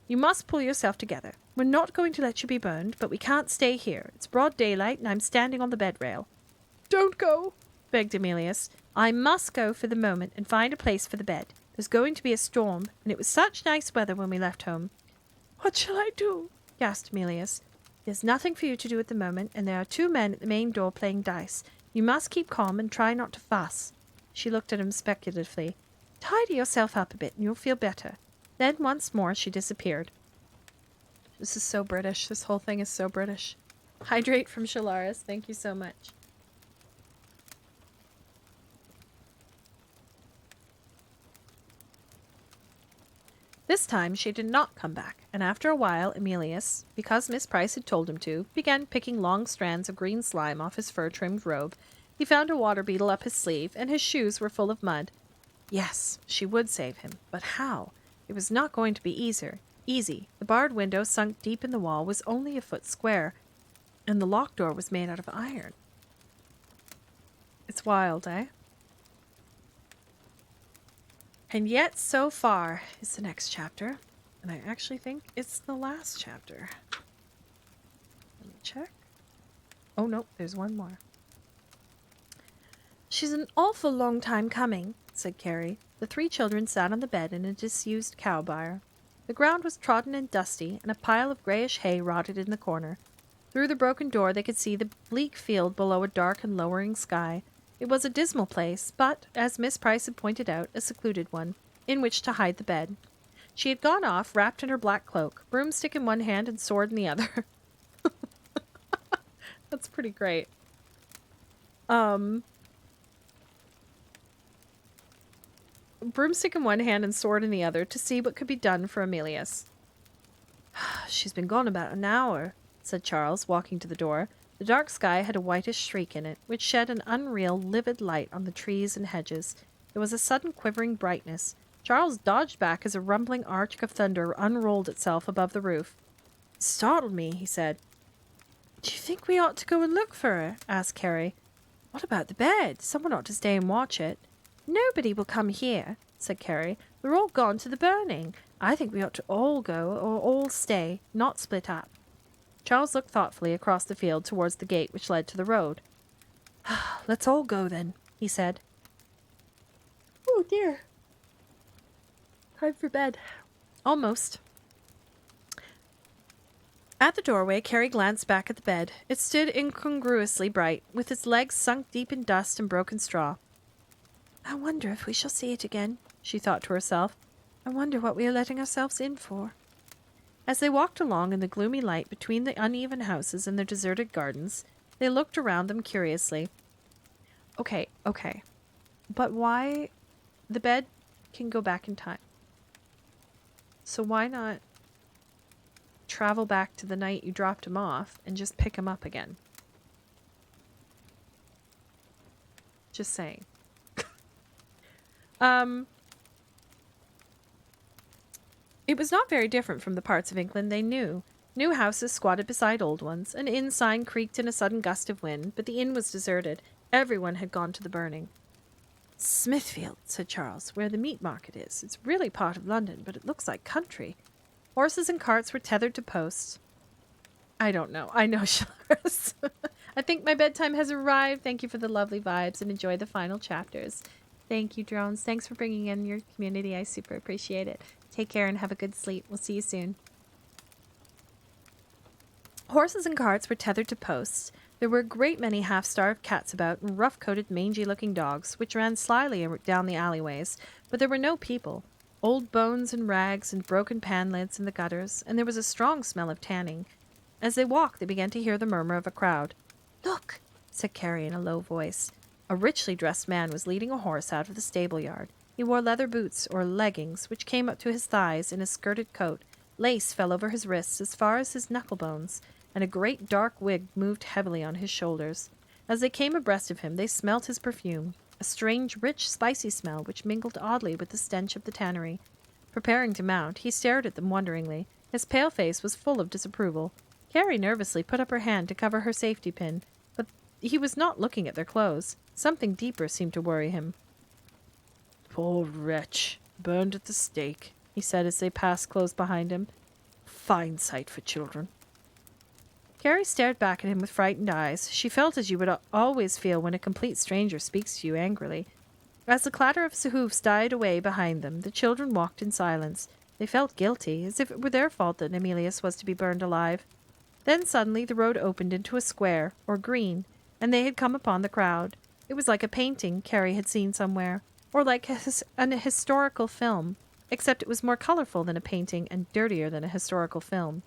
"you must pull yourself together. We're not going to let you be burned, but we can't stay here. It's broad daylight, and I'm standing on the bed rail." "Don't go," begged Emilius. "I must go for the moment and find a place for the bed. There's going to be a storm, and it was such nice weather when we left home." "What shall I do?" gasped Emilius. "There's nothing for you to do at the moment, and there are 2 men at the main door playing dice. You must keep calm and try not to fuss." She looked at him speculatively. "Tidy yourself up a bit and you'll feel better." Then once more she disappeared. This is so British. This whole thing is so British. Hydrate from Shalaris. Thank you so much. This time she did not come back, and after a while Emilius, because Miss Price had told him to, began picking long strands of green slime off his fur-trimmed robe. He found a water beetle up his sleeve, and his shoes were full of mud. Yes, she would save him, but how? It was not going to be easy. The barred window, sunk deep in the wall, was only a foot square, and the locked door was made out of iron. It's wild, eh? And yet, so far, is the next chapter, and I actually think it's the last chapter. Let me check. Oh, no, there's one more. "She's an awful long time coming," said Carrie. The 3 children sat on the bed in a disused cow byre. The ground was trodden and dusty, and a pile of grayish hay rotted in the corner. Through the broken door they could see the bleak field below a dark and lowering sky. It was a dismal place, but, as Miss Price had pointed out, a secluded one, in which to hide the bed. She had gone off, wrapped in her black cloak, broomstick in one hand and sword in the other. That's pretty great. Broomstick in one hand and sword in the other to see what could be done for Emilius. "She's been gone about an hour," said Charles, walking to the door. The dark sky had a whitish streak in it, which shed an unreal, livid light on the trees and hedges. There was a sudden quivering brightness. Charles dodged back as a rumbling arch of thunder unrolled itself above the roof. "It startled me," he said. "Do you think we ought to go and look for her?" asked Carrie. "What about the bed? Someone ought to stay and watch it." "Nobody will come here," said Carrie. "They're all gone to the burning. I think we ought to all go, or all stay, not split up." Charles looked thoughtfully across the field towards the gate which led to the road. Let's all go then, He said. Oh dear. Time for bed. Almost. At the doorway, Carrie glanced back at the bed. It stood incongruously bright, with its legs sunk deep in dust and broken straw. I wonder if we shall see it again, she thought to herself. I wonder what we are letting ourselves in for. As they walked along in the gloomy light between the uneven houses and their deserted gardens, they looked around them curiously. Okay. But why? The bed can go back in time. So why not travel back to the night you dropped him off and just pick him up again? Just saying. It was not very different from the parts of England they knew. New houses squatted beside old ones. An inn sign creaked in a sudden gust of wind, but the inn was deserted. Everyone had gone to the burning. Smithfield, said Charles, where the meat market is. It's really part of London, but it looks like country. Horses and carts were tethered to posts. I don't know. I know, Shillers. I think my bedtime has arrived. Thank you for the lovely vibes and enjoy the final chapters. Thank you, Drones. Thanks for bringing in your community. I super appreciate it. Take care and have a good sleep. We'll see you soon. Horses and carts were tethered to posts. There were a great many half-starved cats about and rough-coated, mangy-looking dogs, which ran slyly down the alleyways, but there were no people. Old bones and rags and broken pan lids in the gutters, and there was a strong smell of tanning. As they walked, they began to hear the murmur of a crowd. Look, said Carrie in a low voice. A richly dressed man was leading a horse out of the stable yard. He wore leather boots, or leggings, which came up to his thighs in a skirted coat. Lace fell over his wrists as far as his knuckle-bones, and a great dark wig moved heavily on his shoulders. As they came abreast of him, they smelt his perfume, a strange, rich, spicy smell which mingled oddly with the stench of the tannery. Preparing to mount, he stared at them wonderingly. His pale face was full of disapproval. Carrie nervously put up her hand to cover her safety pin, but he was not looking at their clothes. Something deeper seemed to worry him. Poor wretch, burned at the stake, he said as they passed close behind him. Fine sight for children. Carrie stared back at him with frightened eyes. She felt as you would always feel when a complete stranger speaks to you angrily. As the clatter of hoofs died away behind them, the children walked in silence. They felt guilty, as if it were their fault that Emilius was to be burned alive. Then suddenly the road opened into a square, or green, and they had come upon the crowd. It was like a painting Carrie had seen somewhere, or like an historical film, except it was more colorful than a painting and dirtier than a historical film.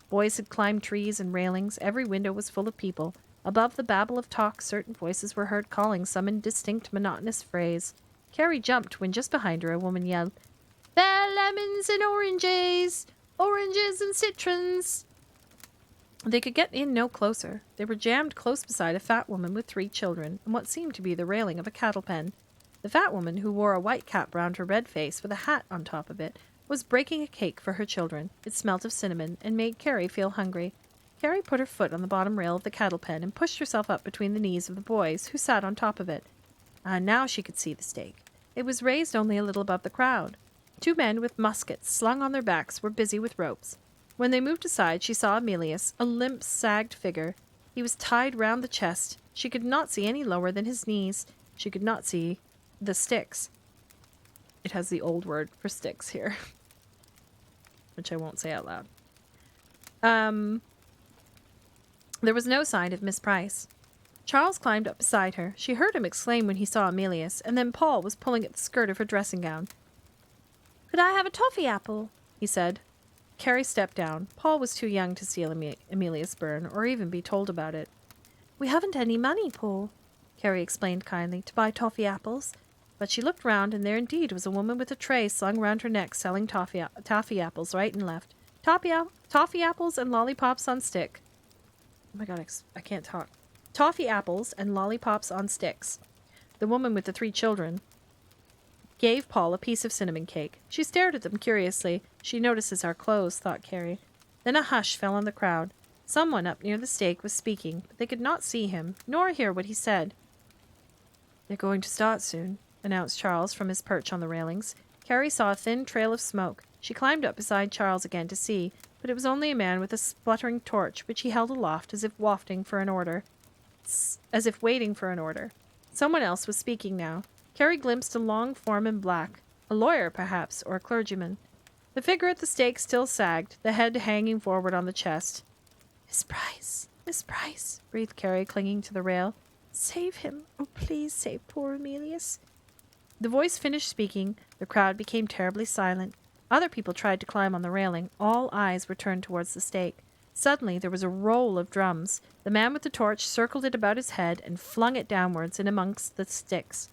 Boys had climbed trees and railings. Every window was full of people. Above the babble of talk, certain voices were heard calling some indistinct, monotonous phrase. Carrie jumped when just behind her a woman yelled, "Fair lemons and oranges! Oranges and citrons!" They could get in no closer. They were jammed close beside a fat woman with 3 children, and what seemed to be the railing of a cattle pen. The fat woman, who wore a white cap round her red face with a hat on top of it, was breaking a cake for her children. It smelt of cinnamon, and made Carrie feel hungry. Carrie put her foot on the bottom rail of the cattle pen and pushed herself up between the knees of the boys, who sat on top of it. Now she could see the stake. It was raised only a little above the crowd. 2 men with muskets slung on their backs were busy with ropes. When they moved aside, she saw Emilius, a limp, sagged figure. He was tied round the chest. She could not see any lower than his knees. She could not see the sticks. It has the old word for sticks here, which I won't say out loud. There was no sign of Miss Price. Charles climbed up beside her. She heard him exclaim when he saw Emilius, and then Paul was pulling at the skirt of her dressing gown. "Could I have a toffee apple?" he said. Carrie stepped down. Paul was too young to see Emilius burn, or even be told about it. "We haven't any money, Paul," Carrie explained kindly, "to buy toffee apples." But she looked round, and there indeed was a woman with a tray slung round her neck selling toffee apples right and left. Toffee apples and lollipops on stick. Oh my god, I can't talk. Toffee apples and lollipops on sticks. The woman with the 3 children gave Paul a piece of cinnamon cake. She stared at them curiously. She notices our clothes, thought Carrie. Then a hush fell on the crowd. Someone up near the stake was speaking, but they could not see him, nor hear what he said. "They're going to start soon," announced Charles from his perch on the railings. Carrie saw a thin trail of smoke. She climbed up beside Charles again to see, but it was only a man with a spluttering torch, which he held aloft as if waiting for an order. Someone else was speaking now. Carrie glimpsed a long form in black, a lawyer perhaps, or a clergyman. The figure at the stake still sagged, the head hanging forward on the chest. Miss Price, breathed Carrie, clinging to the rail. Save him. Oh, please save poor Emilius. The voice finished speaking. The crowd became terribly silent. Other people tried to climb on the railing. All eyes were turned towards the stake. Suddenly there was a roll of drums. The man with the torch circled it about his head and flung it downwards and amongst the sticks.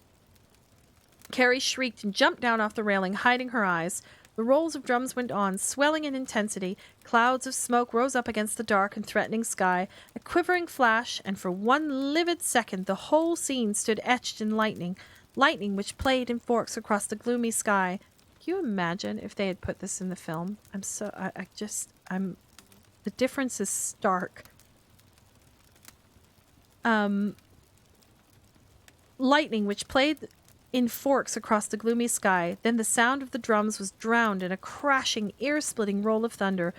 Carrie shrieked and jumped down off the railing, hiding her eyes. The rolls of drums went on, swelling in intensity. Clouds of smoke rose up against the dark and threatening sky. A quivering flash, and for one livid second the whole scene stood etched in lightning which played in forks across the gloomy sky. Can you imagine if they had put this in the film? The difference is stark. Lightning which played in forks across the gloomy sky. Then the sound of the drums was drowned in a crashing, ear-splitting roll of thunder,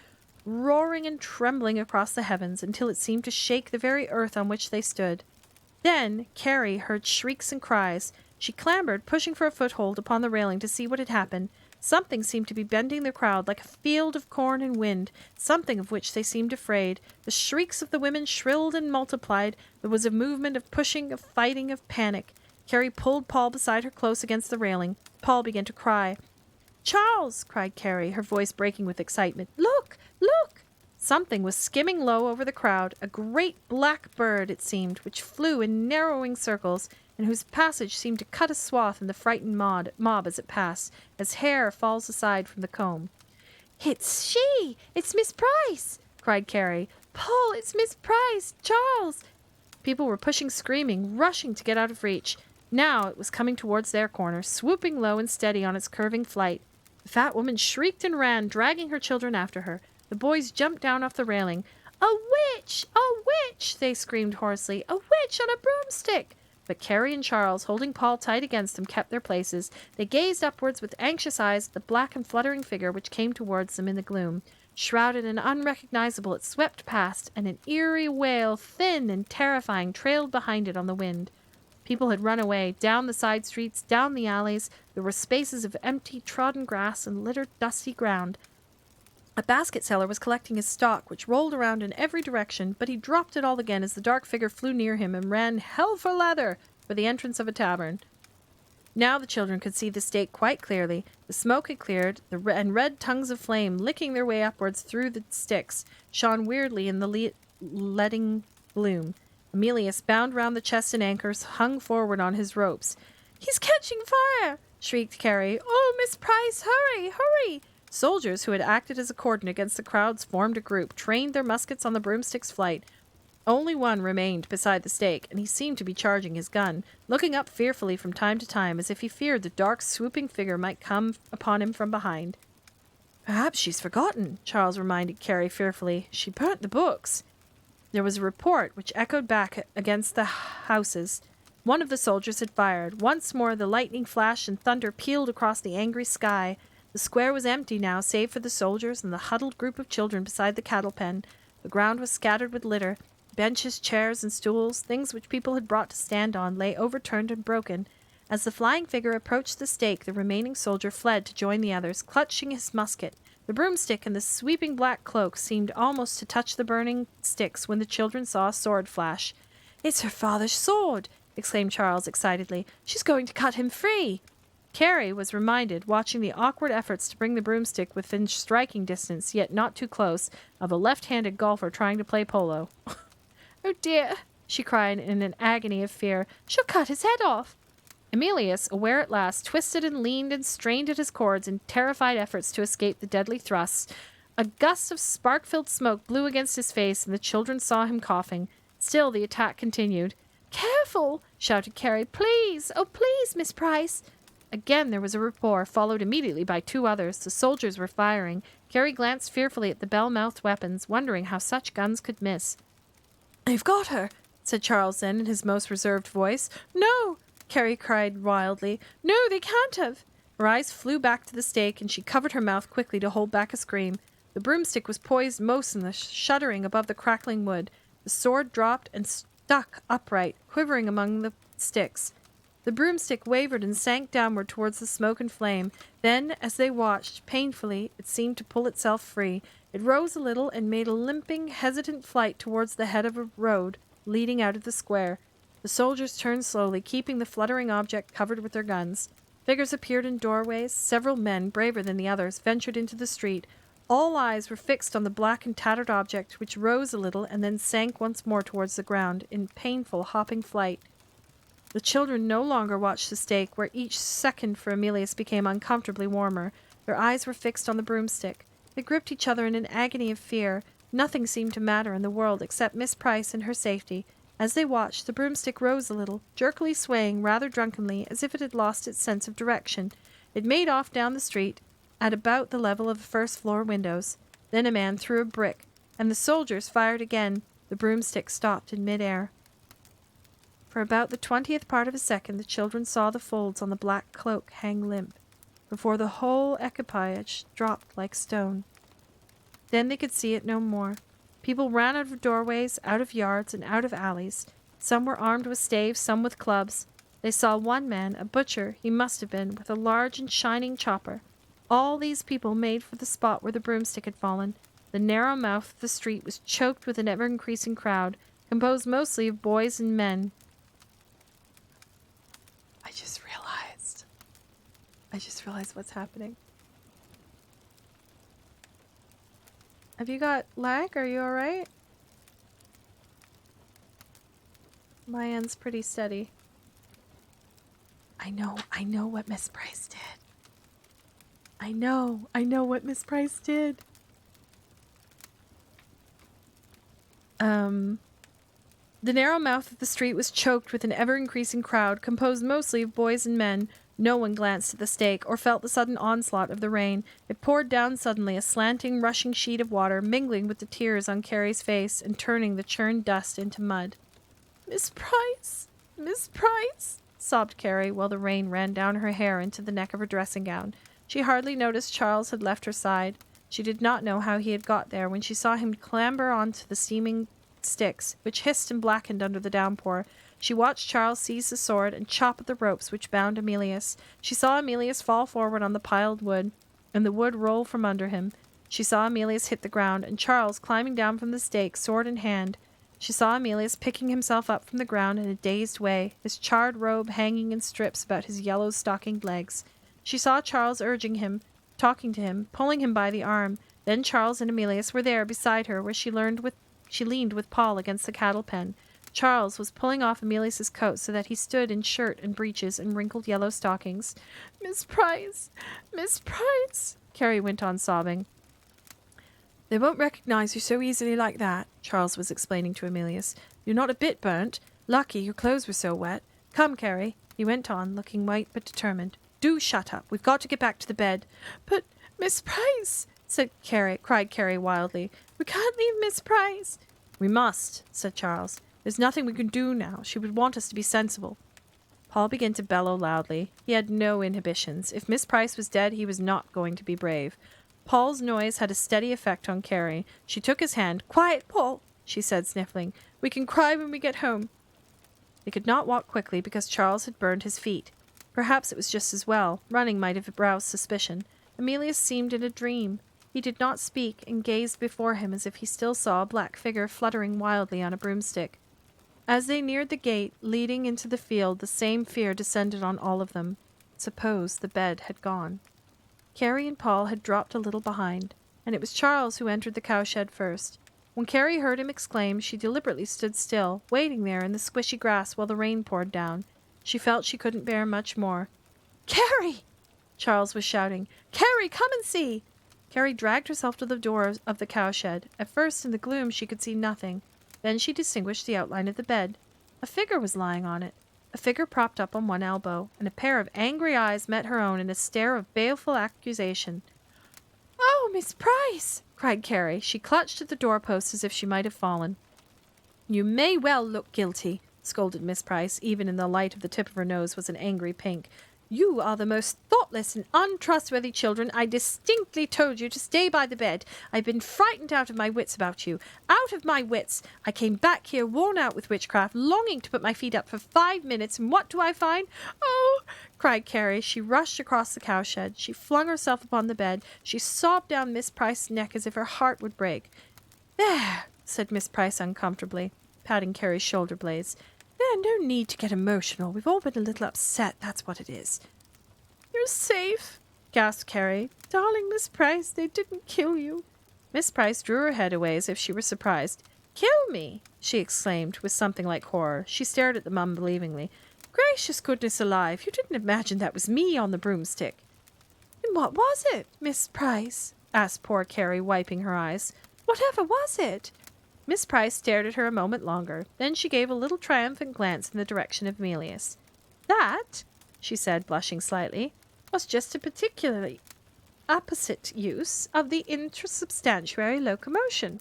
roaring and trembling across the heavens until it seemed to shake the very earth on which they stood. Then Carrie heard shrieks and cries. She clambered, pushing for a foothold upon the railing to see what had happened. Something seemed to be bending the crowd like a field of corn and wind, something of which they seemed afraid. The shrieks of the women shrilled and multiplied. There was a movement of pushing, of fighting, of panic. Carrie pulled Paul beside her close against the railing. Paul began to cry. "Charles!" cried Carrie, her voice breaking with excitement. "Look! Look!" Something was skimming low over the crowd, a great black bird, it seemed, which flew in narrowing circles, and whose passage seemed to cut a swath in the frightened mob as it passed, as hair falls aside from the comb. "It's she! It's Miss Price!" cried Carrie. "Paul, it's Miss Price! Charles!" People were pushing, screaming, rushing to get out of reach. Now it was coming towards their corner, swooping low and steady on its curving flight. The fat woman shrieked and ran, dragging her children after her. The boys jumped down off the railing. "A witch! A witch!" they screamed hoarsely. "A witch on a broomstick!" But Carrie and Charles, holding Paul tight against them, kept their places. They gazed upwards with anxious eyes at the black and fluttering figure which came towards them in the gloom. Shrouded and unrecognizable, it swept past, and an eerie wail, thin and terrifying, trailed behind it on the wind. People had run away, down the side streets, down the alleys. There were spaces of empty, trodden grass and littered, dusty ground. A basket seller was collecting his stock, which rolled around in every direction, but he dropped it all again as the dark figure flew near him and ran hell for leather for the entrance of a tavern. Now the children could see the stake quite clearly. The smoke had cleared, and red tongues of flame, licking their way upwards through the sticks, shone weirdly in the leaden gloom. Emilius, bound round the chest and anchors, hung forward on his ropes. "He's catching fire!" shrieked Carrie. "Oh, Miss Price, hurry, hurry!" Soldiers who had acted as a cordon against the crowds formed a group, trained their muskets on the broomstick's flight. Only one remained beside the stake, and he seemed to be charging his gun, looking up fearfully from time to time as if he feared the dark, swooping figure might come upon him from behind. "Perhaps she's forgotten," Charles reminded Carrie fearfully. "She burnt the books." There was a report which echoed back against the houses. One of the soldiers had fired. Once more the lightning flashed and thunder pealed across the angry sky. The square was empty now, save for the soldiers and the huddled group of children beside the cattle pen. The ground was scattered with litter. Benches, chairs, and stools, things which people had brought to stand on, lay overturned and broken. As the flying figure approached the stake, the remaining soldier fled to join the others, clutching his musket. The broomstick and the sweeping black cloak seemed almost to touch the burning sticks when the children saw a sword flash. "It's her father's sword!" exclaimed Charles excitedly. "She's going to cut him free!" Carrie was reminded, watching the awkward efforts to bring the broomstick within striking distance, yet not too close, of a left-handed golfer trying to play polo. "Oh dear!" she cried in an agony of fear. "She'll cut his head off!" Emilius, aware at last, twisted and leaned and strained at his cords in terrified efforts to escape the deadly thrusts. A gust of spark-filled smoke blew against his face, and the children saw him coughing. Still the attack continued. "Careful!" shouted Carrie. "Please! Oh, please, Miss Price!" Again there was a rapport, followed immediately by two others. The soldiers were firing. Carrie glanced fearfully at the bell-mouthed weapons, wondering how such guns could miss. "They've got her," said Charles then in his most reserved voice. "No!" Carrie cried wildly. "No, they can't have!" Her eyes flew back to the stake, and she covered her mouth quickly to hold back a scream. The broomstick was poised motionless, shuddering above the crackling wood. The sword dropped and stuck upright, quivering among the sticks. The broomstick wavered and sank downward towards the smoke and flame. Then, as they watched, painfully, it seemed to pull itself free. It rose a little and made a limping, hesitant flight towards the head of a road leading out of the square. The soldiers turned slowly, keeping the fluttering object covered with their guns. Figures appeared in doorways. Several men, braver than the others, ventured into the street. All eyes were fixed on the black and tattered object, which rose a little and then sank once more towards the ground in painful, hopping flight. The children no longer watched the stake, where each second for Emilius became uncomfortably warmer. Their eyes were fixed on the broomstick. They gripped each other in an agony of fear. Nothing seemed to matter in the world except Miss Price and her safety. As they watched, the broomstick rose a little, jerkily swaying rather drunkenly, as if it had lost its sense of direction. It made off down the street, at about the level of the first-floor windows. Then a man threw a brick, and the soldiers fired again. The broomstick stopped in mid-air. For about the 20th part of a second, the children saw the folds on the black cloak hang limp, before the whole equipage dropped like stone. Then they could see it no more. People ran out of doorways, out of yards, and out of alleys. Some were armed with staves, some with clubs. They saw one man, a butcher he must have been, with a large and shining chopper. All these people made for the spot where the broomstick had fallen. The narrow mouth of the street was choked with an ever-increasing crowd, composed mostly of boys and men. I just realized what's happening. Have you got lag? Are you alright? My end's pretty steady. I know what Miss Price did. I know what Miss Price did. The narrow mouth of the street was choked with an ever-increasing crowd, composed mostly of boys and men. No one glanced at the stake, or felt the sudden onslaught of the rain. It poured down suddenly, a slanting, rushing sheet of water, mingling with the tears on Carrie's face, and turning the churned dust into mud. "Miss Price! Miss Price!" sobbed Carrie, while the rain ran down her hair into the neck of her dressing gown. She hardly noticed Charles had left her side. She did not know how he had got there when she saw him clamber onto the steaming sticks, which hissed and blackened under the downpour. She watched Charles seize the sword and chop at the ropes which bound Emilius. She saw Emilius fall forward on the piled wood, and the wood roll from under him. She saw Emilius hit the ground, and Charles climbing down from the stake, sword in hand. She saw Emilius picking himself up from the ground in a dazed way, his charred robe hanging in strips about his yellow-stockinged legs. She saw Charles urging him, talking to him, pulling him by the arm. Then Charles and Emilius were there beside her, where she leaned with Paul against the cattle pen. Charles was pulling off Emilius's coat so that he stood in shirt and breeches and wrinkled yellow stockings. "Miss Price! Miss Price!" Carrie went on sobbing. "They won't recognize you so easily like that," Charles was explaining to Emilius. "You're not a bit burnt. Lucky your clothes were so wet. Come, Carrie," he went on, looking white but determined. "Do shut up. We've got to get back to the bed." "But, Miss Price!" cried Carrie wildly. "We can't leave Miss Price." "We must," said Charles. "There's nothing we can do now. She would want us to be sensible." Paul began to bellow loudly. He had no inhibitions. If Miss Price was dead, he was not going to be brave. Paul's noise had a steady effect on Carrie. She took his hand. "Quiet, Paul," she said, sniffling. "We can cry when we get home." They could not walk quickly because Charles had burned his feet. Perhaps it was just as well. Running might have aroused suspicion. Emilius seemed in a dream. He did not speak, and gazed before him as if he still saw a black figure fluttering wildly on a broomstick. As they neared the gate leading into the field, the same fear descended on all of them. Suppose the bed had gone. Carrie and Paul had dropped a little behind, and it was Charles who entered the cowshed first. When Carrie heard him exclaim, she deliberately stood still, waiting there in the squishy grass while the rain poured down. She felt she couldn't bear much more. "Carrie!" Charles was shouting. "Carrie, come and see!" Carrie dragged herself to the door of the cowshed. At first, in the gloom, she could see nothing. Then she distinguished the outline of the bed. A figure was lying on it. A figure propped up on one elbow, and a pair of angry eyes met her own in a stare of baleful accusation. "Oh, Miss Price!" cried Carrie. She clutched at the doorpost as if she might have fallen. "You may well look guilty," scolded Miss Price. Even in the light of the tip of her nose was an angry pink. You are the most thoughtless and untrustworthy children. I distinctly told you to stay by the bed. I've been frightened out of my wits about you. Out of my wits. I came back here worn out with witchcraft, longing to put my feet up for 5 minutes, and what do I find? Oh, cried Carrie. She rushed across the cowshed. She flung herself upon the bed. She sobbed down Miss Price's neck as if her heart would break. There, said Miss Price uncomfortably, patting Carrie's shoulder blades. There, no need to get emotional. We've all been a little upset, that's what it is. You're safe, gasped Carrie. Darling Miss Price, they didn't kill you. Miss Price drew her head away as if she were surprised. Kill me, she exclaimed with something like horror. She stared at them unbelievingly. Gracious goodness alive, you didn't imagine that was me on the broomstick. And what was it, Miss Price? Asked poor Carrie, wiping her eyes. Whatever was it? Miss Price stared at her a moment longer. Then she gave a little triumphant glance in the direction of Emilius. That, she said, blushing slightly, was just a particularly opposite use of the intrasubstantiary locomotion.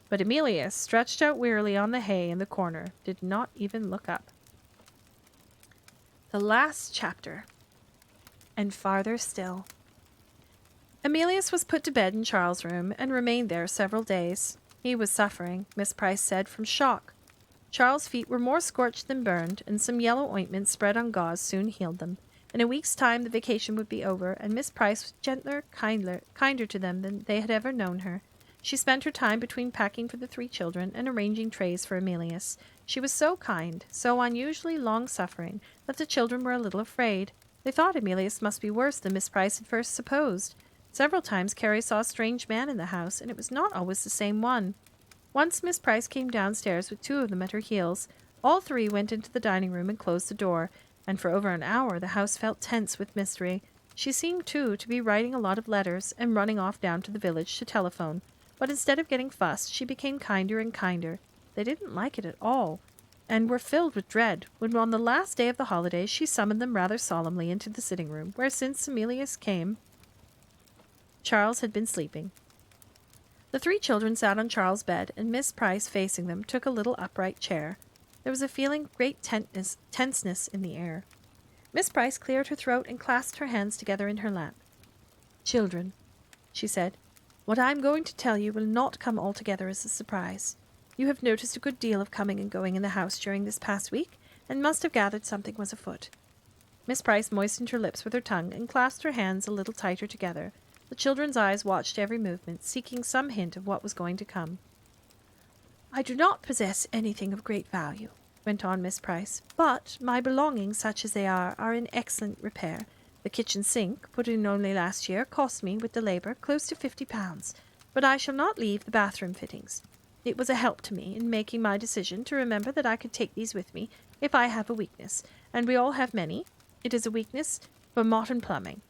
But Emilius, stretched out wearily on the hay in the corner, did not even look up. The last chapter. And farther still. Emilius was put to bed in Charles' room and remained there several days. He was suffering, Miss Price said, from shock. Charles' feet were more scorched than burned, and some yellow ointment spread on gauze soon healed them. In a week's time the vacation would be over, and Miss Price was gentler, kinder to them than they had ever known her. She spent her time between packing for the 3 children and arranging trays for Emilius. She was so kind, so unusually long-suffering, that the children were a little afraid. They thought Emilius must be worse than Miss Price had first supposed. Several times Carrie saw a strange man in the house, and it was not always the same one. Once Miss Price came downstairs with 2 of them at her heels. All 3 went into the dining room and closed the door, and for over an hour the house felt tense with mystery. She seemed, too, to be writing a lot of letters and running off down to the village to telephone, but instead of getting fussed, she became kinder and kinder. They didn't like it at all, and were filled with dread, when on the last day of the holidays she summoned them rather solemnly into the sitting room, where since Emilius came, Charles had been sleeping. The 3 children sat on Charles' bed, and Miss Price, facing them, took a little upright chair. There was a feeling of great tenseness in the air. Miss Price cleared her throat and clasped her hands together in her lap. Children, she said, what I am going to tell you will not come altogether as a surprise. You have noticed a good deal of coming and going in the house during this past week, and must have gathered something was afoot. Miss Price moistened her lips with her tongue and clasped her hands a little tighter together. The children's eyes watched every movement, seeking some hint of what was going to come. I do not possess anything of great value, went on Miss Price, but my belongings, such as they are in excellent repair. The kitchen sink, put in only last year, cost me, with the labour, close to £50, but I shall not leave the bathroom fittings. It was a help to me in making my decision to remember that I could take these with me if I have a weakness, and we all have many. It is a weakness for modern plumbing.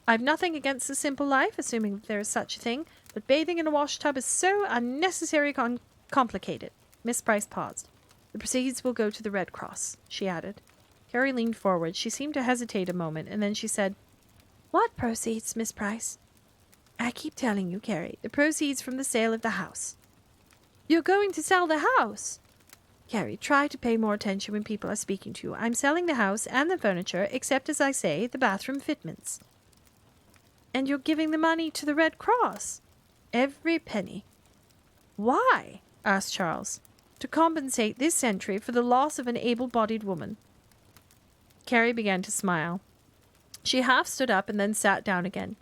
I've nothing against the simple life, assuming that there is such a thing, but bathing in a wash-tub is so unnecessary complicated. Miss Price paused. The proceeds will go to the Red Cross, she added. Carrie leaned forward. She seemed to hesitate a moment, and then she said, What proceeds, Miss Price? I keep telling you, Carrie, the proceeds from the sale of the house. You're going to sell the house? Carrie, try to pay more attention when people are speaking to you. I'm selling the house and the furniture, except, as I say, the bathroom fitments. And you're giving the money to the Red Cross? Every penny. Why? Asked Charles. To compensate this century for the loss of an able-bodied woman. Carrie began to smile. She half stood up and then sat down again.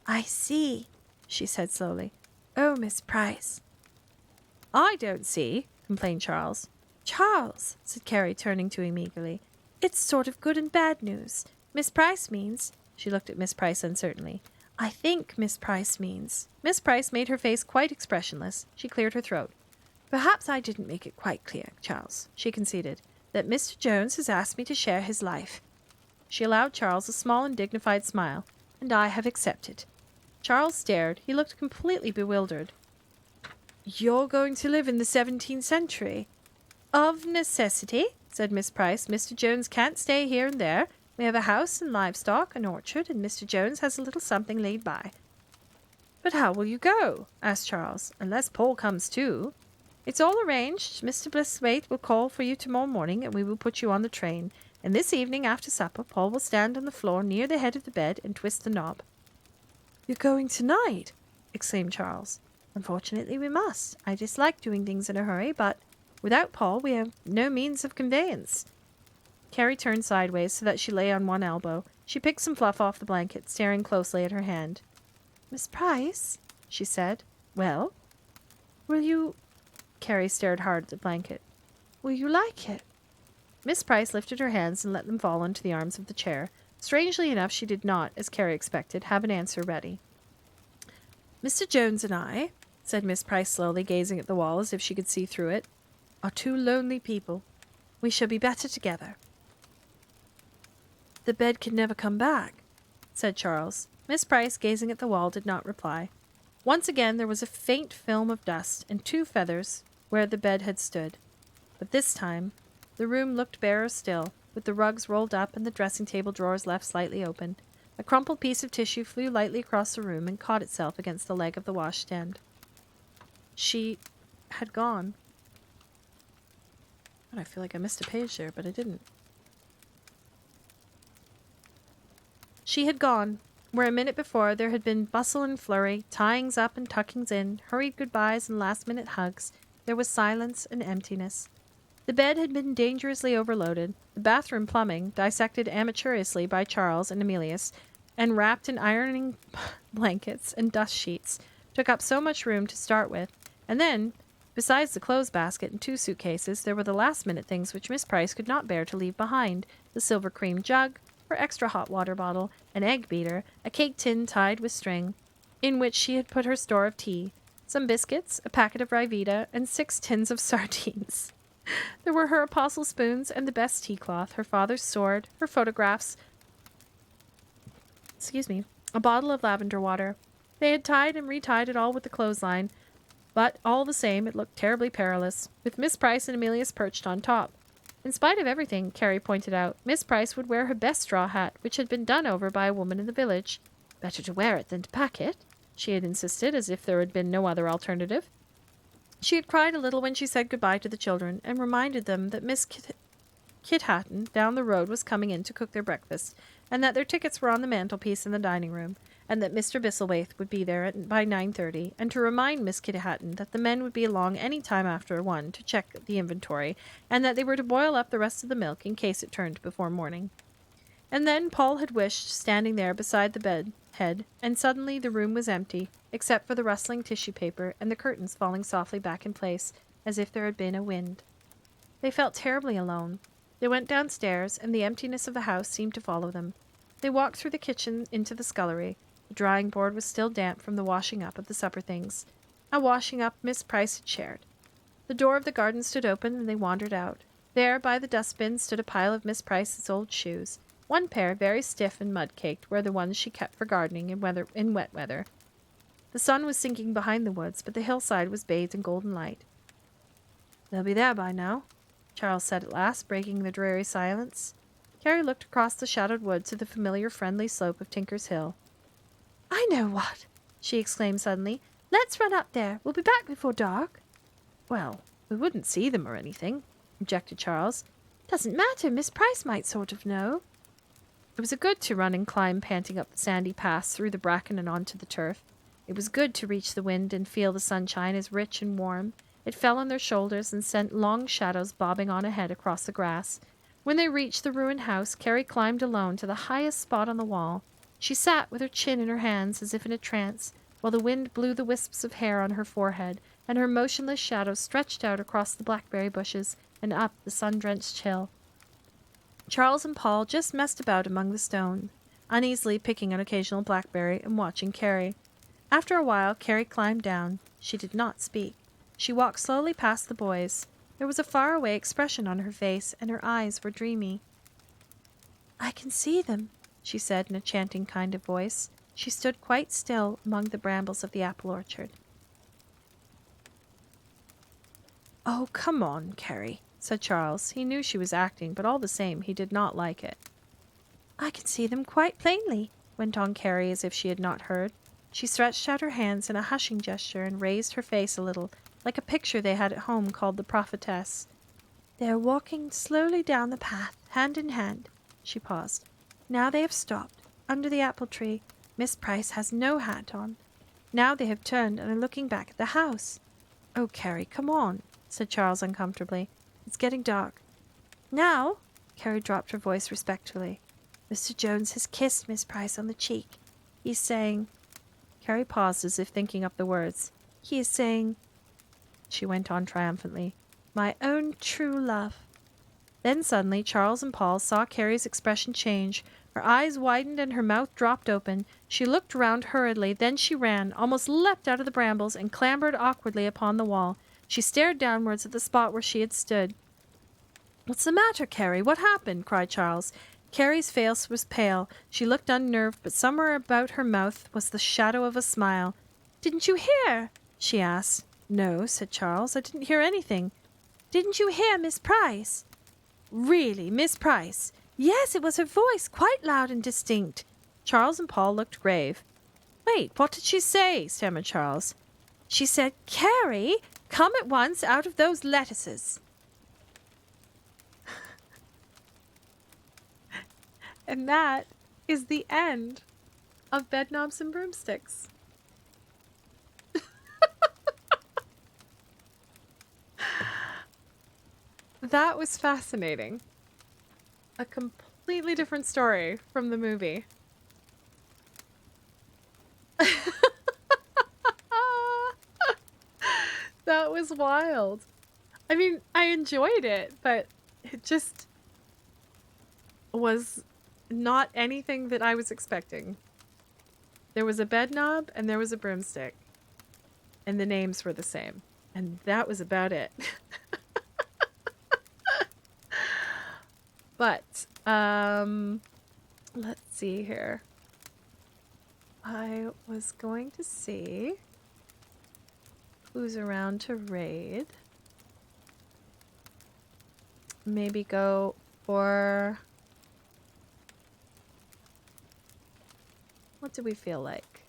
I see, she said slowly. Oh, Miss Price. I don't see, complained Charles. Charles, said Carrie, turning to him eagerly. It's sort of good and bad news. Miss Price means... She looked at Miss Price uncertainly. I think Miss Price means... Miss Price made her face quite expressionless. She cleared her throat. Perhaps I didn't make it quite clear, Charles, she conceded, that Mr. Jones has asked me to share his life. She allowed Charles a small and dignified smile, and I have accepted. Charles stared. He looked completely bewildered. You're going to live in the 17th century? Of necessity, said Miss Price. Mr. Jones can't stay here and there. We have a house and livestock, an orchard, and Mr. Jones has a little something laid by. But how will you go? Asked Charles, unless Paul comes too. It's all arranged. Mr. Blisswaite will call for you tomorrow morning, and we will put you on the train. And this evening after supper, Paul will stand on the floor near the head of the bed and twist the knob." "You're going tonight?" exclaimed Charles. "Unfortunately, we must. I dislike doing things in a hurry, but without Paul, we have no means of conveyance." Carrie turned sideways so that she lay on one elbow. She picked some fluff off the blanket, staring closely at her hand. "Miss Price," she said, "Well?" "will you Carrie stared hard at the blanket. will you like it?" Miss Price lifted her hands and let them fall into the arms of the chair. Strangely enough, she did not, as Carrie expected, have an answer ready. "Mr. Jones and I," said Miss Price slowly, gazing at the wall as if she could see through it, "are two lonely people. We shall be better together." "The bed can never come back," said Charles. Miss Price, gazing at the wall, did not reply. Once again there was a faint film of dust and 2 feathers where the bed had stood. But this time the room looked barer still, with the rugs rolled up and the dressing-table drawers left slightly open. A crumpled piece of tissue flew lightly across the room and caught itself against the leg of the washstand. She had gone. I feel like I missed a page there, but I didn't. She had gone, where a minute before there had been bustle and flurry, tyings up and tuckings in, hurried goodbyes and last-minute hugs. There was silence and emptiness. The bed had been dangerously overloaded. The bathroom plumbing, dissected amateurishly by Charles and Emilius, and wrapped in ironing blankets and dust sheets, took up so much room to start with. And then, besides the clothes basket and 2 suitcases, there were the last-minute things which Miss Price could not bear to leave behind: the silver cream jug, her extra hot water bottle, an egg beater, a cake tin tied with string, in which she had put her store of tea, some biscuits, a packet of Rivita, and 6 tins of sardines. There were her apostle spoons and the best tea cloth, her father's sword, her photographs, a bottle of lavender water. They had tied and retied it all with the clothesline, but all the same it looked terribly perilous, with Miss Price and Emilius perched on top. In spite of everything, Carrie pointed out, Miss Price would wear her best straw hat, which had been done over by a woman in the village. "Better to wear it than to pack it," she had insisted, as if there had been no other alternative. She had cried a little when she said goodbye to the children, and reminded them that Miss Kit Hatton down the road was coming in to cook their breakfast, and that their tickets were on the mantelpiece in the dining room, and that Mr. Bisselwaith would be there by 9:30, and to remind Miss Kitty Hatton that the men would be along any time after 1 to check the inventory, and that they were to boil up the rest of the milk in case it turned before morning. And then Paul had wished, standing there beside the bed head, and suddenly the room was empty, except for the rustling tissue paper and the curtains falling softly back in place, as if there had been a wind. They felt terribly alone. They went downstairs, and the emptiness of the house seemed to follow them. They walked through the kitchen into the scullery. The drying board was still damp from the washing up of the supper things, a washing up Miss Price had shared. The door of the garden stood open, and they wandered out. There, by the dustbin, stood a pile of Miss Price's old shoes. One pair, very stiff and mud-caked, were the ones she kept for gardening in wet weather. The sun was sinking behind the woods, but the hillside was bathed in golden light. "They'll be there by now," Charles said at last, breaking the dreary silence. Carrie looked across the shadowed wood to the familiar friendly slope of Tinker's Hill. "I know what!" she exclaimed suddenly. "Let's run up there. We'll be back before dark." "Well, we wouldn't see them or anything," objected Charles. "Doesn't matter. Miss Price might sort of know." It was good to run and climb panting up the sandy paths through the bracken and onto the turf. It was good to reach the wind and feel the sunshine as rich and warm. It fell on their shoulders and sent long shadows bobbing on ahead across the grass. When they reached the ruined house, Carrie climbed alone to the highest spot on the wall. She sat with her chin in her hands as if in a trance, while the wind blew the wisps of hair on her forehead, and her motionless shadow stretched out across the blackberry bushes and up the sun-drenched hill. Charles and Paul just messed about among the stone, uneasily picking an occasional blackberry and watching Carrie. After a while, Carrie climbed down. She did not speak. She walked slowly past the boys. There was a faraway expression on her face, and her eyes were dreamy. "I can see them," she said in a chanting kind of voice. She stood quite still among the brambles of the apple orchard. "Oh, come on, Carrie," said Charles. He knew she was acting, but all the same he did not like it. "I can see them quite plainly," went on Carrie as if she had not heard. She stretched out her hands in a hushing gesture and raised her face a little, like a picture they had at home called the Prophetess. "They are walking slowly down the path. hand in hand. She paused. Now they have stopped. Under the apple tree, Miss Price has no hat on. Now they have turned and are looking back at the house. Oh, Carrie, come on, said Charles uncomfortably. It's getting dark. Now, Carrie dropped her voice respectfully. Mr. Jones has kissed Miss Price on the cheek. He's saying... Carrie paused as if thinking up the words. He is saying... She went on triumphantly. My own true love. Then suddenly Charles and Paul saw Carrie's expression change. Her eyes widened and her mouth dropped open. She looked round hurriedly, then she ran, almost leapt out of the brambles, and clambered awkwardly upon the wall. She stared downwards at the spot where she had stood. What's the matter, Carrie? What happened? Cried Charles. Carrie's face was pale. She looked unnerved, but somewhere about her mouth was the shadow of a smile. Didn't you hear? She asked. No, said Charles. I didn't hear anything. Didn't you hear Miss Price? Really, Miss Price? Yes, it was her voice, quite loud and distinct. Charles and Paul looked grave. Wait, what did she say? Stammered Charles. She said, Carrie, come at once out of those lettuces. And that is the end of Bedknobs and Broomsticks. That was fascinating. A completely different story from the movie. That was wild. I mean, I enjoyed it, but it just was not anything that I was expecting. There was a bedknob and there was a broomstick. And the names were the same. And that was about it. But, let's see here. I was going to see who's around to raid. Maybe go for... What do we feel like?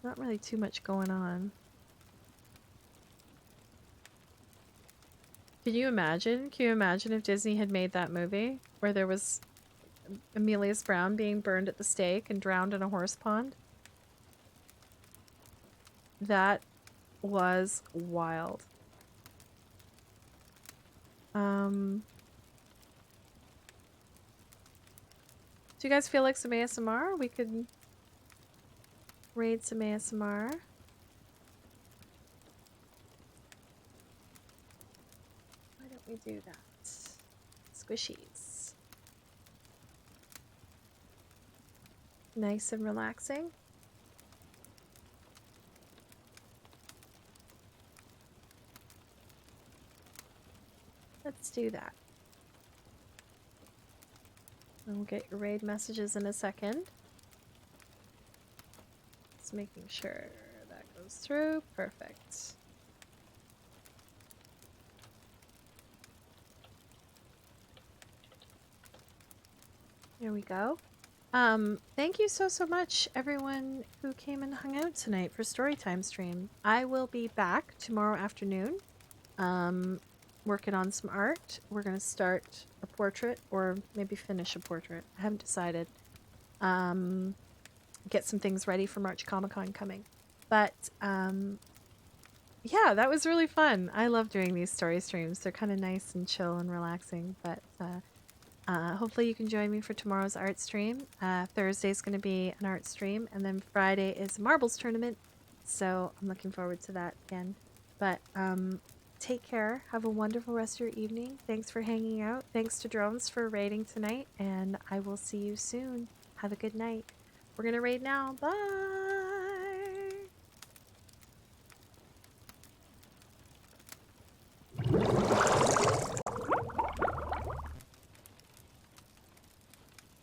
Not really too much going on. Can you imagine? Can you imagine if Disney had made that movie where there was Amelius Brown being burned at the stake and drowned in a horse pond? That was wild. Do you guys feel like some ASMR? We could raid some ASMR. Why don't we do that? Squishies. Nice and relaxing. Let's do that. We'll get your raid messages in a second. Just making sure that goes through. Perfect. There we go. Thank you so much, everyone who came and hung out tonight for Storytime stream. I will be back tomorrow afternoon, working on some art. We're gonna start a portrait, or maybe finish a portrait. I haven't decided. Get some things ready for March Comic Con coming. But, yeah, that was really fun. I love doing these story streams. They're kind of nice and chill and relaxing, but, hopefully you can join me for tomorrow's art stream. Thursday's going to be an art stream, and then Friday is a marbles tournament, so I'm looking forward to that again. But take care. Have a wonderful rest of your evening. Thanks for hanging out. Thanks to Drones for raiding tonight, and I will see you soon. Have a good night. We're going to raid now. Bye!